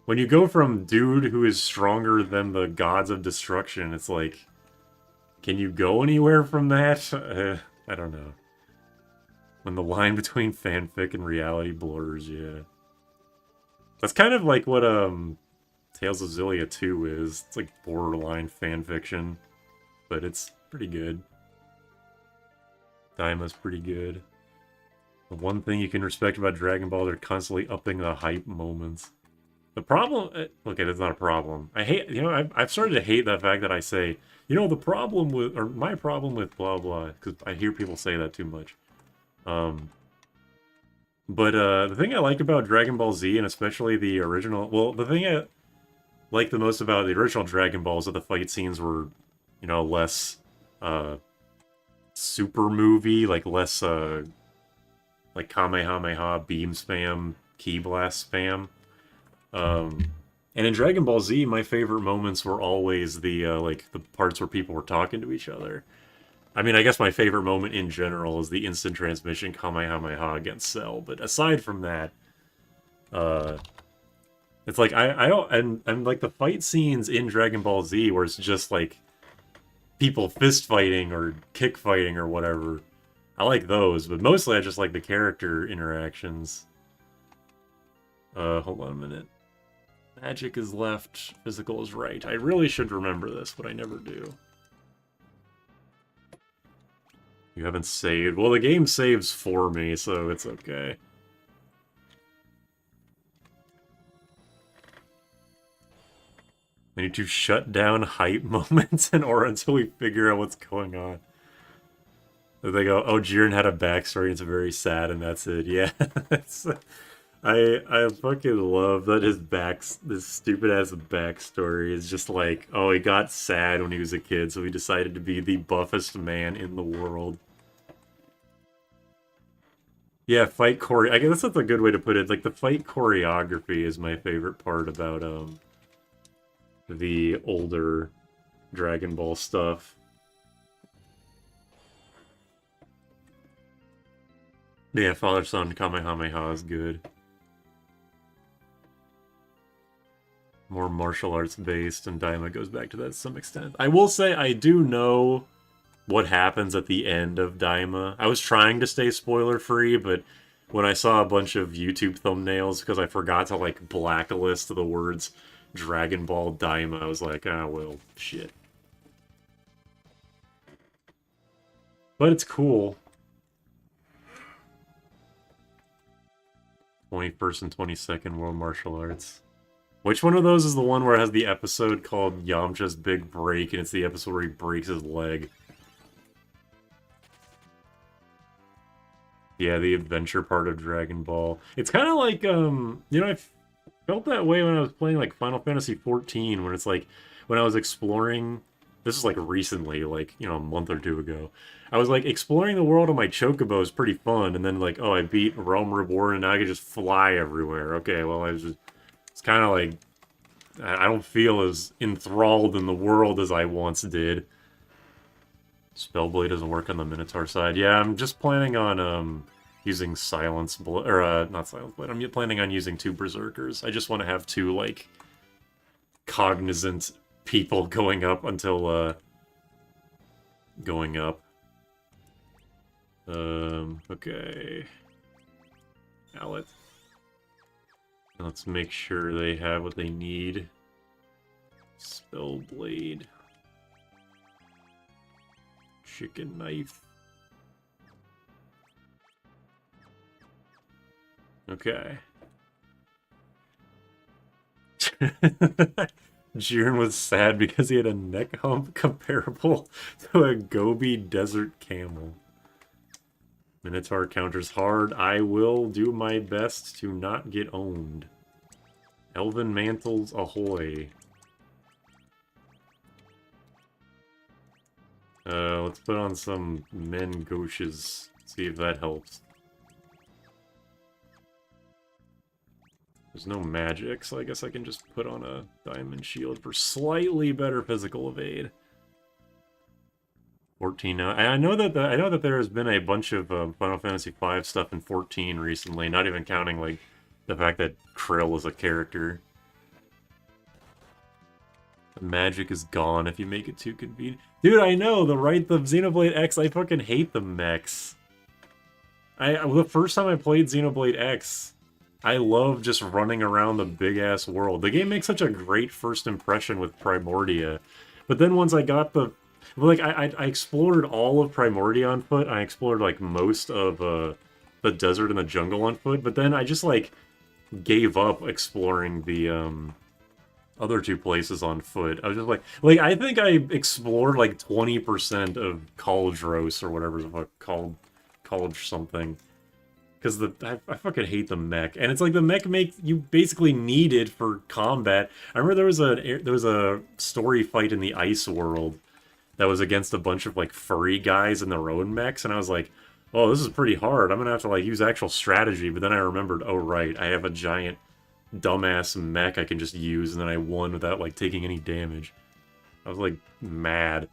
when you go from dude who is stronger than the gods of destruction, it's like, can you go anywhere from that? I don't know. When the line between fanfic and reality blurs, yeah. That's kind of like what Tales of Xillia 2 is. It's like borderline fanfiction, but it's pretty good. Daima's pretty good. The one thing you can respect about Dragon Ball, they're constantly upping the hype moments. The problem... Okay, that's not a problem. I hate... You know, I've started to hate the fact that I say, you know, the problem with... Or my problem with blah blah, because I hear people say that too much. But the thing I like about Dragon Ball Z, and especially the original... Well, the thing I like the most about the original Dragon Ball is that the fight scenes were, you know, less super movie, like less like Kamehameha, beam spam, ki blast spam. And in Dragon Ball Z, my favorite moments were always the like the parts where people were talking to each other. I mean, I guess my favorite moment in general is the instant transmission Kamehameha against Cell, but aside from that, it's like I don't and like the fight scenes in Dragon Ball Z where it's just like people fist fighting or kick fighting or whatever. I like those, but mostly I just like the character interactions. Hold on a minute. Magic is left, physical is right. I really should remember this, but I never do. You haven't saved. Well, the game saves for me, so it's okay. We need to shut down hype moments until we figure out what's going on. They go, oh, Jiren had a backstory, it's very sad, and that's it. Yeah, I fucking love that this stupid-ass backstory is just like, oh, he got sad when he was a kid, so he decided to be the buffest man in the world. Yeah, fight chore... I guess that's a good way to put it. Like, the fight choreography is my favorite part about, the older Dragon Ball stuff. Yeah, Father-Son Kamehameha is good. More martial arts based, and Daima goes back to that to some extent. I will say I do know what happens at the end of Daima. I was trying to stay spoiler free, but when I saw a bunch of YouTube thumbnails, because I forgot to like blacklist the words Dragon Ball Daima, I was like, ah, well, shit. But it's cool. 21st and 22nd World Martial Arts. Which one of those is the one where it has the episode called Yamcha's Big Break, and it's the episode where he breaks his leg? Yeah, the adventure part of Dragon Ball. It's kind of like, you know, I felt that way when I was playing like Final Fantasy 14, when it's like, when I was exploring, this is like recently, like, you know, a month or two ago. I was like exploring the world on my Chocobo is pretty fun, and then like, oh, I beat Realm Reborn, and now I can just fly everywhere. Okay, well, it's kind of like, I don't feel as enthralled in the world as I once did. Spellblade doesn't work on the Minotaur side. Yeah, I'm just planning on using Silence Blade, or not Silence Blade. I'm planning on using 2 Berserkers. I just want to have 2 like cognizant people going up until going up. Okay. Mallet. Let's make sure they have what they need. Spellblade. Chicken knife. Okay. Jiren was sad because he had a neck hump comparable to a Gobi desert camel. Minotaur counters hard. I will do my best to not get owned. Elven mantles ahoy. Let's put on some men gauches. See if that helps. There's no magic, so I guess I can just put on a diamond shield for slightly better physical evade. 14 now. I know that there has been a bunch of Final Fantasy V stuff in 14 recently, not even counting like the fact that Krill is a character. The magic is gone if you make it too convenient. Dude, I know, the Xenoblade X, I fucking hate the mechs. The first time I played Xenoblade X, I love just running around the big-ass world. The game makes such a great first impression with Primordia. But then once I got the... Like, I explored all of Primordia on foot. I explored, like, most of the desert and the jungle on foot. But then I just, like, gave up exploring the, other 2 places on foot. I was just like, I think I explored, like, 20% of Cauldros or whatever it's called. College something. Because I fucking hate the mech, and it's like the mech you basically need it for combat. I remember there was a story fight in the ice world that was against a bunch of like furry guys in their own mechs, and I was like, oh, this is pretty hard. I'm gonna have to like use actual strategy. But then I remembered, oh right, I have a giant dumbass mech I can just use, and then I won without like taking any damage. I was like mad.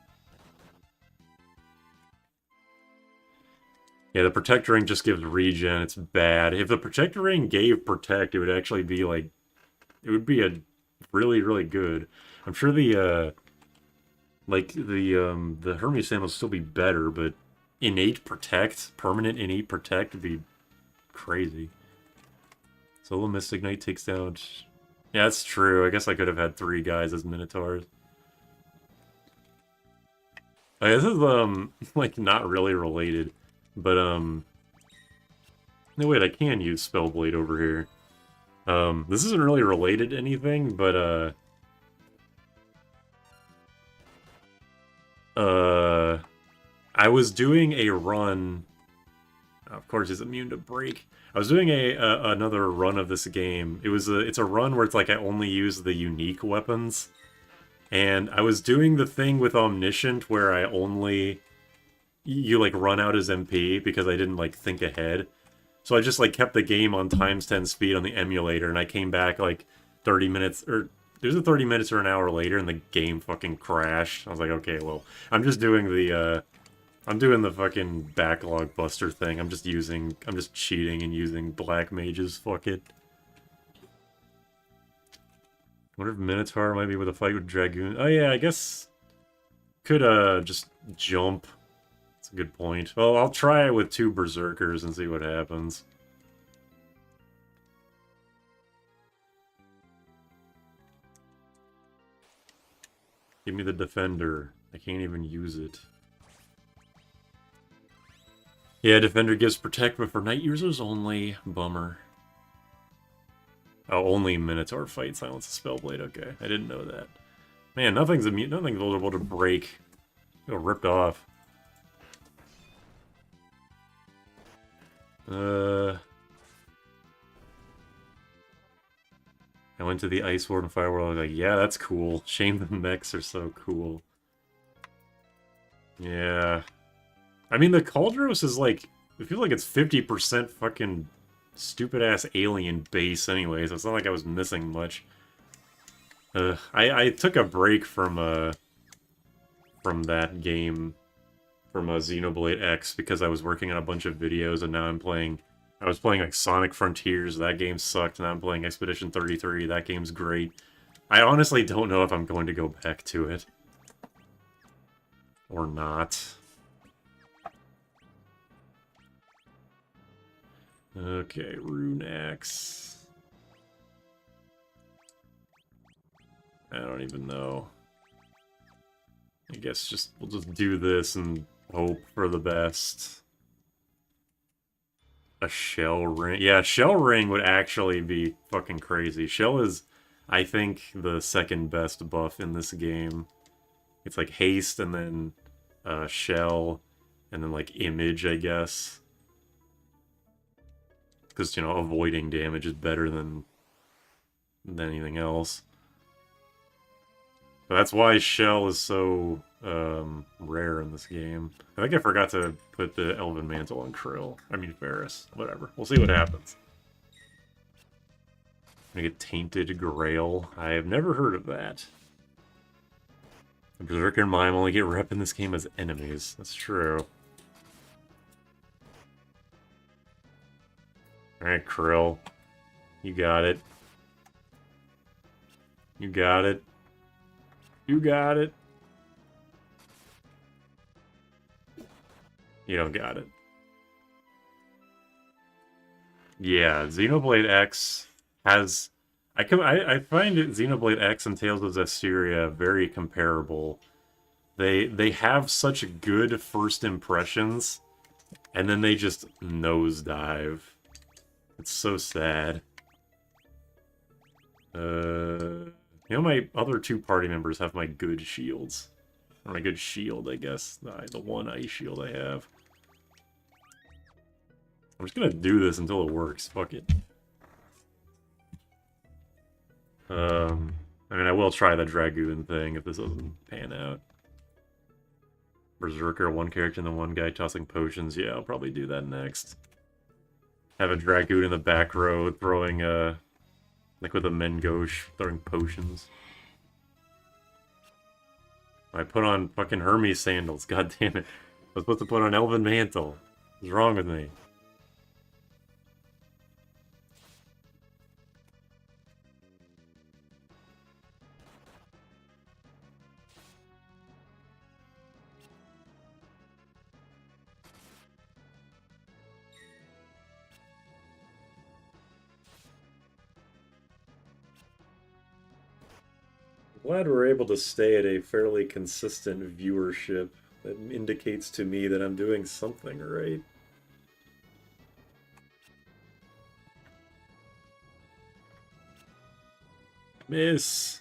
Yeah, the Protector Ring just gives regen. It's bad. If the Protector Ring gave Protect, it would actually be like... It would be a really, really good. I'm sure the, the Hermes Sandal will still be better, but Innate Protect, permanent Innate Protect would be crazy. Solo Mystic Knight takes down... Yeah, that's true. I guess I could have had 3 guys as Minotaurs. Okay, this is, like, not really related. But, no, wait, I can use Spellblade over here. This isn't really related to anything, but, I was doing a run... Of course, he's immune to break. I was doing another run of this game. It's a run where it's like I only use the unique weapons. And I was doing the thing with Omniscient where I only... You, like, run out as MP because I didn't, like, think ahead. So I just, like, kept the game on ×10 speed on the emulator, and I came back, like, 30 minutes, or... It was 30 minutes or an hour later, and the game fucking crashed. I was like, okay, well, I'm just doing the, I'm doing the fucking backlog buster thing. I'm just cheating and using black mages. Fuck it. I wonder if Minotaur might be with a fight with Dragoon. Oh yeah, I guess... Could, just jump... That's a good point. Well, I'll try it with 2 Berserkers and see what happens. Give me the Defender. I can't even use it. Yeah, Defender gives Protect, but for Night users only. Bummer. Oh, only Minotaur fight silence a Spellblade. Okay, I didn't know that. Man, nothing's vulnerable to break. Got ripped off. I went to the Ice World and Fire World. I was like, yeah, that's cool. Shame the mechs are so cool. Yeah. I mean, the Cauldros is like, I feel like it's 50% fucking stupid-ass alien base anyway, so it's not like I was missing much. I took a break from that game, from Xenoblade X, because I was working on a bunch of videos, and now I was playing like Sonic Frontiers, that game sucked, and now I'm playing Expedition 33, that game's great. I honestly don't know if I'm going to go back to it. Or not. Okay, Rune Axe. I don't even know. I guess we'll just do this and hope for the best. A Shell Ring. Yeah, Shell Ring would actually be fucking crazy. Shell is, I think, the second best buff in this game. It's like haste and then Shell and then like Image, I guess. Because, you know, avoiding damage is better than anything else. But that's why Shell is so rare in this game. I think I forgot to put the Elven Mantle on Krill. I mean, Ferris. Whatever. We'll see what happens. I'm gonna get Tainted Grail. I have never heard of that. Berserker and Mime only get rep in this game as enemies. That's true. Alright, Krill. You got it. You got it. You got it. You don't got it. Yeah, Xenoblade X has... I find it, Xenoblade X and Tales of Zestiria very comparable. They have such good first impressions, and then they just nosedive. It's so sad. You know, my other two party members have my good shields. Or my good shield, I guess. The one ice shield I have. I'm just gonna do this until it works. Fuck it. I mean, I will try the Dragoon thing if this doesn't pan out. Berserker, one character and then one guy tossing potions. Yeah, I'll probably do that next. Have a Dragoon in the back row throwing, like with a Mengosh, throwing potions. I put on fucking Hermes sandals, god damn it. I was supposed to put on Elven Mantle. What's wrong with me? Glad we're able to stay at a fairly consistent viewership. That indicates to me that I'm doing something right. Miss!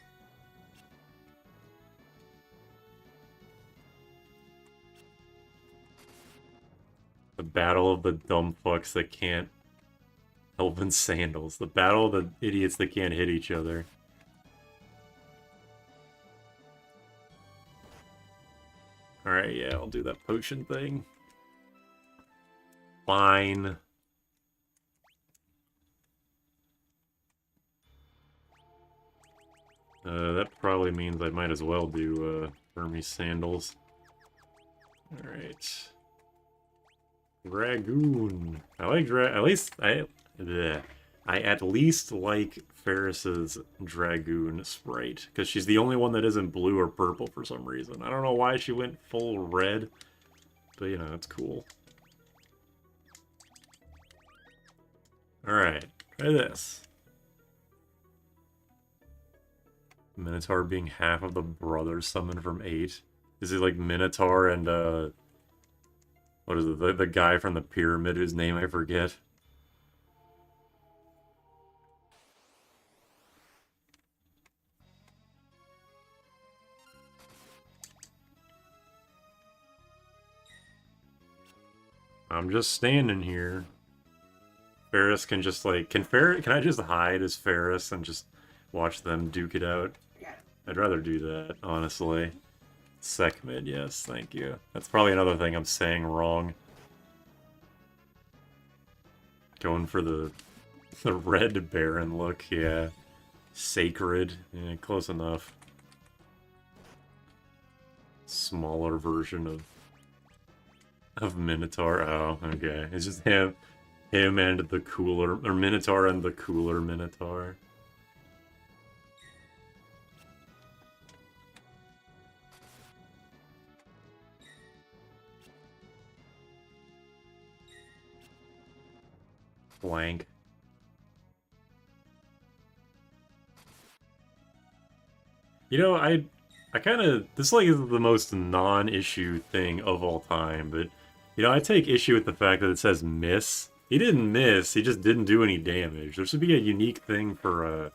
The battle of the dumb fucks that can't... Elven sandals. The battle of the idiots that can't hit each other. Alright, yeah, I'll do that potion thing. Fine. That probably means I might as well do Hermes sandals. Alright. Dragoon. I like I at least like Ferris's Dragoon sprite, because she's the only one that isn't blue or purple for some reason. I don't know why she went full red, but you know, it's cool. Alright, try this. Minotaur being half of the brothers summoned from 8. Is it like Minotaur and, what is it, the guy from the pyramid whose name I forget? I'm just standing here. Ferris can just like can I just hide as Ferris and just watch them duke it out? I'd rather do that, honestly. Sec mid, yes, thank you. That's probably another thing I'm saying wrong. Going for the red Baron look, yeah. Sacred, yeah, close enough. Smaller version of Minotaur. Oh, okay. It's just him and the cooler, or Minotaur and the cooler Minotaur. Blank. You know, I kind of, this like is the most non-issue thing of all time, but you know, I take issue with the fact that it says miss. He didn't miss, he just didn't do any damage. There should be a unique thing for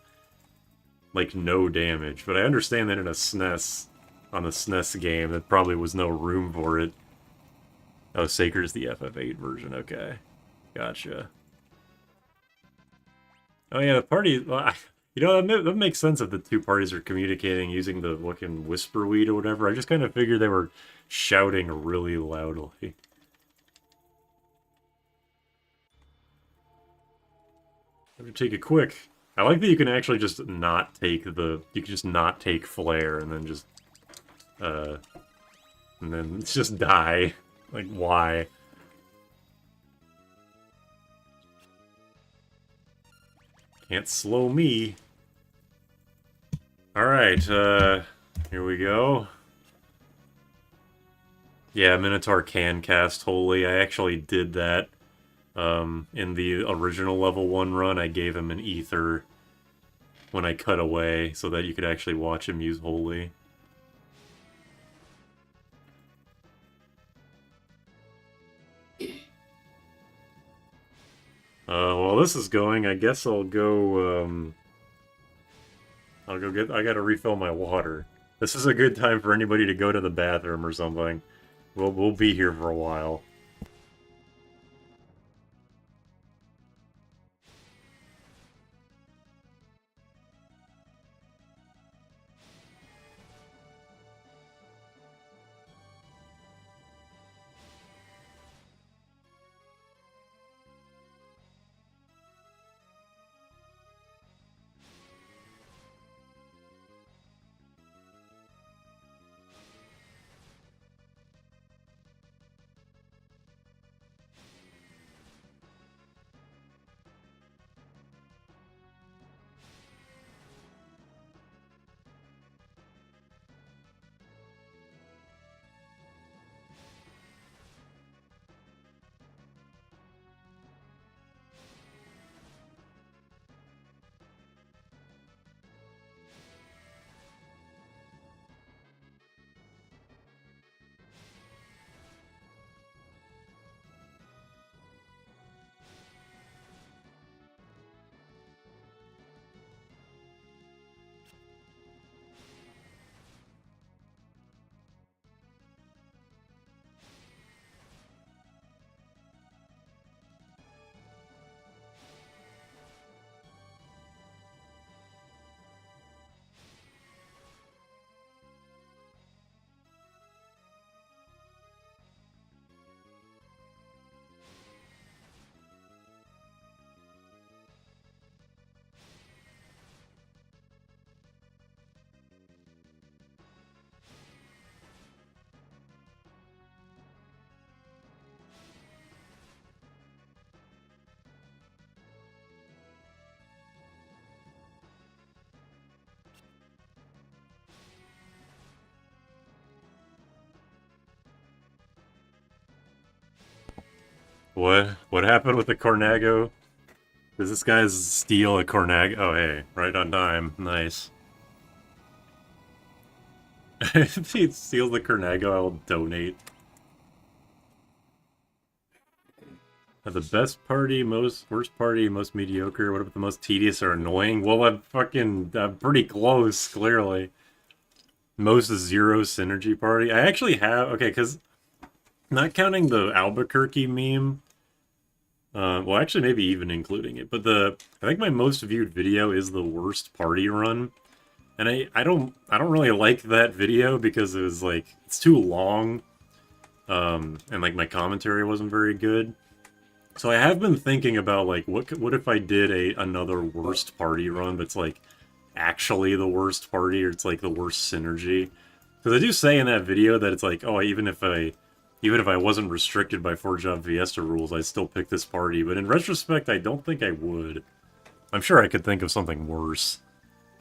like no damage, but I understand that in a SNES, on the SNES game, that probably was no room for it. Oh, Sacred is the FF8 version, okay. Gotcha. Oh yeah, the party, well, you know, that makes sense if the two parties are communicating using the fucking whisper weed or whatever. I just kind of figured they were shouting really loudly. I have to take it quick. I like that you can actually just not take the... You can just not take Flare and then just... and then just die. Like, why? Can't slow me. Alright, here we go. Yeah, Minotaur can cast Holy. I actually did that. In the original level 1 run, I gave him an ether when I cut away so that you could actually watch him use Holy. While this is going, I guess I'll go get, I gotta refill my water. This is a good time for anybody to go to the bathroom or something. We'll be here for a while. What happened with the Cornago? Does this guy steal a Cornago? Oh, hey, right on time. Nice. If he steals the Cornago, I will donate. The best party, worst party, most mediocre. What about the most tedious or annoying? Well, I'm pretty close, clearly. Most zero synergy party. I actually have, okay, because not counting the Albuquerque meme, Well, actually, maybe even including it. But I think my most viewed video is the worst party run, and I don't really like that video because it was like it's too long, and like my commentary wasn't very good. So I have been thinking about like what if I did another worst party run, but it's like actually the worst party, or it's like the worst synergy. Because I do say in that video that it's like, oh, even if I wasn't restricted by 4-job Fiesta rules, I'd still pick this party. But in retrospect, I don't think I would. I'm sure I could think of something worse.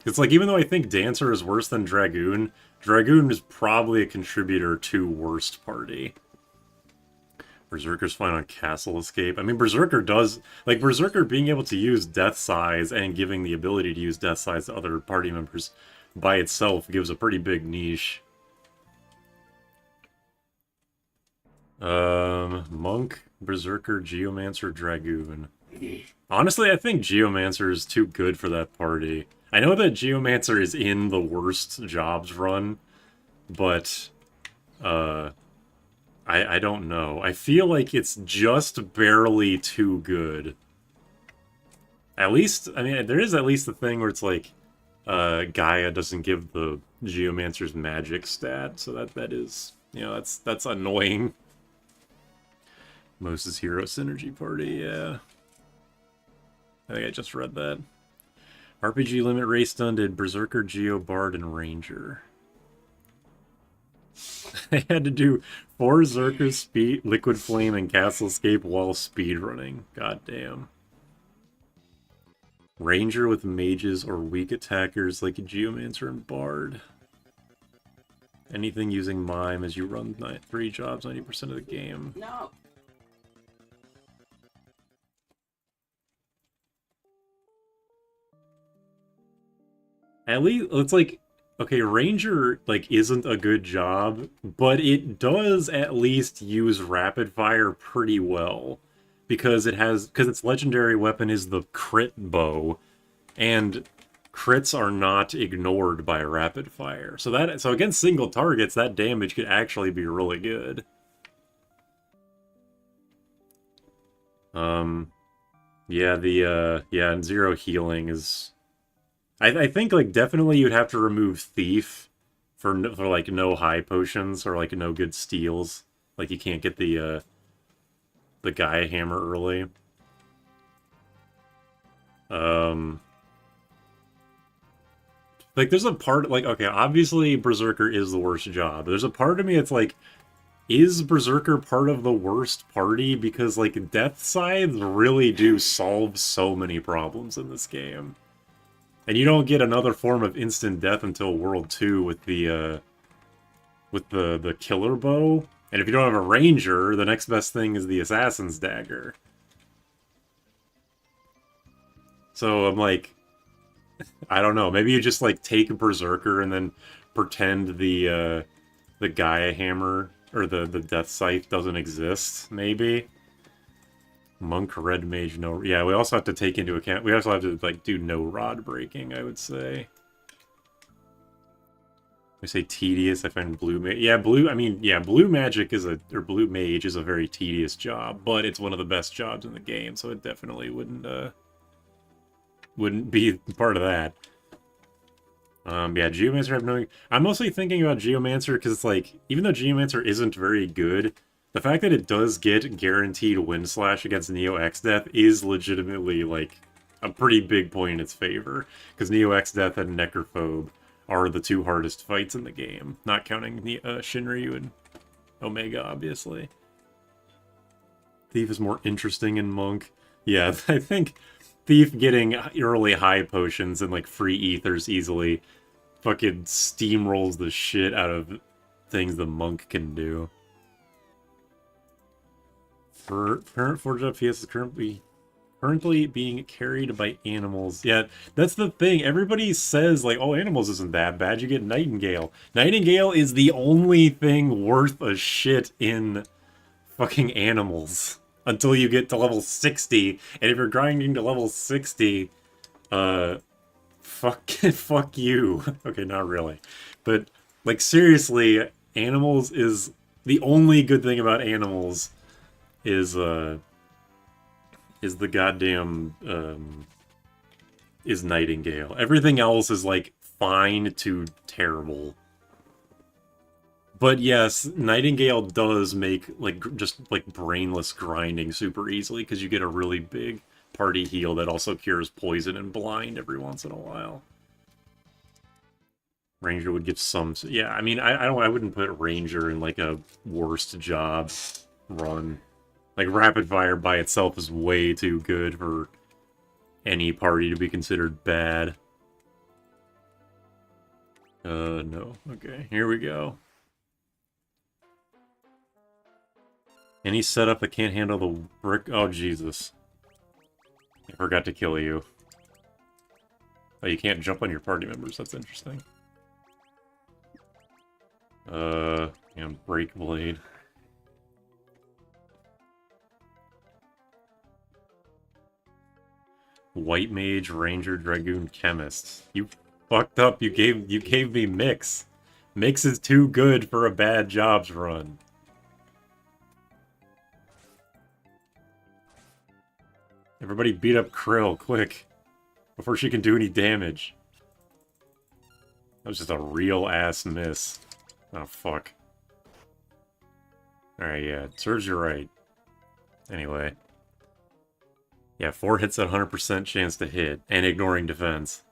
It's like, even though I think Dancer is worse than Dragoon, Dragoon is probably a contributor to worst party. Berserker's fine on Castle Escape. I mean, Berserker does... Like, Berserker being able to use Death Size and giving the ability to use Death Size to other party members by itself gives a pretty big niche. Monk, Berserker, Geomancer, Dragoon. Honestly, I think Geomancer is too good for that party. I know that Geomancer is in the worst jobs run, but, I don't know. I feel like it's just barely too good. At least, I mean, there is at least the thing where it's like, Gaia doesn't give the Geomancer's magic stat, so that is, you know, that's annoying. Moses Hero Synergy Party, yeah. I think I just read that. RPG Limit Race done did Berserker, Geo, Bard, and Ranger. I had to do 4 Zerker, Speed, Liquid Flame, and Castle Escape while speedrunning. God damn. Ranger with mages or weak attackers like a Geomancer and Bard. Anything using Mime as you run 3 jobs 90% of the game. No. At least, it's like, okay, Ranger, like, isn't a good job, but it does at least use Rapid Fire pretty well. Because its legendary weapon is the crit bow, and crits are not ignored by Rapid Fire. So against single targets, that damage could actually be really good. Yeah, and 0 healing is... I think, like, definitely you'd have to remove Thief for like, no high potions or, like, no good steals. Like, you can't get the Gaia Hammer early. Like, there's a part, like, okay, obviously Berserker is the worst job. There's a part of me that's like, is Berserker part of the worst party? Because, like, Death Scythes really do solve so many problems in this game. And you don't get another form of instant death until World 2 with the Killer Bow. And if you don't have a Ranger, the next best thing is the Assassin's Dagger. So I'm like, I don't know, maybe you just, like, take Berserker and then pretend the Gaia Hammer, or the Death Scythe doesn't exist, maybe? Monk, Red Mage, no... Yeah, we also have to take into account... We also have to, like, do no rod breaking, I would say. We say tedious, I find Blue Mage... Yeah, Blue Magic is a... Or Blue Mage is a very tedious job, but it's one of the best jobs in the game, so it definitely wouldn't be part of that. Yeah, Geomancer I have no... I'm mostly thinking about Geomancer because it's like, even though Geomancer isn't very good, the fact that it does get guaranteed Wind Slash against Neo X-Death is legitimately, like, a pretty big point in its favor. Because Neo X-Death and Necrophobe are the 2 hardest fights in the game. Not counting Shinryu and Omega, obviously. Thief is more interesting in Monk. Yeah, I think Thief getting early high potions and, like, free ethers easily fucking steamrolls the shit out of things the Monk can do. Current 4-job Fiesta is currently being carried by animals. Yeah, that's the thing. Everybody says, like, oh, animals isn't that bad. You get Nightingale. Nightingale is the only thing worth a shit in fucking animals. Until you get to level 60. And if you're grinding to level 60, fuck you. Okay, not really. But, like, seriously, animals is... The only good thing about animals is is the goddamn, is Nightingale. Everything else is, like, fine to terrible. But yes, Nightingale does make, like, just, like, brainless grinding super easily, because you get a really big party heal that also cures poison and blind every once in a while. Ranger would get some... Yeah, I mean, I wouldn't put Ranger in, like, a worst job run. Like, Rapid Fire by itself is way too good for any party to be considered bad. No. Okay, here we go. Any setup that can't handle the brick... Oh, Jesus. I forgot to kill you. Oh, you can't jump on your party members. That's interesting. And Break Blade. White Mage, Ranger, Dragoon, Chemist. You fucked up. You gave me Mix. Mix is too good for a bad jobs run. Everybody beat up Krill, quick. Before she can do any damage. That was just a real-ass miss. Oh, fuck. Alright, yeah, it serves you right. Anyway. Yeah, 4 hits at 100% chance to hit, and ignoring defense.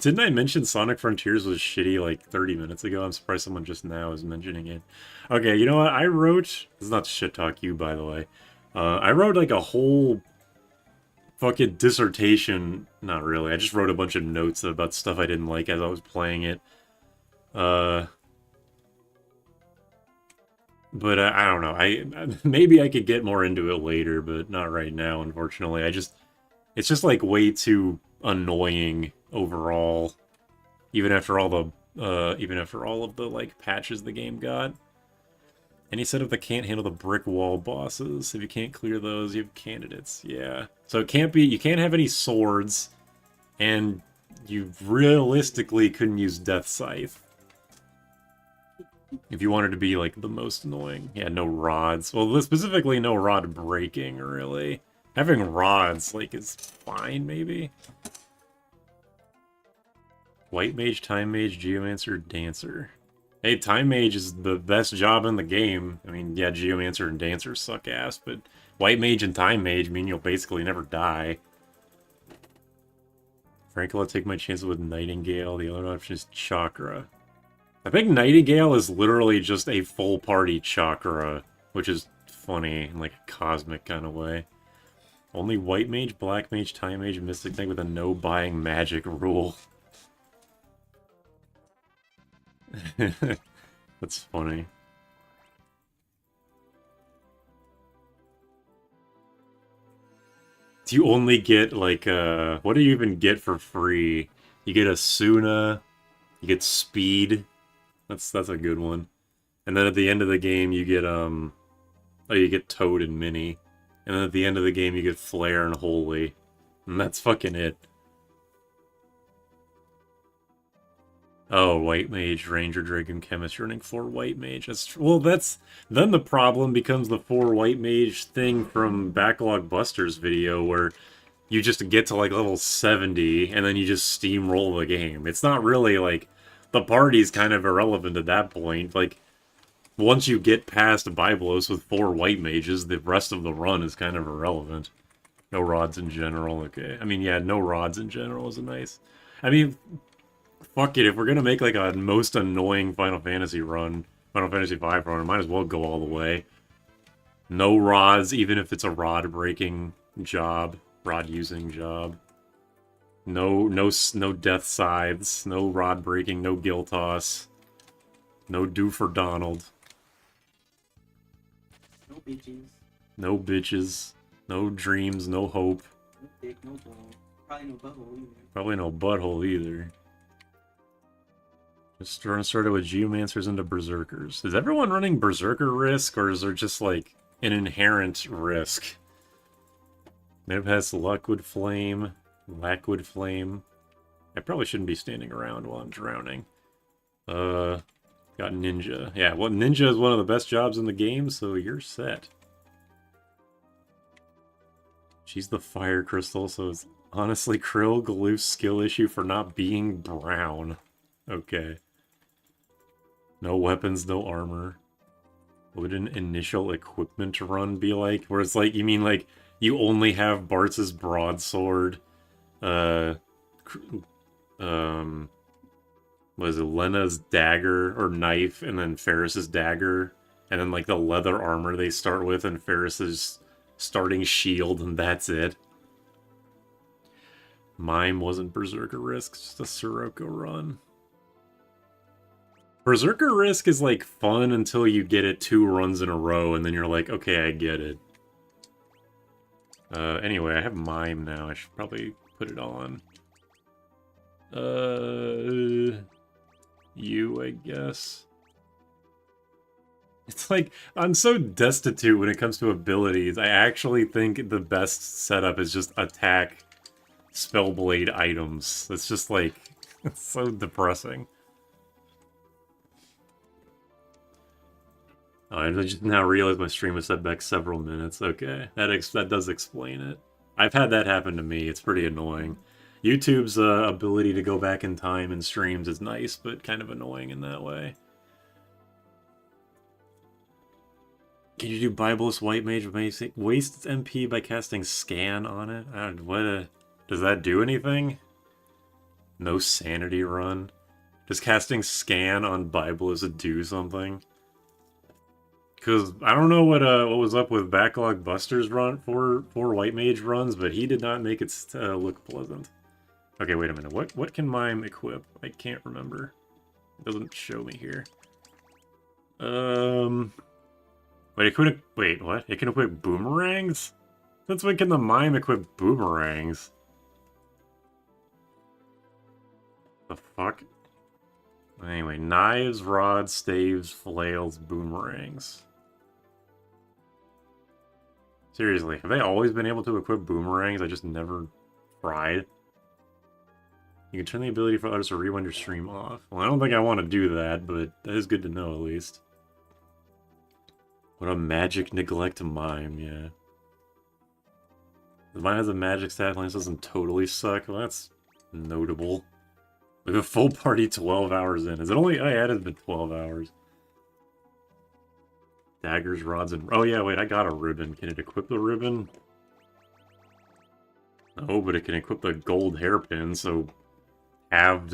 Didn't I mention Sonic Frontiers was shitty like 30 minutes ago? I'm surprised someone just now is mentioning it. Okay, you know what? I wrote... This is not shit talk you, by the way. I wrote like a whole fucking dissertation. Not really. I just wrote a bunch of notes about stuff I didn't like as I was playing it. But I don't know. Maybe I could get more into it later, but not right now, unfortunately. It's just like way too annoying overall. Even after all of the like patches the game got. Any setup that can't handle the brick wall bosses. If you can't clear those, you have candidates. Yeah. So it can't be... You can't have any swords. And you realistically couldn't use Death Scythe. If you wanted to be, like, the most annoying. Yeah, no rods. Well, specifically no rod breaking, really. Having rods, like, is fine, maybe? White Mage, Time Mage, Geomancer, Dancer. Hey, Time Mage is the best job in the game. I mean, yeah, Geomancer and Dancer suck ass, but White Mage and Time Mage mean you'll basically never die. Frankly, I'll take my chances with Nightingale. The other option is Chakra. I think Nightingale is literally just a full party Chakra, which is funny in like a cosmic kind of way. Only White Mage, Black Mage, Time Mage, Mystic Knight with a no buying magic rule. That's funny. Do you only get, like, what do you even get for free? You get Asuna, you get Speed. That's a good one. And then at the end of the game, you get, oh, you get Toad and Minnie. And then at the end of the game, you get Flare and Holy. And that's fucking it. Oh, White Mage, Ranger, Dragoon, Chemist, running 4 White Mage. Well, then the problem becomes the 4 White Mage thing from Backlog Buster's video, where you just get to, like, level 70, and then you just steamroll the game. It's not really, like, the party's kind of irrelevant at that point. Like, once you get past Byblos with 4 White Mages, the rest of the run is kind of irrelevant. No rods in general, okay. I mean, yeah, no rods in general is a nice... I mean... Fuck it, if we're gonna make like a most annoying Final Fantasy run, Final Fantasy V run, I might as well go all the way. No rods, even if it's a rod-breaking job, rod-using job. No death scythes, no rod-breaking, no gill toss. No do for Donald. No bitches. No bitches. No dreams, no hope. No dick, no ball. Probably no butthole either. Probably no butthole either. Just running started with Geomancers into Berserkers. Is everyone running Berserker risk, or is there just, like, an inherent risk? Nib has Luckwood Flame, Lackwood Flame. I probably shouldn't be standing around while I'm drowning. Got Ninja. Yeah, well, Ninja is one of the best jobs in the game, so you're set. She's the fire crystal, so it's honestly Krill Galoof's skill issue for not being brown. Okay. No weapons, no armor. What would an initial equipment run be like? Where it's like, you mean like, you only have Bartz's broadsword, what is it, Lena's dagger or knife, and then Ferris's dagger, and then like the leather armor they start with, and Ferris's starting shield, and that's it. Mime wasn't Berserker Risk, just a Sirocco run. Berserker Risk is like fun until you get it 2 runs in a row, and then you're like, okay, I get it. Anyway, I have Mime now. I should probably put it on. You, I guess. It's like, I'm so destitute when it comes to abilities. I actually think the best setup is just attack Spellblade items. It's just like, it's so depressing. Oh, I just now realized my stream was set back several minutes. Okay, that does explain it. I've had that happen to me. It's pretty annoying. YouTube's ability to go back in time in streams is nice, but kind of annoying in that way. Can you do Bibulus White Mage waste MP by casting Scan on it? Does that do anything? No sanity run? Does casting Scan on Bibulus do something? Because I don't know what was up with Backlog Buster's run for White Mage runs, but he did not make it look pleasant. Okay, wait a minute. What can Mime equip? I can't remember. It doesn't show me here. Wait, it could wait, what? It can equip boomerangs? That's when can the Mime equip boomerangs? The fuck? Anyway, knives, rods, staves, flails, boomerangs. Seriously, have they always been able to equip boomerangs? I just never tried. You can turn the ability for others to rewind your stream off. Well, I don't think I want to do that, but that is good to know at least. What a magic neglect Mime, yeah. The Mime has a magic stat line, doesn't totally suck. Well, that's notable. With a full party 12 hours in. Is it only... I added been 12 hours. Daggers, rods, and... Oh, yeah, wait, I got a ribbon. Can it equip the ribbon? No, but it can equip the gold hairpin, so... halved,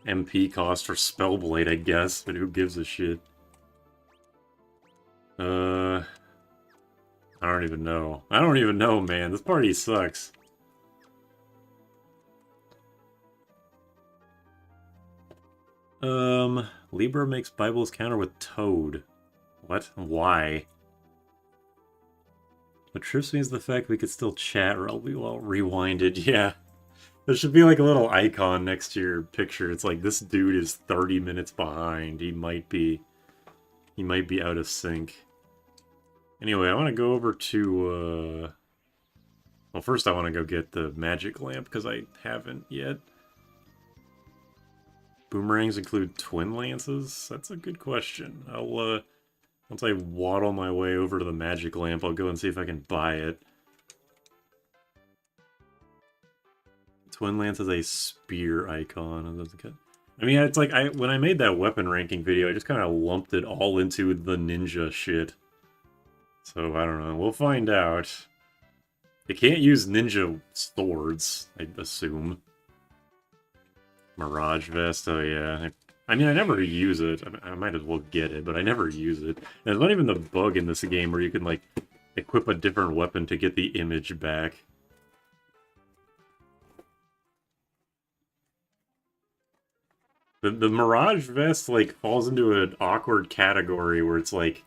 MP cost for Spellblade, I guess, but who gives a shit? I don't even know. I don't even know, man. This party sucks. Libra makes Bibulus counter with Toad. What? Why? What trips me is the fact we could still chat or I'll be well rewinded. Yeah. There should be like a little icon next to your picture. It's like, this dude is 30 minutes behind. He might be out of sync. Anyway, I want to go over to, well, first I want to go get the magic lamp, because I haven't yet. Boomerangs include twin lances? That's a good question. I'll, once I waddle my way over to the magic lamp, I'll go and see if I can buy it. Twin lance is a spear icon. I mean, it's like, when I made that weapon ranking video, I just kind of lumped it all into the ninja shit. So, I don't know. We'll find out. They can't use ninja swords, I assume. Mirage Vest, oh yeah. I mean, I never use it. I might as well get it, but I never use it. And there's not even the bug in this game where you can, like, equip a different weapon to get the image back. The Mirage Vest, like, falls into an awkward category where it's, like,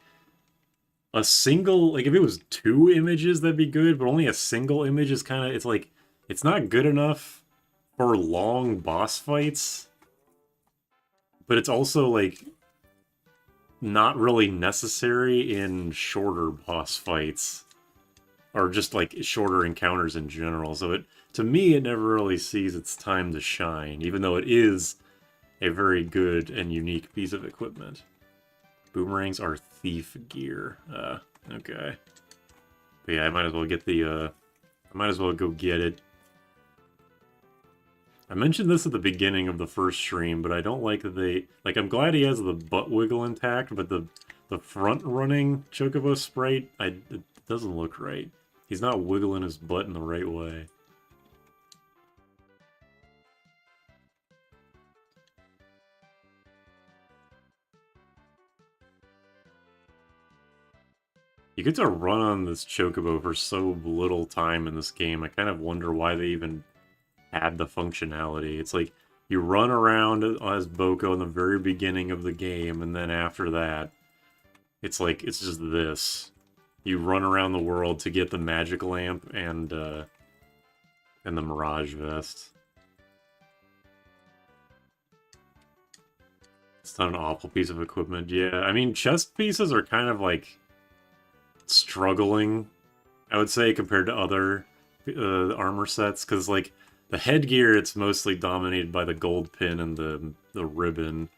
a single... Like, if it was 2 images, that'd be good, but only a single image is kind of... It's, like, it's not good enough for long boss fights, but it's also, like, not really necessary in shorter boss fights, or just, like, shorter encounters in general. So it, to me, it never really sees its time to shine, even though it is a very good and unique piece of equipment. Boomerangs are thief gear. Okay. But yeah, I might as well get the I might as well go get it. I mentioned this at the beginning of the first stream, but I don't like that they... Like, I'm glad he has the butt wiggle intact, but the front-running Chocobo sprite, it doesn't look right. He's not wiggling his butt in the right way. You get to run on this Chocobo for so little time in this game. I kind of wonder why they even had the functionality. It's like, you run around as Boko in the very beginning of the game, and then after that, it's like, it's just this. You run around the world to get the magic lamp and the Mirage Vest. It's not an awful piece of equipment. Yeah, I mean, chest pieces are kind of like struggling, I would say, compared to other armor sets, because like the headgear, it's mostly dominated by the gold pin and the ribbon.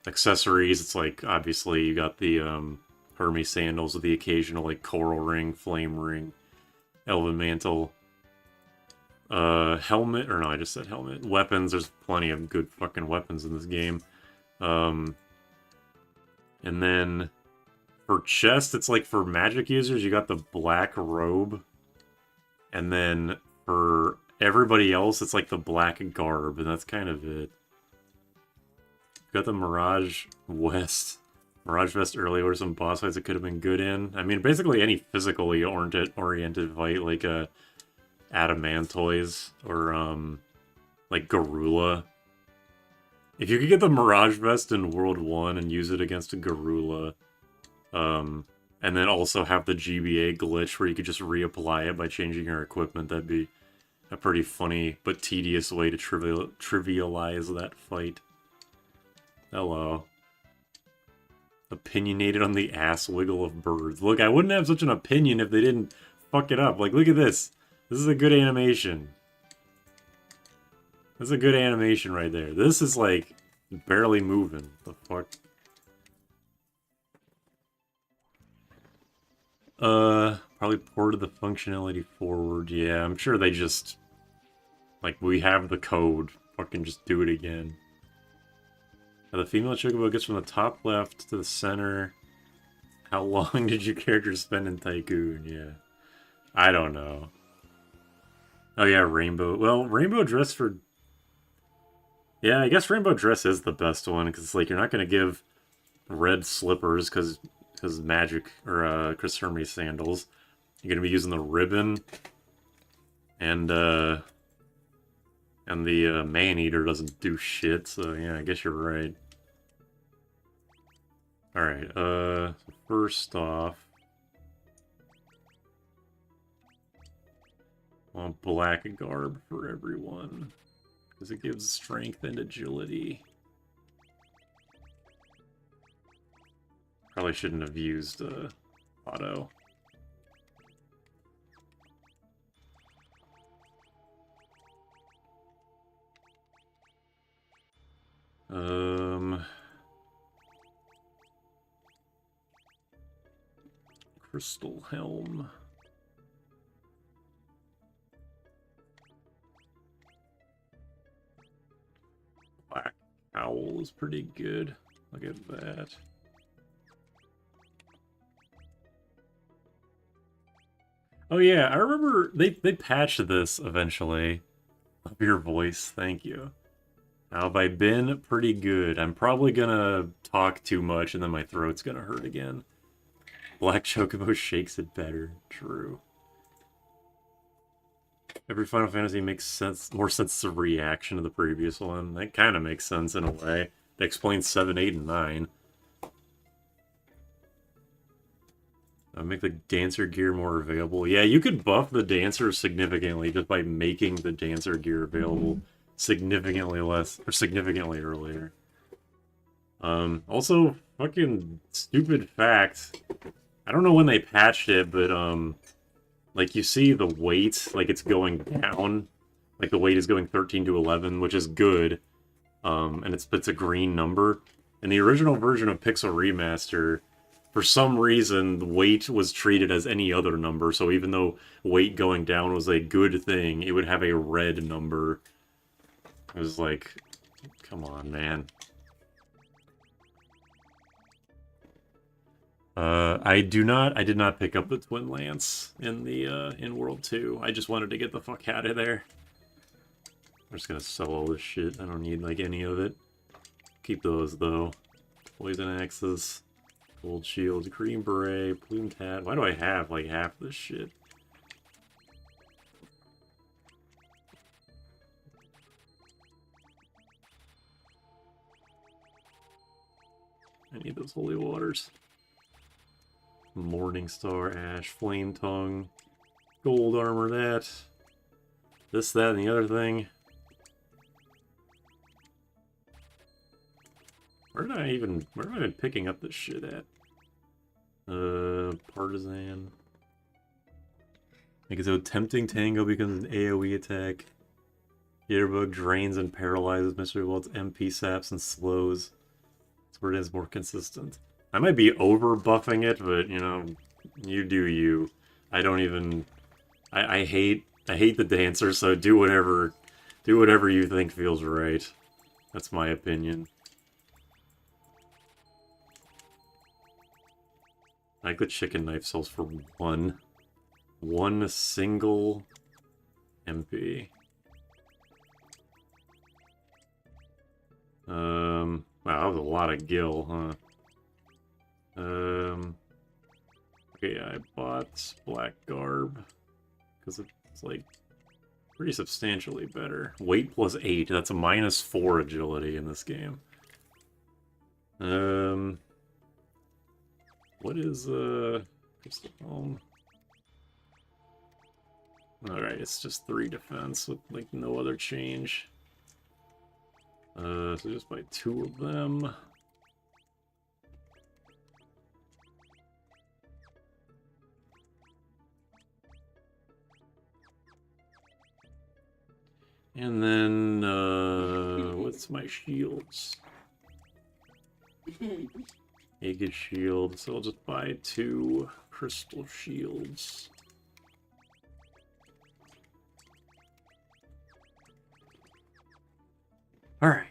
Accessories, it's like, obviously you got the Hermes sandals with the occasional like coral ring, flame ring, elven mantle. Helmet, or no, I just said helmet. Weapons, there's plenty of good fucking weapons in this game. And then for chest, it's like for magic users, you got the black robe. And then for everybody else, it's like the black garb, and that's kind of it. You got the Mirage Vest earlier, where some boss fights it could have been good in. I mean, basically any physically oriented fight, like Adamantoise or like Garula. If you could get the Mirage Vest in World 1 and use it against a Garula, and then also have the GBA glitch where you could just reapply it by changing your equipment, that'd be a pretty funny but tedious way to trivialize that fight. Hello. Opinionated on the ass wiggle of birds. Look, I wouldn't have such an opinion if they didn't fuck it up. Like, look at this. This is a good animation. This is a good animation right there. This is, like, barely moving. The fuck? Probably ported the functionality forward. Yeah, I'm sure they just... Like, we have the code. Fucking just do it again. Now, the female Chocobo gets from the top left to the center. How long did your character spend in Tycoon? Yeah. I don't know. Oh yeah, Rainbow. Well, Rainbow Dress for... Yeah, I guess Rainbow Dress is the best one, because it's like, you're not going to give red slippers, because magic, or Chris Hermes sandals. You're going to be using the ribbon, and the Man-Eater doesn't do shit, so yeah, I guess you're right. Alright, so first off, I want black garb for everyone, because it gives strength and agility. Probably shouldn't have used auto. Crystal Helm. Black Owl is pretty good. Look at that. Oh yeah, I remember they patched this eventually. Love your voice, thank you. How have I been? Pretty good. I'm probably gonna talk too much and then my throat's gonna hurt again. Black Chocobo shakes it better. True. Every Final Fantasy makes sense, more sense as a reaction to the previous one. That kind of makes sense in a way. That explains 7, 8, and 9. Make the dancer gear more available. Yeah, you could buff the dancer significantly just by making the dancer gear available significantly less, or significantly earlier. Also, fucking stupid fact. I don't know when they patched it, but, like, you see the weight, like, it's going down. Like, the weight is going 13 to 11, which is good. And it's a green number. In the original version of Pixel Remaster, for some reason, weight was treated as any other number, so even though weight going down was a good thing, it would have a red number. It was like, come on, man. I did not pick up the Twin Lance in the, in World 2. I just wanted to get the fuck out of there. I'm just gonna sell all this shit. I don't need, like, any of it. Keep those, though. Poison Axes, Gold Shield, Green Beret, Plumed Hat. Why do I have, like, half this shit? I need those holy waters. Morning Star, Ash, Flame Tongue, Gold Armor, that. This, that, and the other thing. Where have I been picking up this shit at? Partisan. Make it so Tempting Tango becomes an AoE attack. Jitterbug drains and paralyzes Mystery Walt's MP saps and slows. That's where it is more consistent. I might be over buffing it, but you know, you do you. I don't even. I hate the dancer, so do whatever you think feels right. That's my opinion. I like the chicken knife sells for one single MP. Wow, that was a lot of gil, huh? Okay, I bought Black Garb because it's like pretty substantially better. Weight plus 8, that's a -4 agility in this game. What is Crystal Helm? Alright, it's just 3 defense with like no other change. So just buy 2 of them. And then, what's my shields? Naked shield, so I'll just buy 2 crystal shields. Alright.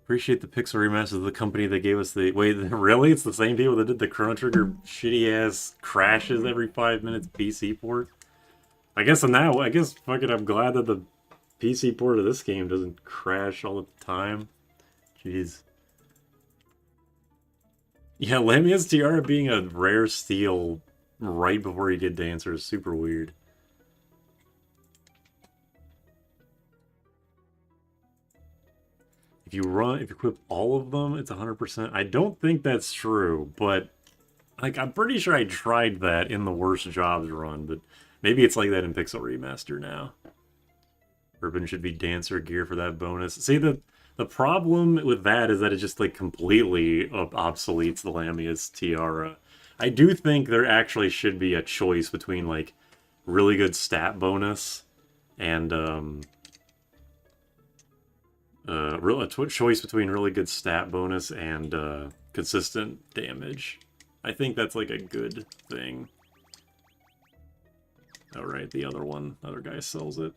Appreciate the Pixel remaster of the company that gave us the... Wait, really? It's the same people that did the Chrono Trigger shitty-ass crashes every 5 minutes PC port? I guess fuck it, I'm glad that the PC port of this game doesn't crash all the time. Jeez. Yeah, Lamia's Tiara being a rare steal right before you get Dancer is super weird. If you equip all of them, it's 100%. I don't think that's true, but like I'm pretty sure I tried that in the worst jobs run, but maybe it's like that in Pixel Remaster now. Urban should be Dancer gear for that bonus. See, the problem with that is that it just like completely obsoletes the Lamia's Tiara. I do think there actually should be a choice between like really good stat bonus and choice between really good stat bonus and consistent damage. I think that's like a good thing. Oh right, the other guy sells it.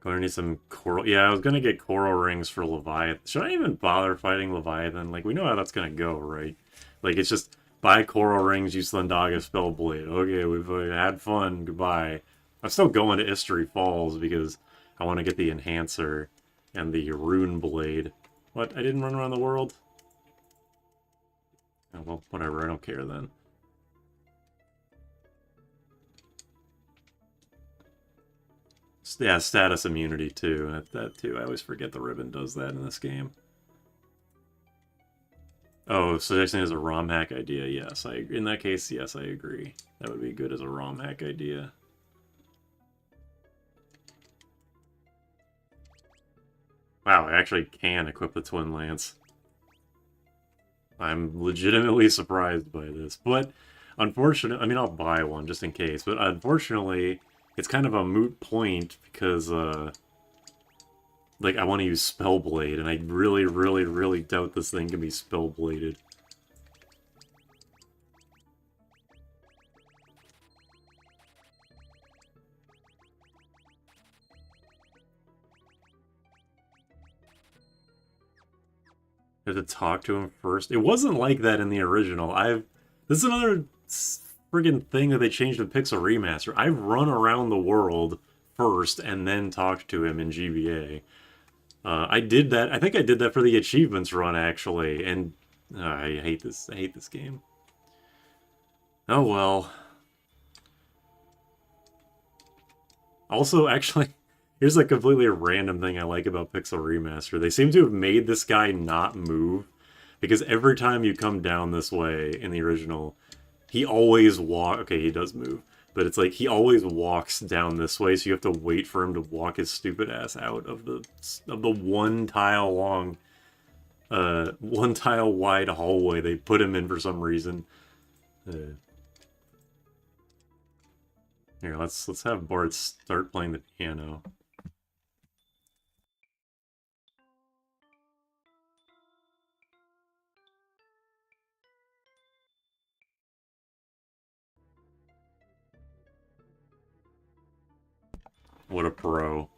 Gonna need some coral. Yeah, I was gonna get coral rings for Leviathan. Should I even bother fighting Leviathan? Like, we know how that's gonna go, right? Like, it's just buy coral rings, use Thundaga Spellblade. Okay, we've had fun. Goodbye. I'm still going to Istory Falls because I want to get the Enhancer and the Rune Blade. What? I didn't run around the world? Oh, well, whatever. I don't care then. Yeah, status immunity too. That too. I always forget the ribbon does that in this game. Oh, suggesting as a ROM hack idea. Yes, in that case, yes, I agree. That would be good as a ROM hack idea. Wow, I actually can equip the Twin Lance. I'm legitimately surprised by this, but unfortunately, I mean, I'll buy one just in case, but unfortunately, it's kind of a moot point because, Like, I want to use Spellblade, and I really, really, really doubt this thing can be Spellbladed. I have to talk to him first. It wasn't like that in the original. This is another friggin' thing that they changed in Pixel Remaster. I've run around the world first and then talked to him in GBA. I did that. I think I did that for the achievements run actually, and I hate this. I hate this game. Oh well. Also, actually, here's a completely random thing I like about Pixel Remaster. They seem to have made this guy not move, because every time you come down this way in the original, he always okay, he does move, but it's like he always walks down this way, so you have to wait for him to walk his stupid ass out of the one tile long, one tile wide hallway they put him in for some reason. Here, let's have Bart start playing the piano. What a pro.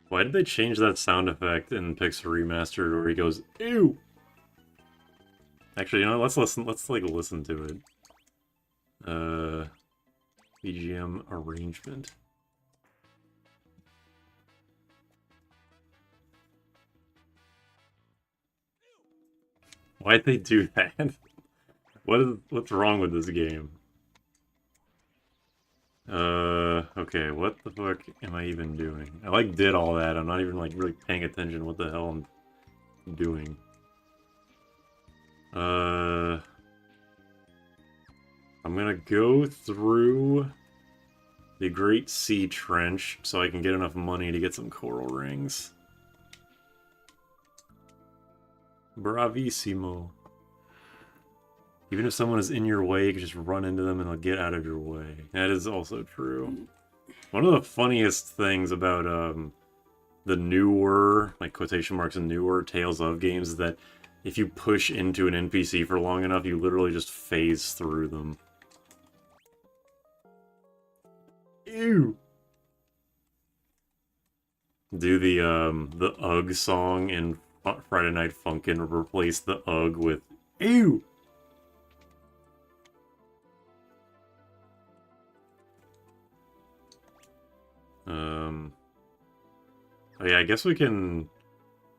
Why did they change that sound effect in Pixel Remastered where he goes, ew? Actually, you know, let's like listen to it. BGM arrangement. Why'd they do that? What's wrong with this game? Okay, what the fuck am I even doing? I like did all that, I'm not even like really paying attention to what the hell I'm doing. I'm gonna go through the Great Sea Trench so I can get enough money to get some coral rings. Bravissimo. Even if someone is in your way, you can just run into them and they'll get out of your way. That is also true. One of the funniest things about the newer, like quotation marks and newer Tales of games is that if you push into an NPC for long enough, you literally just phase through them. Ew! Do the UGG song in Friday Night Funkin', replace the UGG with ew! Oh yeah, I guess we can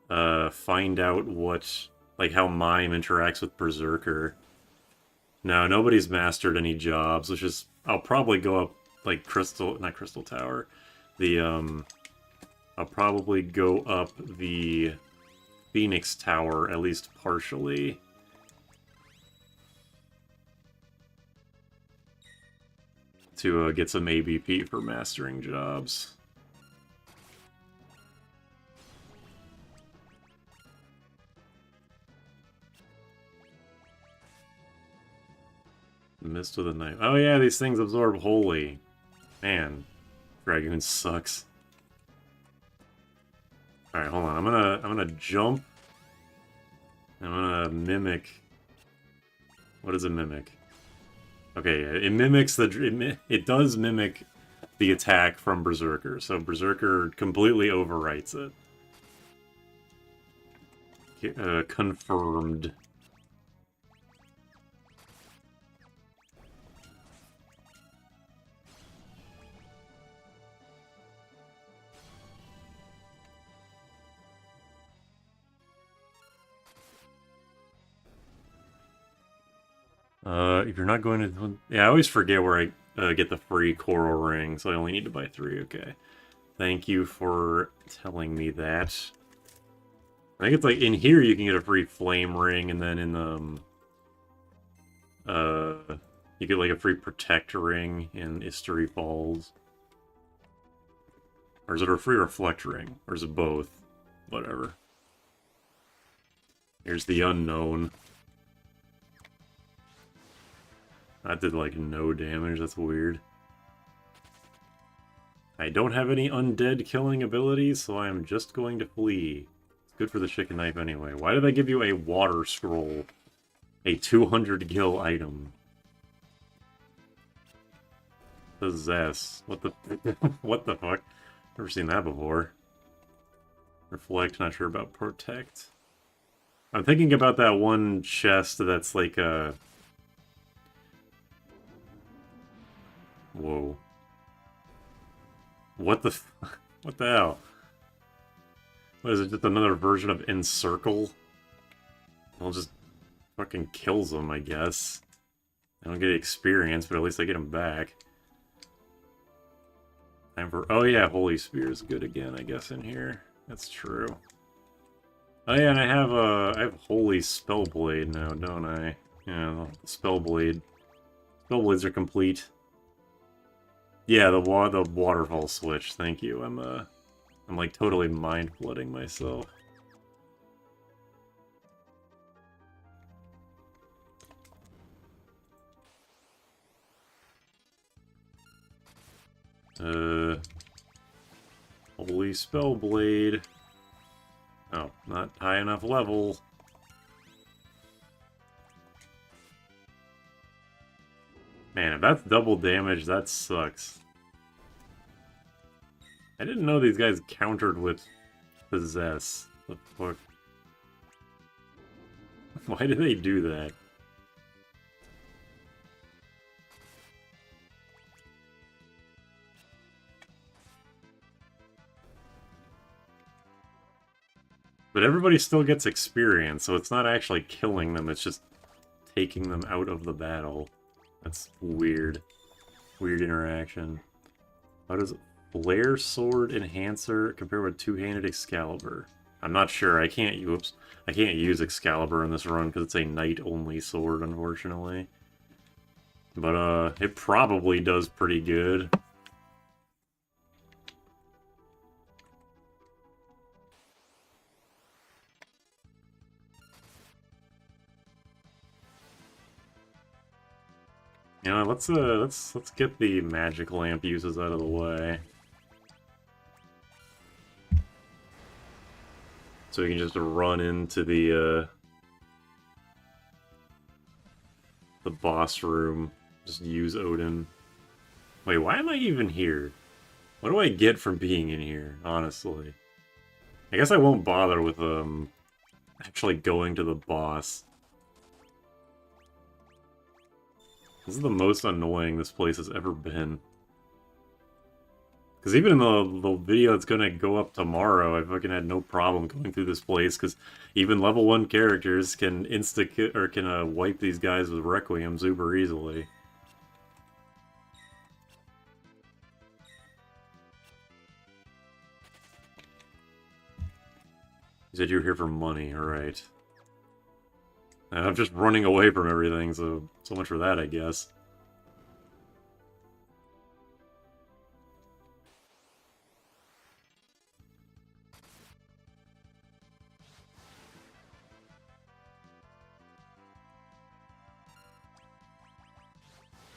find out what, like, how Mime interacts with Berserker. No, nobody's mastered any jobs, which is, I'll probably go up, like, not Crystal Tower, the, I'll probably go up the Phoenix Tower, at least partially. To get some ABP for mastering jobs. Mist of the Night. Oh yeah, these things absorb holy. Man, Dragoon sucks. Alright, hold on. I'm gonna jump. I'm gonna mimic. What does it mimic? Okay, it mimics it does mimic the attack from Berserker, so Berserker completely overwrites it. Confirmed. If you're not going to... Yeah, I always forget where I get the free coral ring, so I only need to buy 3, okay. Thank you for telling me that. I think it's like, in here you can get a free flame ring, and then in the... you get like a free protect ring in Istory Falls. Or is it a free reflect ring? Or is it both? Whatever. Here's the unknown. That did, like, no damage. That's weird. I don't have any undead killing abilities, so I am just going to flee. It's good for the chicken knife anyway. Why did I give you a water scroll? A 200 gil item. Possess. What the... what the fuck? Never seen that before. Reflect, not sure about protect. I'm thinking about that one chest that's like a... Whoa. What the... what the hell? What is it, just another version of Encircle? Well, just fucking kills them, I guess. I don't get experience, but at least I get them back. Time for... oh yeah, Holy Spear is good again, I guess, in here. That's true. Oh yeah, and I have Holy Spellblade now, don't I? Yeah, Spellblade. Spellblades are complete. Yeah, the waterfall switch. Thank you. I'm like totally mind flooding myself. Holy Spellblade. Oh, not high enough level. Man, if that's double damage, that sucks. I didn't know these guys countered with Possess. The fuck? Why do they do that? But everybody still gets experience, so it's not actually killing them, it's just taking them out of the battle. That's weird. Weird interaction. How does Flare Sword Enhancer compare with Two-Handed Excalibur? I'm not sure. I can't use Excalibur in this run because it's a knight-only sword, unfortunately. But, it probably does pretty good. You know, let's get the magic lamp uses out of the way. So we can just run into the boss room. Just use Odin. Wait, why am I even here? What do I get from being in here, honestly? I guess I won't bother with actually going to the boss. This is the most annoying this place has ever been. Because even in the video that's gonna go up tomorrow, I fucking had no problem going through this place, because even level 1 characters can wipe these guys with Requiem super easily. You said you were here for money, alright. I'm just running away from everything, so much for that, I guess.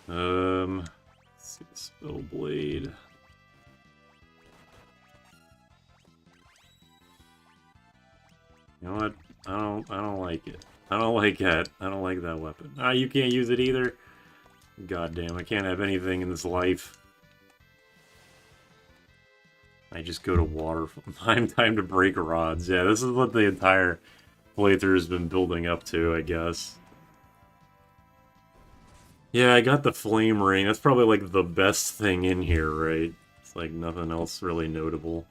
Let's see, Spellblade. You know what? I don't like it. I don't like that. I don't like that weapon. Ah, you can't use it either? God damn, I can't have anything in this life. I just go to water. Time to break rods. Yeah, this is what the entire playthrough has been building up to, I guess. Yeah, I got the flame ring. That's probably like the best thing in here, right? It's like nothing else really notable.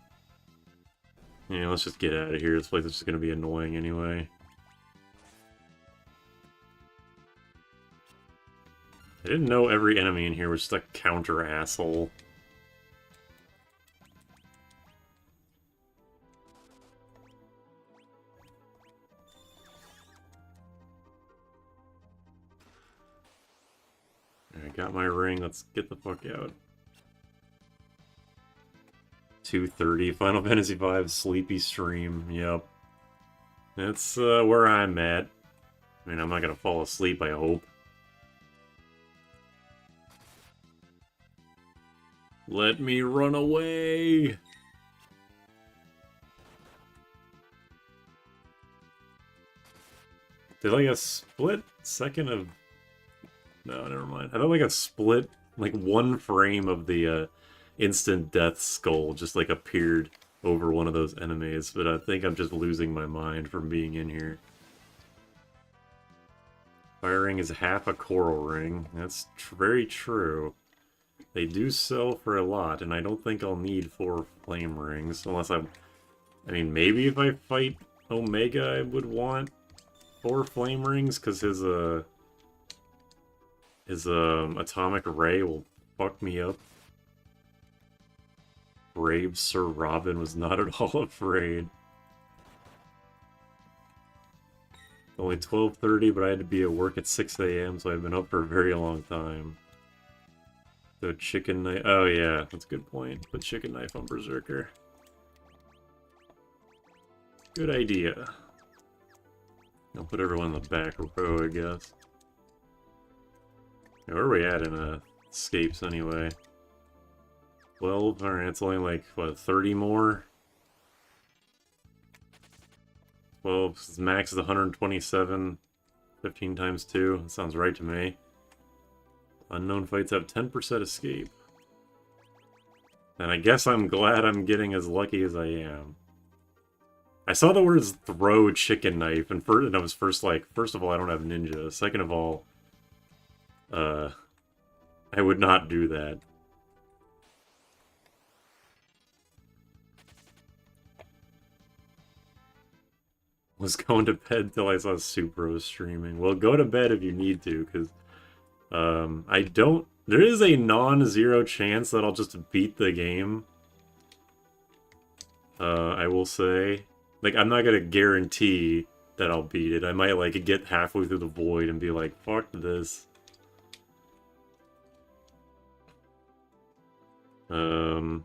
Yeah, let's just get out of here. This place is just gonna be annoying anyway. I didn't know every enemy in here was just a counter asshole. I got my ring, let's get the fuck out. 2:30, Final Fantasy V Sleepy Stream, yep. That's where I'm at. I mean, I'm not gonna fall asleep, I hope. Let me run away! Did like a split second of... No, never mind. I thought like a split, like one frame of the instant death skull just like appeared over one of those enemies, but I think I'm just losing my mind from being in here. Fire ring is half a coral ring. That's very true. They do sell for a lot, and I don't think I'll need 4 flame rings, unless I mean, maybe if I fight Omega, I would want 4 flame rings, because his atomic ray will fuck me up. Brave Sir Robin was not at all afraid. Only 12:30, but I had to be at work at 6 a.m., so I've been up for a very long time. The chicken knife... Oh yeah, that's a good point. Put chicken knife on Berserker. Good idea. I'll put everyone in the back row, I guess. Yeah, where are we at in escapes anyway? 12? Alright, it's only like, what, 30 more? 12, max is 127. 15 times 2. That sounds right to me. Unknown fights have 10% escape. And I guess I'm glad I'm getting as lucky as I am. I saw the words throw chicken knife, and I was first like, first of all, I don't have ninja. Second of all, I would not do that. Was going to bed till I saw Supro streaming. Well, go to bed if you need to, because I don't... There is a non-zero chance that I'll just beat the game. I will say. Like, I'm not gonna guarantee that I'll beat it. I might, like, get halfway through the void and be like, fuck this. Alright.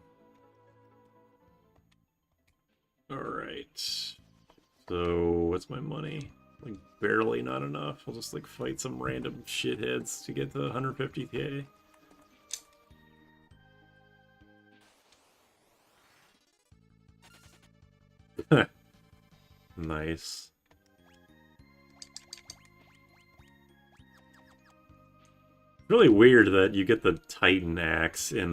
So, what's my money? Like, barely not enough. I'll just, like, fight some random shitheads to get to 150k. Nice. Really weird that you get the Titan Axe in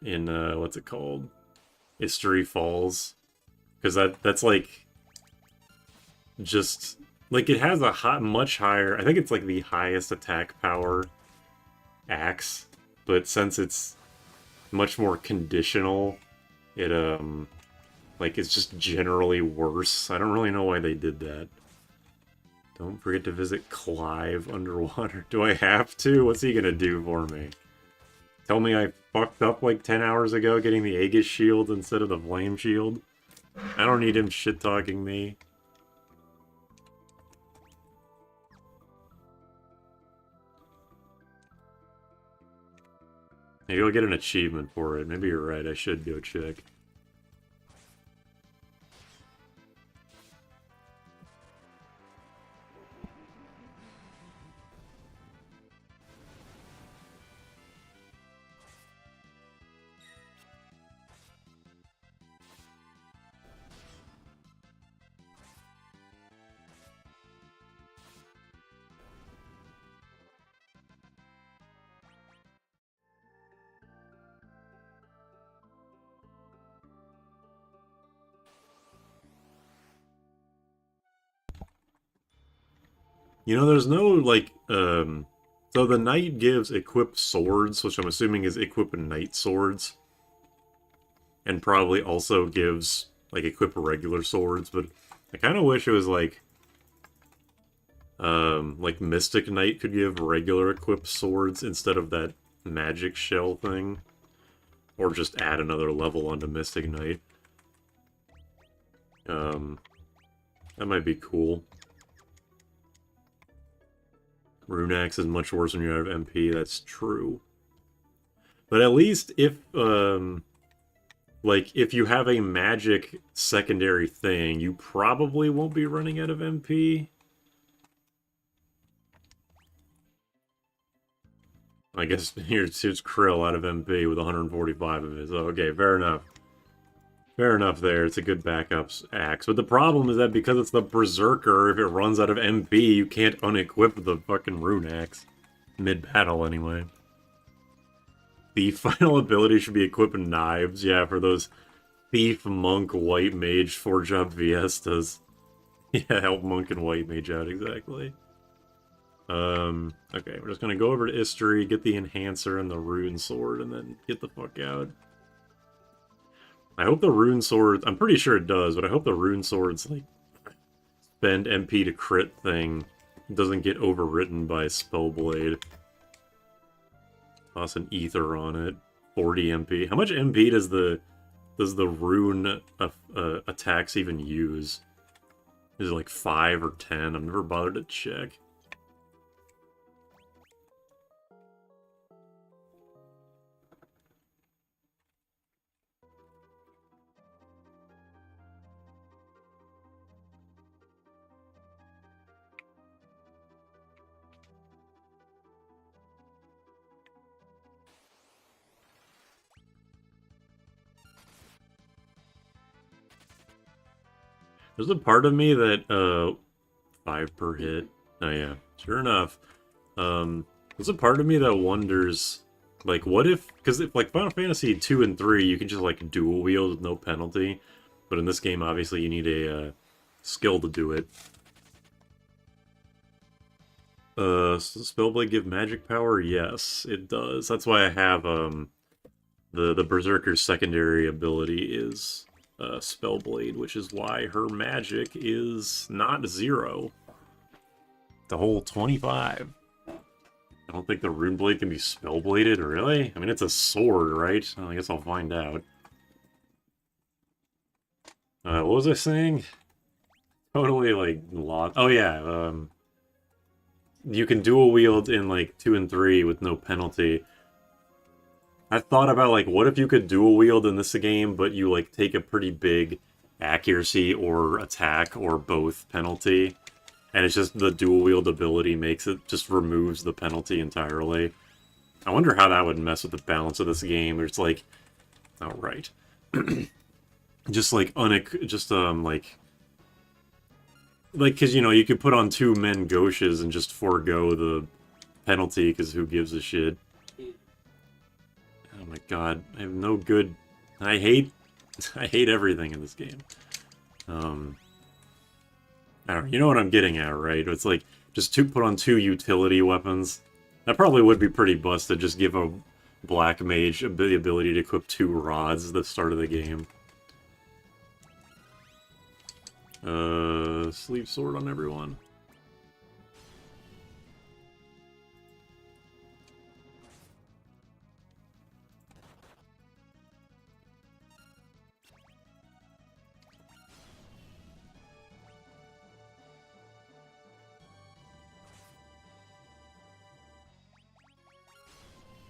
what's it called? History Falls. Because that's like just like it has a much higher, I think it's like the highest attack power axe, but since it's much more conditional, it like it's just generally worse. I don't really know why they did that. Don't forget to visit Clive underwater. Do I have to? What's he gonna do for me? Tell me I fucked up like 10 hours ago getting the Aegis shield instead of the flame shield? I don't need him shit-talking me. Maybe I'll get an achievement for it. Maybe you're right, I should go check. You know, there's no, like, so the knight gives equip swords, which I'm assuming is equip knight swords. And probably also gives, like, equip regular swords, but I kind of wish it was, like, Mystic Knight could give regular equipped swords instead of that magic shell thing. Or just add another level onto Mystic Knight. That might be cool. Rune Axe is much worse when you're out of MP, that's true. But at least if like, if you have a magic secondary thing, you probably won't be running out of MP. I guess here's Krill out of MP with 145 of it. So, okay, fair enough. Fair enough there. It's a good backup axe. But the problem is that because it's the Berserker, if it runs out of MP, you can't unequip the fucking rune axe. Mid-battle, anyway. The final ability should be equipping knives. Yeah, for those thief, monk, white mage, 4-job Viestas. Yeah, help monk and white mage out, exactly. Okay, we're just gonna go over to History, get the Enhancer and the Rune Sword, and then get the fuck out. I hope the Rune Sword... I'm pretty sure it does, but I hope the Rune Sword's, like, spend MP to crit thing doesn't get overwritten by Spellblade. Toss an Ether on it. 40 MP. How much MP does the Rune attacks even use? Is it like 5 or 10? I've never bothered to check. There's a part of me that, 5 per hit. Oh yeah, sure enough. There's a part of me that wonders, like, what if... Because if, like, Final Fantasy 2 and 3, you can just, like, dual wield with no penalty. But in this game, obviously, you need a skill to do it. Spellblade give magic power? Yes, it does. That's why I have, the Berserker's secondary ability is... Spellblade, which is why her magic is not 0. The whole 25. I don't think the Runeblade can be Spellbladed, really? I mean, it's a sword, right? Well, I guess I'll find out. What was I saying? Totally, like, lost. Oh, yeah, you can dual wield in, like, 2 and 3 with no penalty. I thought about, like, what if you could dual wield in this game, but you, like, take a pretty big accuracy or attack or both penalty, and it's just the dual wield ability makes it, just removes the penalty entirely. I wonder how that would mess with the balance of this game. It's like, alright. Just, like, because, you know, you could put on 2 men gauches and just forego the penalty, because who gives a shit. Oh my god, I have no good... I hate everything in this game. I don't know, you know what I'm getting at, right? It's like, just put on 2 utility weapons. That probably would be pretty busted, just give a black mage the ability to equip 2 rods at the start of the game. Sleep sword on everyone.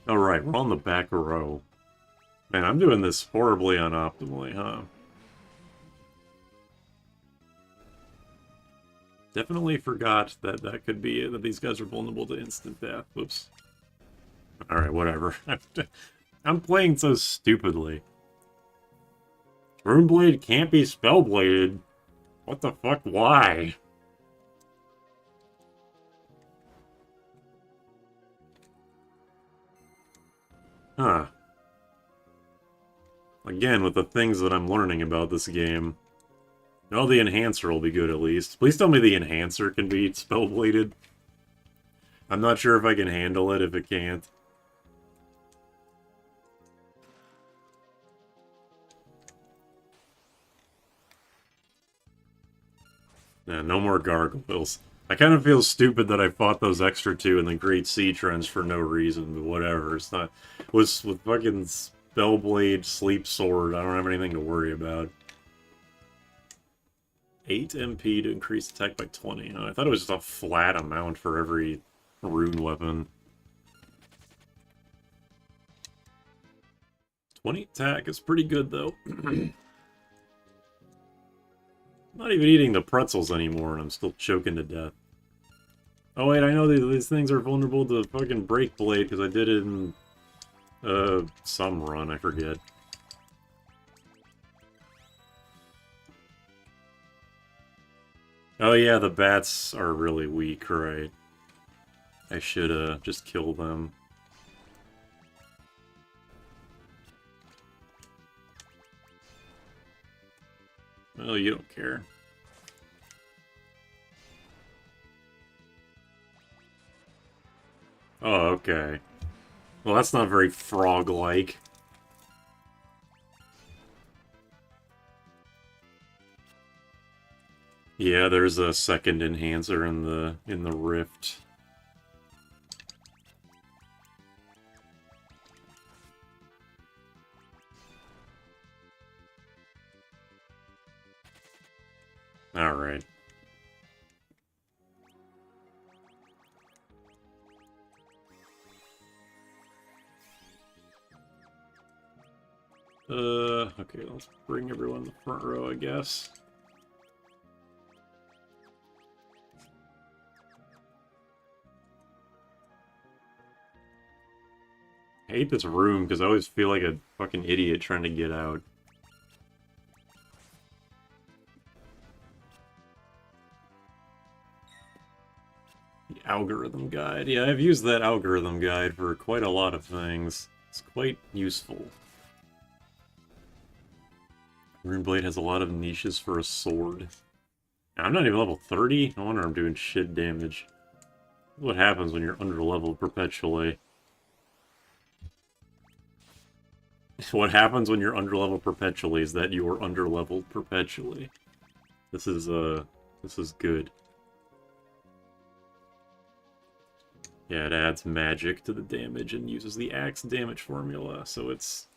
Alright, we're on the back row. Man, I'm doing this horribly unoptimally, huh? Definitely forgot that that could be it, that these guys are vulnerable to instant death. Whoops. Alright, whatever. I'm playing so stupidly. Runeblade can't be spellbladed. What the fuck? Why? Huh. Again, with the things that I'm learning about this game. Oh, the Enhancer will be good at least. Please tell me the Enhancer can be spellbladed. I'm not sure if I can handle it if it can't. Yeah, no more gargoyles. I kind of feel stupid that I fought those extra 2 in the Great Sea Trench for no reason, but whatever. It's not... with fucking Spellblade, Sleep Sword, I don't have anything to worry about. 8 MP to increase attack by 20. Oh, I thought it was just a flat amount for every rune weapon. 20 attack is pretty good, though. Not even eating the pretzels anymore, and I'm still choking to death. Oh wait, I know these things are vulnerable to fucking Break Blade, because I did it in, some run, I forget. Oh yeah, the bats are really weak, right? I should, just kill them. Well, you don't care. Oh, okay. Well, that's not very frog-like. Yeah, there's a second enhancer in the rift. All right. Okay, let's bring everyone in the front row, I guess. I hate this room because I always feel like a fucking idiot trying to get out. The algorithm guide. Yeah, I've used that algorithm guide for quite a lot of things. It's quite useful. Runeblade has a lot of niches for a sword. I'm not even level 30? No wonder I'm doing shit damage. What happens when you're under-leveled perpetually? What happens when you're under-leveled perpetually is that you are under-leveled perpetually. This is good. Yeah, it adds magic to the damage and uses the axe damage formula, so it's...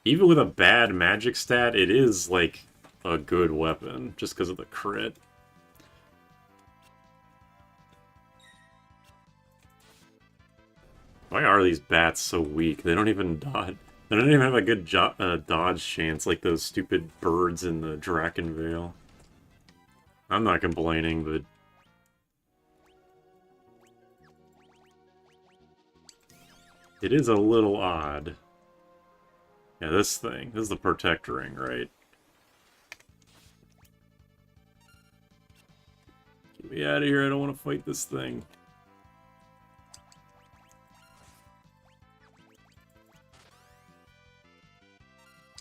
Even with a bad magic stat, it is, like, a good weapon, just because of the crit. Why are these bats so weak? They don't even dodge. They don't even have a good dodge chance like those stupid birds in the Drakenvale. I'm not complaining, but... It is a little odd. Yeah, this thing. This is the Protect Ring, right? Get me out of here, I don't want to fight this thing.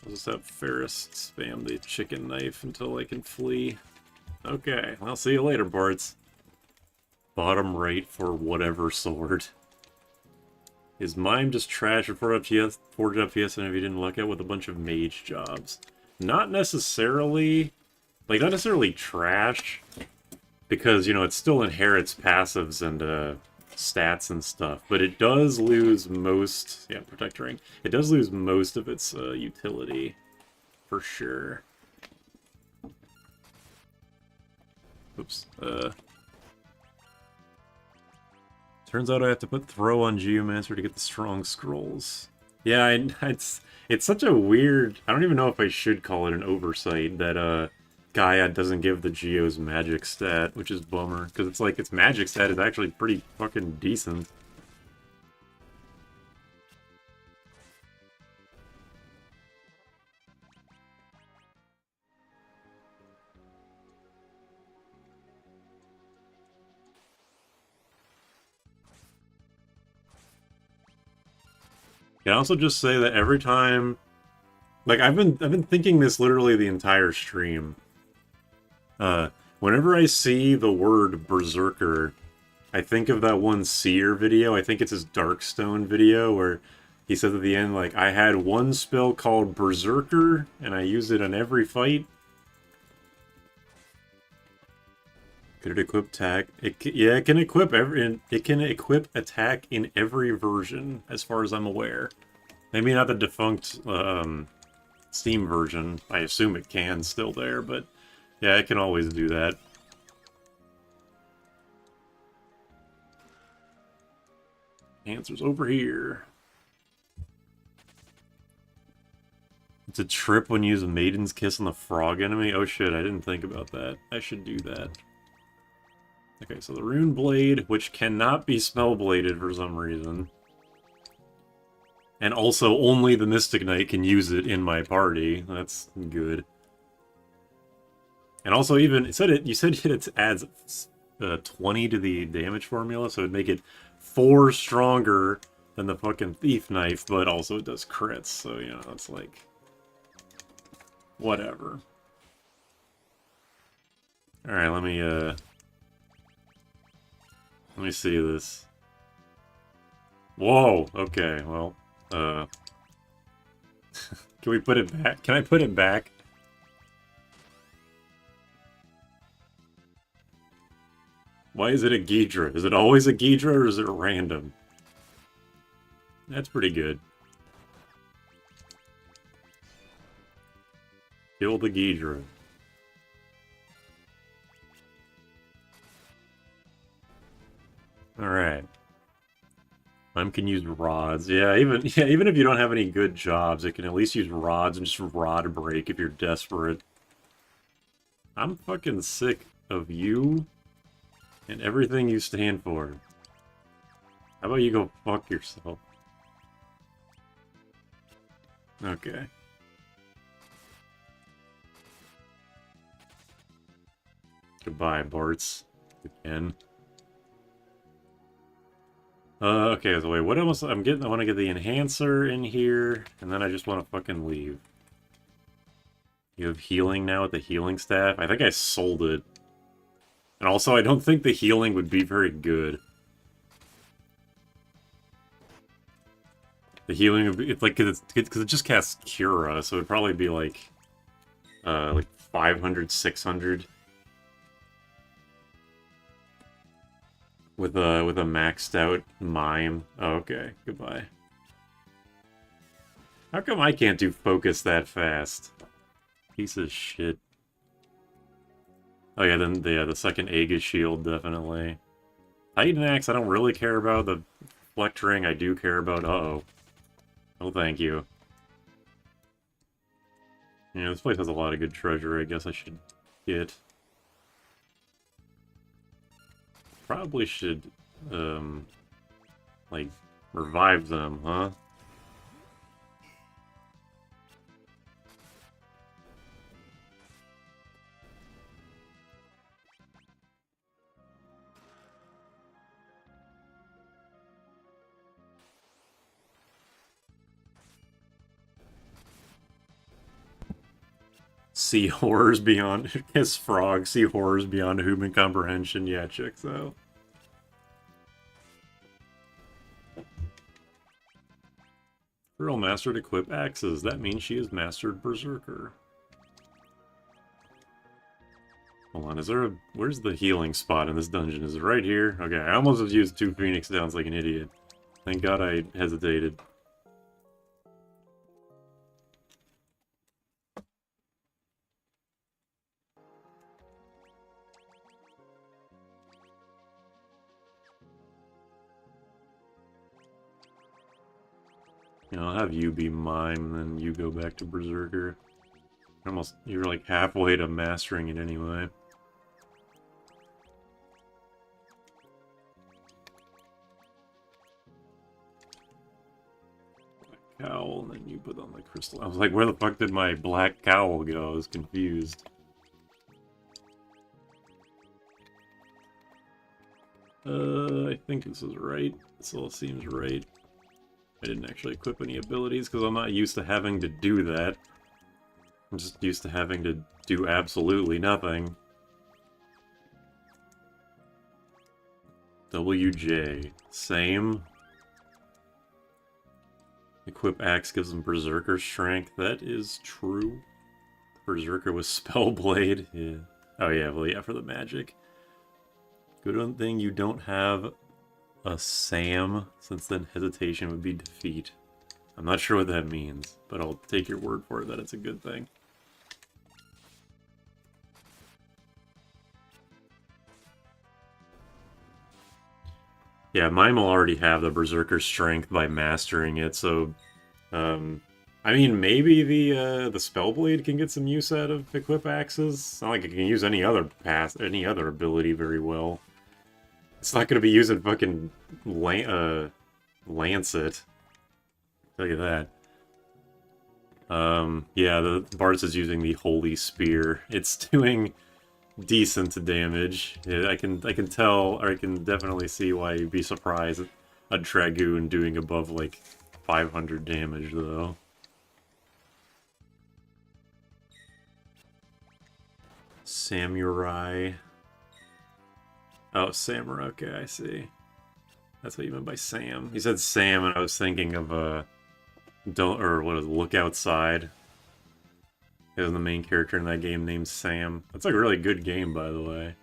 I'll just have Ferris spam the chicken knife until I can flee. Okay, I'll see you later, Bards. Bottom right for whatever sword. Is Mime just trash at 4 FPS and if you didn't look at with a bunch of mage jobs? Not necessarily... Like, not necessarily trash, because, you know, it still inherits passives and, stats and stuff, but it does lose most... Yeah, Protect Ring. It does lose most of its, utility, for sure. Oops, Turns out I have to put Throw on Geomancer to get the strong scrolls. Yeah, it's such a weird... I don't even know if I should call it an oversight that, Gaia doesn't give the Geo's magic stat, which is bummer, because it's like its magic stat is actually pretty fucking decent. Can I also just say that every time... Like, I've been thinking this literally the entire stream. Whenever I see the word Berserker, I think of that one Seer video. I think it's his Darkstone video, where he says at the end, like, I had one spell called Berserker, and I used it in every fight. Could it equip attack? Yeah, it can equip attack in every version, as far as I'm aware. Maybe not the defunct Steam version. I assume it can still there, but yeah, it can always do that. Answer's over here. To trip when you use a Maiden's Kiss on the frog enemy? Oh shit, I didn't think about that. I should do that. Okay, so the Rune Blade, which cannot be Spellbladed for some reason. And also, only the Mystic Knight can use it in my party. That's good. And also, even you said it adds 20 to the damage formula, so it'd make it 4 stronger than the fucking Thief Knife, but also it does crits, so, you know, it's like... whatever. Alright, let me see this. Whoa, okay, well, can we put it back? Can I put it back? Why is it a Ghidra? Is it always a Ghidra, or is it random? That's pretty good. Kill the Ghidra. Alright. Mime can use rods. Yeah, even if you don't have any good jobs, it can at least use rods and just rod break if you're desperate. I'm fucking sick of you and everything you stand for. How about you go fuck yourself? Okay. Goodbye, Bartz. Again. Okay, so wait, what else I'm getting? I want to get the enhancer in here, and then I just want to fucking leave. You have healing now with the healing staff? I think I sold it. And also, I don't think the healing would be very good. The healing would be, it's like, because it just casts Cura, so it'd probably be like 500, 600. With a maxed out Mime. Oh, okay, goodbye. How come I can't do focus that fast? Piece of shit. Oh yeah, then the second Aegis shield, definitely. Titan Axe, I don't really care about. The Flex Ring, I do care about. Uh-oh. Oh, thank you. Yeah, this place has a lot of good treasure, I guess I should get. Probably should, like, revive them, huh? See horrors beyond... Kiss frog, see horrors beyond human comprehension. Yeah, checks out. Girl mastered equip axes. That means she has mastered Berserker. Hold on, is there a... Where's the healing spot in this dungeon? Is it right here? Okay, I almost have used 2 Phoenix Downs like an idiot. Thank God I hesitated. You know, I'll have you be Mime, and then you go back to Berserker. You're like halfway to mastering it anyway. Black cowl, and then you put on the crystal. I was like, where the fuck did my black cowl go? I was confused. I think this is right. This all seems right. I didn't actually equip any abilities because I'm not used to having to do that. I'm just used to having to do absolutely nothing. WJ. Same. Equip Axe gives him Berserker Strength. That is true. Berserker with Spellblade. Yeah. Oh yeah, well yeah, for the magic. Good thing you don't have a Sam, since then hesitation would be defeat. I'm not sure what that means, but I'll take your word for it that it's a good thing. Yeah, mine will already have the Berserker Strength by mastering it, so I I mean, maybe the Spellblade can get some use out of Equip Axes. It's not like it can use any other any other ability very well. It's not gonna be using fucking Lancet. Tell you that. Yeah, the Bards is using the Holy Spear. It's doing decent damage. Yeah, I can tell, or I can definitely see why you'd be surprised at a Dragoon doing above like 500 damage though. Samurai. Oh, Samurai. Okay, I see. That's what you meant by Sam. You said Sam, and I was thinking of don't, or what is it, Look Outside. Is the main character in that game named Sam. That's like a really good game, by the way.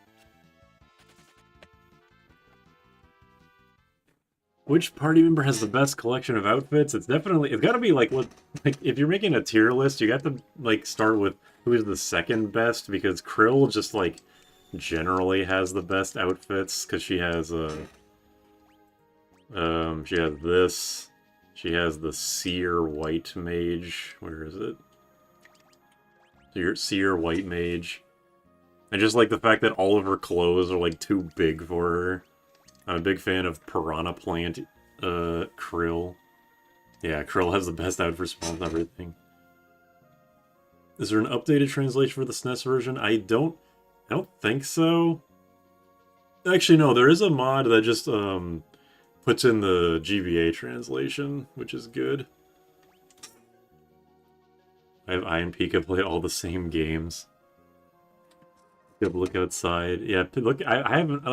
Which party member has the best collection of outfits? It's gotta be like what, like if you're making a tier list, you got to like start with who is the second best, because Krill just like generally has the best outfits because she has she has this, she has the Seer White Mage. Where is it? Seer White Mage. I just like the fact that all of her clothes are like too big for her. I'm a big fan of Piranha Plant, Krill. Yeah, Krill has the best outfit response and everything. Is there an updated translation for the SNES version? I don't think so. Actually, no, there is a mod that just, puts in the GBA translation, which is good. I have I and Pika play all the same games. Look Outside. Yeah, look. I haven't.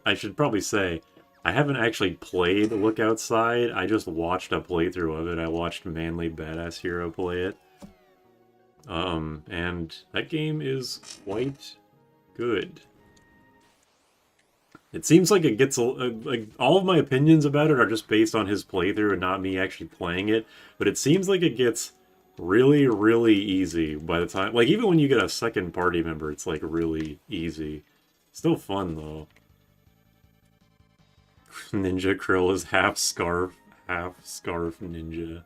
I should probably say, I haven't actually played Look Outside. I just watched a playthrough of it. I watched Manly Badass Hero play it. And that game is quite good. It seems like it gets like all of my opinions about it are just based on his playthrough and not me actually playing it. But it seems like it gets really, really easy by the time, like, even when you get a second party member, it's like really easy. Still fun though. Ninja Krill is half scarf ninja.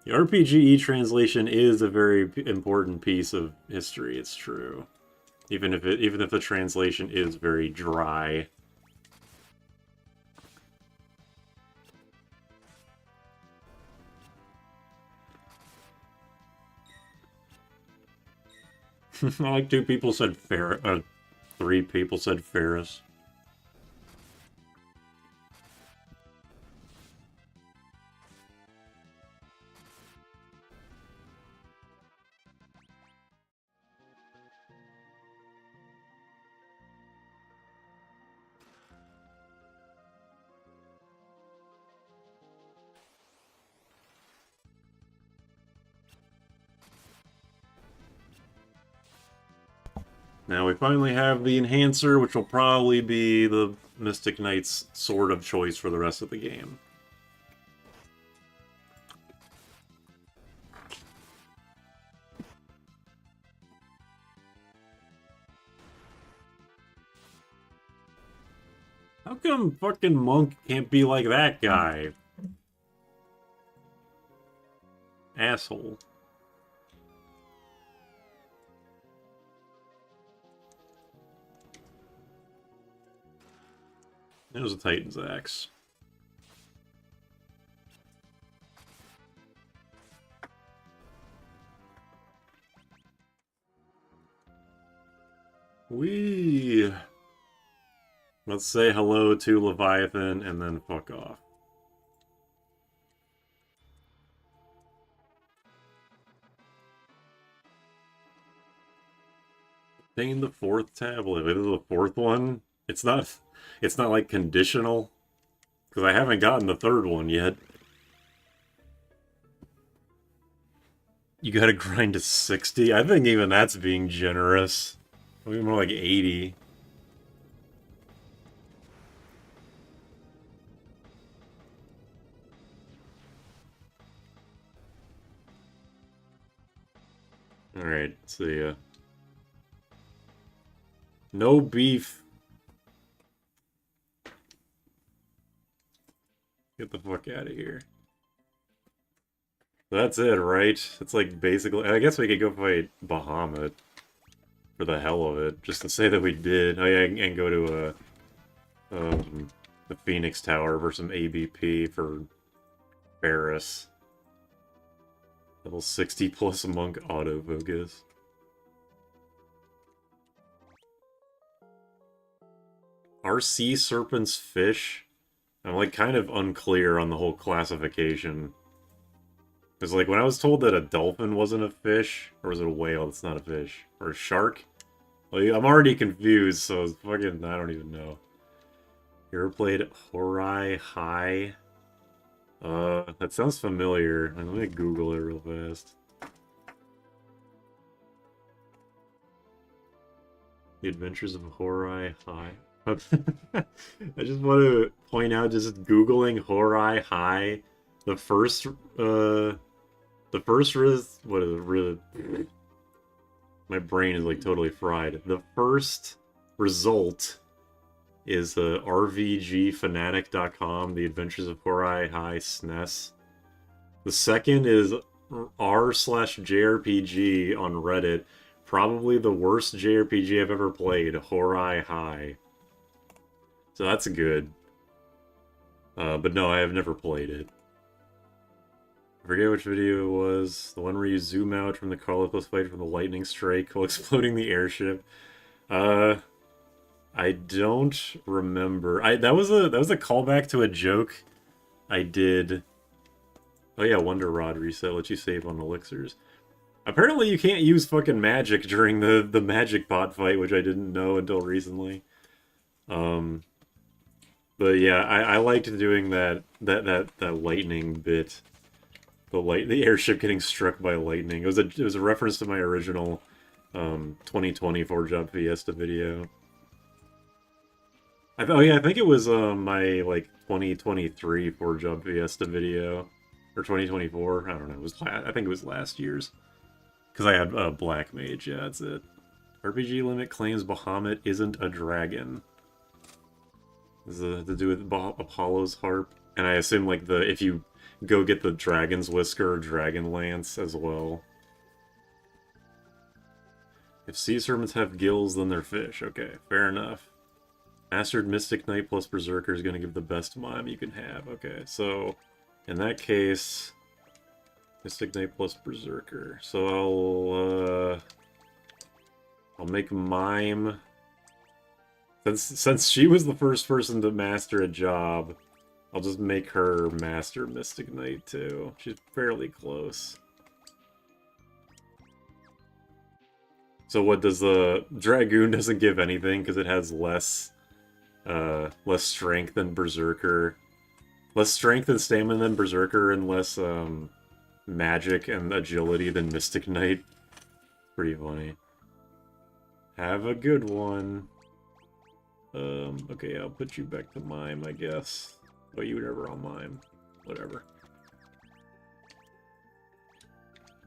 The RPGE translation is a very important piece of history, it's true. Even if the translation is very dry. Like 2 people said Ferris. 3 people said Ferris. Now we finally have the Enhancer, which will probably be the Mystic Knight's sword of choice for the rest of the game. How come fucking Monk can't be like that guy? Asshole. There's a Titan's Axe. Let's say hello to Leviathan and then fuck off. Obtain the 4th tablet. It is the 4th one. It's not like conditional, because I haven't gotten the 3rd one yet. You gotta grind to 60? I think even that's being generous. Maybe more like 80. Alright, see ya. No beef. Get the fuck out of here. That's it, right? It's like basically... I guess we could go fight Bahamut for the hell of it, just to say that we did. Oh yeah, and go to the Phoenix Tower for some ABP for Barris. Level 60 plus Monk autofocus. Are sea serpents fish? I'm like kind of unclear on the whole classification. Because like when I was told that a dolphin wasn't a fish, or was it a whale that's not a fish? Or a shark? Like, I'm already confused, so it's fucking, I don't even know. You ever played Horai High? That sounds familiar. Let me Google it real fast. The Adventures of Horai High. I just want to point out, just Googling Horai High, what is it, really? My brain is like totally fried. The first result is rvgfanatic.com, The Adventures of Horai High SNES. The second is r/JRPG on Reddit. Probably the worst JRPG I've ever played, Horai High. So that's good. But no, I have never played it. I forget which video it was. The one where you zoom out from the Carlos fight from the lightning strike while exploding the airship. I don't remember. That was a callback to a joke I did. Oh yeah, Wonder Rod reset lets you save on elixirs. Apparently you can't use fucking magic during the magic pot fight, which I didn't know until recently. But yeah, I liked doing that lightning bit. The airship getting struck by lightning. It was a reference to my original 2020 4-Job Fiesta video. I think it was my like 2023 4-Job Fiesta video, or 2024. I don't know. I think it was last year's, because I had Black Mage. Yeah, that's it. RPG Limit claims Bahamut isn't a dragon. This is to do with Apollo's harp, and I assume like if you go get the Dragon's Whisker or Dragon Lance as well. If sea serpents have gills, then they're fish. Okay, fair enough. Mastered Mystic Knight plus Berserker is going to give the best mime you can have. Okay, so in that case, Mystic Knight plus Berserker. So I'll make mime. Since she was the first person to master a job, I'll just make her master Mystic Knight too. She's fairly close. So what does the Dragoon doesn't give anything because it has less strength than Berserker, less strength and stamina than Berserker, and less magic and agility than Mystic Knight. Pretty funny. Have a good one. Okay, I'll put you back to mime, I guess. Oh, you were never on mime. Whatever.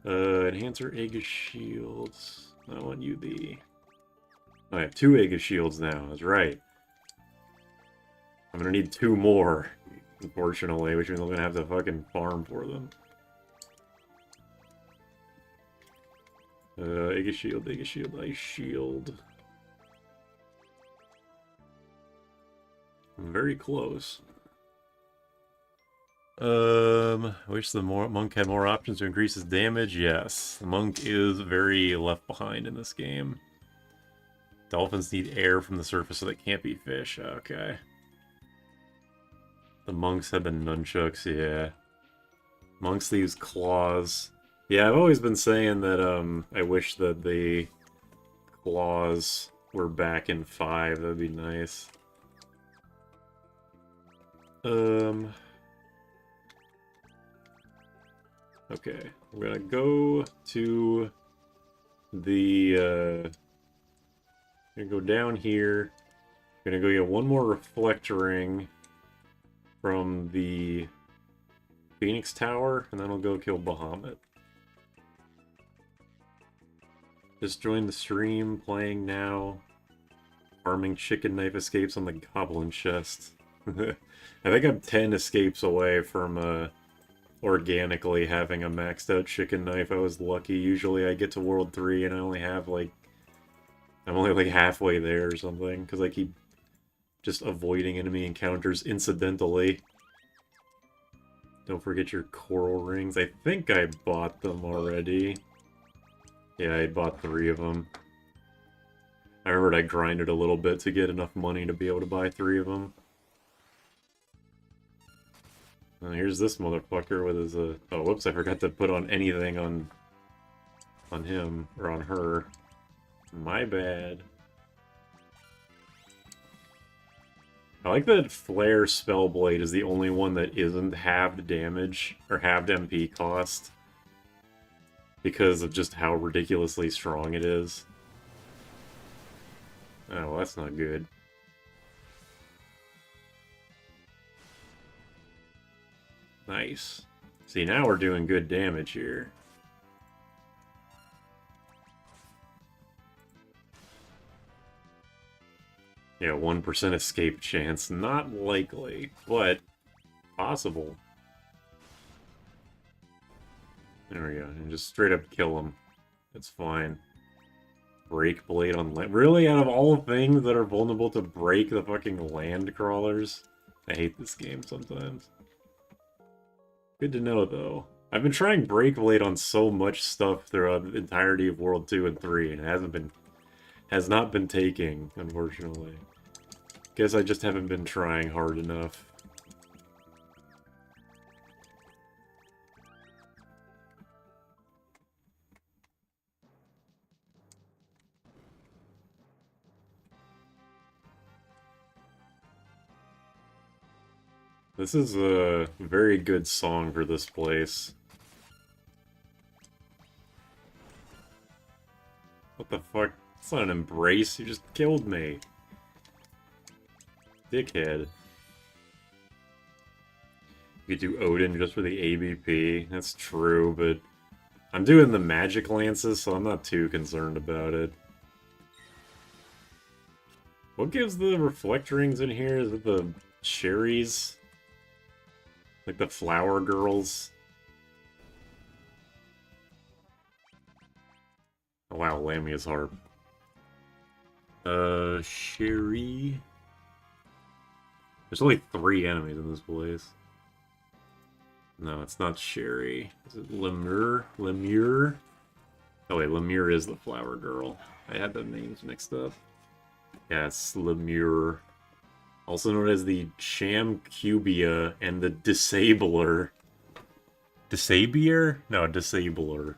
Enhancer Aegis Shields. I want you the... I have 2 Aegis Shields now, that's right. I'm gonna need 2 more, unfortunately, which means I'm gonna have to fucking farm for them. Aegis Shield, Ice Shield. Very close. I wish the monk had more options to increase his damage. Yes, the monk is very left behind in this game. Dolphins need air from the surface, so they can't be fish. Okay. The monks have the nunchucks, yeah. Monks use claws. Yeah, I've always been saying that I wish that the claws were back in 5. That'd be nice. Okay, I'm gonna go to the, gonna go down here. Gonna go get 1 more reflect ring from the Phoenix Tower, and then I'll go kill Bahamut. Just joined the stream, playing now. Farming chicken knife escapes on the goblin chest. I think I'm 10 escapes away from organically having a maxed out chicken knife. I was lucky. Usually I get to World 3 and I only have like... I'm only like halfway there or something, because I keep just avoiding enemy encounters incidentally. Don't forget your coral rings. I think I bought them already. Yeah, I bought 3 of them. I remembered I grinded a little bit to get enough money to be able to buy 3 of them. Here's this motherfucker with his, oh, whoops, I forgot to put on anything on him, or on her. My bad. I like that Flare Spellblade is the only one that isn't halved damage, or halved MP cost. Because of just how ridiculously strong it is. Oh, well, that's not good. Nice. See, now we're doing good damage here. Yeah, 1% escape chance. Not likely, but possible. There we go. And just straight up kill him. It's fine. Break blade on land. Really? Out of all things that are vulnerable to break, the fucking land crawlers? I hate this game sometimes. Good to know, though. I've been trying Break Blade on so much stuff throughout the entirety of World 2 and 3, and it has not been taking, unfortunately. Guess I just haven't been trying hard enough. This is a very good song for this place. What the fuck? It's not an embrace, you just killed me. Dickhead. You could do Odin just for the ABP, that's true, but I'm doing the magic lances, so I'm not too concerned about it. What gives the reflect rings in here? Is it the cherries? Like the flower girls? Oh wow, Lamia's harp. Sherry. There's only 3 enemies in this place. No, it's not Sherry. Is it Lemure? Lemure? Oh wait, Lemure is the flower girl. I had the names mixed up. Yeah, it's Lemure. Also known as the Chamcubia and the Disabler. Disabier? No, Disabler.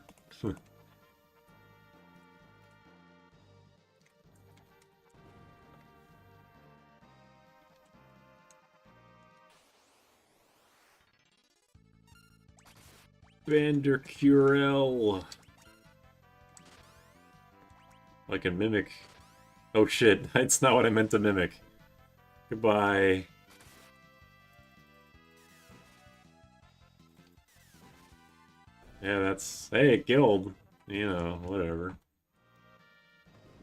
Vandercurel. I can mimic. Oh shit, that's not what I meant to mimic. Goodbye. Yeah, that's... Hey, guild. You know, whatever.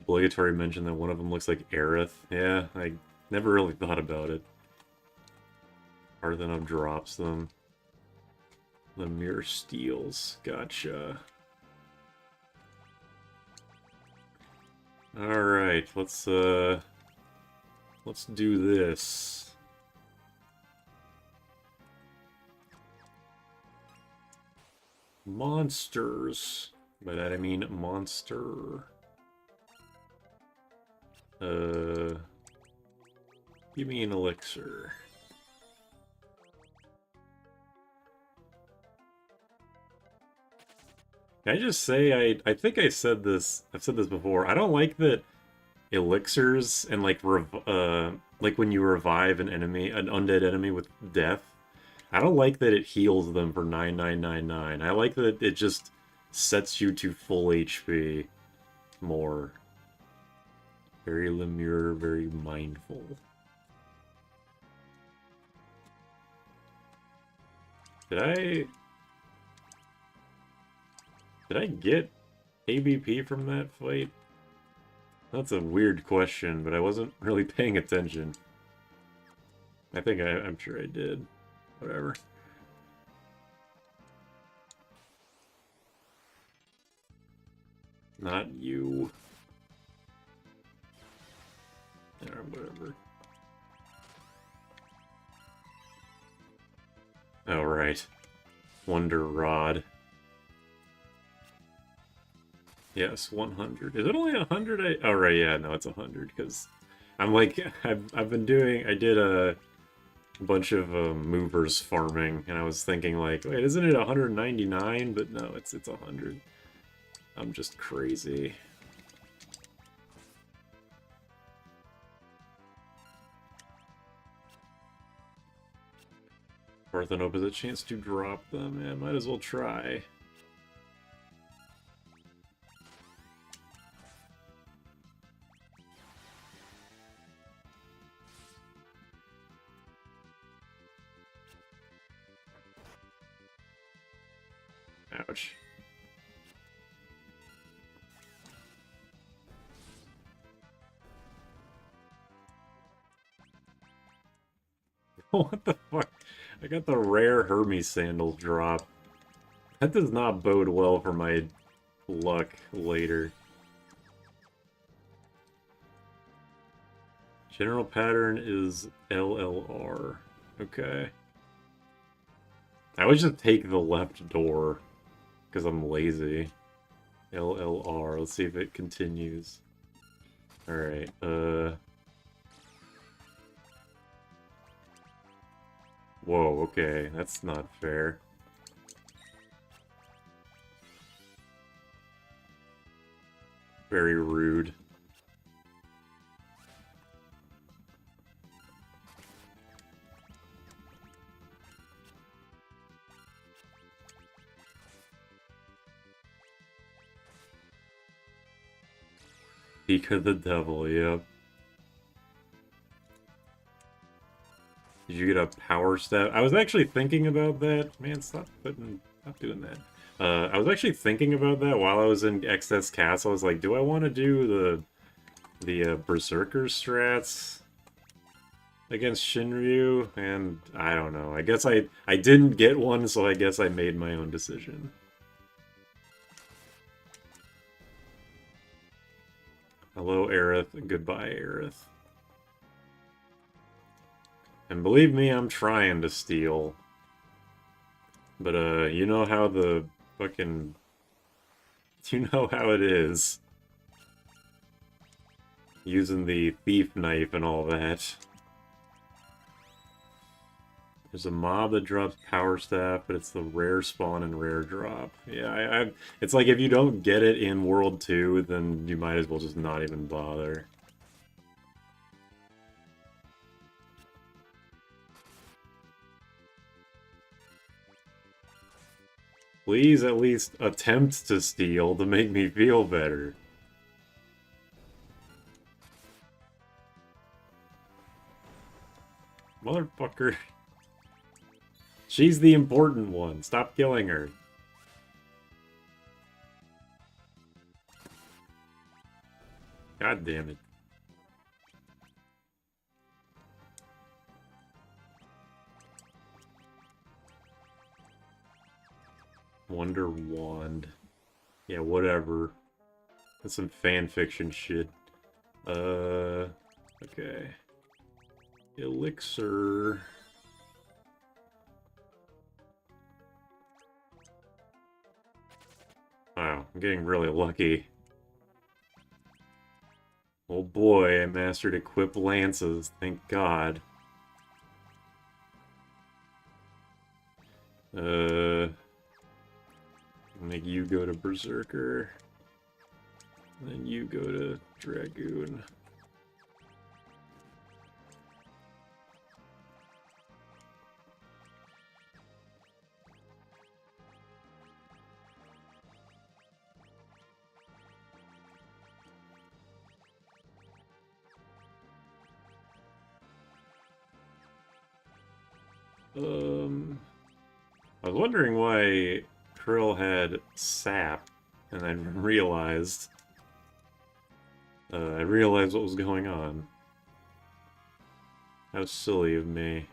Obligatory mention that one of them looks like Aerith. Yeah, I never really thought about it. Parthenon drops them. Lemure steals. Gotcha. Alright, let's do this. Monsters. By that I mean monster. Give me an elixir. Can I just say, I think I said this, I've said this before, I don't like that elixirs and like when you revive an enemy, an undead enemy with death, I don't like that it heals them for 9999. I like that it just sets you to full HP more. Very Lemure, very mindful. Did I get ABP from that fight? That's a weird question, but I wasn't really paying attention. I'm sure I did. Whatever. Not you. Or whatever. Oh, right. Wonder Rod. Yes, 100. Is it only 100? Oh, right, yeah, no, it's 100, because I'm like, I've been doing, I did a bunch of movers farming, and I was thinking like, wait, isn't it 199? But no, it's 100. I'm just crazy. Parthenope has a chance to drop them, yeah, might as well try. Ouch. What the fuck? I got the rare Hermes sandals drop. That does not bode well for my luck later. General pattern is LLR. Okay. I would just take the left door, because I'm lazy. LLR. Let's see if it continues. Alright, Whoa, okay. That's not fair. Very rude. Peak of the Devil, yep. Did you get a power step? I was actually thinking about that. Man, stop doing that. I was actually thinking about that while I was in Excess Castle. I was like, do I want to do the Berserker strats against Shinryu? And I don't know. I guess I didn't get one, so I guess I made my own decision. Hello, Aerith. Goodbye, Aerith. And believe me, I'm trying to steal. But, you know how the fucking... You know how it is. Using the thief knife and all that. There's a mob that drops power staff, but it's the rare spawn and rare drop. Yeah, it's like if you don't get it in World 2, then you might as well just not even bother. Please at least attempt to steal to make me feel better. Motherfucker. She's the important one. Stop killing her. God damn it. Wonder Wand. Yeah, whatever. That's some fanfiction shit. Okay. Elixir. Wow, I'm getting really lucky. Oh boy, I mastered equip lances, thank God. Make you go to Berserker. And then you go to Dragoon. I was wondering why Krill had sap, and I realized what was going on. How silly of me.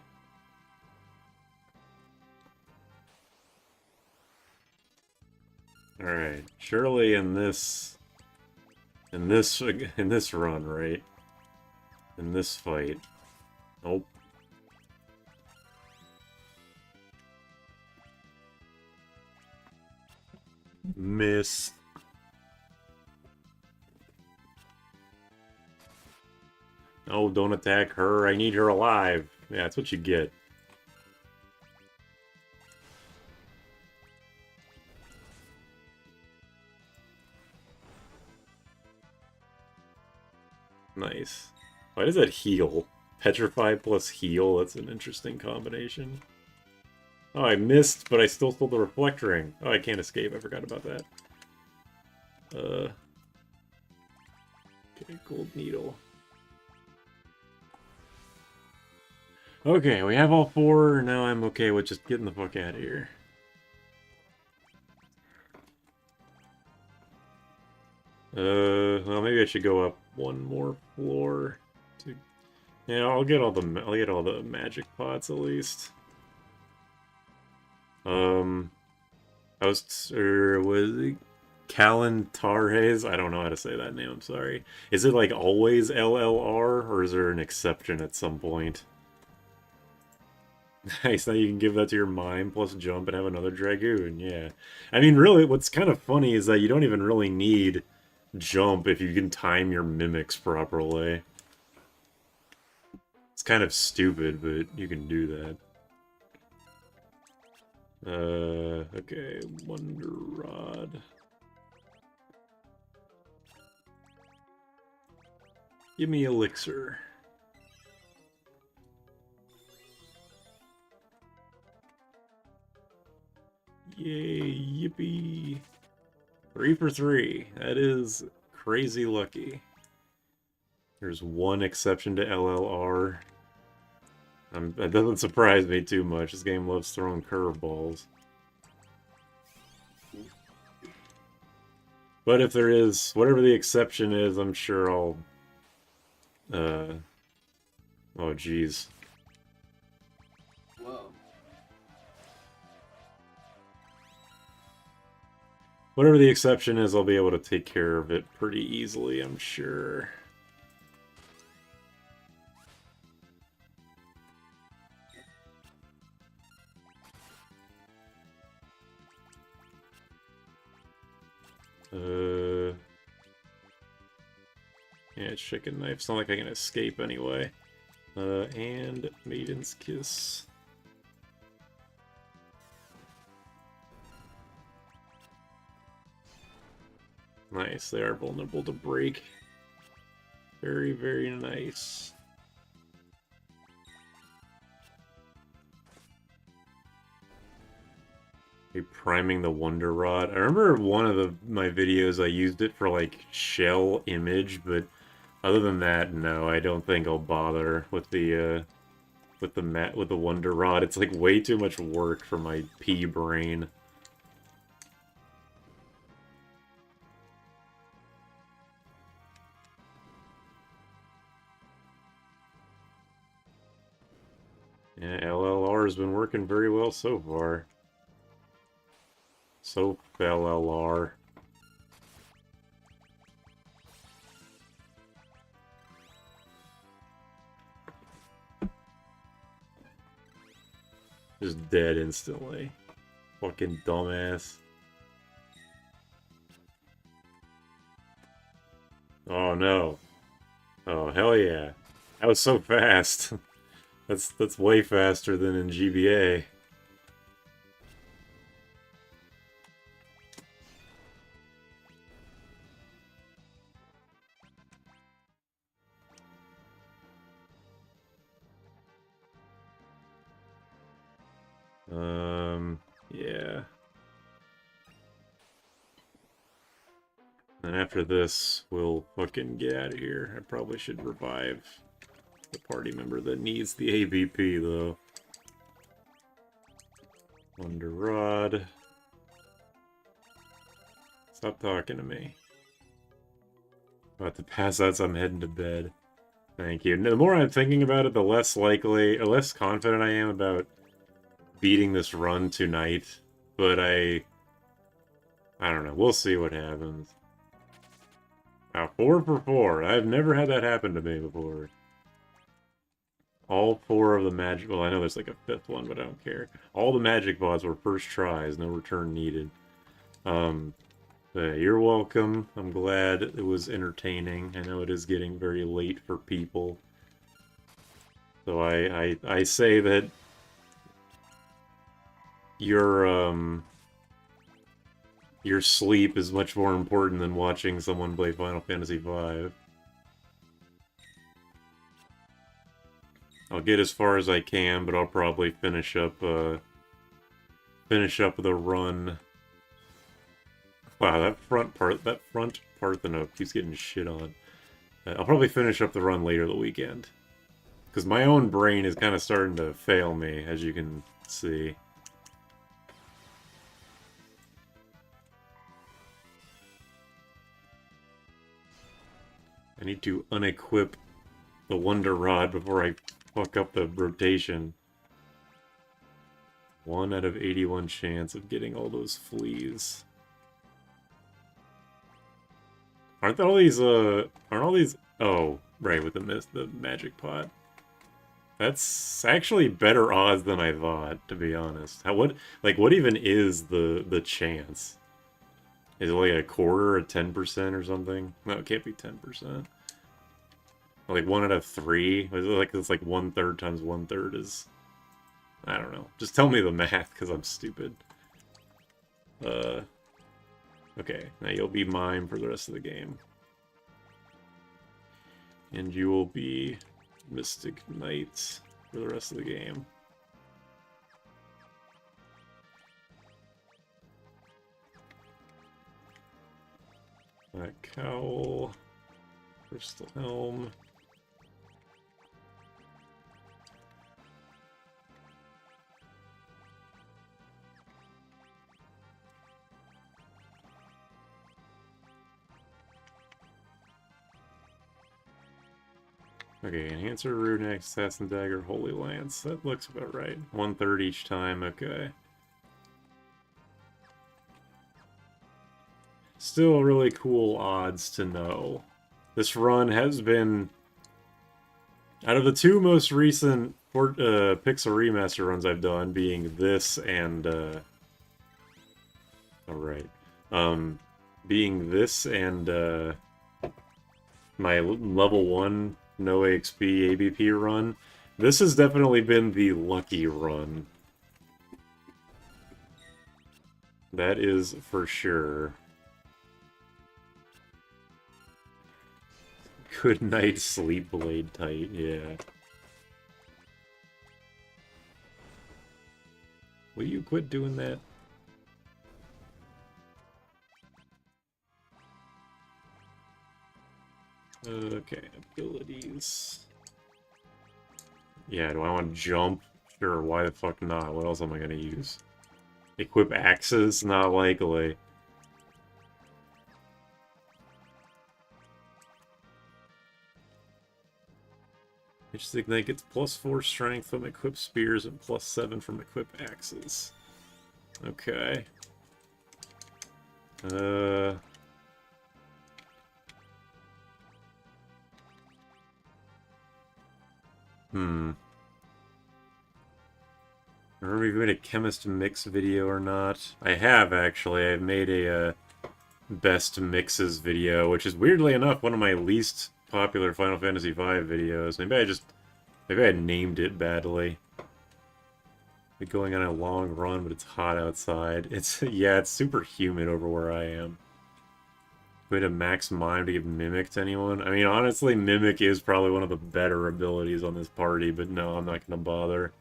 Alright, surely in this run, right? In this fight. Nope. Miss. Oh, don't attack her. I need her alive. Yeah, that's what you get. Nice. Why does that heal? Petrify plus heal? That's an interesting combination. Oh, I missed, but I still stole the Reflect Ring. Oh, I can't escape. I forgot about that. Okay, Gold Needle. Okay, we have all four. Now I'm okay with just getting the fuck out of here. Well, maybe I should go up one more floor. Yeah, I'll get all the magic pots at least. Was it Kalantarhes? I don't know how to say that name, I'm sorry. Is it like always LLR, or is there an exception at some point? Nice, now you can give that to your mime plus jump and have another Dragoon, yeah. I mean, really, what's kind of funny is that you don't even really need jump if you can time your mimics properly. It's kind of stupid, but you can do that. Okay, Wonder Rod. Give me Elixir. Yay, yippee. 3 for 3. That is crazy lucky. There's one exception to LLR. That doesn't surprise me too much. This game loves throwing curveballs. But if there is, whatever the exception is, I'm sure I'll... Oh, jeez. Whoa. Whatever the exception is, I'll be able to take care of it pretty easily, I'm sure. Yeah, it's chicken knife. It's not like I can escape anyway. And Maiden's Kiss. Nice, they are vulnerable to break. Very, very nice. Priming the Wonder Rod. I remember one of my videos I used it for like shell image, but other than that, no, I don't think I'll bother with the Wonder Rod. It's like way too much work for my pea brain. Yeah, LLR has been working very well so far. So LLR. Just dead instantly. Fucking dumbass. Oh no. Oh hell yeah. That was so fast. That's way faster than in GBA. Yeah. And after this, we'll fucking get out of here. I probably should revive the party member that needs the AVP, though. Wonder Rod. Stop talking to me. About to pass out, so I'm heading to bed. Thank you. The more I'm thinking about it, the less likely, or less confident I am about beating this run tonight. But I don't know. We'll see what happens. 4 for 4. I've never had that happen to me before. All 4 of the magic... Well, I know there's like a 5th one, but I don't care. All the magic pods were first tries, no return needed. But you're welcome. I'm glad it was entertaining. I know it is getting very late for people. So I say that your sleep is much more important than watching someone play Final Fantasy V. I'll get as far as I can, but I'll probably finish up the run. Wow, that front Parthenope keeps getting shit on. I'll probably finish up the run later the weekend. Because my own brain is kind of starting to fail me, as you can see. I need to unequip the Wonder Rod before I fuck up the rotation. 1 out of 81 chance of getting all those fleas. Aren't all these, aren't all these... Oh, right, with the magic pot. That's actually better odds than I thought, to be honest. What even is the chance? Is it like a quarter, a 10% or something? No, it can't be 10%. Like 1 out of 3? Is it like it's like 1/3 times 1/3 is... I don't know. Just tell me the math, because I'm stupid. Okay, now you'll be mine for the rest of the game. And you will be Mystic Knight for the rest of the game. That cowl. Crystal Helm. Okay, Enhancer, Rune Axe, Assassin Dagger, Holy Lance. That looks about right. 1/3 each time, okay. Still really cool odds to know. This run has been... Out of the 2 most recent Pixel Remaster runs I've done, being this and... Alright. Being this and my level 1 no XP ABP run, this has definitely been the lucky run. That is for sure. Good night, Sleep Blade tight, yeah. Will you quit doing that? Okay, abilities. Yeah, do I want to jump? Sure, why the fuck not? What else am I gonna use? Equip axes? Not likely. Mystic Knight gets +4 strength from equipped spears and +7 from equipped axes. Okay. Remember if we made a chemist mix video or not? I have, actually. I've made a best mixes video, which is weirdly enough one of my least popular Final Fantasy V videos. Maybe I named it badly. We're going on a long run, but it's hot outside. Yeah, it's super humid over where I am. Way to max mime to give Mimic to anyone? I mean, honestly, Mimic is probably one of the better abilities on this party, but no, I'm not gonna bother.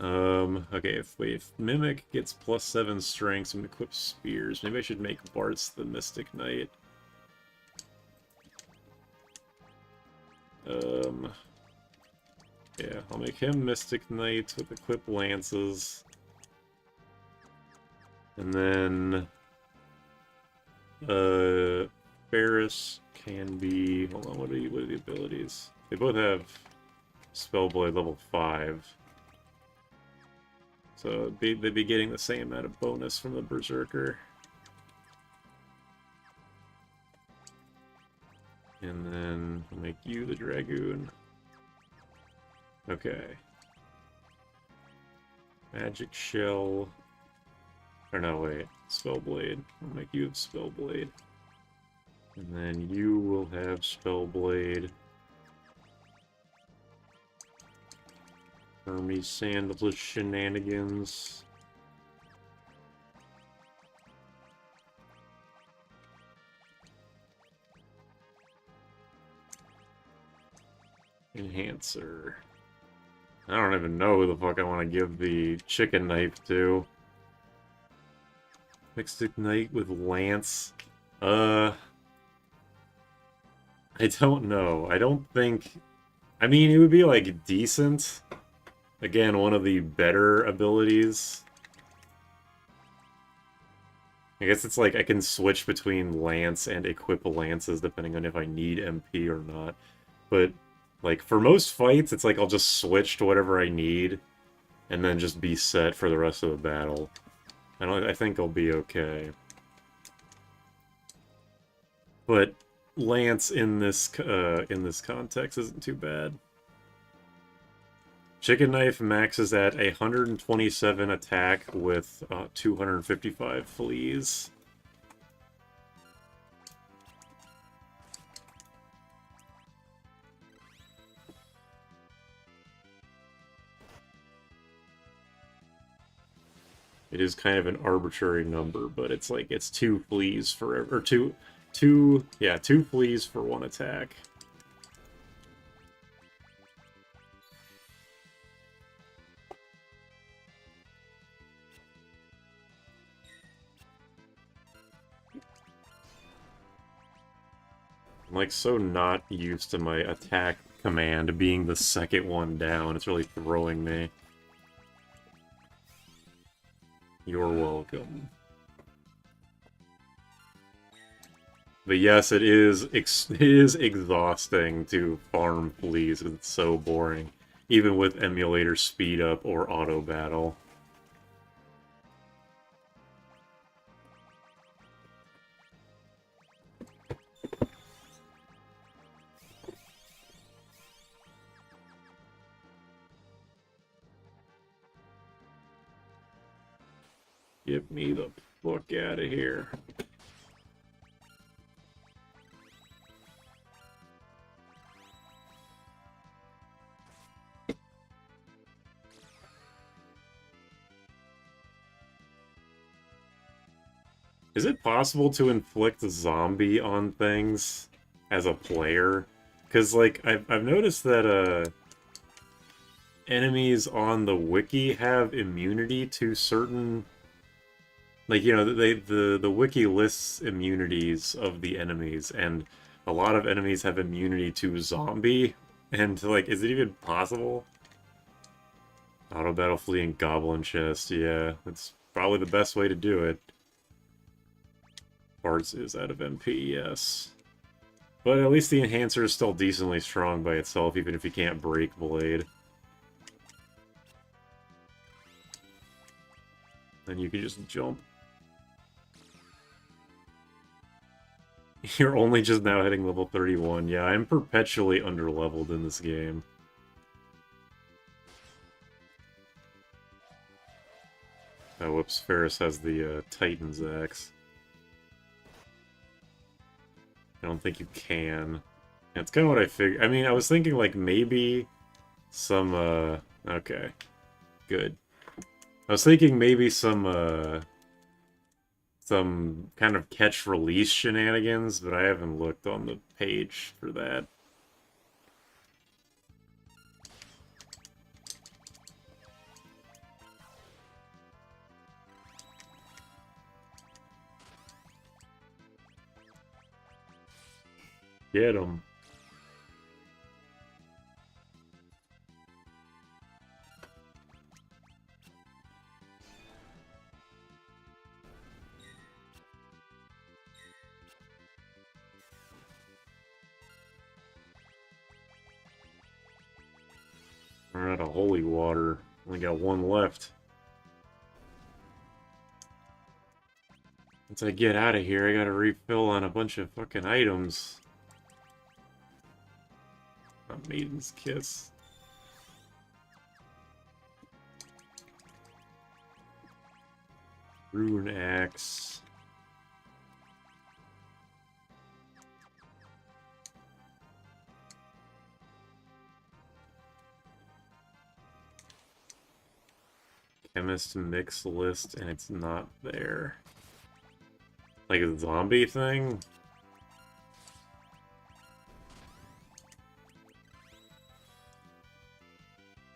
Okay, if Mimic gets +7 strength and equips spears, maybe I should make Bartz the Mystic Knight. Yeah, I'll make him Mystic Knight with equip lances. And then, Ferris can be... Hold on, what are the abilities? They both have Spellblade level 5. So they'd be getting the same amount of bonus from the Berserker. And then I'll make you the Dragoon. Okay. Magic Shell. Or no, wait. Spellblade. I'll make you have Spellblade. And then you will have Spellblade. Hermes Sandal's shenanigans. Enhancer. I don't even know who the fuck I want to give the chicken knife to. Mystic Knight with Lance. I don't know. I don't think... I mean, it would be, like, decent. Again, one of the better abilities. I guess it's like I can switch between Lance and equip Lances depending on if I need MP or not. But, like, for most fights, it's like I'll just switch to whatever I need and then just be set for the rest of the battle. I think I'll be okay. But Lance in this context isn't too bad. Chicken Knife maxes at 127 attack with 255 fleas. It is kind of an arbitrary number, but it's like it's 2 fleas for or two fleas for 1 attack. I'm like so not used to my attack command being the second one down. It's really throwing me. You're welcome. But yes, it is exhausting to farm fleas because it's so boring, even with emulator speed up or auto battle. Get me the fuck out of here. Is it possible to inflict a zombie on things as a player? Because, like, I've noticed that, enemies on the wiki have immunity to certain... Like, you know, the wiki lists immunities of the enemies, and a lot of enemies have immunity to zombie, and, like, is it even possible? Auto battle flea and goblin chest, yeah, that's probably the best way to do it. Bards is out of MP, yes. But at least the enhancer is still decently strong by itself, even if you can't break blade. Then you can just jump. You're only just now hitting level 31. Yeah, I'm perpetually underleveled in this game. Oh, whoops, Ferris has the Titan's Axe. I don't think you can. That's kind of what I figured. I mean, I was thinking, like, maybe some, okay. Good. I was thinking maybe some kind of catch-release shenanigans, but I haven't looked on the page for that. Get him. I'm out of holy water. Only got one left. Once I get out of here, I gotta refill on a bunch of fucking items. A Maiden's Kiss. Rune Axe. Chemist mix list, and it's not there. Like a zombie thing?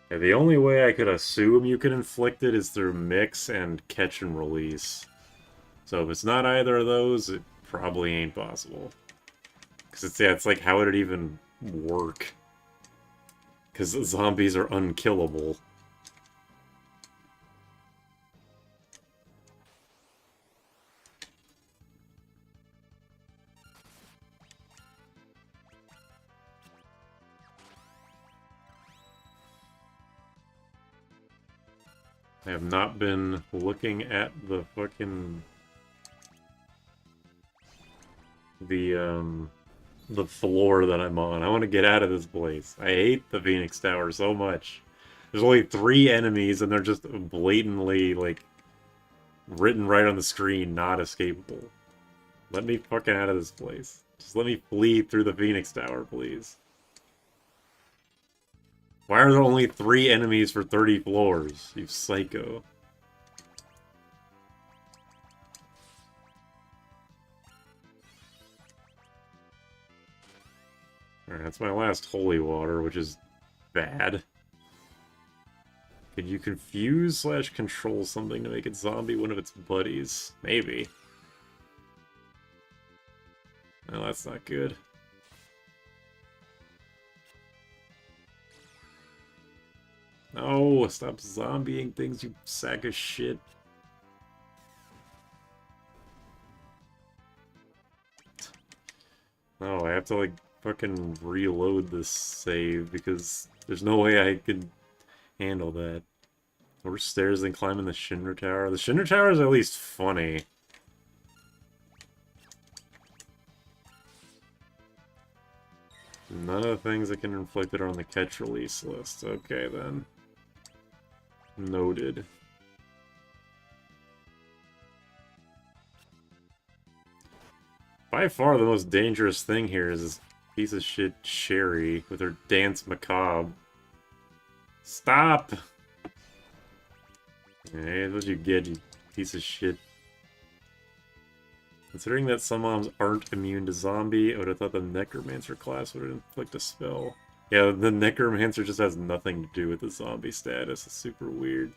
Yeah, the only way I could assume you can inflict it is through mix and catch and release. So if it's not either of those, it probably ain't possible. Because it's like, how would it even work? Because zombies are unkillable. I have not been looking at the fucking... the floor that I'm on. I want to get out of this place. I hate the Phoenix Tower so much. There's only 3 enemies, and they're just blatantly, like, written right on the screen, not escapable. Let me fucking out of this place. Just let me flee through the Phoenix Tower, please. Why are there only 3 enemies for 30 floors? You psycho. Alright, that's my last holy water, which is bad. Could you confuse / control something to make it zombie one of its buddies? Maybe. No, that's not good. No, stop zombieing things, you sack of shit. No, I have to, like, fucking reload this save because there's no way I could handle that. Worse stairs than climbing the Shinra Tower. The Shinra Tower is at least funny. None of the things that can inflict it are on the catch release list. Okay, then. Noted. By far the most dangerous thing here is this piece of shit Sherry with her dance macabre. Stop! Hey, that's what you get, you piece of shit. Considering that some mobs aren't immune to zombie, I would have thought the Necromancer class would inflict a spell. Yeah, the Necromancer just has nothing to do with the zombie status. It's super weird.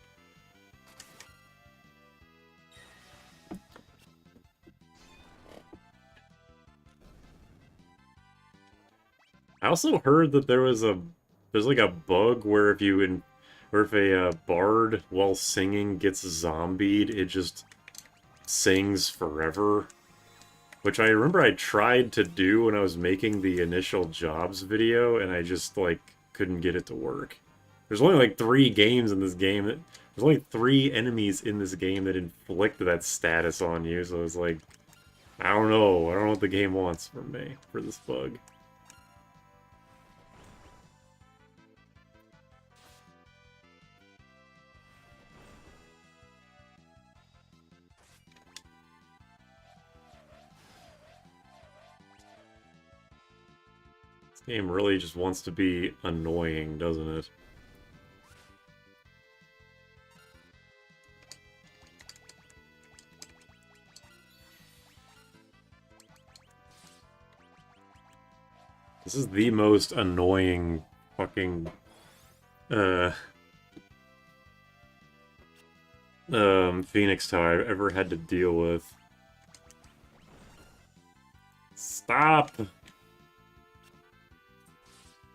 I also heard that there's like a bug where if a bard while singing gets zombied, it just sings forever. Which I remember I tried to do when I was making the initial jobs video, and I just, like, couldn't get it to work. There's only, like, 3 games in this game. There's only 3 enemies in this game that inflict that status on you, so it's like, I don't know. I don't know what the game wants from me for this bug. This game really just wants to be annoying, doesn't it? This is the most annoying fucking Phoenix Tower I've ever had to deal with. Stop!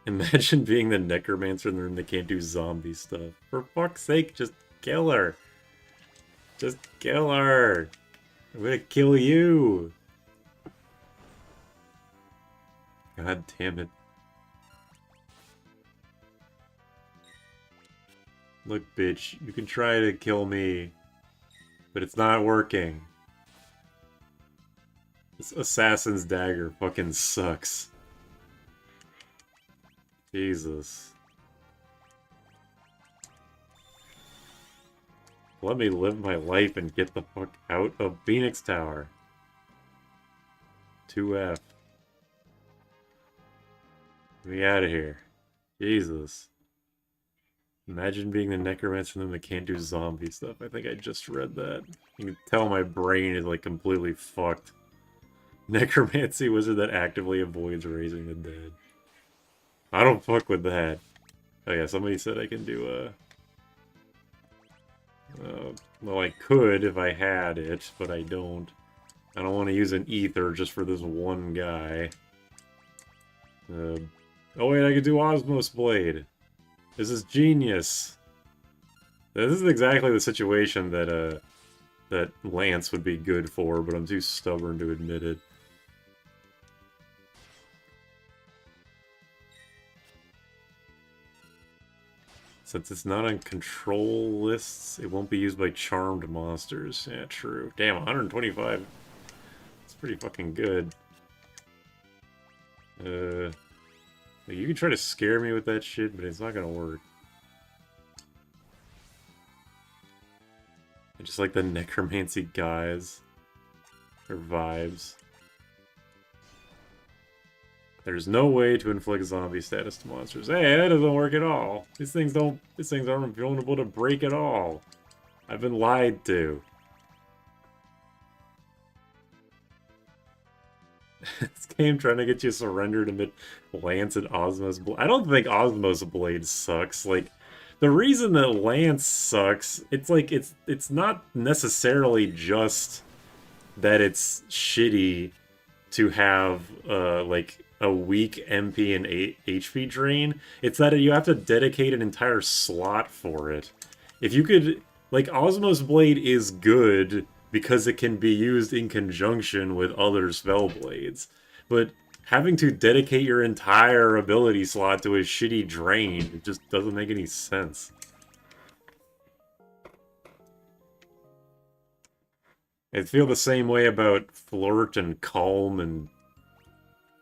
Imagine being the Necromancer in the room that can't do zombie stuff. For fuck's sake, just kill her. Just kill her. I'm gonna kill you. God damn it. Look, bitch, you can try to kill me, but it's not working. This assassin's dagger fucking sucks. Jesus. Let me live my life and get the fuck out of Phoenix Tower. 2F. Get me out of here. Jesus. Imagine being the necromancer and then that can't do zombie stuff. I think I just read that. You can tell my brain is like completely fucked. Necromancy wizard that actively avoids raising the dead. I don't fuck with that. Oh yeah, somebody said I can do well, I could if I had it, but I don't. I don't want to use an ether just for this one guy. Oh wait, I could do Osmos Blade. This is genius. This is exactly the situation that that Lance would be good for, but I'm too stubborn to admit it. Since it's not on control lists, it won't be used by charmed monsters. Yeah, true. Damn, 125. It's pretty fucking good. You can try to scare me with that shit, but it's not gonna work. I just like the necromancy guys. Their vibes. There's no way to inflict zombie status to monsters. Hey, that doesn't work at all. These things aren't vulnerable to break at all. I've been lied to. This game trying to get you surrendered amid Lance and Osmos Blade. I don't think Osmos Blade sucks. Like, the reason that Lance sucks, it's like, it's not necessarily just that it's shitty to have, like, a weak MP and HP drain. It's that you have to dedicate an entire slot for it. If you could... Like, Osmos Blade is good because it can be used in conjunction with other spell blades. But having to dedicate your entire ability slot to a shitty drain, it just doesn't make any sense. I feel the same way about Flirt and Calm and...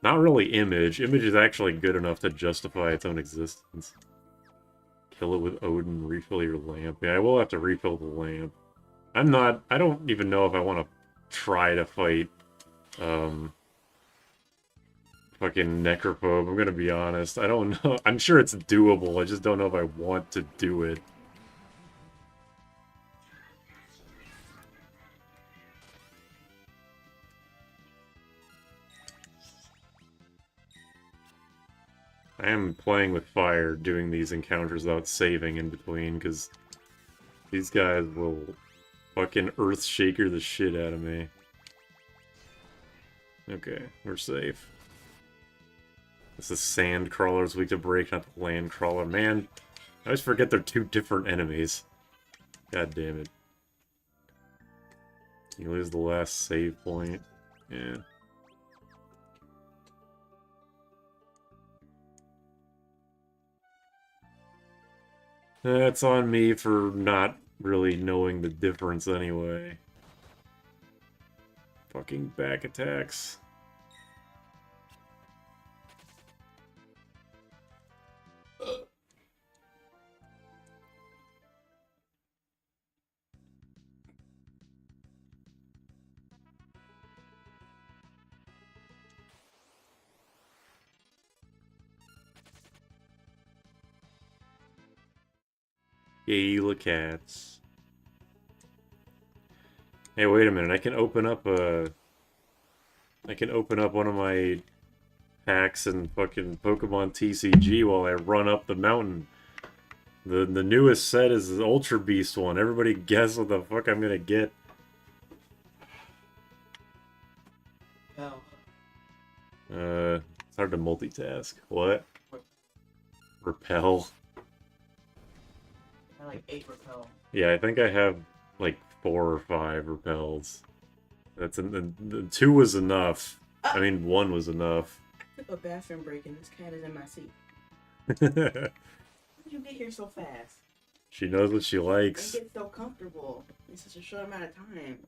Not really Image. Image is actually good enough to justify its own existence. Kill it with Odin, refill your lamp. Yeah, I will have to refill the lamp. I don't even know if I want to try to fight, fucking Necrophobe. I'm gonna be honest. I don't know. I'm sure it's doable. I just don't know if I want to do it. I am playing with fire, doing these encounters without saving in between, because these guys will fucking Earthshaker the shit out of me. Okay, we're safe. This is Sand Crawler's weak to break, not the Land Crawler. Man, I always forget they're two different enemies. God damn it. You lose the last save point. Yeah. That's on me for not really knowing the difference anyway. Fucking back attacks. Gala cats. Hey, wait a minute. I can open up one of my packs in fucking Pokemon TCG while I run up the mountain. The newest set is the Ultra Beast one. Everybody guess what the fuck I'm gonna get. Hell. It's hard to multitask. What? Repel. I like 8 repel. Yeah, I think I have like 4 or 5 repels. That's the 2 was enough. I mean, 1 was enough. I took a bathroom break and this cat is in my seat. How How did you get here so fast? She knows what she likes. Make it so comfortable in such a short amount of time.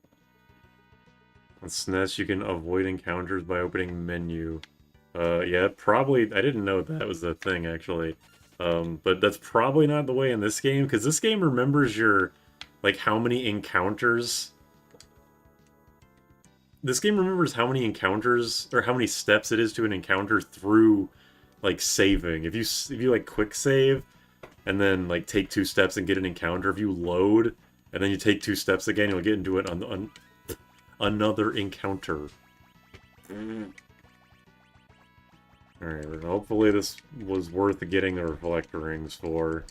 On SNES, you can avoid encounters by opening menu. Yeah, probably. I didn't know that was the thing, actually. But that's probably not the way in this game, because this game remembers your, like, how many encounters. This game remembers how many encounters, or how many steps it is to an encounter through, like, saving. If you like, quick save, and then, like, take 2 steps and get an encounter, if you load, and then you take 2 steps again, you'll get into it on another encounter. Alright, well, hopefully this was worth getting the reflector rings for.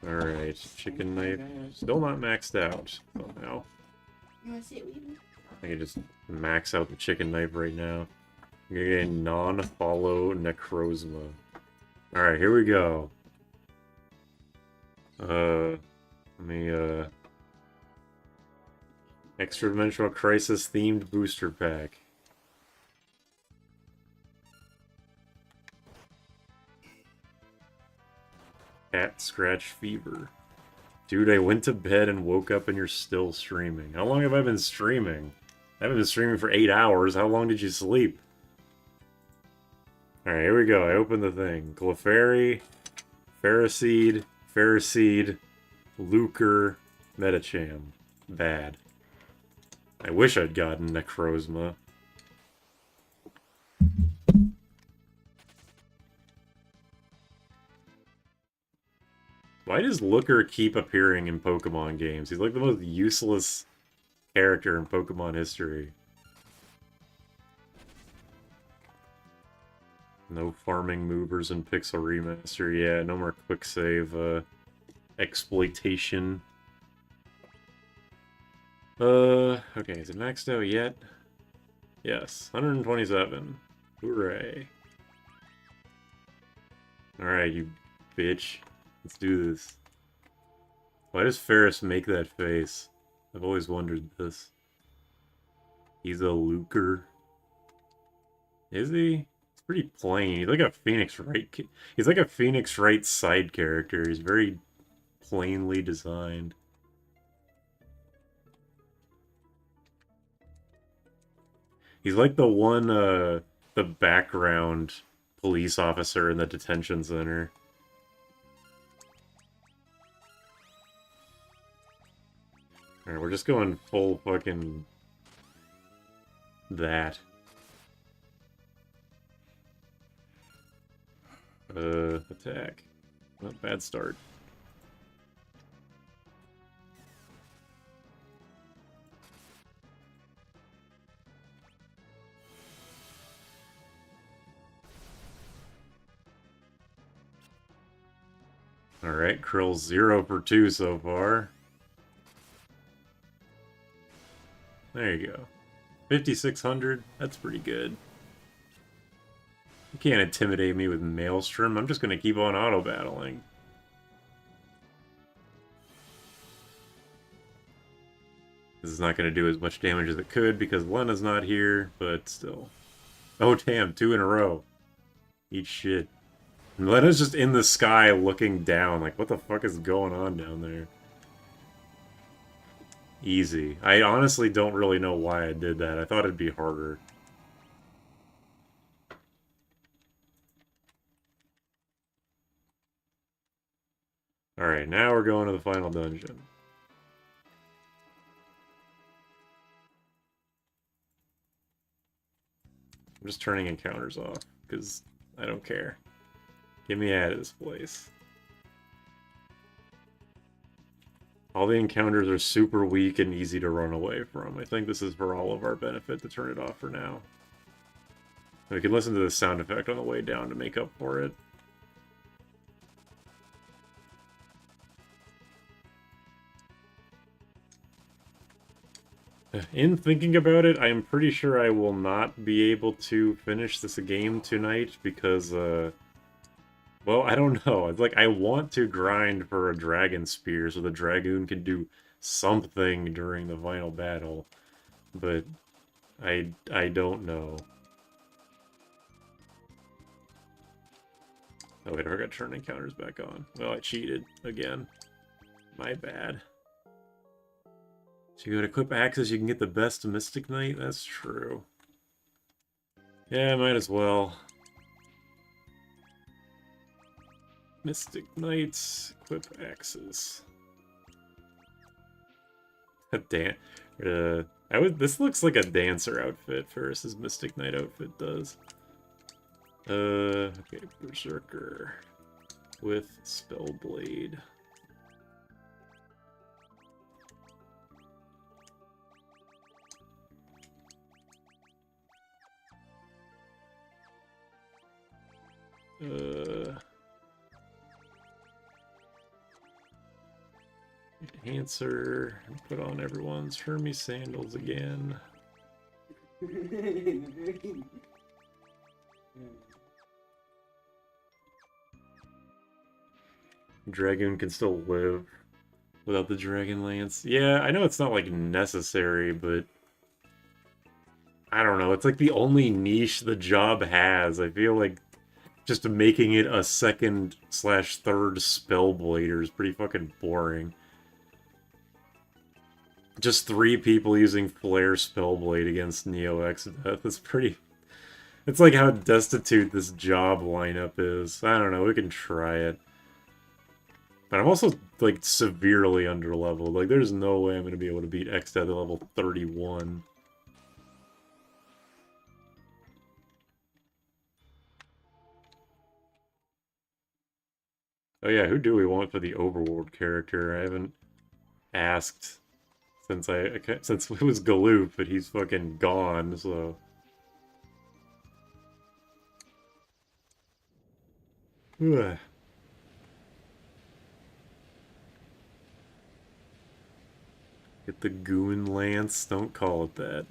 Alright, chicken knife. Still not maxed out, somehow. You wanna see it, Weeby? I can just max out the chicken knife right now. I'm gonna get a non-follow Necrozma. Alright, here we go. Let me, Extra Dimensional Crisis themed booster pack. Cat Scratch Fever. Dude, I went to bed and woke up and you're still streaming. How long have I been streaming? I haven't been streaming for 8 hours. How long did you sleep? Alright, here we go. I opened the thing. Clefairy, Ferroseed, Lucre, Metacham. Bad. I wish I'd gotten Necrozma. Why does Looker keep appearing in Pokemon games? He's like the most useless character in Pokemon history. No farming movers in Pixel Remaster. Yeah, no more quick save exploitation. Okay, is it maxed out yet? Yes, 127. Hooray. Alright, you bitch. Let's do this. Why does Ferris make that face? I've always wondered this. He's a Lucre. Is he? It's pretty plain. He's like a Phoenix Wright. He's like a Phoenix Wright side character. He's very plainly designed. He's like the one, the background police officer in the detention center. Alright, we're just going full fucking... that. Attack. Not bad start. Alright, Krill's 0 for 2 so far. There you go. 5,600, that's pretty good. You can't intimidate me with Maelstrom, I'm just gonna keep on auto-battling. This is not gonna do as much damage as it could because Lena's not here, but still. Oh damn, 2 in a row. Eat shit. And Lena's just in the sky looking down, like what the fuck is going on down there? Easy. I honestly don't really know why I did that. I thought it'd be harder. Alright, now we're going to the final dungeon. I'm just turning encounters off, because I don't care. Get me out of this place. All the encounters are super weak and easy to run away from. I think this is for all of our benefit to turn it off for now. We can listen to the sound effect on the way down to make up for it. In thinking about it, I am pretty sure I will not be able to finish this game tonight because, well, I don't know. It's like, I want to grind for a Dragon Spear so the Dragoon can do something during the final battle, but I don't know. Oh wait, I forgot to turn encounters back on. Well, I cheated again. My bad. So you go to equip axes, you can get the best Mystic Knight? That's true. Yeah, might as well. Mystic Knights, equip axes. A this looks like a dancer outfit versus Mystic Knight outfit does. Okay, Berserker with Spellblade. Enhancer, put on everyone's Hermes sandals again. Dragoon can still live without the Dragon Lance. Yeah, I know it's not like necessary, but I don't know. It's like the only niche the job has. I feel like just making it a second/third Spellblader is pretty fucking boring. Just 3 people using Flare Spellblade against Neo Exdeath is pretty... It's like how destitute this job lineup is. I don't know, we can try it. But I'm also, like, severely underleveled. Like, there's no way I'm going to be able to beat Exdeath at level 31. Oh yeah, who do we want for the Overworld character? I haven't asked since it was Galoof, but he's fucking gone, so... Ugh. Get the Goon Lance, don't call it that.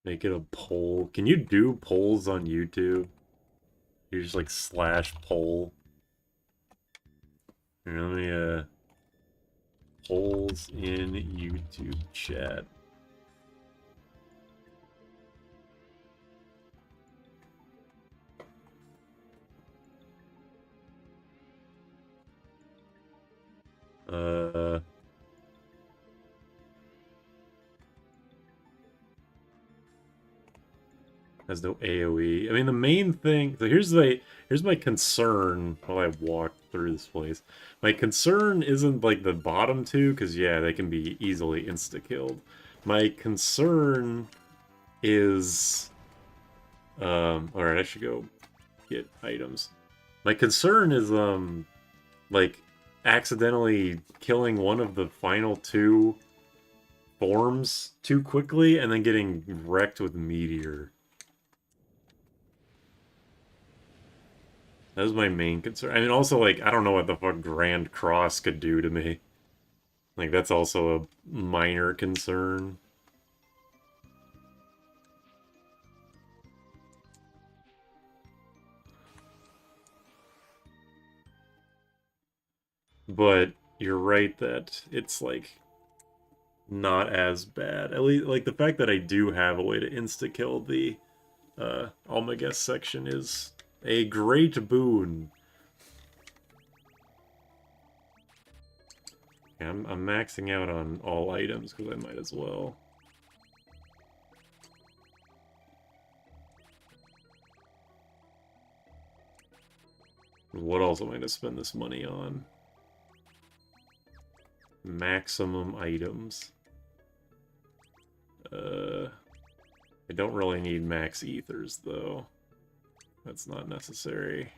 Make it a poll. Can you do polls on YouTube? You just like /poll. Here, let me polls in YouTube chat. Has no AoE. I mean, the main thing... So here's my concern while I walk through this place. My concern isn't, like, the bottom 2, because, yeah, they can be easily insta-killed. My concern is... Alright, I should go get items. My concern is, like, accidentally killing one of the final 2 forms too quickly, and then getting wrecked with Meteor. That was my main concern. I mean, also, like, I don't know what the fuck Grand Cross could do to me. Like, that's also a minor concern. But you're right that it's, like, not as bad. At least, like, the fact that I do have a way to insta-kill the Almaguest section is a great boon. Yeah, I'm maxing out on all items because I might as well. What else am I going to spend this money on? Maximum items. I don't really need max ethers, though. That's not necessary.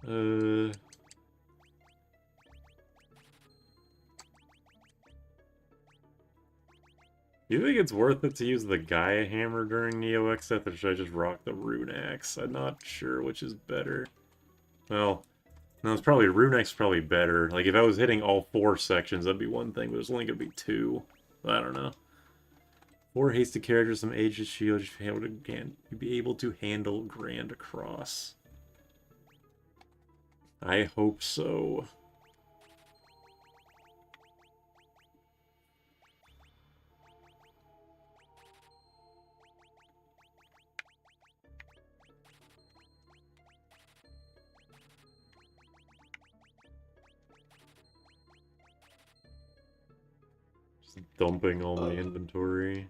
Do you think it's worth it to use the Gaia Hammer during Neo Exdeath, or should I just rock the Rune Axe? I'm not sure which is better. Well, No, it's probably Runex probably better. Like if I was hitting all 4 sections, that'd be one thing, but it's only gonna be 2. I don't know. 4 hasty characters, some Aegis shield, you'd be able to handle Grand Cross. I hope so. Just dumping all my inventory.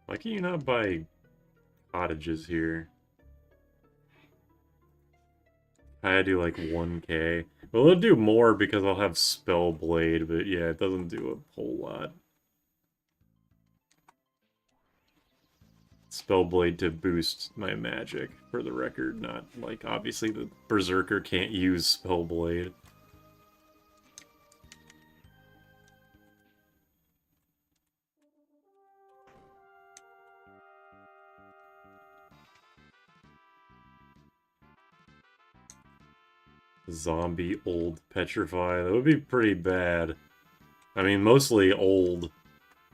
Why can you not buy cottages here? I do like 1k. Well, it'll do more because I'll have Spellblade, but yeah, it doesn't do a whole lot. Spellblade to boost my magic, for the record, not like, obviously the Berserker can't use Spellblade. Zombie old petrify. That would be pretty bad. I mean, mostly old.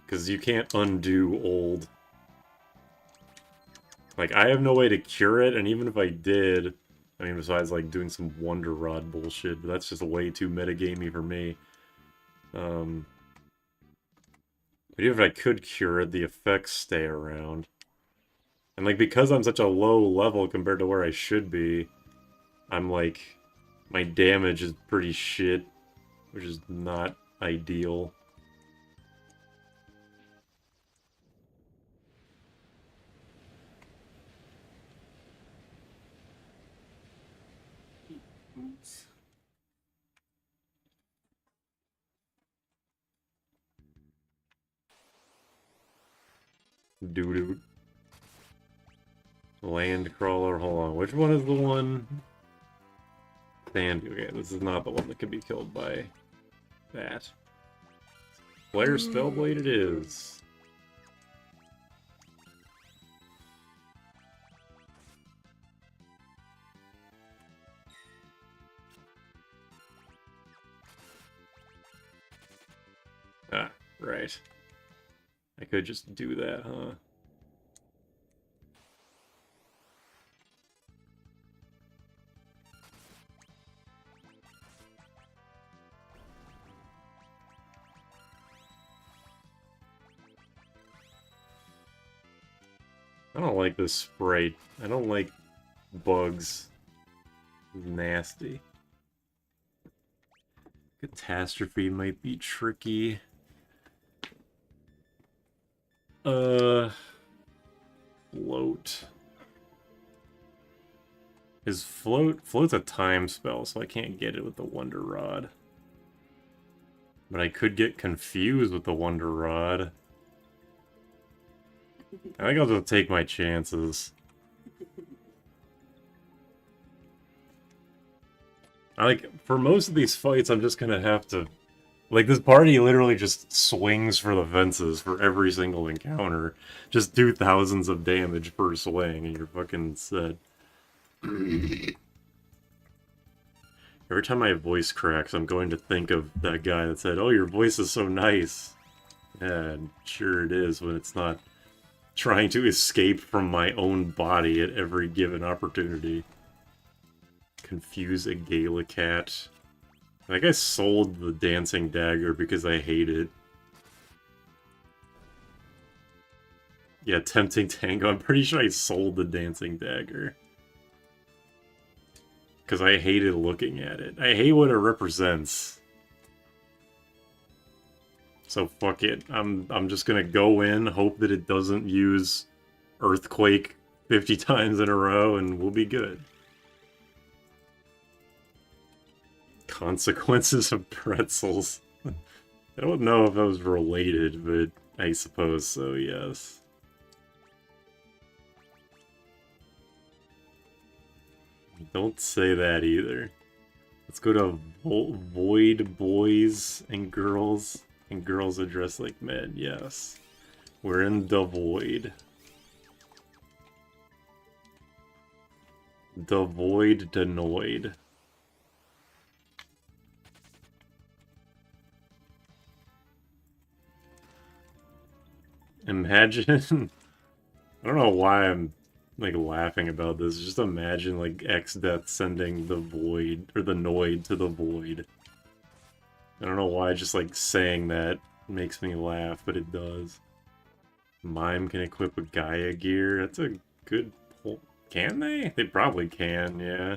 Because you can't undo old. Like, I have no way to cure it, and even if I did... I mean, besides, like, doing some Wonder Rod bullshit, but that's just way too metagamey for me. But even if I could cure it, the effects stay around. And, like, because I'm such a low level compared to where I should be, I'm, like... My damage is pretty shit, which is not ideal. Doo-doo. Land crawler, hold on. Which one is the one? Okay, this is not the one that can be killed by that. Flare Spellblade it is. Ah, right. I could just do that, huh? I don't like this sprite. I don't like bugs. Nasty. Catastrophe might be tricky. Float. Float's a time spell, so I can't get it with the Wonder Rod. But I could get confused with the Wonder Rod. I think I'll just take my chances. For most of these fights, I'm just gonna have to... Like, this party literally just swings for the fences for every single encounter. Just do thousands of damage per swing, and you're fucking set. Every time my voice cracks, I'm going to think of that guy that said, "Oh, your voice is so nice." Yeah, sure it is when it's not trying to escape from my own body at every given opportunity. Confuse a Galacat. I think I sold the Dancing Dagger because I hate it. Yeah, Tempting Tango. I'm pretty sure I sold the Dancing Dagger. Because I hated looking at it. I hate what it represents. So fuck it. I'm just gonna go in, hope that it doesn't use Earthquake 50 times in a row, and we'll be good. Consequences of pretzels. I don't know if that was related, but I suppose so, yes. Don't say that either. Let's go to Void Boys and Girls. And girls are dressed like men, yes. We're in the Void. Devoid Denoid. Imagine... I don't know why I'm, like, laughing about this. Just imagine, like, X-Death sending the Void, or the Noid to the Void. I don't know why just, like, saying that makes me laugh, but it does. Mime can equip a Gaia gear. That's a good... Can they? They probably can, yeah.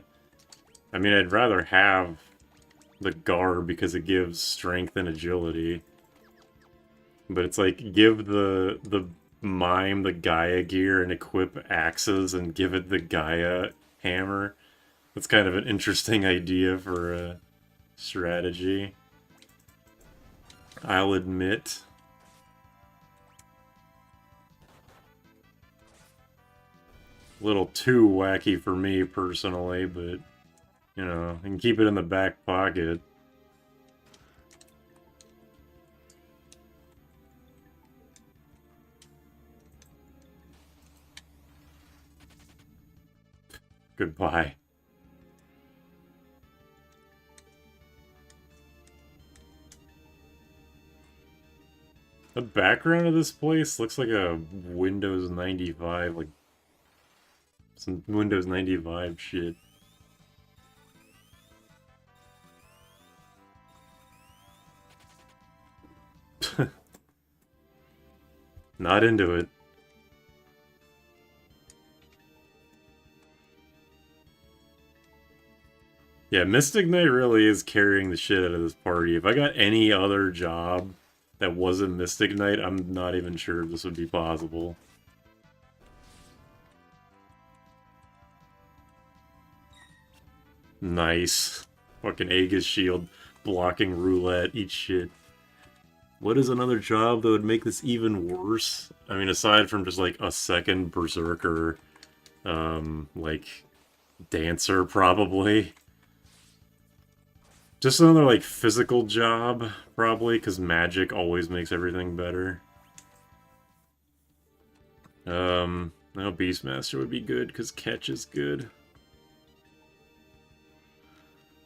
I mean, I'd rather have the Gar because it gives strength and agility. But it's like, give the Mime the Gaia gear and equip axes and give it the Gaia hammer. That's kind of an interesting idea for a strategy. I'll admit. A little too wacky for me personally, but you know, I can keep it in the back pocket. Goodbye. The background of this place looks like a Windows 95, like some Windows 95 shit. Not into it. Yeah, Mystic Knight really is carrying the shit out of this party. If I got any other job that wasn't Mystic Knight, I'm not even sure if this would be possible. Nice. Fucking Aegis Shield blocking roulette, eat shit. What is another job that would make this even worse? I mean, aside from just like a second Berserker, like Dancer probably. Just another like physical job, probably, because magic always makes everything better. Now Beastmaster would be good, because Catch is good.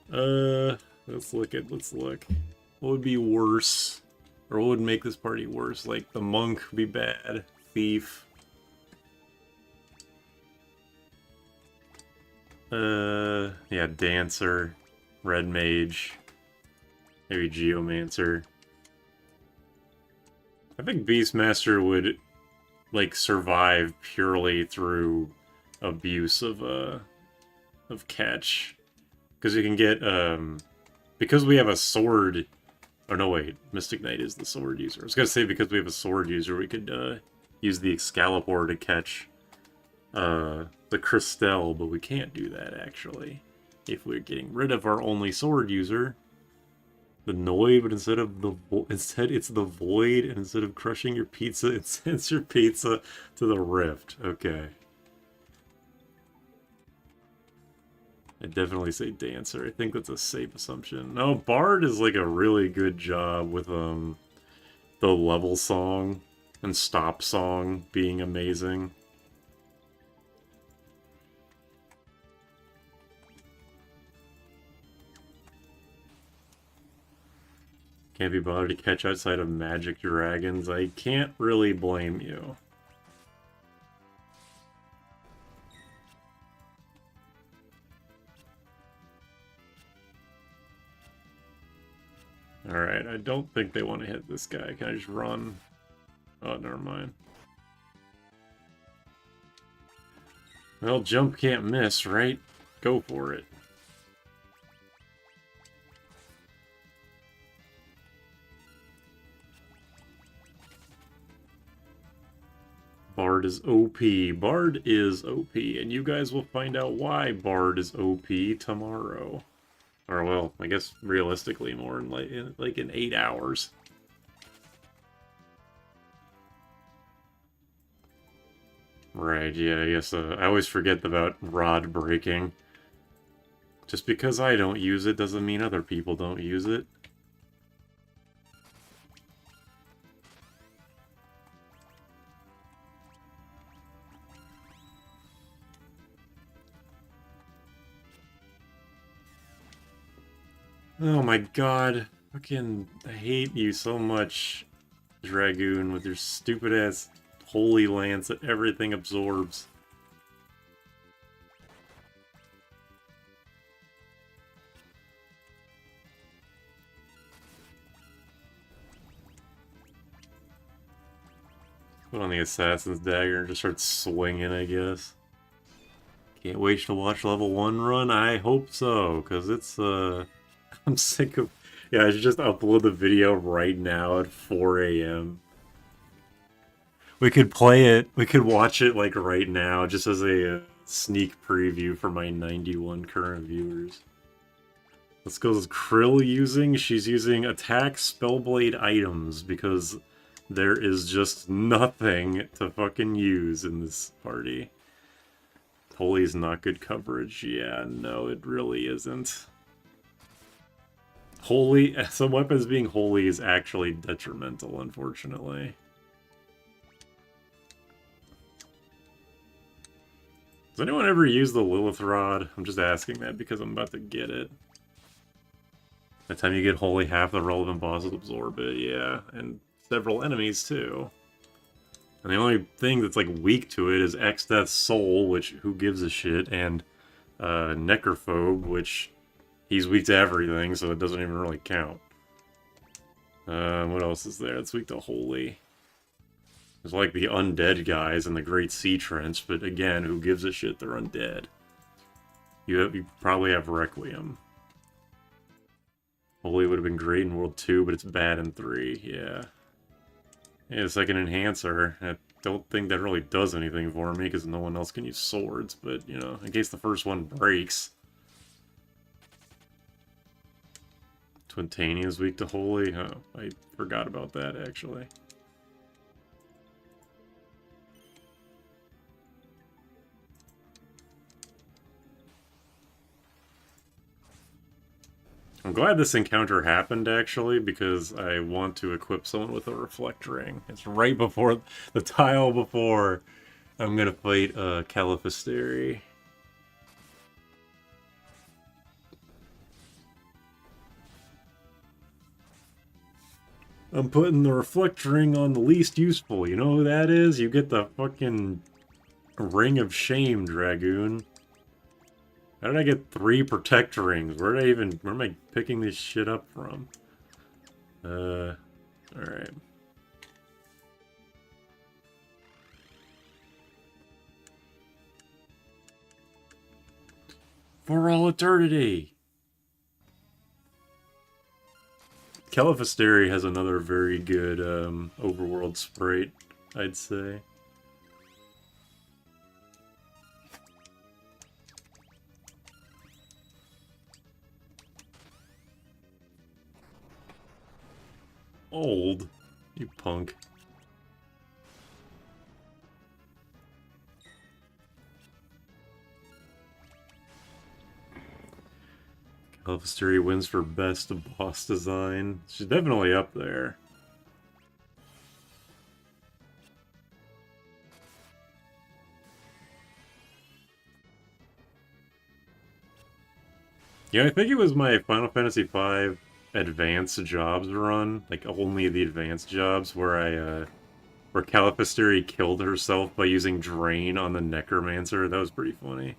Let's look. What would be worse? Or what would make this party worse? Like, the Monk would be bad. Thief. Yeah, Dancer. Red Mage. Maybe Geomancer. I think Beastmaster would, like, survive purely through abuse of Catch. Because you can get, because we have a sword... Oh, no, wait. Mystic Knight is the sword user. I was gonna say because we have a sword user, we could, use the Excalibur to catch, the Crystal, but we can't do that, actually. If we're getting rid of our only sword user, the Noid, but instead it's the Void, and instead of crushing your pizza, it sends your pizza to the Rift. Okay. I'd definitely say Dancer. I think that's a safe assumption. No, Bard is like a really good job with the level song and stop song being amazing. Can't be bothered to catch outside of Magic Dragons. I can't really blame you. Alright, I don't think they want to hit this guy. Can I just run? Oh, never mind. Well, jump can't miss, right? Go for it. Bard is OP. Bard is OP, and you guys will find out why Bard is OP tomorrow. Or, well, I guess realistically more in like in 8 hours. Right, yeah, I guess I always forget about rod breaking. Just because I don't use it doesn't mean other people don't use it. Oh my god. Fucking, I hate you so much, Dragoon, with your stupid ass Holy Lance that everything absorbs. Put on the Assassin's Dagger and just start swinging, I guess. Can't wait to watch level 1 run? I hope so, because it's, I'm sick of... Yeah, I should just upload the video right now at 4 a.m. We could play it, we could watch it, like, right now, just as a sneak preview for my 91 current viewers. Let's go with Krill using... She's using attack Spellblade items, because there is just nothing to fucking use in this party. Holy's not good coverage. Yeah, no, it really isn't. Holy, some weapons being holy is actually detrimental, unfortunately. Does anyone ever use the Lilith Rod? I'm just asking that because I'm about to get it. By the time you get holy, half the relevant bosses absorb it, yeah. And several enemies, too. And the only thing that's, like, weak to it is Exdeath's Soul, which, who gives a shit, and, Necrophobe, which, he's weak to everything, so it doesn't even really count. What else is there? It's weak to Holy. There's, like, the undead guys in the Great Sea Trench, but again, who gives a shit? They're undead. You probably have Requiem. Holy would have been great in World 2, but it's bad in 3, yeah. Yeah, second enhancer. I don't think that really does anything for me because no one else can use swords, but, you know, in case the first one breaks. Twintania is weak to Holy. Oh, I forgot about that, actually. I'm glad this encounter happened, actually, because I want to equip someone with a Reflect Ring. It's right before, the tile before I'm gonna fight Caliphystery. I'm putting the Reflect Ring on the least useful. You know who that is? You get the fucking Ring of Shame, Dragoon. How did I get 3 Protect Rings? Where am I picking this shit up from? Alright. For all eternity! Caliphystery has another very good, overworld sprite, I'd say. Old? You punk. Caliphystery wins for best boss design. She's definitely up there. Yeah, I think it was my Final Fantasy V advanced jobs run, like only the advanced jobs, where where Caliphystery killed herself by using Drain on the Necromancer. That was pretty funny.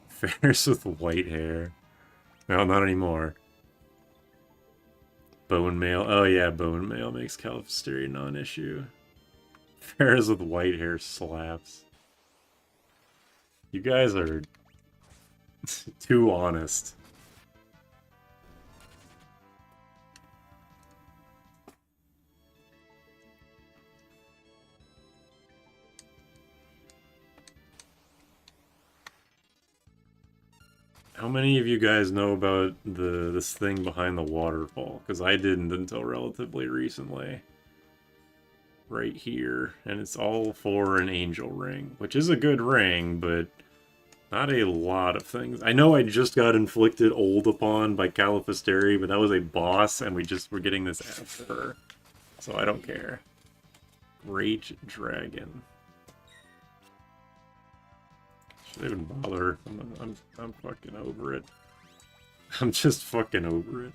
Ferris with white hair. No, not anymore. Bone Mail. Oh yeah, Bone Mail makes Caliphystery non-issue. Ferris with white hair slaps. You guys are too honest. How many of you guys know about this thing behind the waterfall? Because I didn't until relatively recently. Right here. And it's all for an angel ring, which is a good ring, but not a lot of things. I know I just got inflicted old upon by Caliphystery, but that was a boss, and we just were getting this after her. So I don't care. Great Dragon. Should I even bother? I'm fucking over it. I'm just fucking over it.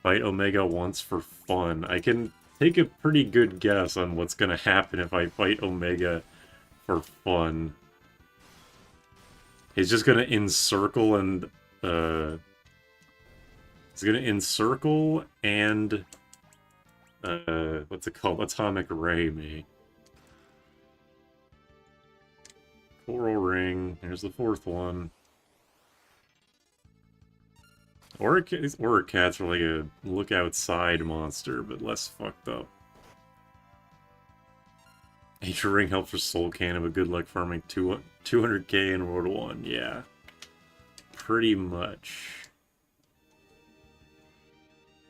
Fight Omega once for fun. I can take a pretty good guess on what's gonna happen if I fight Omega for fun. He's just gonna encircle and, he's gonna encircle and, what's it called? Atomic Ray me. Coral Ring. Here's the fourth one. Orca cats are like a look outside monster, but less fucked up. Nature Ring helps for Soul Cannon, but good luck farming 200k in World 1. Yeah. Pretty much.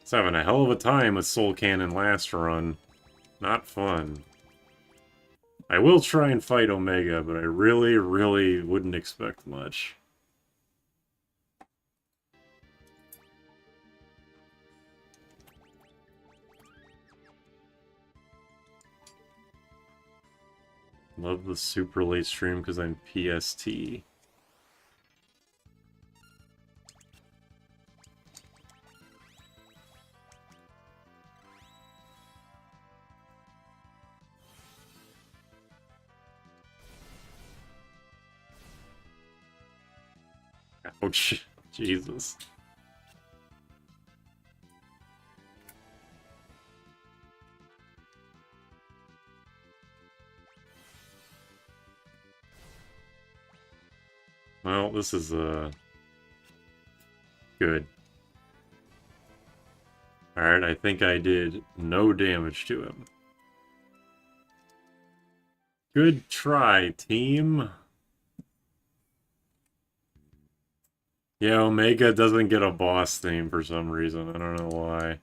It's having a hell of a time with Soul Cannon last run. Not fun. I will try and fight Omega, but I really, really wouldn't expect much. Love the super late stream because I'm PST. Ouch. Jesus. Well, this is, good. Alright, I think I did no damage to him. Good try, team. Yeah, Omega doesn't get a boss theme for some reason. I don't know why.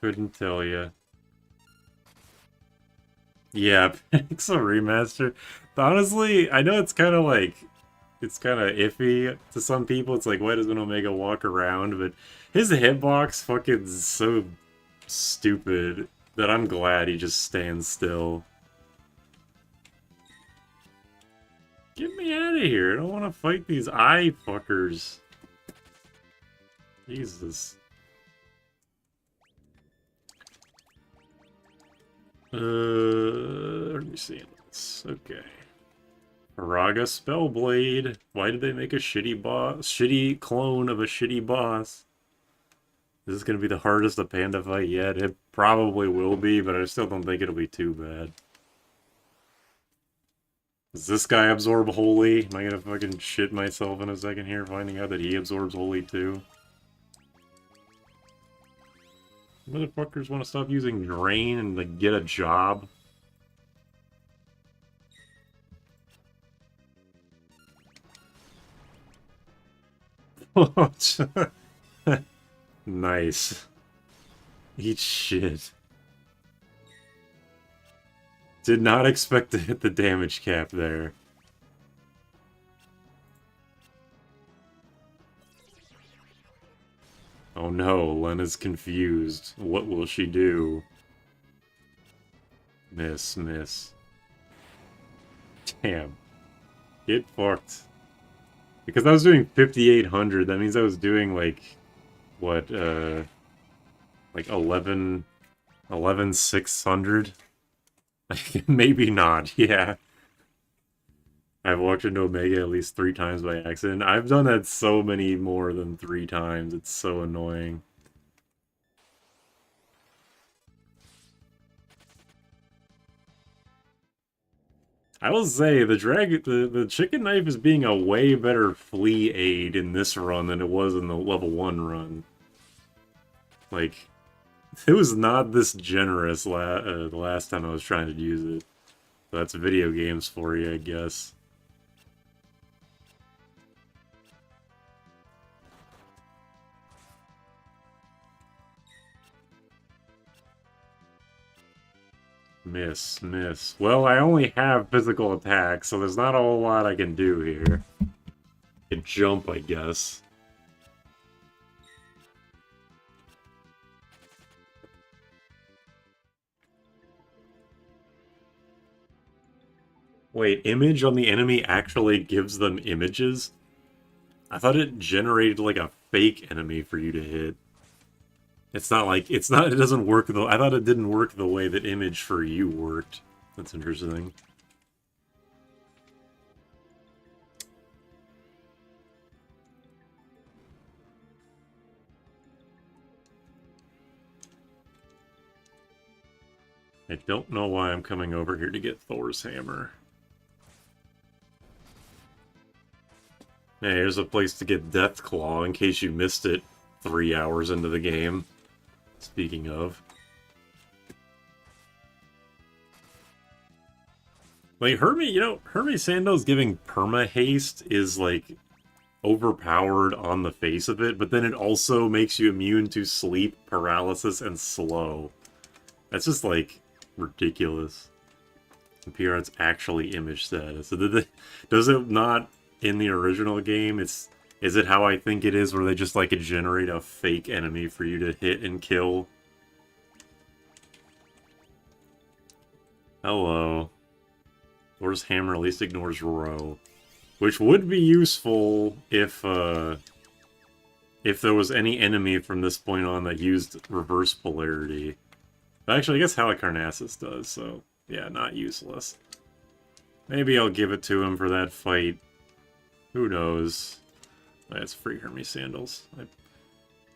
Couldn't tell you. Yeah, Pixel Remaster. Honestly, I know it's kind of like, it's kind of iffy to some people. It's like, why doesn't Omega walk around? But his hitbox fucking so stupid that I'm glad he just stands still. Get me out of here. I don't want to fight these eye fuckers. Jesus. Let me see this. Okay. Araga Spellblade. Why did they make a shitty clone of a shitty boss? This is gonna be the hardest a panda fight yet. It probably will be, but I still don't think it'll be too bad. Does this guy absorb Holy? Am I gonna fucking shit myself in a second here, finding out that he absorbs Holy too? Motherfuckers want to stop using Drain and like get a job. Nice. Eat shit. Did not expect to hit the damage cap there. Oh no, Lena's confused. What will she do? Miss. Damn. Get fucked. Because I was doing 5,800, that means I was doing like, what, like 11,600? Maybe not, yeah. I've walked into Omega at least 3 times by accident. I've done that so many more than 3 times. It's so annoying. I will say, the chicken knife is being a way better flea aid in this run than it was in the level 1 run. Like, it was not this generous the last time I was trying to use it. So that's video games for you, I guess. Miss. Well, I only have physical attack, so there's not a whole lot I can do here. I can jump, I guess. Wait, image on the enemy actually gives them images? I thought it generated like a fake enemy for you to hit. It's not like, it doesn't work though. I thought it didn't work the way that image for you worked. That's interesting. I don't know why I'm coming over here to get Thor's hammer. Hey, here's a place to get Deathclaw in case you missed it 3 hours into the game. Speaking of. Like, Hermes Sandals giving perma-haste is, like, overpowered on the face of it, but then it also makes you immune to sleep, paralysis, and slow. That's just, like, ridiculous. Pierrot's actually image status. So does it not in the original game? Is it how I think it is, where they just, like, generate a fake enemy for you to hit and kill? Hello. Thor's hammer at least ignores row. Which would be useful if there was any enemy from this point on that used reverse polarity. But actually, I guess Halicarnassus does, so yeah, not useless. Maybe I'll give it to him for that fight. Who knows? That's free Hermes Sandals.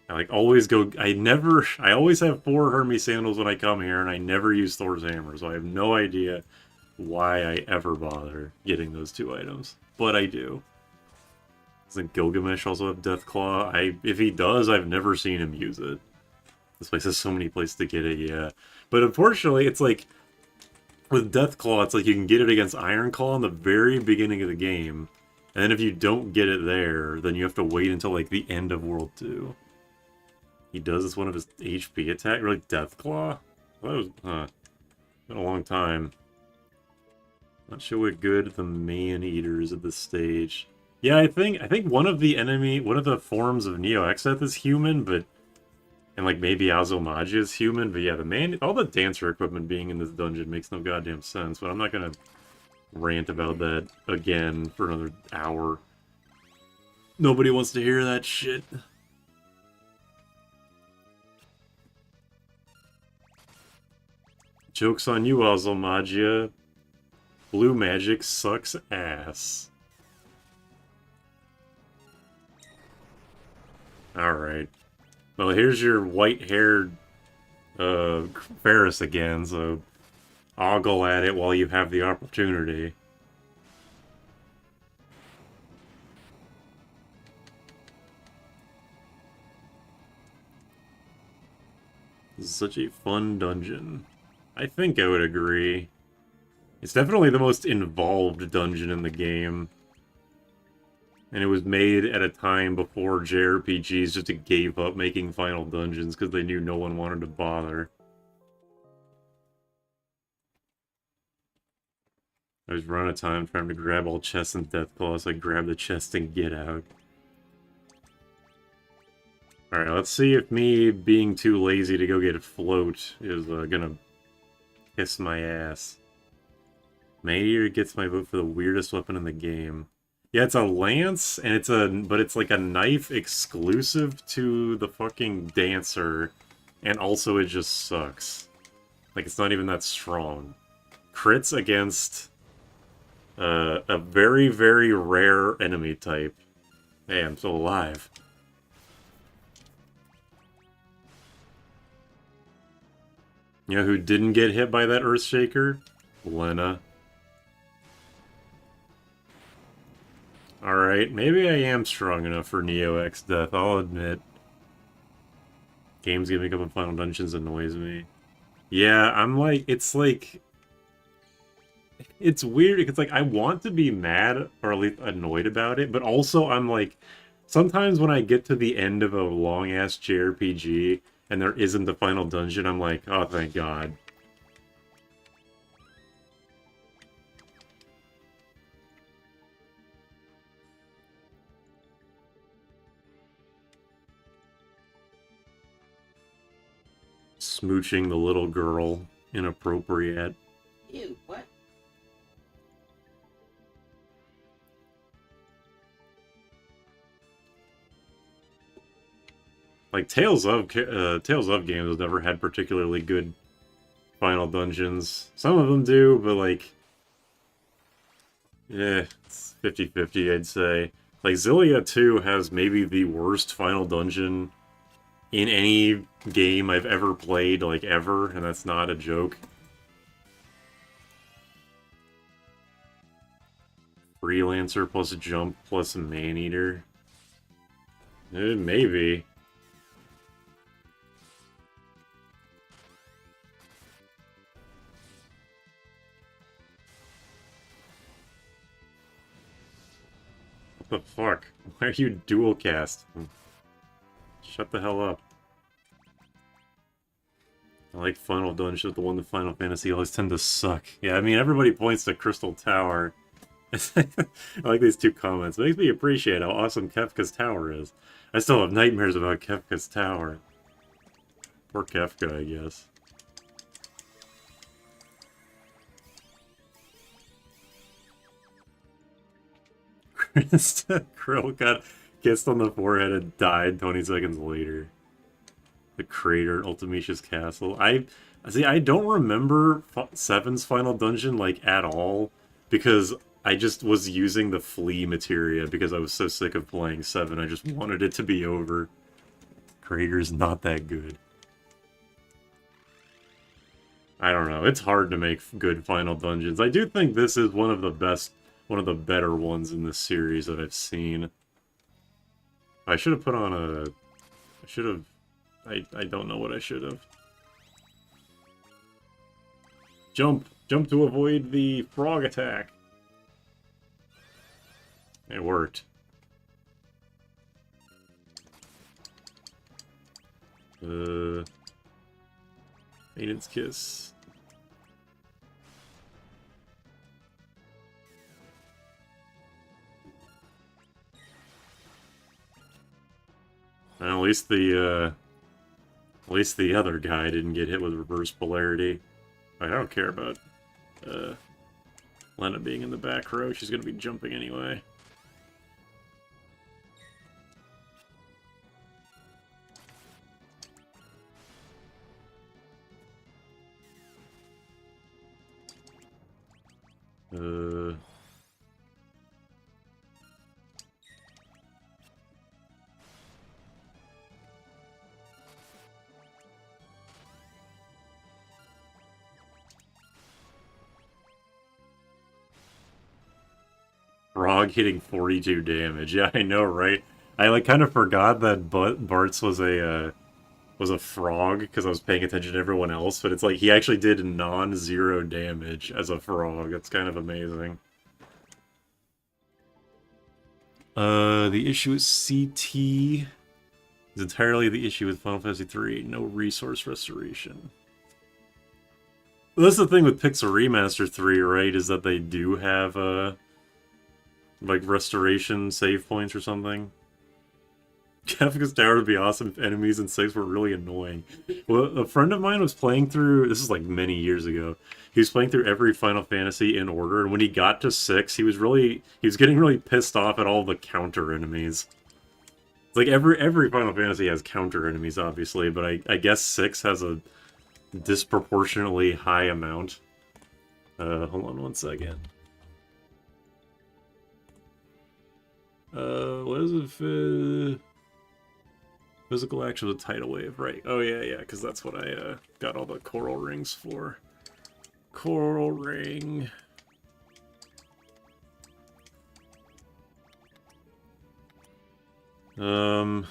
I like always go. I always have 4 Hermes Sandals when I come here, and I never use Thor's hammer, so I have no idea why I ever bother getting those 2 items. But I do. Doesn't Gilgamesh also have Deathclaw? If he does, I've never seen him use it. This place has so many places to get it, yeah. But unfortunately, it's like, with Deathclaw, it's like you can get it against Ironclaw in the very beginning of the game, and then if you don't get it there, then you have to wait until, like, the end of World 2. He does as one of his HP attack? Really, Deathclaw? Well, that was, been a long time. Not sure what good the Man-Eater is at this stage. Yeah, I think one of the forms of Neo-Exeth is human, but... And, like, maybe Azumarill is human, but yeah, all the dancer equipment being in this dungeon makes no goddamn sense, but I'm not gonna rant about that again for another hour. Nobody wants to hear that shit. Joke's on you, Azumarill. Blue magic sucks ass. Alright. Well, here's your white-haired Ferris again, so ogle at it while you have the opportunity. This is such a fun dungeon. I think I would agree. It's definitely the most involved dungeon in the game. And it was made at a time before JRPGs just gave up making final dungeons because they knew no one wanted to bother. I was running out of time trying to grab all chests and Deathclaw, so I grab the chest and get out. Alright, let's see if me being too lazy to go get a float is gonna kiss my ass. Man-Eater gets my vote for the weirdest weapon in the game. Yeah, it's a lance, and but it's like a knife exclusive to the fucking dancer, and also it just sucks. Like, it's not even that strong. Crits against a very, very rare enemy type. Hey, I'm still alive. You know who didn't get hit by that Earthshaker? Lena. Alright, maybe I am strong enough for Neo-Exeth, I'll admit. Games giving up on Final Dungeons annoys me. Yeah, I'm like, it's like... It's weird, because like, I want to be mad, or at least annoyed about it, but also I'm like... Sometimes when I get to the end of a long-ass JRPG, and there isn't the final dungeon, I'm like, oh, thank God. Smooching the little girl. Inappropriate. Ew, what? Like Tales of games have never had particularly good final dungeons. Some of them do, but like, yeah, it's 50-50, I'd say. Like Xillia 2 has maybe the worst final dungeon in any game I've ever played, like ever, and that's not a joke. Freelancer plus jump plus Maneater. Maybe. What the fuck? Why are you dual cast? Shut the hell up. I like Final Dungeon, the one that Final Fantasy always tend to suck. Yeah, I mean, everybody points to Crystal Tower. I like these two comments. It makes me appreciate how awesome Kefka's Tower is. I still have nightmares about Kefka's Tower. Poor Kefka, I guess. Krill got kissed on the forehead and died 20 seconds later. The crater, Ultimicia's castle. I don't remember 7's final dungeon, like, at all, because I just was using the flea materia because I was so sick of playing 7. I just wanted it to be over. Crater's not that good. I don't know. It's hard to make good final dungeons. I do think this is one of the better ones in this series that I've seen. I should have put on a... I should have... I don't know what I should have. Jump! Jump to avoid the frog attack! It worked. Maiden's Kiss. Well, at least the other guy didn't get hit with reverse polarity. I don't care about Lena being in the back row. She's going to be jumping anyway. Frog hitting 42 damage. Yeah, I know, right? I like kind of forgot that Bartz was a frog because I was paying attention to everyone else, but it's like he actually did non-zero damage as a frog. That's kind of amazing. The issue with CT is entirely the issue with Final Fantasy III. No resource restoration. Well, that's the thing with Pixel Remaster 3, right? Is that they do have like restoration save points or something. Kefka's Tower would be awesome if enemies in 6 were really annoying. Well, a friend of mine was playing through, this is like many years ago, he was playing through every Final Fantasy in order, and when he got to 6, he was getting really pissed off at all the counter enemies. It's like every Final Fantasy has counter enemies, obviously, but I guess 6 has a disproportionately high amount. Hold on one second. What is it? Physical action with tidal wave, right? Oh yeah, because that's what I got all the coral rings for. Coral ring. I'm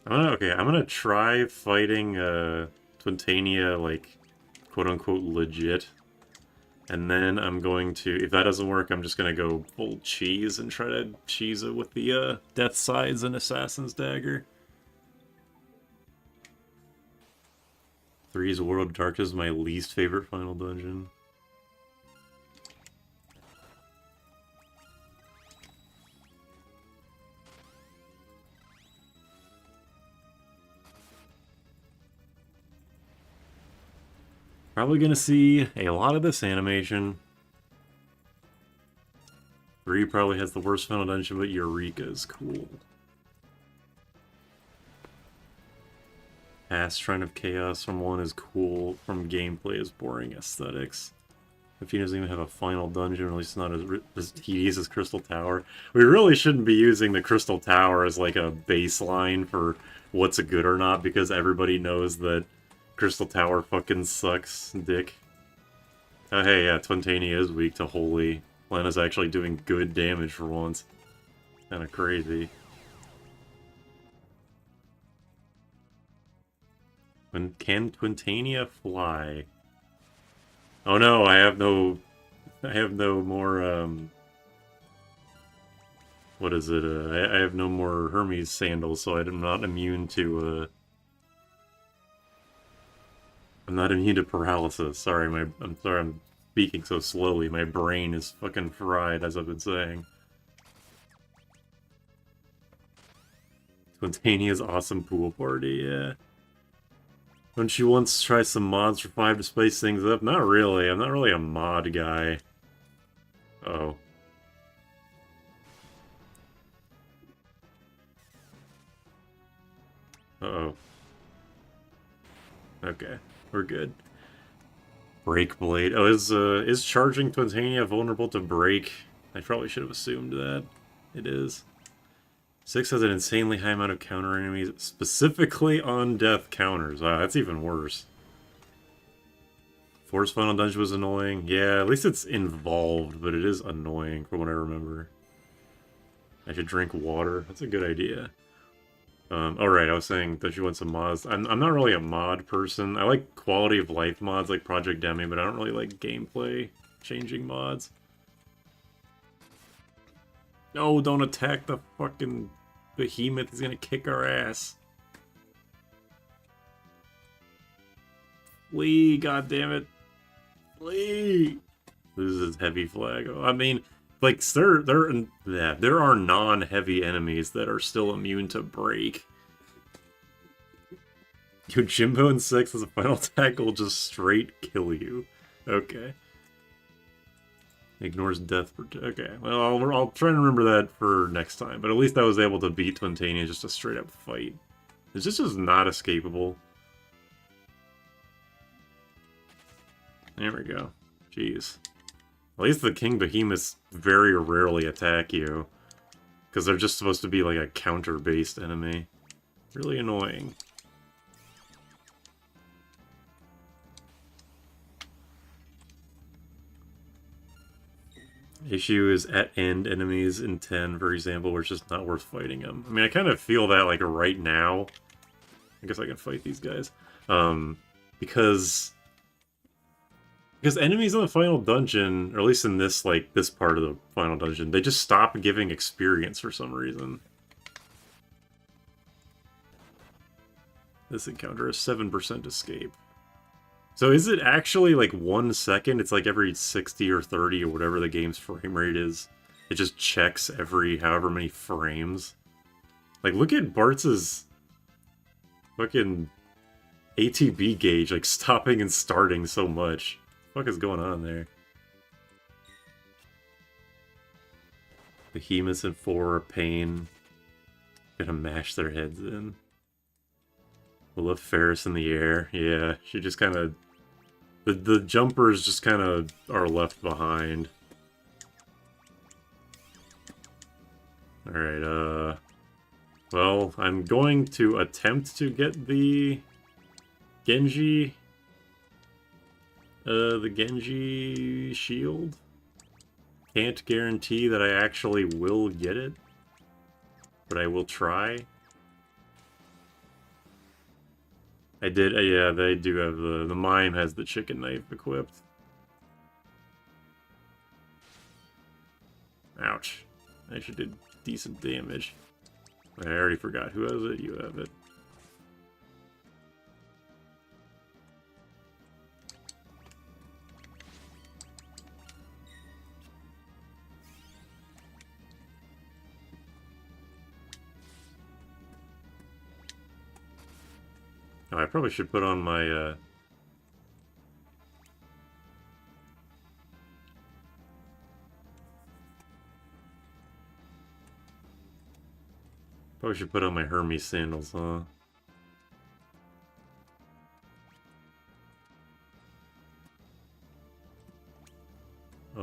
gonna try fighting Twintania, like, quote-unquote legit. And then I'm going to, if that doesn't work, I'm just gonna go full cheese and try to cheese it with the Death Sides and Assassin's Dagger. 3's World of Darkness is my least favorite final dungeon. Probably gonna see a lot of this animation. 3 probably has the worst final dungeon, but Eureka is cool. Past Shrine of Chaos from 1 is cool, from gameplay is boring aesthetics. If he doesn't even have a final dungeon, or at least not as tedious as Crystal Tower. We really shouldn't be using the Crystal Tower as like a baseline for what's good or not, because everybody knows that Crystal Tower fucking sucks, dick. Oh hey, yeah, Twintania is weak to Holy. Lena's actually doing good damage for once. Kinda crazy. When can Twintania fly? Oh no, I have no more, what is it, I have no more Hermes sandals, so I'm not immune to, I'm not immune to paralysis. Sorry, I'm sorry I'm speaking so slowly. My brain is fucking fried, as I've been saying. Twintania's awesome pool party, yeah. Don't you once try some mods for 5 to spice things up? Not really. I'm not really a mod guy. Uh-oh. Uh-oh. Okay, we're good. Break Blade. Oh, is charging Twintania vulnerable to break? I probably should have assumed that. It is. 6 has an insanely high amount of counter enemies, specifically on death counters. Wow, that's even worse. 4's final dungeon was annoying. Yeah, at least it's involved, but it is annoying from what I remember. I should drink water. That's a good idea. Alright, I was saying that you want some mods. I'm not really a mod person. I like quality of life mods like Project Demi, but I don't really like gameplay changing mods. No, don't attack the fucking behemoth. He's gonna kick our ass. Flee, goddammit. Flee! This is heavy flag. I mean, like, there are non-heavy enemies that are still immune to break. Yojimbo in 6 as a final attack will just straight kill you. Okay. Ignores death. Okay, well, I'll try and remember that for next time. But at least I was able to beat Twintania just a straight up fight. Is this just not escapable? There we go. Jeez. At least the King Behemoths very rarely attack you. Because they're just supposed to be like a counter-based enemy. Really annoying. Issue is at end enemies in 10, for example, where it's just not worth fighting them. I mean, I kind of feel that, like, right now. I guess I can fight these guys. Because enemies in the final dungeon, or at least in this, like, this part of the final dungeon, they just stop giving experience for some reason. This encounter has 7% escape. So is it actually like 1 second? It's like every 60 or 30 or whatever the game's frame rate is. It just checks every however many frames. Like, look at Bartz's fucking ATB gauge, like, stopping and starting so much. What the fuck is going on there? Behemoths and 4 are pain. Gonna mash their heads in. We'll have Ferris in the air. Yeah, she just kind of... The jumpers just kind of are left behind. Alright, well, I'm going to attempt to get the Genji... the Genji shield. Can't guarantee that I actually will get it, but I will try. I did, yeah, they do have the mime has the chicken knife equipped. Ouch. I actually did decent damage. I already forgot. Who has it? You have it. Oh, I probably should put on my, probably should put on my Hermes sandals, huh?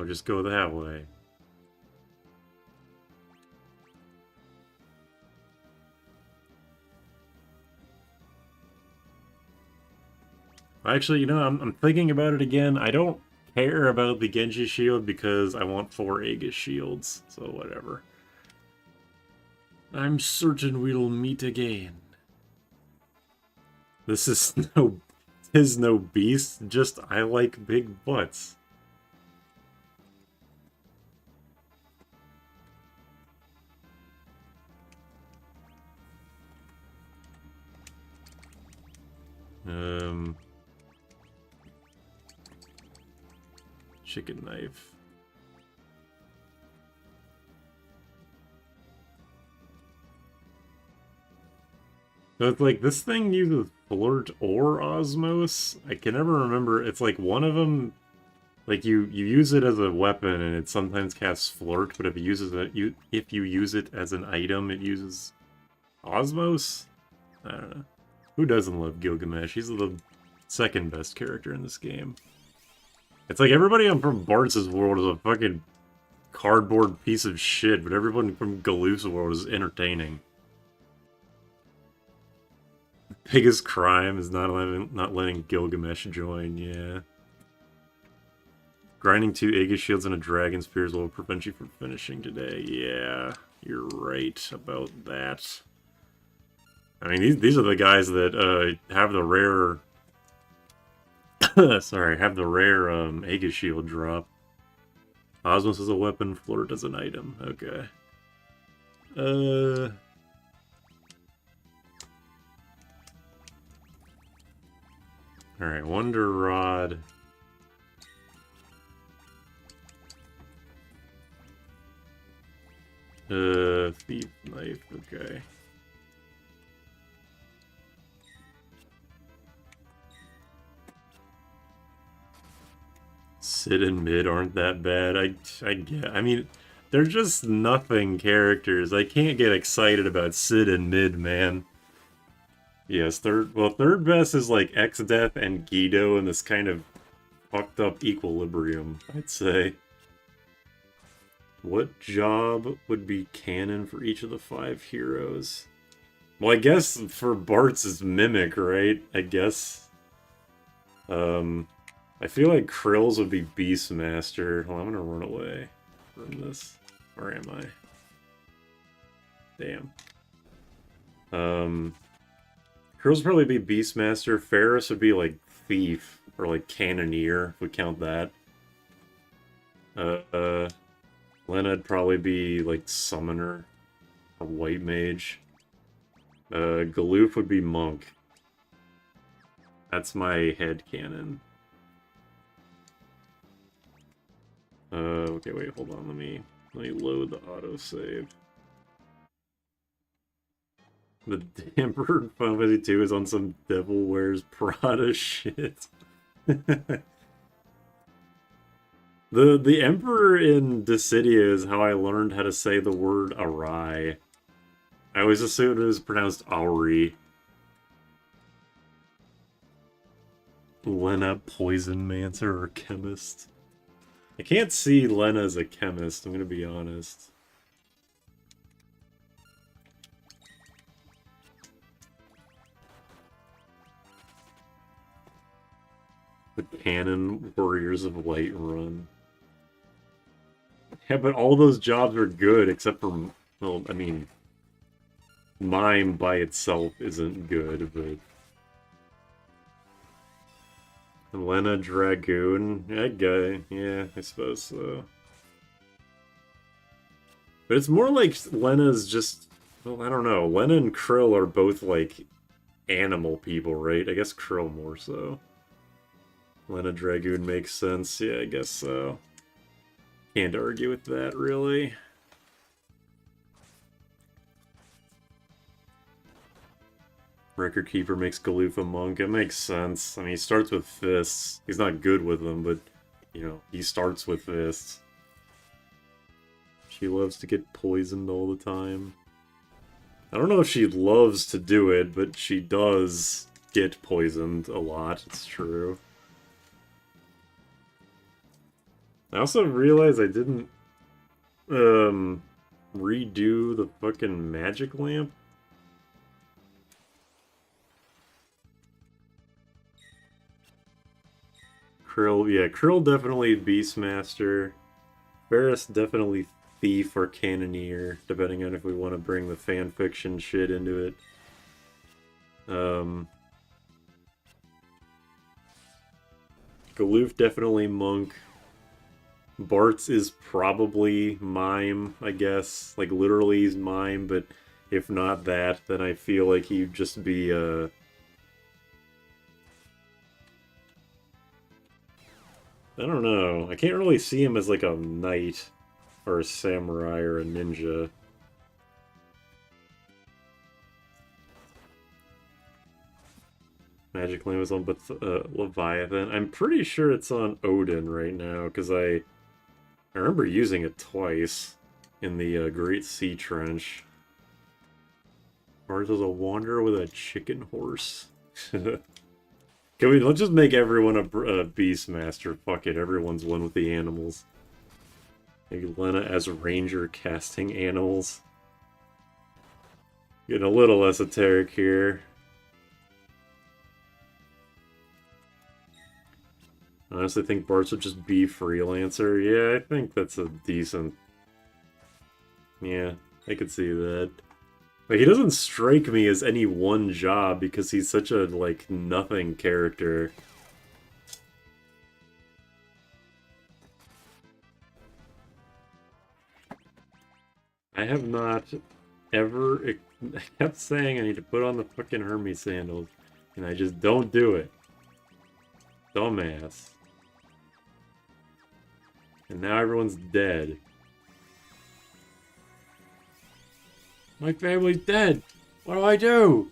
I'll just go that way. Actually, you know, I'm thinking about it again. I don't care about the Genji shield because I want 4 Aegis shields, so whatever. I'm certain we'll meet again. This is no beast, just I like big butts. Chicken knife. So it's like, this thing uses Flirt or Osmos? I can never remember. It's like one of them, like you use it as a weapon and it sometimes casts Flirt, but if you use it as an item, it uses Osmos? I don't know. Who doesn't love Gilgamesh? He's the second best character in this game. It's like everybody from Bart's world is a fucking cardboard piece of shit, but everyone from Galoof's world is entertaining. Biggest crime is not letting Gilgamesh join, yeah. Grinding 2 Aegis shields and a dragon spears will prevent you from finishing today. Yeah, you're right about that. I mean, these are the guys that have the rare... Sorry, have the rare Aegis shield drop. Osmos as a weapon, Flirt as an item. Okay. Alright, Wonder Rod. Thief Knife, okay. Sid and Mid aren't that bad. I mean, they're just nothing characters. I can't get excited about Sid and Mid, man. Yes, third best is like Exdeath and Guido in this kind of fucked up equilibrium, I'd say. What job would be canon for each of the 5 heroes? Well, I guess for Bart's is Mimic, right? I guess. I feel like Krill's would be Beastmaster. Well, I'm gonna run away from this. Where am I? Damn. Krill's probably be Beastmaster. Ferris would be like Thief or like Cannoneer, if we count that. Lena'd probably be like Summoner or White Mage. Galoof would be Monk. That's my headcanon. Okay, wait, hold on. Let me load the autosave. The Emperor Final Fantasy 2 is on some Devil Wears Prada shit. The Emperor in Dissidia is how I learned how to say the word awry. I always assumed it was pronounced Auri. Lena, Poison Mancer, or Chemist. I can't see Lena as a chemist, I'm gonna be honest. The Canon Warriors of Whiterun. Yeah, but all those jobs are good, except for, well, I mean, Mime by itself isn't good, but... Lena Dragoon, that guy, yeah, I suppose so. But it's more like Lena's just, well, I don't know, Lena and Krill are both, like, animal people, right? I guess Krill more so. Lena Dragoon makes sense, yeah, I guess so. Can't argue with that, really. Record Keeper makes Galoof a monk. It makes sense. I mean, he starts with fists. He's not good with them, but, you know, he starts with fists. She loves to get poisoned all the time. I don't know if she loves to do it, but she does get poisoned a lot. It's true. I also realized I didn't redo the fucking magic lamp. Krill, yeah, Krill definitely Beastmaster. Varus definitely Thief or Cannoneer, depending on if we want to bring the fanfiction shit into it. Galoof definitely Monk. Bartz is probably Mime, I guess. Like, literally he's Mime, but if not that, then I feel like he'd just be, I don't know. I can't really see him as, like, a knight, or a samurai, or a ninja. Magic Lamp is on but Leviathan. I'm pretty sure it's on Odin right now, because I remember using it twice in the Great Sea Trench. Ours is a wanderer with a chicken horse. Let's just make everyone a Beastmaster. Fuck it, everyone's one with the animals. Maybe Lena as Ranger casting animals. Getting a little esoteric here. I honestly think Bartz would just be Freelancer. Yeah, I think that's a decent... Yeah, I could see that. But he doesn't strike me as any one job because he's such a, like, nothing character. I have not ever... I kept saying I need to put on the fucking Hermes sandals, and I just don't do it. Dumbass. And now everyone's dead. My family's dead! What do I do?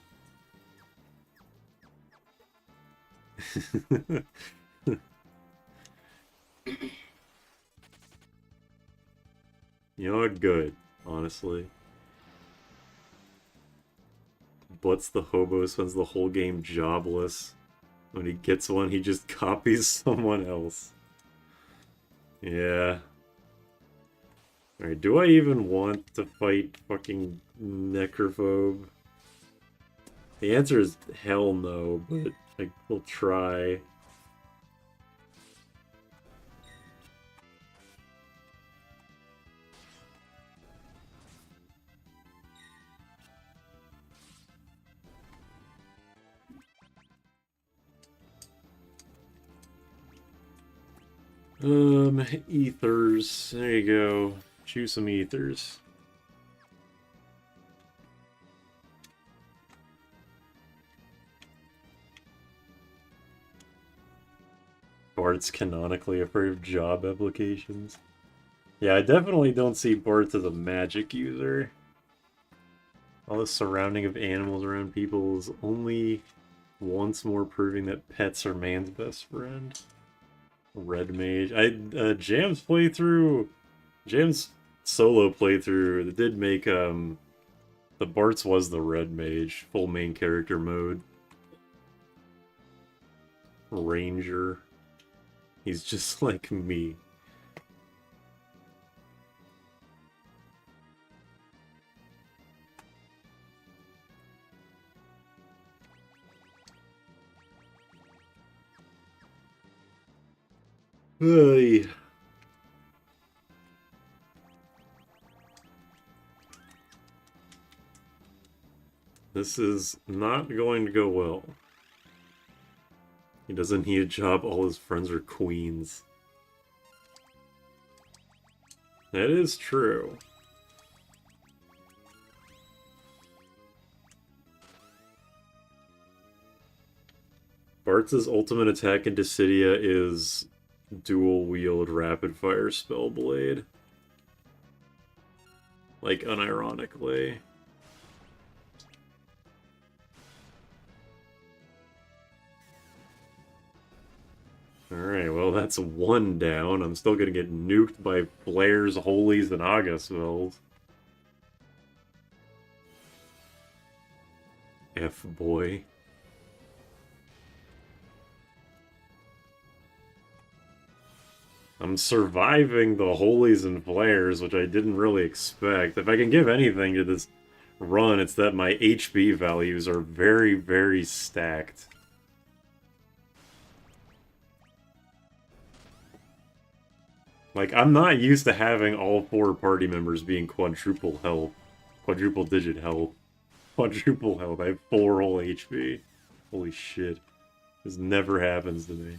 You know what? Good, honestly. Butts the hobo spends the whole game jobless. When he gets one, he just copies someone else. Yeah. Alright, do I even want to fight fucking Necrophobe? The answer is hell no, but I will try. Ethers. There you go. Choose some ethers. Bart's canonically afraid of job applications. Yeah, I definitely don't see Bart as a magic user. All the surrounding of animals around people is only once more proving that pets are man's best friend. Red Mage. Jam's playthrough, Jam's solo playthrough, that did make, the Bartz was the Red Mage, full main character mode. Ranger. He's just like me. Hey. This is not going to go well. He doesn't need a job, all his friends are queens. That is true. Bartz's ultimate attack in Dissidia is dual-wield rapid-fire Spellblade. Like, unironically. Alright, well that's one down. I'm still gonna get nuked by Blair's, Holies, and Augustville's. F-boy. I'm surviving the holies and flares, which I didn't really expect. If I can give anything to this run, it's that my HP values are very, very stacked. Like, I'm not used to having all 4 party members being quadruple health. Quadruple digit health. Quadruple health. I have 4 whole HP. Holy shit. This never happens to me.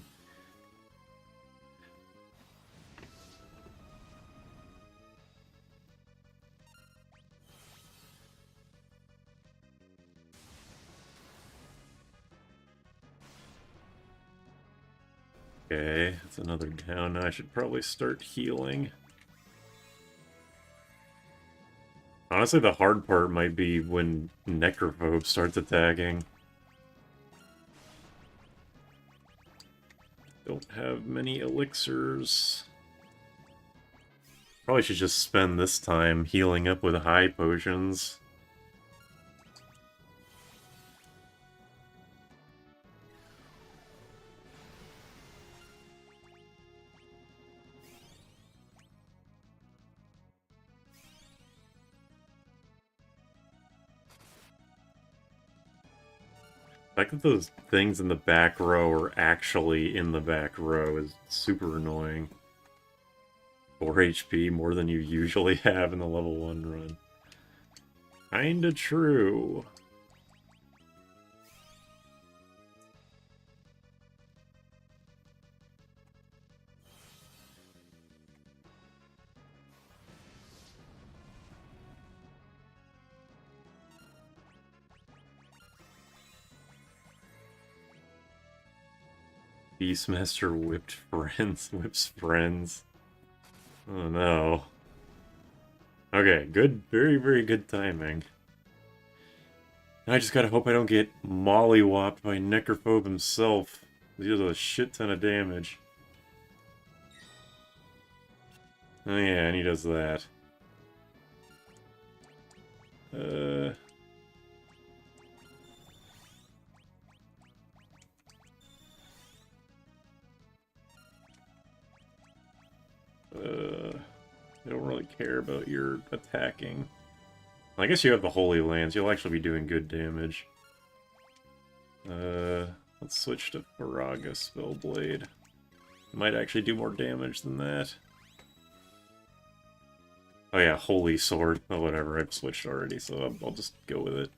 Okay, that's another down. I should probably start healing. Honestly, the hard part might be when Necrophobe starts attacking. Don't have many elixirs. Probably should just spend this time healing up with high potions. The fact that those things in the back row are actually in the back row is super annoying. 4 HP, more than you usually have in the level 1 run. Kinda true. Beastmaster whipped friends, whips friends. Oh no. Okay, good, very, very good timing. I just gotta hope I don't get mollywopped by Necrophobe himself. He does a shit ton of damage. Oh yeah, and he does that. I don't really care about your attacking. I guess you have the Holy Lands. You'll actually be doing good damage. Let's switch to Faraga Spellblade. Might actually do more damage than that. Oh yeah, Holy Sword. Oh, whatever. I've switched already, so I'll just go with it.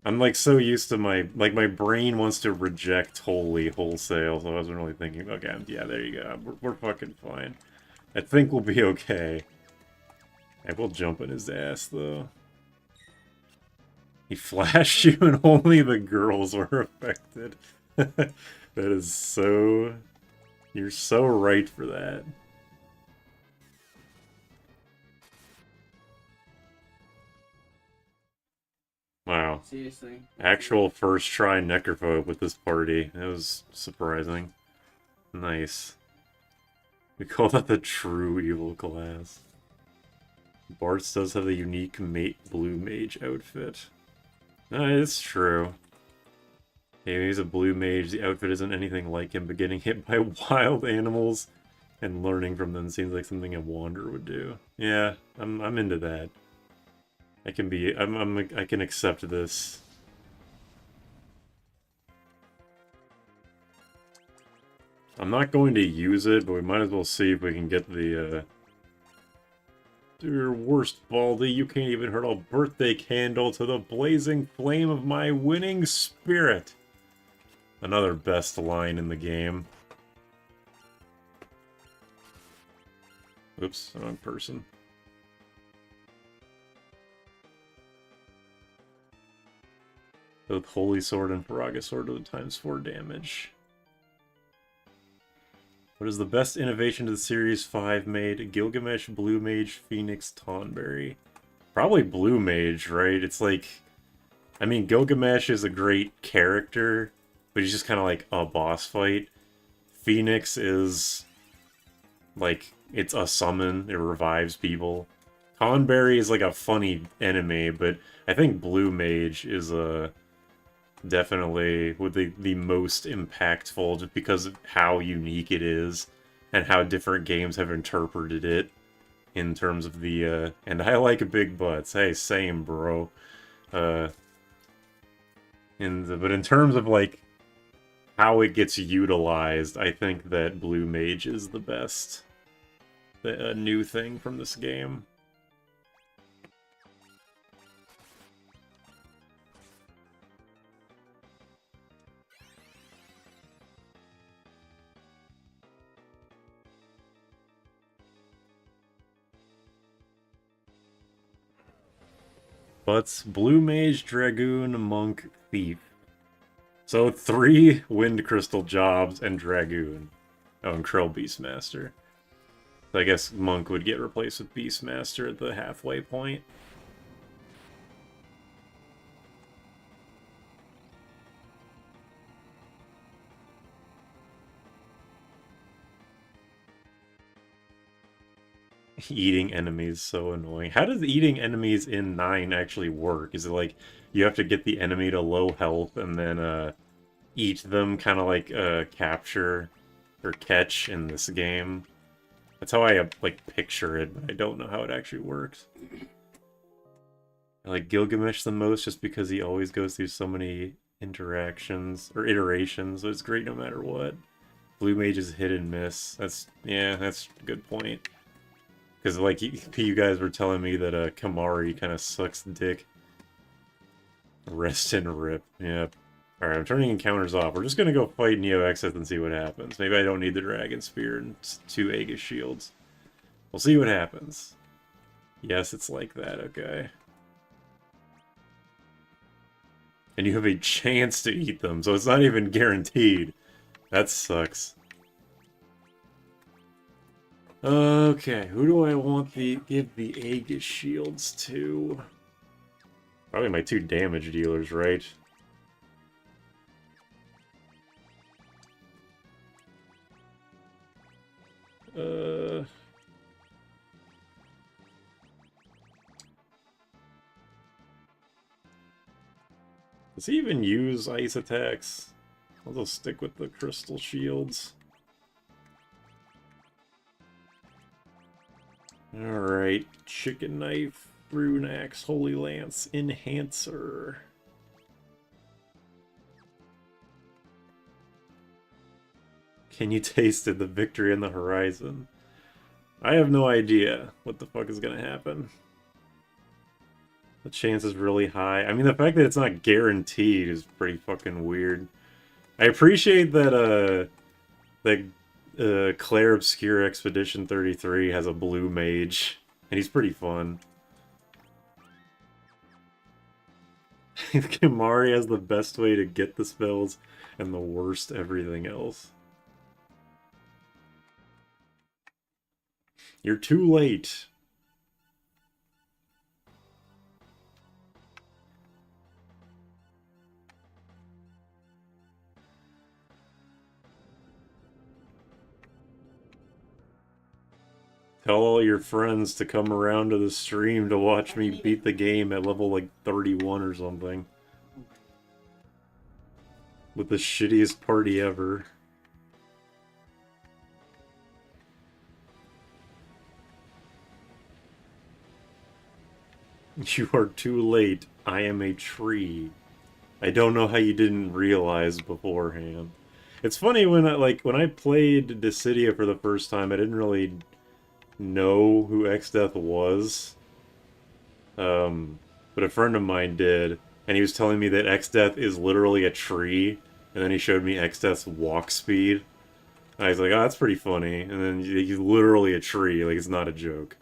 I'm like so used to my brain wants to reject Holy wholesale, so I wasn't really thinking. Okay, yeah, there you go. We're fucking fine. I think we'll be okay. I will jump in his ass though. He flashed you, and only the girls were affected. That is so. You're so right for that. Wow. Seriously. Actual first try Necrophobe with this party. It was surprising. Nice. We call that the true evil class. Bartz does have a unique blue mage outfit. It's true. Yeah, he's a blue mage. The outfit isn't anything like him, but getting hit by wild animals and learning from them seems like something a wanderer would do. Yeah, I'm into that. I can accept this. I'm not going to use it, but we might as well see if we can get the, Dear worst, Baldy, you can't even hurt a birthday candle to the blazing flame of my winning spirit. Another best line in the game. Oops, wrong person. Both Holy Sword and Faraga Sword are the ×4 damage. What is the best innovation to the Series 5 made? Gilgamesh, Blue Mage, Phoenix, Tonberry. Probably Blue Mage, right? It's like... I mean, Gilgamesh is a great character, but he's just kind of like a boss fight. Phoenix is... like, it's a summon. It revives people. Tonberry is like a funny enemy, but I think Blue Mage is a... definitely with the most impactful just because of how unique it is. and how different games have interpreted it in terms of the, and I like big butts. Hey, same, bro. But in terms of, like, how it gets utilized, I think that Blue Mage is the best new thing from this game. But Blue Mage, Dragoon, Monk, Thief. So 3 Wind Crystal jobs and Dragoon. Oh, and Krill Beastmaster. So I guess Monk would get replaced with Beastmaster at the halfway point. Eating enemies, so annoying. How does eating enemies in 9 actually work? Is it like you have to get the enemy to low health and then eat them, kind of like capture or catch in this game? That's how I like picture it, but I don't know how it actually works. I like Gilgamesh the most just because he always goes through so many iterations, so it's great no matter what. Blue Mage is hit and miss. That's a good point. Because, like, you guys were telling me that Kamari kind of sucks dick. Rest and rip. Yep. Alright, I'm turning encounters off. We're just gonna go fight Neo Exeth and see what happens. Maybe I don't need the Dragon Spear and 2 Aegis Shields. We'll see what happens. Yes, it's like that, okay. And you have a chance to eat them, so it's not even guaranteed. That sucks. Okay, who do I want give the Aegis Shields to? Probably my 2 damage dealers, right? Does he even use ice attacks? I'll just stick with the crystal shields. Alright, Chicken Knife, Rune Axe, Holy Lance, Enhancer. Can you taste it? The victory on the horizon. I have no idea what the fuck is gonna happen. The chance is really high. I mean, the fact that it's not guaranteed is pretty fucking weird. I appreciate that, Claire Obscure Expedition 33 has a blue mage, and he's pretty fun. Kimari has the best way to get the spells, and the worst everything else. You're too late. Tell all your friends to come around to the stream to watch me beat the game at level like 31 or something. With the shittiest party ever. You are too late. I am a tree. I don't know how you didn't realize beforehand. It's funny when I played Dissidia for the first time, I didn't really know who Exdeath was. But a friend of mine did, and he was telling me that Exdeath is literally a tree, and then he showed me Exdeath's walk speed. And I was like, oh, that's pretty funny. And then he's literally a tree, like it's not a joke.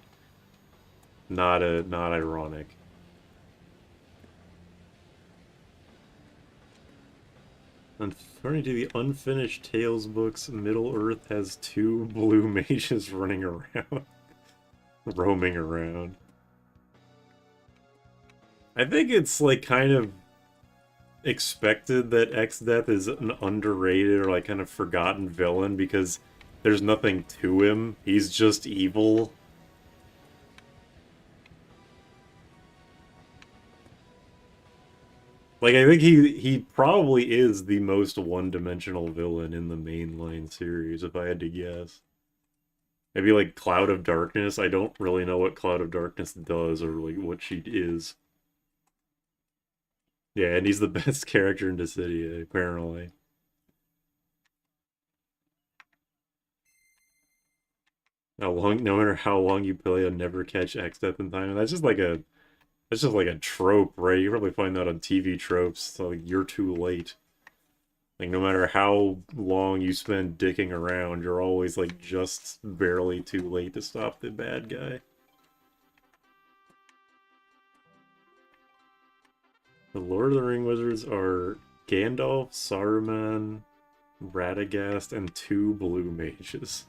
Not ironic. According to the unfinished Tales books, Middle-earth has 2 blue mages running around. Roaming around. I think it's, like, kind of expected that Exdeath is an underrated or, like, kind of forgotten villain because there's nothing to him. He's just evil. Like, I think he probably is the most one-dimensional villain in the mainline series, if I had to guess. Maybe like Cloud of Darkness. I don't really know what Cloud of Darkness does or like what she is. Yeah, and he's the best character in Dissidia, apparently. How long, no matter how long you play, you'll never catch X Death in time. That's just like a trope, right? You probably find that on TV tropes. So like, you're too late. Like no matter how long you spend dicking around, you're always like just barely too late to stop the bad guy. The Lord of the Ring wizards are Gandalf, Saruman, Radagast, and 2 blue mages.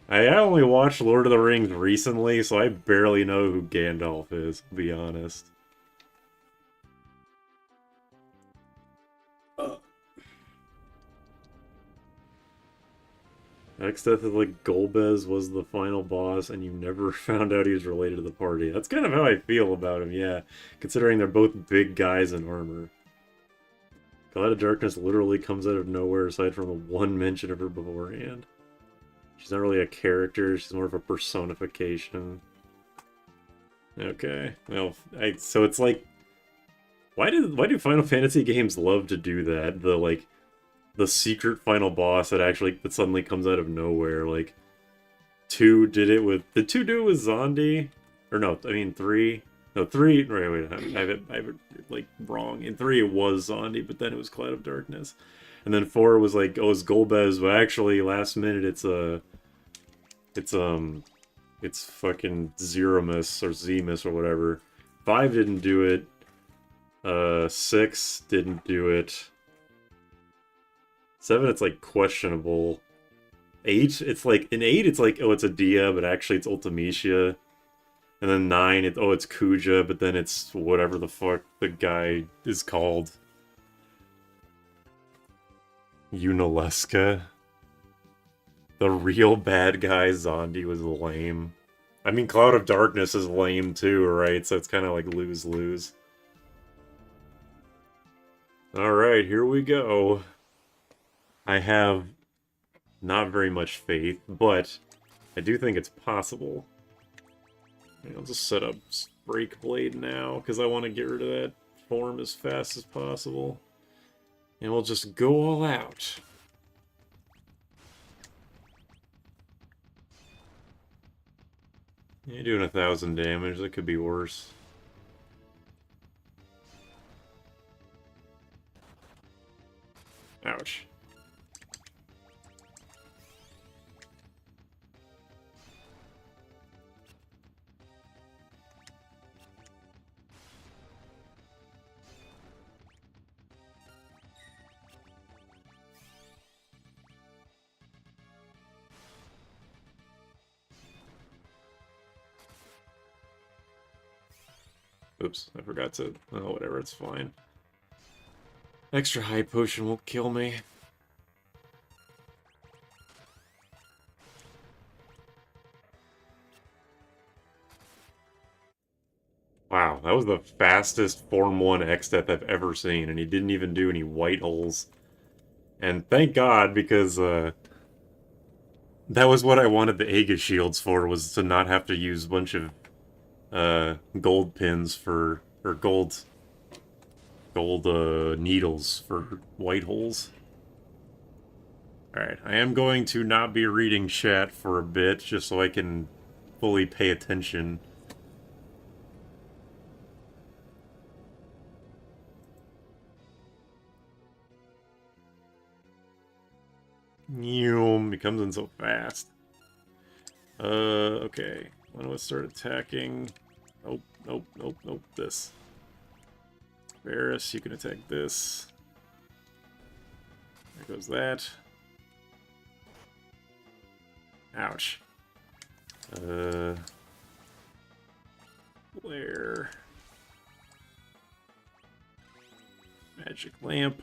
I only watched Lord of the Rings recently, so I barely know who Gandalf is, to be honest. Exdeath is like Golbez was the final boss, and you never found out he was related to the party. That's kind of how I feel about him, yeah. Considering they're both big guys in armor. God of Darkness literally comes out of nowhere aside from the one mention of her beforehand. She's not really a character, she's more of a personification. Okay, well, so it's like... Why do Final Fantasy games love to do that? The secret final boss that suddenly comes out of nowhere. Like, 2 did it with... Did 2 do it with Zondi? Or no, I mean 3. No, 3... Wait, I have it, like, wrong. In 3 it was Zondi, but then it was Cloud of Darkness. And then 4 was like, oh, it's Golbez, but actually, last minute, it's fucking Zeromus, or Zemus, or whatever. 5 didn't do it. 6 didn't do it. 7, it's like questionable. 8, it's like in 8, it's like, oh, it's a Dia, but actually it's Ultimecia. And then 9, it's Kuja, but then it's whatever the fuck the guy is called. Unalesca. The real bad guy Zondi was lame. I mean, Cloud of Darkness is lame too, right? So it's kind of like lose-lose. Alright, here we go. I have not very much faith, but I do think it's possible. I'll just set up Breakblade now, because I want to get rid of that form as fast as possible. And we'll just go all out. You're doing 1,000 damage, that could be worse. Ouch. Oops, I forgot to... Oh, whatever, it's fine. Extra high potion won't kill me. Wow, that was the fastest Form 1 X-Death I've ever seen, and he didn't even do any white holes. And thank God, because, that was what I wanted the Aegis shields for, was to not have to use a bunch of, gold pins for... or gold needles for white holes. Alright, I am going to not be reading chat for a bit, just so I can fully pay attention. He comes in so fast. Okay. When do I start attacking? Nope, this. Varus, you can attack this. There goes that. Ouch. Flare. Magic lamp.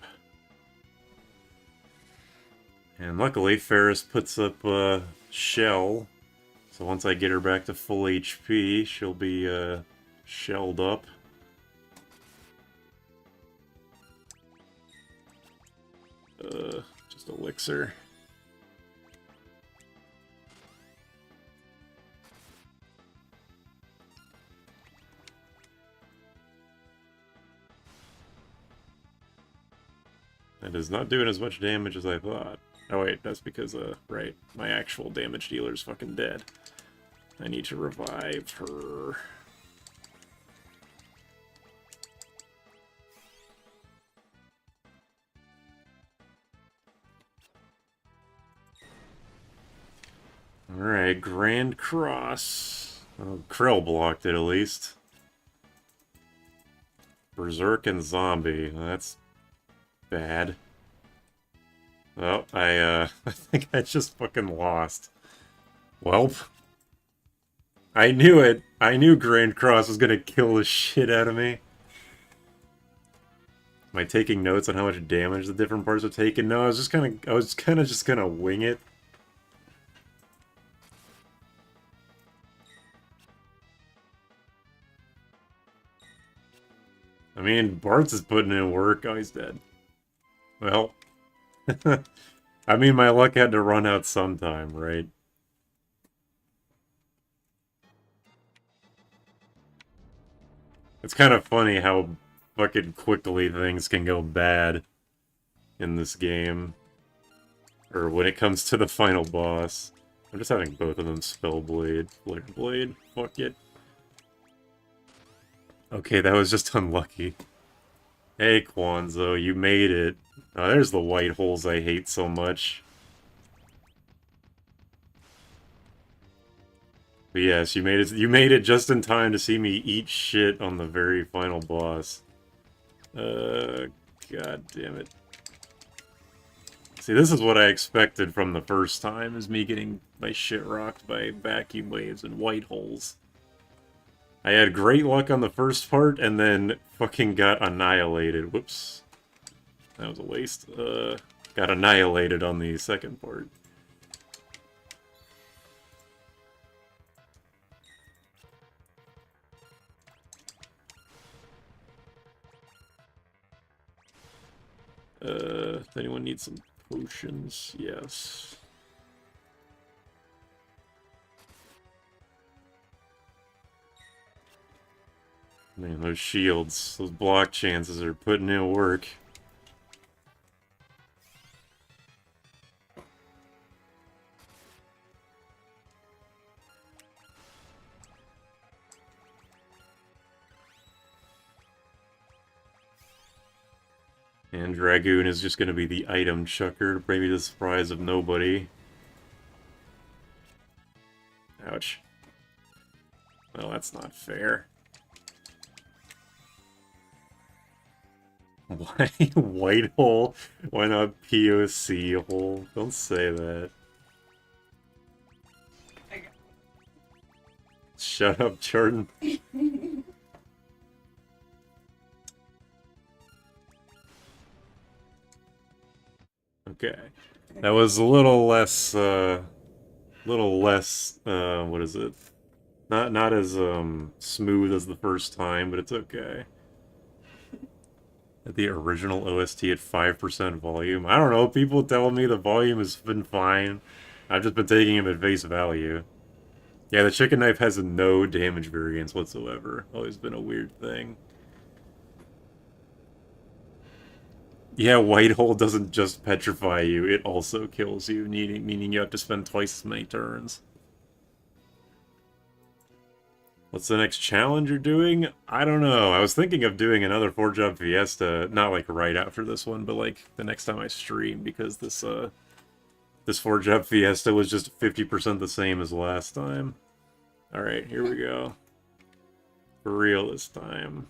And luckily, Ferris puts up a shell. So once I get her back to full HP, she'll be shelled up. Just elixir. That is not doing as much damage as I thought. Oh wait, that's because, right, my actual damage dealer's fucking dead. I need to revive her. Alright, Grand Cross. Oh, Krill blocked it at least. Berserk and Zombie. That's bad. Oh, I think I just fucking lost. Welp. I knew it. I knew Grand Cross was gonna kill the shit out of me. Am I taking notes on how much damage the different parts are taking? No, I was kind of just gonna wing it. I mean, Bartz is putting in work. Oh, he's dead. Well, I mean, my luck had to run out sometime, right? It's kind of funny how fucking quickly things can go bad in this game. Or when it comes to the final boss. I'm just having both of them Spellblade, Flare Blade, fuck it. Okay, that was just unlucky. Hey, Kwanzo, you made it. Oh, there's the white holes I hate so much. But yes, you made it just in time to see me eat shit on the very final boss. God damn it. See, this is what I expected from the first time, is me getting my shit rocked by vacuum waves and white holes. I had great luck on the first part, and then fucking got annihilated. Whoops. That was a waste. Got annihilated on the second part. Does anyone need some potions? Yes. Man, those shields, those block chances are putting in work. And Dragoon is just going to be the item chucker, maybe the surprise of nobody. Ouch. Well, that's not fair. Why white hole? Why not POC hole? Don't say that. Shut up, Jordan. Okay. That was a little less, what is it? Not as, smooth as the first time, but it's okay. The original OST at 5% volume. I don't know, people tell me the volume has been fine. I've just been taking him at face value. Yeah, the chicken knife has no damage variance whatsoever. Always been a weird thing. Yeah, white hole doesn't just petrify you, it also kills you, meaning you have to spend twice as many turns. What's the next challenge you're doing? I don't know. I was thinking of doing another 4-Job Fiesta, not like right after this one, but like the next time I stream, because this 4-Job Fiesta was just 50% the same as last time. Alright, here we go. For real this time.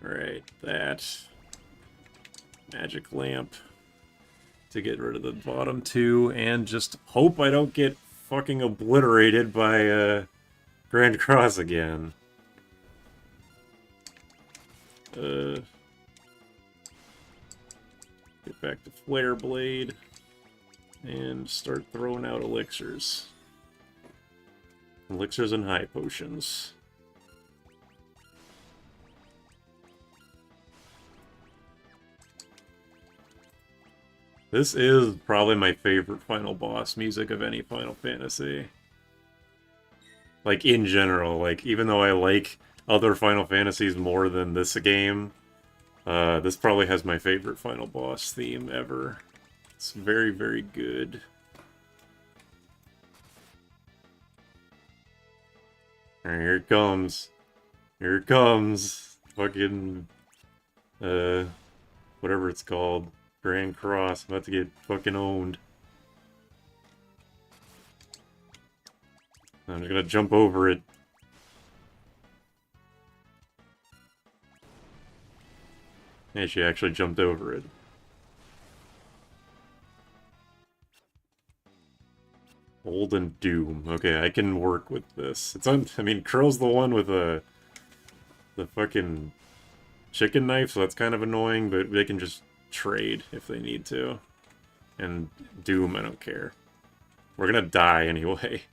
Alright, that. Magic lamp. To get rid of the bottom two, and just hope I don't get fucking obliterated by, Grand Cross again. Get back to Flare Blade, and start throwing out elixirs. Elixirs and high potions. This is probably my favorite final boss music of any Final Fantasy. Like, in general, like, even though I like other Final Fantasies more than this game, this probably has my favorite final boss theme ever. It's very, very good. Alright, here it comes. Here it comes. Fucking, whatever it's called. Grand Cross. I'm about to get fucking owned. I'm just gonna jump over it. Yeah, she actually jumped over it. Olden Doom. Okay, I can work with this. It's on. I mean, Curl's the one with the fucking chicken knife, so that's kind of annoying. But they can just trade if they need to. And Doom, I don't care. We're gonna die anyway.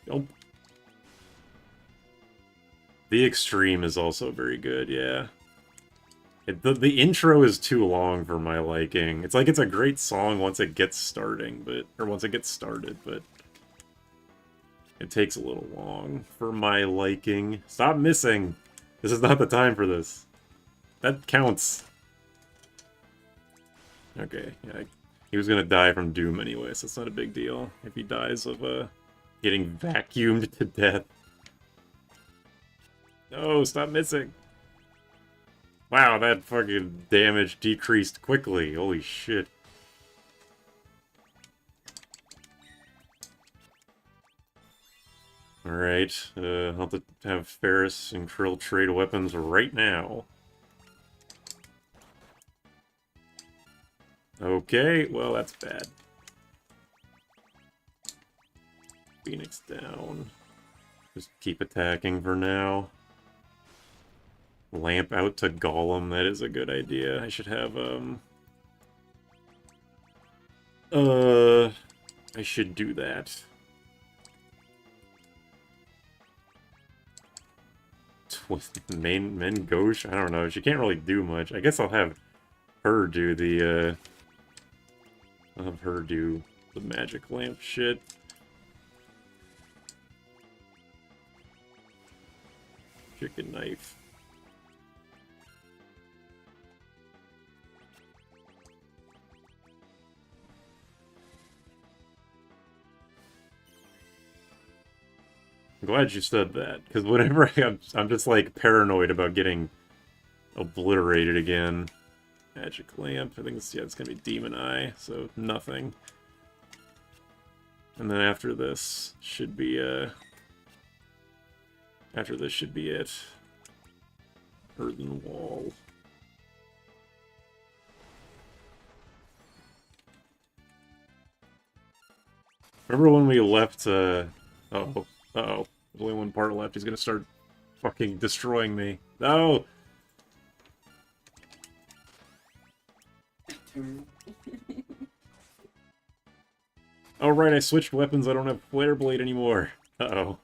Nope. The Extreme is also very good, yeah. The intro is too long for my liking. It's like it's a great song once it gets started, but it takes a little long for my liking. Stop missing! This is not the time for this. That counts. Okay, yeah, he was gonna die from Doom anyway, so it's not a big deal if he dies of getting vacuumed to death. No, stop missing! Wow, that fucking damage decreased quickly. Holy shit. Alright, I'll have to have Ferris and Krill trade weapons right now. Okay, well, that's bad. Phoenix down. Just keep attacking for now. Lamp out to Golem, that is a good idea. I should have, I should do that. Main Gauche? I don't know, she can't really do much. I guess I'll have her do the, I'll have her do the magic lamp shit. Chicken knife. I'm glad you said that, because whenever I'm just like paranoid about getting obliterated again. Magic Lamp, I think it's, yeah, it's gonna be Demon Eye, so nothing. And then after this should be it. Earthen Wall. Remember when we left, uh-oh. There's only one part left. He's gonna start fucking destroying me. No! Oh, right, I switched weapons. I don't have Flare Blade anymore. Uh-oh.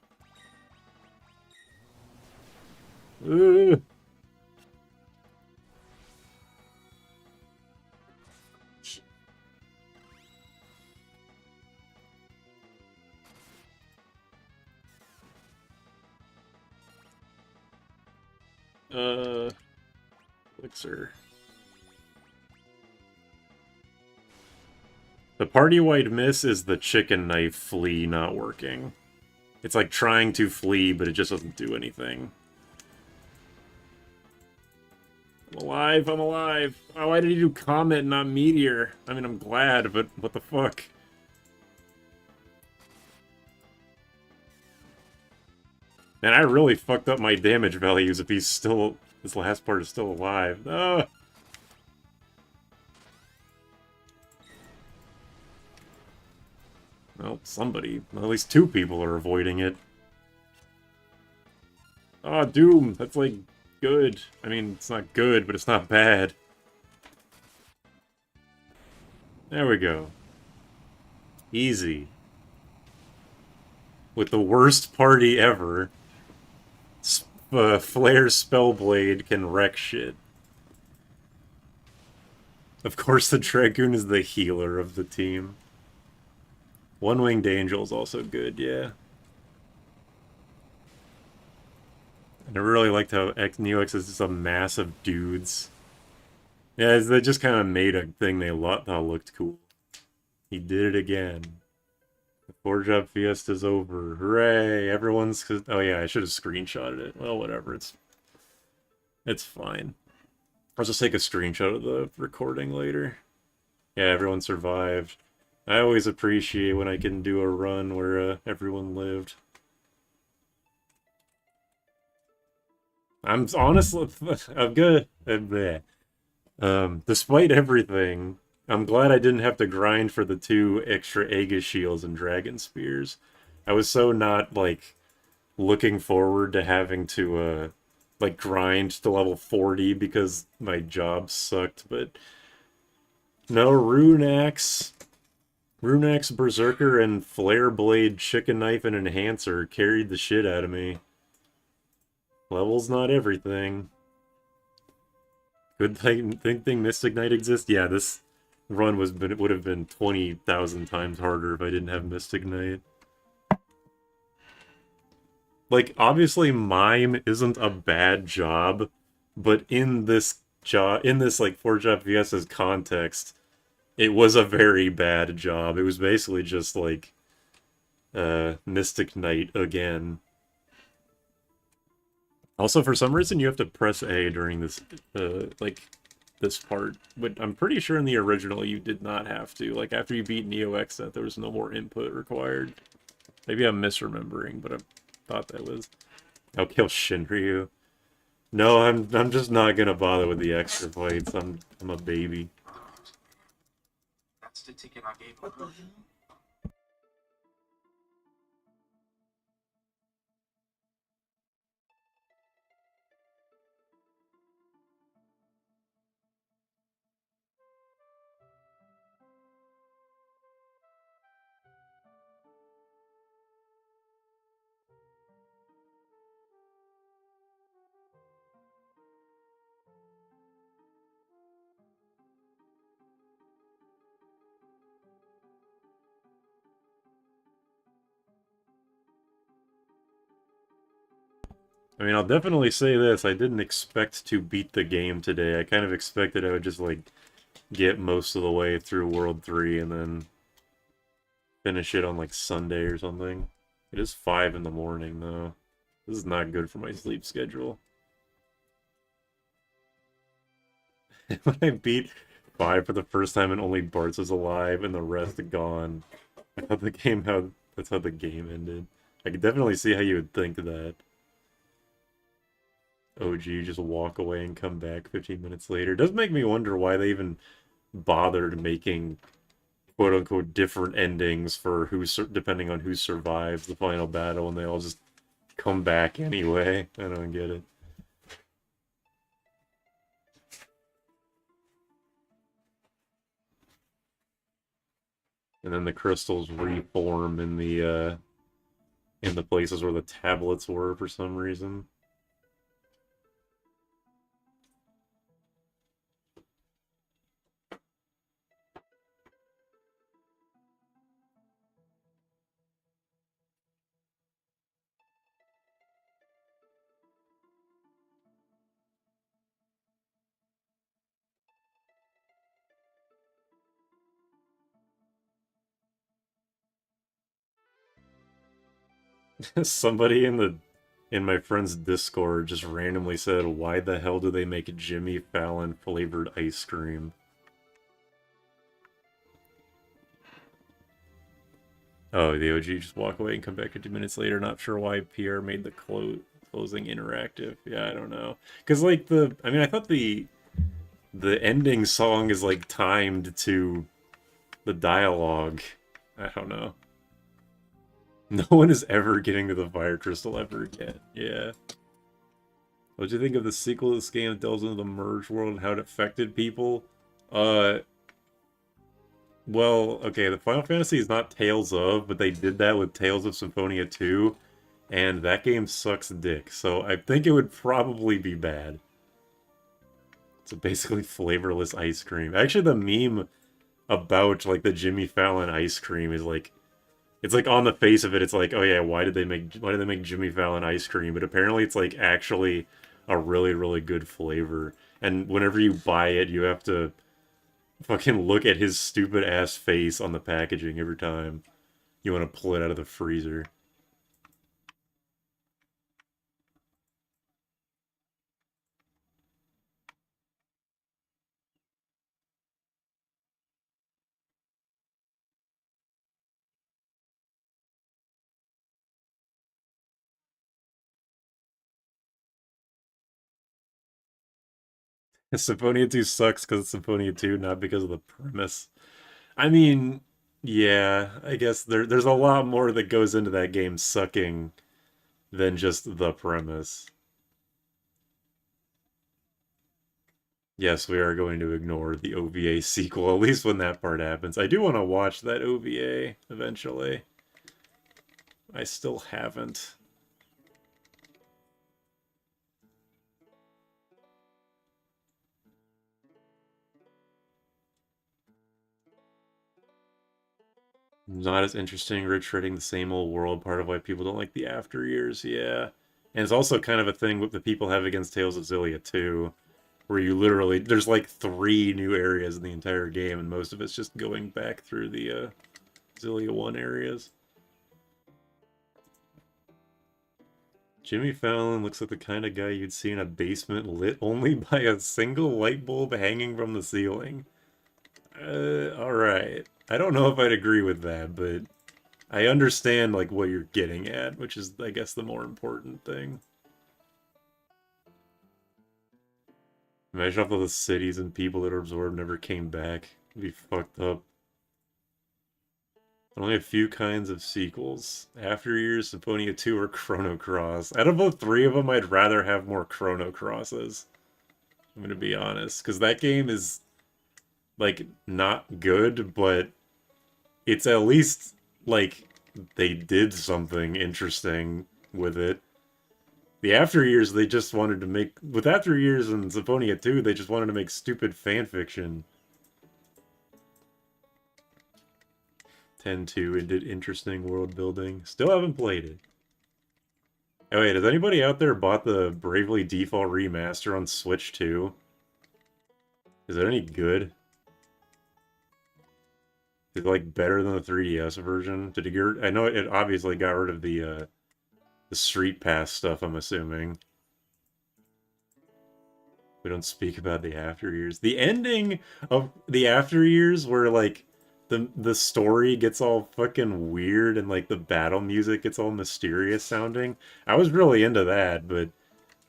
Ugh. Elixir. The party-wide miss is the chicken knife flee not working. It's like trying to flee, but it just doesn't do anything. I'm alive, I'm alive! Oh, why did you do Comet and not Meteor? I mean, I'm glad, but what the fuck? Man, I really fucked up my damage values if he's still... this last part is still alive. No! Well, somebody, at least two people are avoiding it. Oh, Doom! That's, like, good. I mean, it's not good, but it's not bad. There we go. Easy. With the worst party ever, Flare's Spellblade can wreck shit. Of course, the Dragoon is the healer of the team. One-Winged Angel is also good, yeah. And I really liked how Neox is just a mass of dudes. Yeah, they just kind of made a thing they thought looked cool. He did it again. The 4-job fiesta's over. Hooray! Everyone's... Oh yeah, I should have screenshotted it. Well, whatever. It's fine. I'll just take a screenshot of the recording later. Yeah, everyone survived. I always appreciate when I can do a run where everyone lived. I'm honestly... I'm good. Despite everything... I'm glad I didn't have to grind for the 2 extra Aegis shields and Dragon Spears. I was so not, like, looking forward to having to, like, grind to level 40 because my job sucked, but... No, Runeaxe, Berserker, and Flare Blade, Chicken Knife, and Enhancer carried the shit out of me. Level's not everything. Good thing Mystic Knight exists? Yeah, this... run would have been 20,000 times harder if I didn't have Mystic Knight. Like, obviously Mime isn't a bad job, but in this like 4-job Fiesta's context, it was a very bad job. It was basically just like Mystic Knight again. Also, for some reason, you have to press A during this this part, but I'm pretty sure in the original you did not have to. Like, after you beat Neo Exet, there was no more input required. Maybe I'm misremembering, but I thought that was... I'll kill Shinryu. No, I'm just not gonna bother with the extra fights. I'm a baby. That's the ticket I gave What the her. hell? I mean, I'll definitely say this. I didn't expect to beat the game today. I kind of expected I would just, like, get most of the way through World 3 and then finish it on, like, Sunday or something. It is 5 in the morning, though. This is not good for my sleep schedule. When I beat 5 for the first time and only Bartz was alive and the rest gone, I thought that's how the game ended. I could definitely see how you would think that. OG, just walk away and come back 15 minutes later. It does make me wonder why they even bothered making quote-unquote different endings for depending on who survives the final battle, and they all just come back anyway. I don't get it. And then the crystals reform in the places where the tablets were for some reason. Somebody in my friend's Discord just randomly said, "Why the hell do they make Jimmy Fallon flavored ice cream?" Oh, the OG just walk away and come back 50 minutes later. Not sure why Pierre made the closing interactive. Yeah, I don't know. Because, like, I mean, I thought the ending song is, like, timed to the dialogue. I don't know. No one is ever getting to the Fire Crystal ever again. Yeah. What do you think of the sequel to this game that delves into the merge world and how it affected people? Well, okay, the Final Fantasy is not Tales of, but they did that with Tales of Symphonia 2, and that game sucks dick, so I think it would probably be bad. So basically flavorless ice cream. Actually, the meme about like the Jimmy Fallon ice cream is like, it's like on the face of it, it's like, oh yeah, why did they make Jimmy Fallon ice cream? But apparently it's like actually a really, really good flavor. And whenever you buy it, you have to fucking look at his stupid ass face on the packaging every time you want to pull it out of the freezer. Symphonia 2 sucks because it's Symphonia 2, not because of the premise. I mean, yeah, I guess there's a lot more that goes into that game sucking than just the premise. Yes, we are going to ignore the OVA sequel, at least when that part happens. I do want to watch that OVA eventually. I still haven't. Not as interesting, retreading the same old world, part of why people don't like the after years, yeah. And it's also kind of a thing what the people have against Tales of Xillia too, where you literally, there's like 3 new areas in the entire game, and most of it's just going back through the Xillia 1 areas. Jimmy Fallon looks like the kind of guy you'd see in a basement lit only by a single light bulb hanging from the ceiling. Alright. I don't know if I'd agree with that, but I understand, like, what you're getting at, which is, I guess, the more important thing. Imagine if all the cities and people that are absorbed never came back. It'd be fucked up. Only a few kinds of sequels. After Years, Symphonia 2, or Chrono Cross. Out of the 3 of them, I'd rather have more Chrono Crosses. I'm gonna be honest, because that game is, like, not good, but it's at least, like, they did something interesting with it. The After Years, they just wanted to make... With After Years and Symphonia 2, they just wanted to make stupid fanfiction. 10-2 and did interesting world building. Still haven't played it. Oh wait, has anybody out there bought the Bravely Default Remaster on Switch 2? Is it any good? Is it, like, better than the 3DS version? Did it get... I know it obviously got rid of the Street Pass stuff, I'm assuming. We don't speak about the After Years. The ending of the After Years where, like, the story gets all fucking weird and, like, the battle music gets all mysterious sounding. I was really into that, but,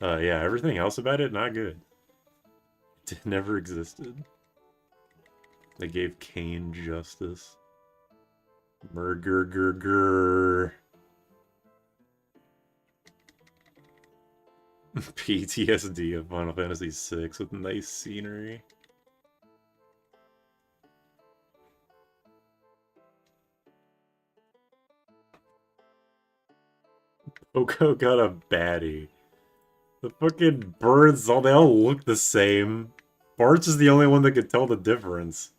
yeah, everything else about it, not good. It never existed. They gave Cain justice. Murgur. PTSD of Final Fantasy VI with nice scenery. Oko got a baddie. The fucking birds, they all look the same. Bart's is the only one that could tell the difference.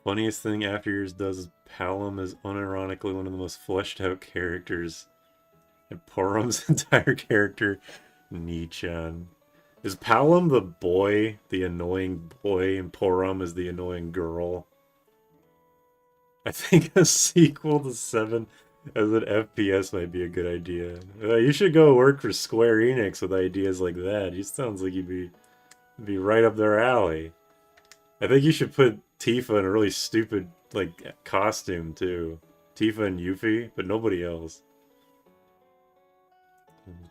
Funniest thing After Years does is Palom is unironically one of the most fleshed out characters. And Porum's entire character, Nichan. Is Palom the boy, the annoying boy, and Porum is the annoying girl? I think a sequel to 7 as an FPS might be a good idea. You should go work for Square Enix with ideas like that. You sounds like you'd be right up their alley. I think you should put Tifa in a really stupid, like, costume, too. Tifa and Yuffie, but nobody else.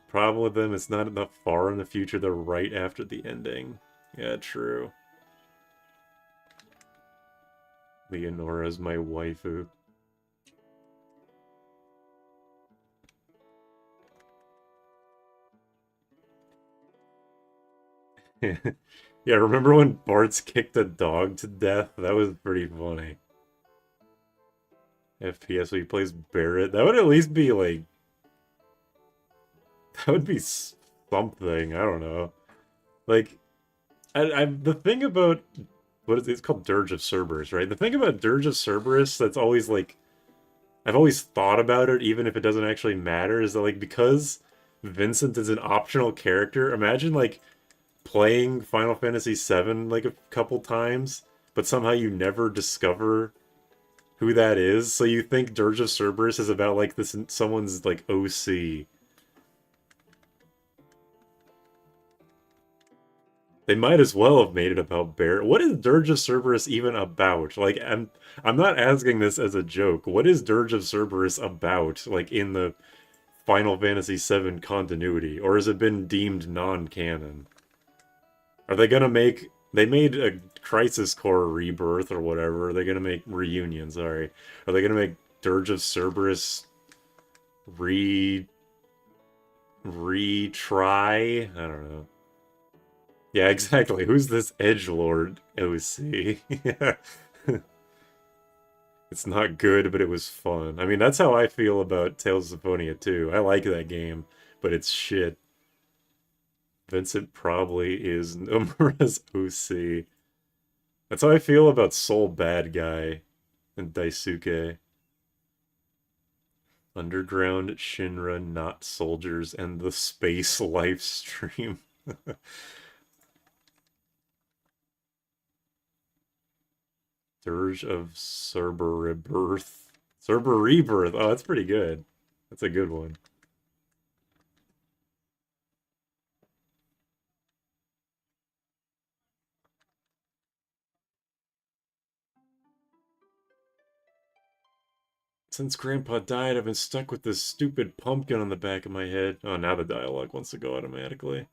Problem with them, it's not enough far in the future, they're right after the ending. Yeah, true. Leonora's my waifu. Yeah, remember when Bart's kicked a dog to death? That was pretty funny. FPS where he plays Barret. That would at least be like... That would be something. I don't know. Like, the thing about... What is it? It's called Dirge of Cerberus, right? The thing about Dirge of Cerberus that's always like... I've always thought about it, even if it doesn't actually matter, is that like, because Vincent is an optional character, imagine like playing Final Fantasy VII like a couple times, but somehow you never discover who that is, so you think Dirge of Cerberus is about like this someone's like OC. They might as well have made it about Barret. What is Dirge of Cerberus even about? Like, I'm not asking this as a joke. What is Dirge of Cerberus about, like, in the Final Fantasy VII continuity? Or has it been deemed non-canon? Are they gonna make... They made a Crisis Core Rebirth or whatever. Are they gonna make... Reunion, sorry. Are they gonna make Dirge of Cerberus... retry? I don't know. Yeah, exactly. Who's this edgelord OC? Yeah. It's not good, but it was fun. I mean, that's how I feel about Tales of Symphonia 2. I like that game, but it's shit. Vincent probably is Nomura's OC. That's how I feel about Soul Bad Guy and Daisuke. Underground Shinra Not Soldiers and the Space Life Stream. Dirge of Cerber Rebirth. Cerber Rebirth. Oh, that's pretty good. That's a good one. Since Grandpa died, I've been stuck with this stupid pumpkin on the back of my head. Oh, now the dialogue wants to go automatically.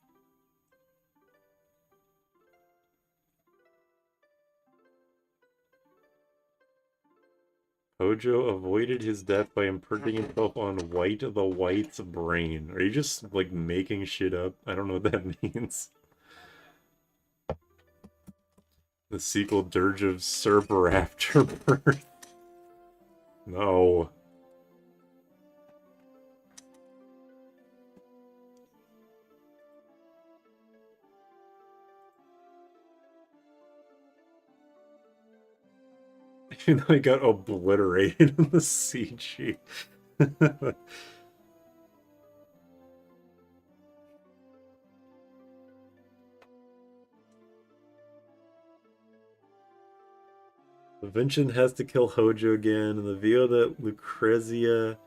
Hojo avoided his death by imprinting himself on White the White's brain. Are you just, like, making shit up? I don't know what that means. The sequel, Dirge of Cerber Afterbirth. No. Even though he got obliterated in the CG. Vincent has to kill Hojo again, and the view that Lucrezia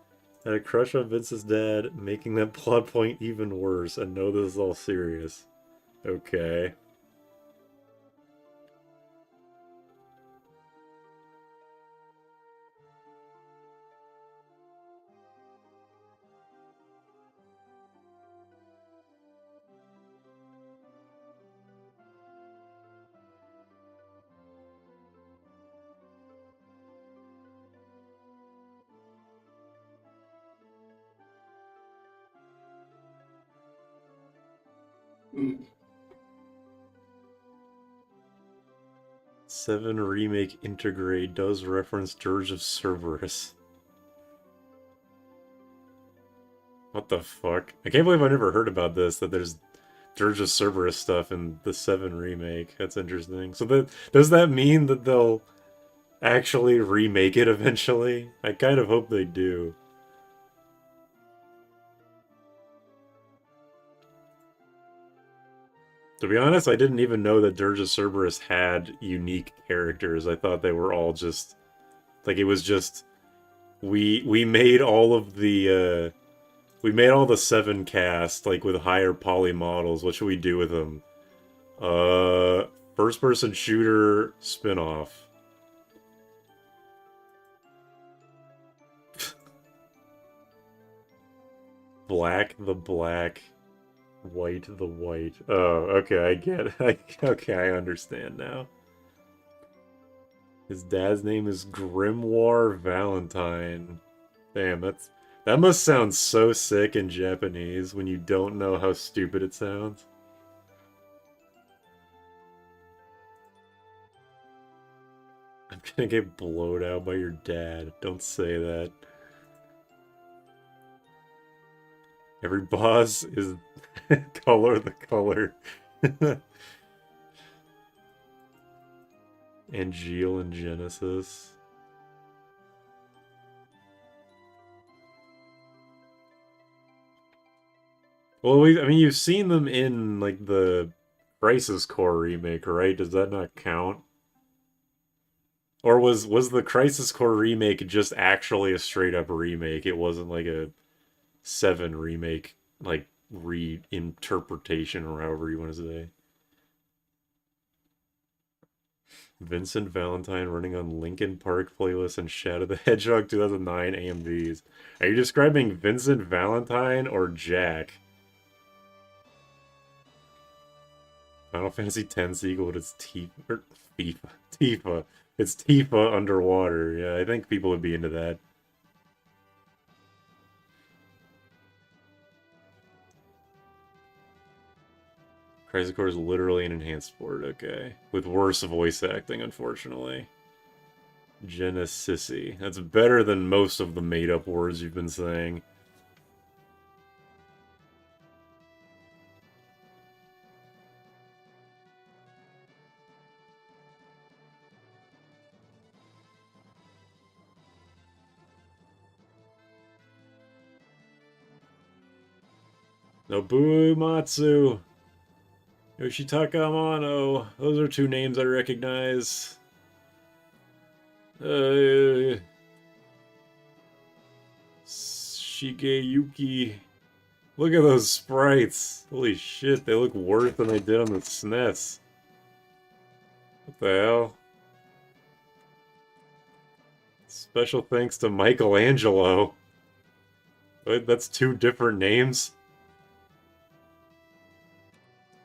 had a crush on Vince's dad, making that plot point even worse, and know this is all serious. Okay. Seven Remake Intergrade does reference Dirge of Cerberus. What the fuck? I can't believe I never heard about this, that there's Dirge of Cerberus stuff in the 7 remake. That's interesting. So does that mean that they'll actually remake it eventually? I kind of hope they do. To be honest, I didn't even know that Dirge of Cerberus had unique characters. I thought they were all just... Like, it was just... We made all of the, we made all the 7 cast, like, with higher poly models. What should we do with them? First-person shooter spin-off. Black the Black. White the White. Oh, okay, I get it. Okay, I understand now. His dad's name is Grimoire Valentine. Damn, that must sound so sick in Japanese when you don't know how stupid it sounds. gonna get blowed out by your dad. Don't say that. Every boss is color the color. Angeal and Genesis. Well, I mean, you've seen them in, like, the Crisis Core remake, right? Does that not count? Or was the Crisis Core remake just actually a straight-up remake? It wasn't, like, a 7 remake, like, reinterpretation, or however you want to say. Vincent Valentine running on Linkin Park playlist and Shadow the Hedgehog 2009 AMVs. Are you describing Vincent Valentine or Jack? Final Fantasy X sequel, but it's Tifa. It's Tifa underwater. Yeah, I think people would be into that. Crisis Core is literally an enhanced sport, okay. With worse voice acting, unfortunately. Genesisi. That's better than most of the made-up words you've been saying. Nobumatsu! Yoshitaka Amano. Those are two names I recognize. Shigeyuki. Look at those sprites. Holy shit, they look worse than they did on the SNES. What the hell? Special thanks to Michelangelo. Wait, that's two different names?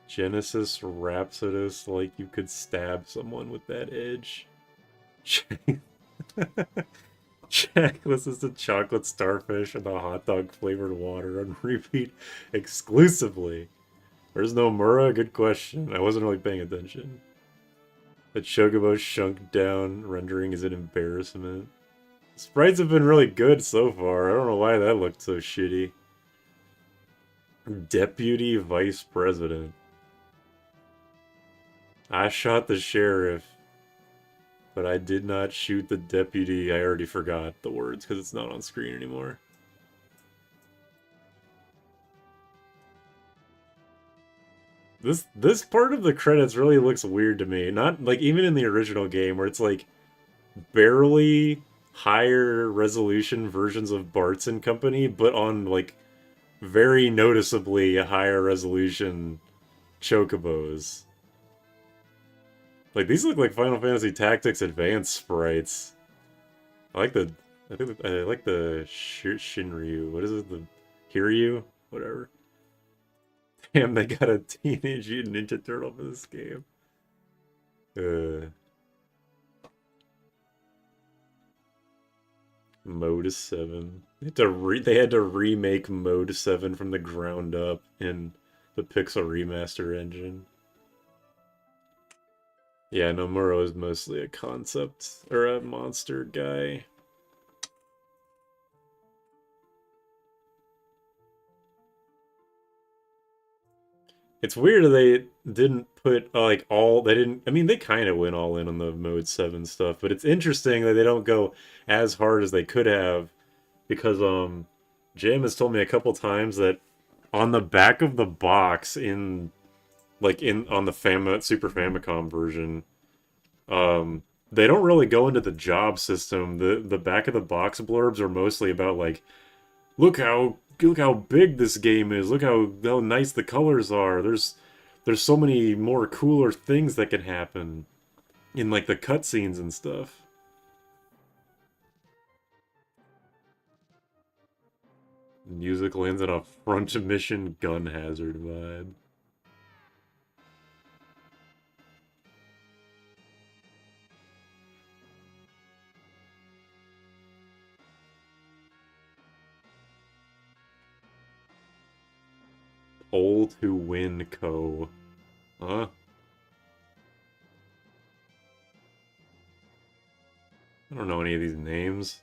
Genesis Rhapsodus, like you could stab someone with that edge. Check, this is the chocolate starfish and the hot dog flavored water on repeat exclusively. There's no Mura? Good question. I wasn't really paying attention. The Chocobo shunk down, rendering is an embarrassment. Sprites have been really good so far. I don't know why that looked so shitty. Deputy Vice President. I shot the sheriff, but I did not shoot the deputy. I already forgot the words because it's not on screen anymore. This part of the credits really looks weird to me. Not, like, even in the original game where it's, like, barely higher resolution versions of Bart's and Company, but on, like, very noticeably higher resolution chocobos. Like, these look like Final Fantasy Tactics Advanced sprites. I like the Shinryu. What is it? The Hiryu? Whatever. Damn, they got a Teenage Mutant Ninja Turtle for this game. Mode 7. They had to remake Mode 7 from the ground up in the Pixel Remaster engine. Yeah, Nomura is mostly a concept, or a monster guy. It's weird they didn't put, like, they didn't, I mean, they kind of went all in on the Mode 7 stuff, but it's interesting that they don't go as hard as they could have, because, Jam has told me a couple times that on the back of the box on the Super Famicom version, they don't really go into the job system. The back of the box blurbs are mostly about, like, look how big this game is. Look how nice the colors are. There's so many more cooler things that can happen in, like, the cutscenes and stuff. Music lands on a front mission gun hazard vibe. Pull to win co. Huh? I don't know any of these names.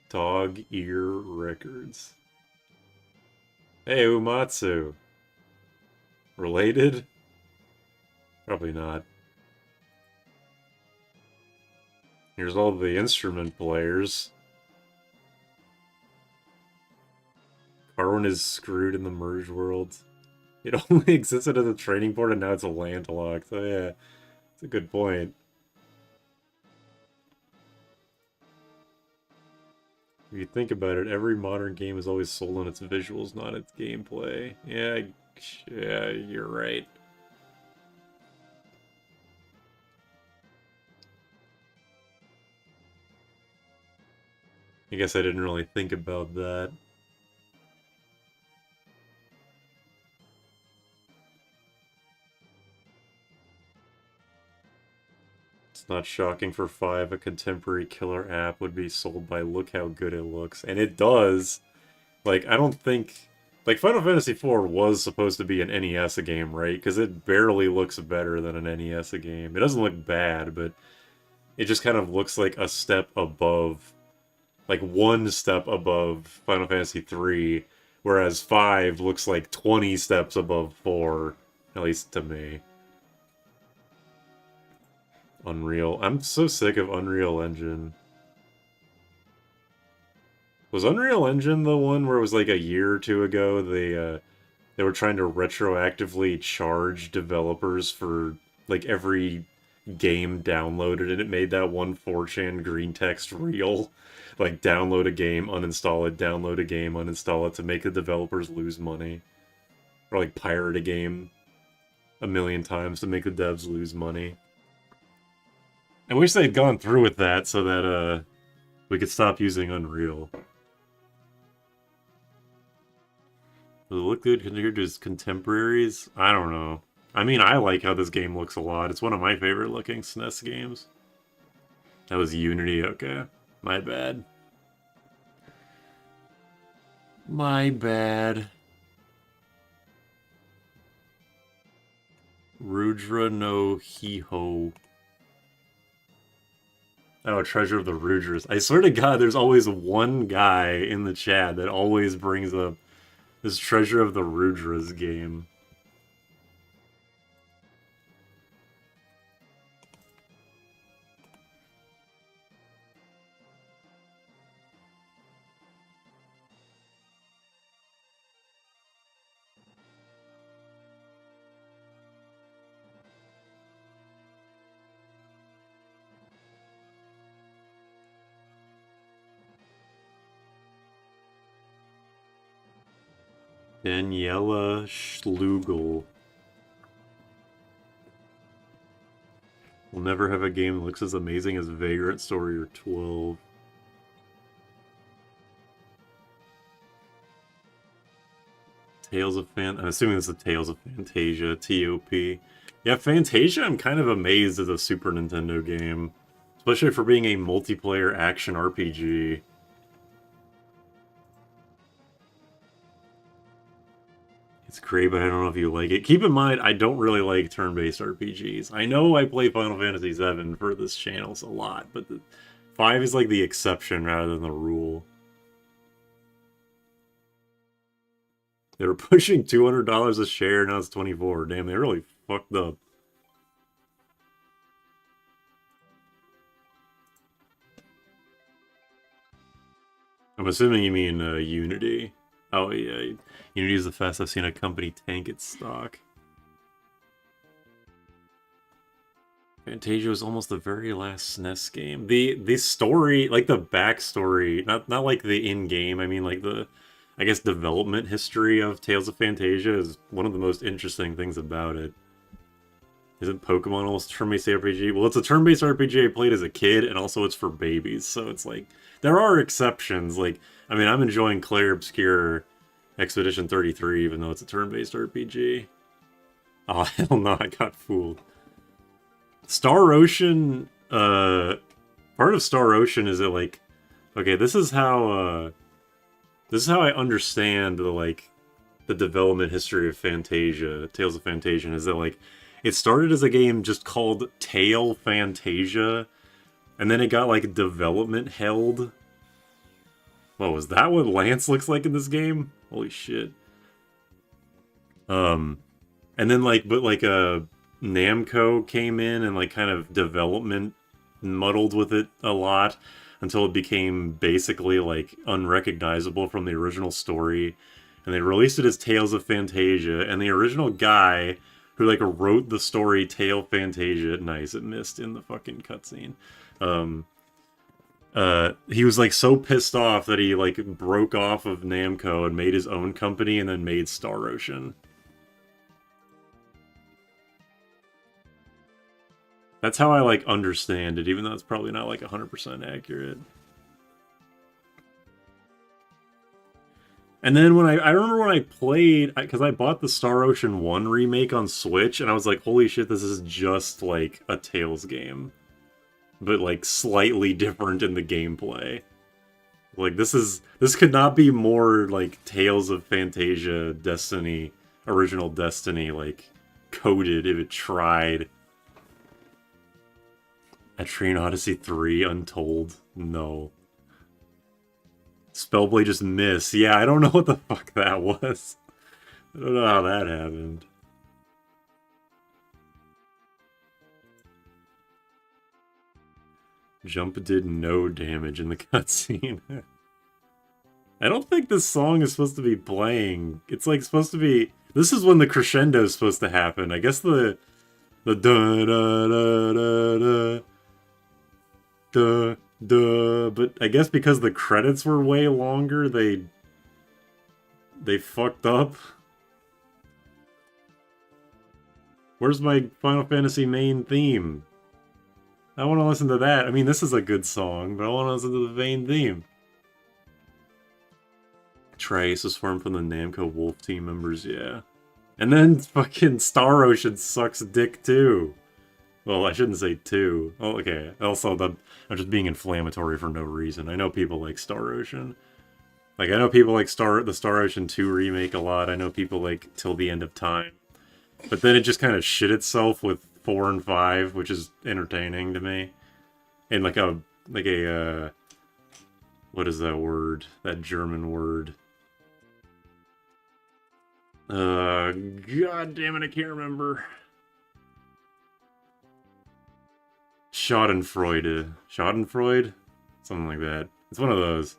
Dog Ear Records. Hey, Umatsu. Related? Probably not. Here's all the instrument players. Carwin is screwed in the merge world. It only existed as a training board and now it's a landlocked. So yeah, it's a good point. If you think about it, every modern game is always sold on its visuals, not its gameplay. Yeah, you're right. I guess I didn't really think about that. It's not shocking for 5 a contemporary killer app would be sold by look how good it looks. And it does. Like, I don't think... Like, Final Fantasy IV was supposed to be an NES game, right? Because it barely looks better than an NES game. It doesn't look bad, but it just kind of looks like a step above... Like, one step above Final Fantasy III, whereas 5 looks like 20 steps above 4, at least to me. Unreal. I'm so sick of Unreal Engine. Was Unreal Engine the one where it was like a year or two ago they were trying to retroactively charge developers for like every game downloaded, and it made that one 4chan green text reel? Like, download a game, uninstall it, download a game, uninstall it, to make the developers lose money. Or like pirate a game a million times to make the devs lose money. I wish they'd gone through with that so that we could stop using Unreal. Does it look good compared to his contemporaries? I don't know. I mean, I like how this game looks a lot. It's one of my favorite looking SNES games. That was Unity, okay. My bad. My bad. Rudra no Hiho. Oh, Treasure of the Rudras. I swear to God, there's always one guy in the chat that always brings up this Treasure of the Rudras game. Daniela Schlugel. We'll never have a game that looks as amazing as Vagrant Story or 12. Tales of I'm assuming this is Tales of Fantasia, TOP. Yeah, Fantasia I'm kind of amazed as a Super Nintendo game. Especially for being a multiplayer action RPG. It's great, but I don't know if you like it. Keep in mind, I don't really like turn-based RPGs. I know I play Final Fantasy VII for this channel a lot, but 5 is like the exception rather than the rule. They were pushing $200 a share, now it's $24. Damn, they really fucked up. I'm assuming you mean Unity. Oh yeah, Unity is the fastest I've seen a company tank its stock. Fantasia was almost the very last SNES game. The story, like the backstory, not like the in-game, I mean like the, I guess, development history of Tales of Fantasia is one of the most interesting things about it. Isn't Pokemon almost a turn-based RPG? Well, it's a turn-based RPG I played as a kid, and also it's for babies, so it's like, there are exceptions. Like, I mean, I'm enjoying Clair Obscur Expedition 33, even though it's a turn-based RPG. Oh, hell no, I got fooled. Star Ocean, part of Star Ocean is that, like, okay, this is how I understand the, like, the development history of Fantasia, Tales of Fantasia, is that, like, It started as a game just called Tail Fantasia, and then it got, like, development held. Whoa, was that what Lance looks like in this game? Holy shit. And then, like, Namco came in and, like, kind of development muddled with it a lot until it became basically, like, unrecognizable from the original story. And they released it as Tales of Fantasia, and the original guy who, like, wrote the story Tail Fantasia, nice, it missed in the fucking cutscene. He was, like, so pissed off that he, like, broke off of Namco and made his own company and then made Star Ocean. That's how I, like, understand it, even though it's probably not, like, 100% accurate. And then when I remember when I played, because I bought the Star Ocean 1 remake on Switch, and I was like, holy shit, this is just like a Tales game. But, like, slightly different in the gameplay. Like, this could not be more, like, Tales of Fantasia, Destiny, original Destiny, like, coded if it tried. Etrian Odyssey 3 Untold? No. Spellblade just miss. Yeah, I don't know what the fuck that was. I don't know how that happened. Jump did no damage in the cutscene. I don't think this song is supposed to be playing. It's like supposed to be... This is when the crescendo is supposed to happen. I guess the da duh, but I guess because the credits were way longer, they fucked up. Where's my Final Fantasy main theme? I want to listen to that. I mean, this is a good song, but I want to listen to the main theme. Trace is formed from the Namco Wolf team members, yeah. And then fucking Star Ocean sucks dick too. Well, I shouldn't say two. Oh, okay. Also, I'm just being inflammatory for no reason. I know people like Star Ocean. Like, I know people like the Star Ocean 2 remake a lot. I know people like Till the End of Time. But then it just kind of shit itself with 4 and 5, which is entertaining to me. And like a what is that word? That German word. God damn it, I can't remember. Schadenfreude. Schadenfreude? Something like that. It's one of those.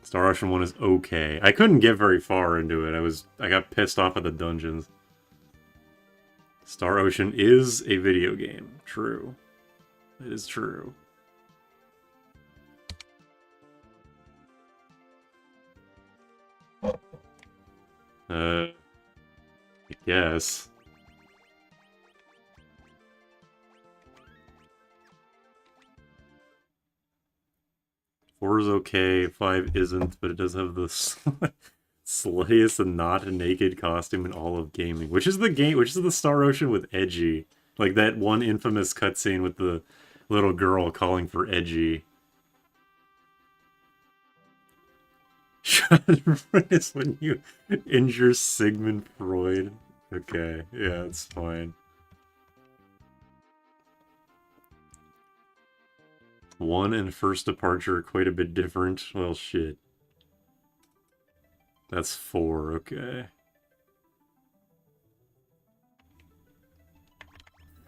Star Ocean 1 is okay. I couldn't get very far into it. I got pissed off at the dungeons. Star Ocean is a video game. True. It is true. I guess. 4 is okay, 5 isn't, but it does have the sluttiest and not naked costume in all of gaming. Which is the Star Ocean with Edgy. Like that one infamous cutscene with the little girl calling for Edgy. Schadenfreude is when you injure Sigmund Freud. Okay, yeah, it's fine. 1 and First Departure are quite a bit different. Well, shit. That's 4, okay.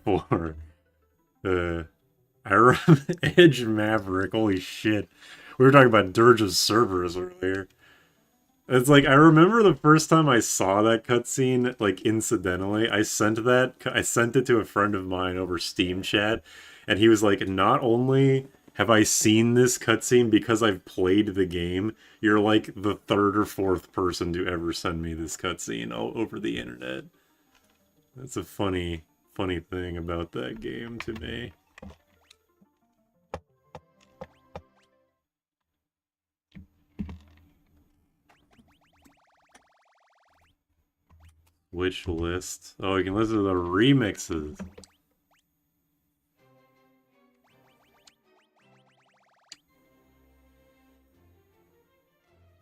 4. I remember Edge Maverick, holy shit. We were talking about Dirge of Cerberus earlier. It's like, I remember the first time I saw that cutscene, like, incidentally, I sent it to a friend of mine over Steam chat, and he was like, not only have I seen this cutscene because I've played the game, you're like the 3rd or 4th person to ever send me this cutscene over the internet. That's a funny thing about that game to me. Which list? Oh, you can listen to the remixes.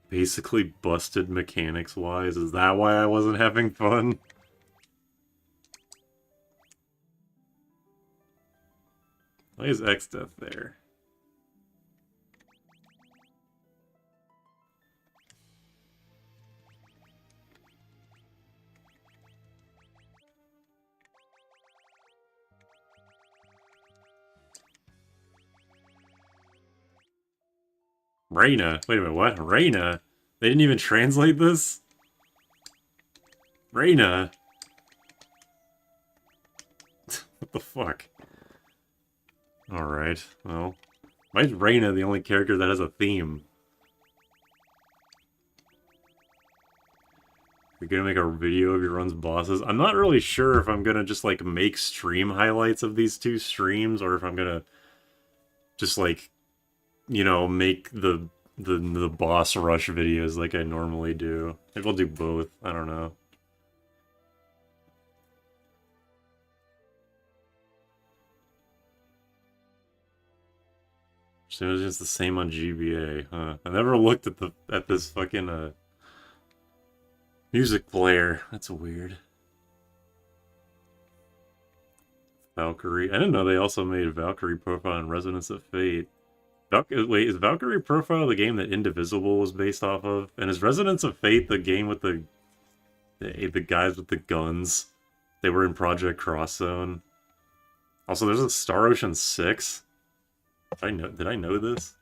Basically busted mechanics-wise. Is that why I wasn't having fun? Why is X Death there? Reina. Wait a minute, what? Reina? They didn't even translate this? Reina? What the fuck? Alright, well. Why is Reina the only character that has a theme? You're gonna make a video of your runs bosses? I'm not really sure if I'm gonna just, like, make stream highlights of these two streams, or if I'm gonna just, like, you know, make the boss rush videos like I normally do. Maybe I'll do both. I don't know. So it was just the same on GBA, huh? I never looked at this fucking music player. That's weird. Valkyrie. I didn't know they also made Valkyrie Profile and Resonance of Fate. Wait, is Valkyrie Profile the game that Indivisible was based off of? And is Resonance of Fate the game with the guys with the guns? They were in Project Cross Zone. Also, there's a Star Ocean 6. Did I know this?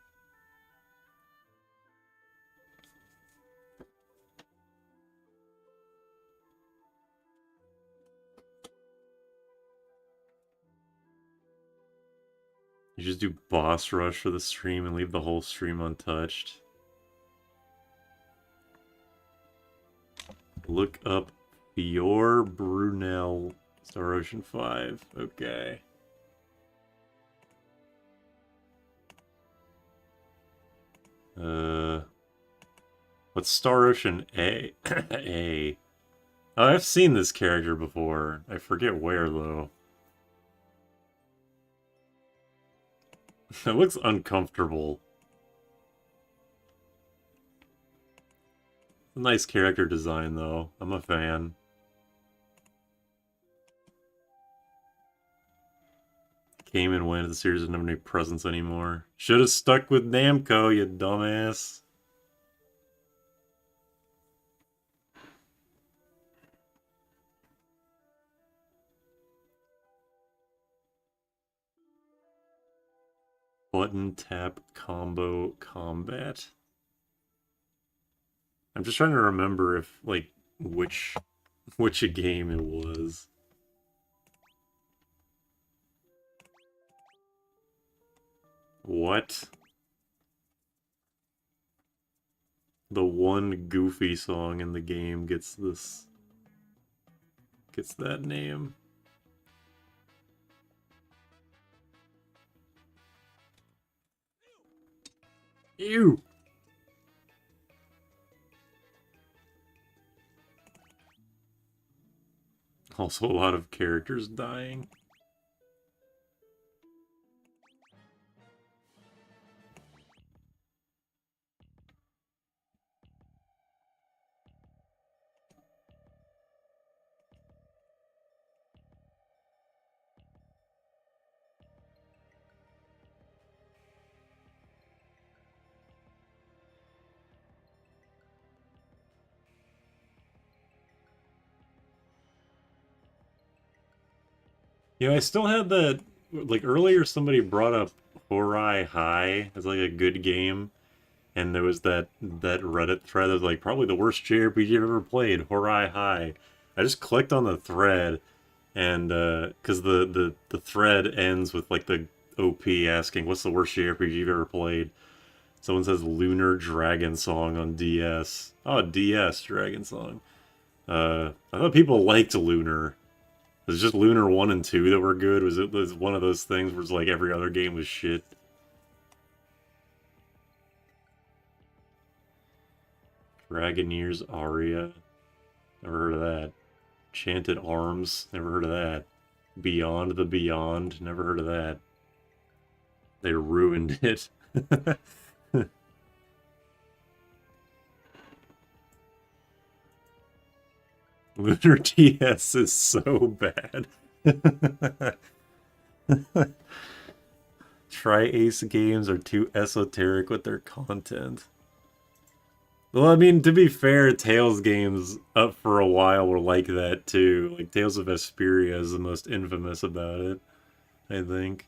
You just do boss rush for the stream and leave the whole stream untouched. Look up Fior Brunel, Star Ocean 5. Okay. What's Star Ocean A? A. Oh, I've seen this character before. I forget where, though. It looks uncomfortable. Nice character design, though. I'm a fan. Came and went. The series doesn't have any presence anymore. Should have stuck with Namco, you dumbass. Button tap combo combat. I'm just trying to remember if, like, which game it was. What? The one Goofy song in the game gets that name. Ew! Also a lot of characters dying. You know, I still had that, like, earlier somebody brought up Horai High as, like, a good game, and there was that Reddit thread that was, like, probably the worst JRPG I've ever played, Horai High. I just clicked on the thread, and, because the thread ends with, like, the OP asking, what's the worst JRPG you've ever played? Someone says Lunar Dragon Song on DS. Oh, DS Dragon Song. I thought people liked Lunar. It was just Lunar 1 and 2 that were good? Was it one of those things where it's like every other game was shit? Dragoneer's Aria? Never heard of that. Chanted Arms? Never heard of that. Beyond the Beyond? Never heard of that. They ruined it. Lunar TS is so bad. Tri-Ace games are too esoteric with their content. Well, I mean, to be fair, Tales games up for a while were like that too. Like, Tales of Vesperia is the most infamous about it, I think.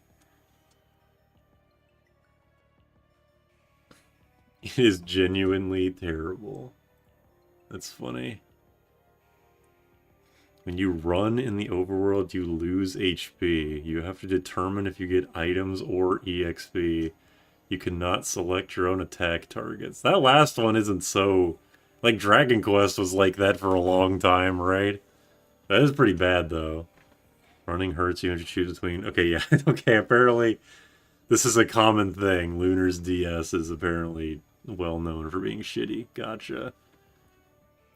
It is genuinely terrible. That's funny. When you run in the overworld, you lose HP. You have to determine if you get items or EXP. You cannot select your own attack targets. That last one isn't so... Like, Dragon Quest was like that for a long time, right? That is pretty bad, though. Running hurts you have to choose between... Okay, yeah. Okay, apparently this is a common thing. Lunar's DS is apparently well known for being shitty. Gotcha.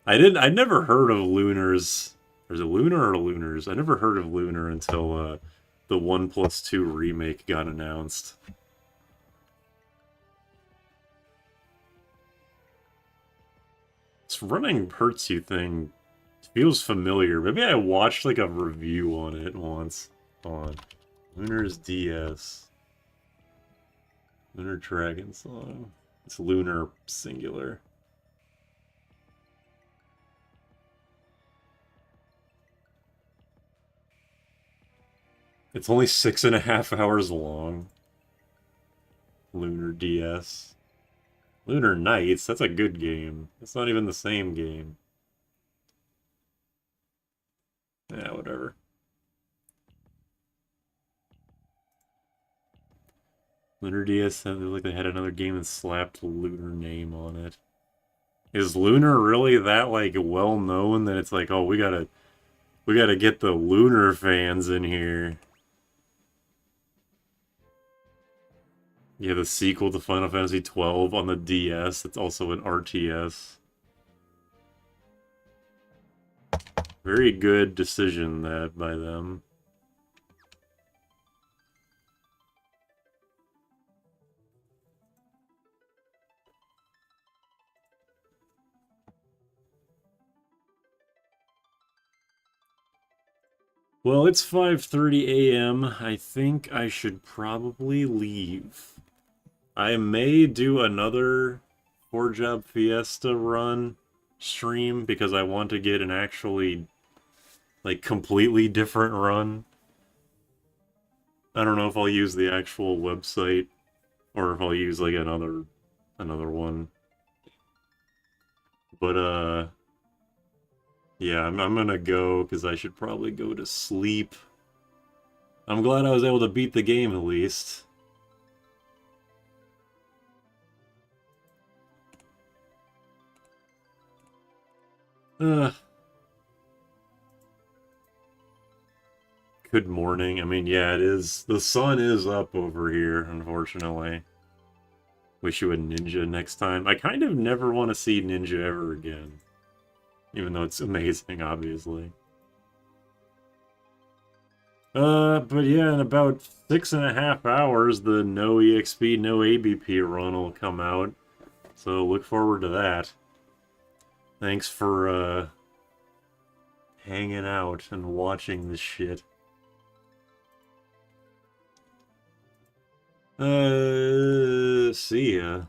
I'd never heard of Lunar's... Is it Lunar or Lunars? I never heard of Lunar until the 1+2 remake got announced. This running hurts you thing feels familiar. Maybe I watched like a review on it once. On Lunar's DS. Lunar Dragon Song. It's Lunar singular. It's only 6.5 hours long. Lunar DS. Lunar Nights, that's a good game. It's not even the same game. Yeah, whatever. Lunar DS sounded like they had another game and slapped the Lunar name on it. Is Lunar really that, like, well known that it's like, oh, we gotta get the Lunar fans in here? Yeah, the sequel to Final Fantasy XII on the DS. It's also an RTS. Very good decision that by them. Well, it's 5:30 a.m. I think I should probably leave. I may do another 4-Job Fiesta run stream because I want to get an actually, like, completely different run. I don't know if I'll use the actual website or if I'll use, like, another one. But, yeah, I'm gonna go because I should probably go to sleep. I'm glad I was able to beat the game at least. Good morning. I mean, yeah, it is. The sun is up over here, unfortunately. Wish you would Ninja next time. I kind of never want to see Ninja ever again. Even though it's amazing, obviously. But yeah, in about 6.5 hours, the no EXP, no ABP run will come out. So look forward to that. Thanks for, hanging out and watching this shit. See ya.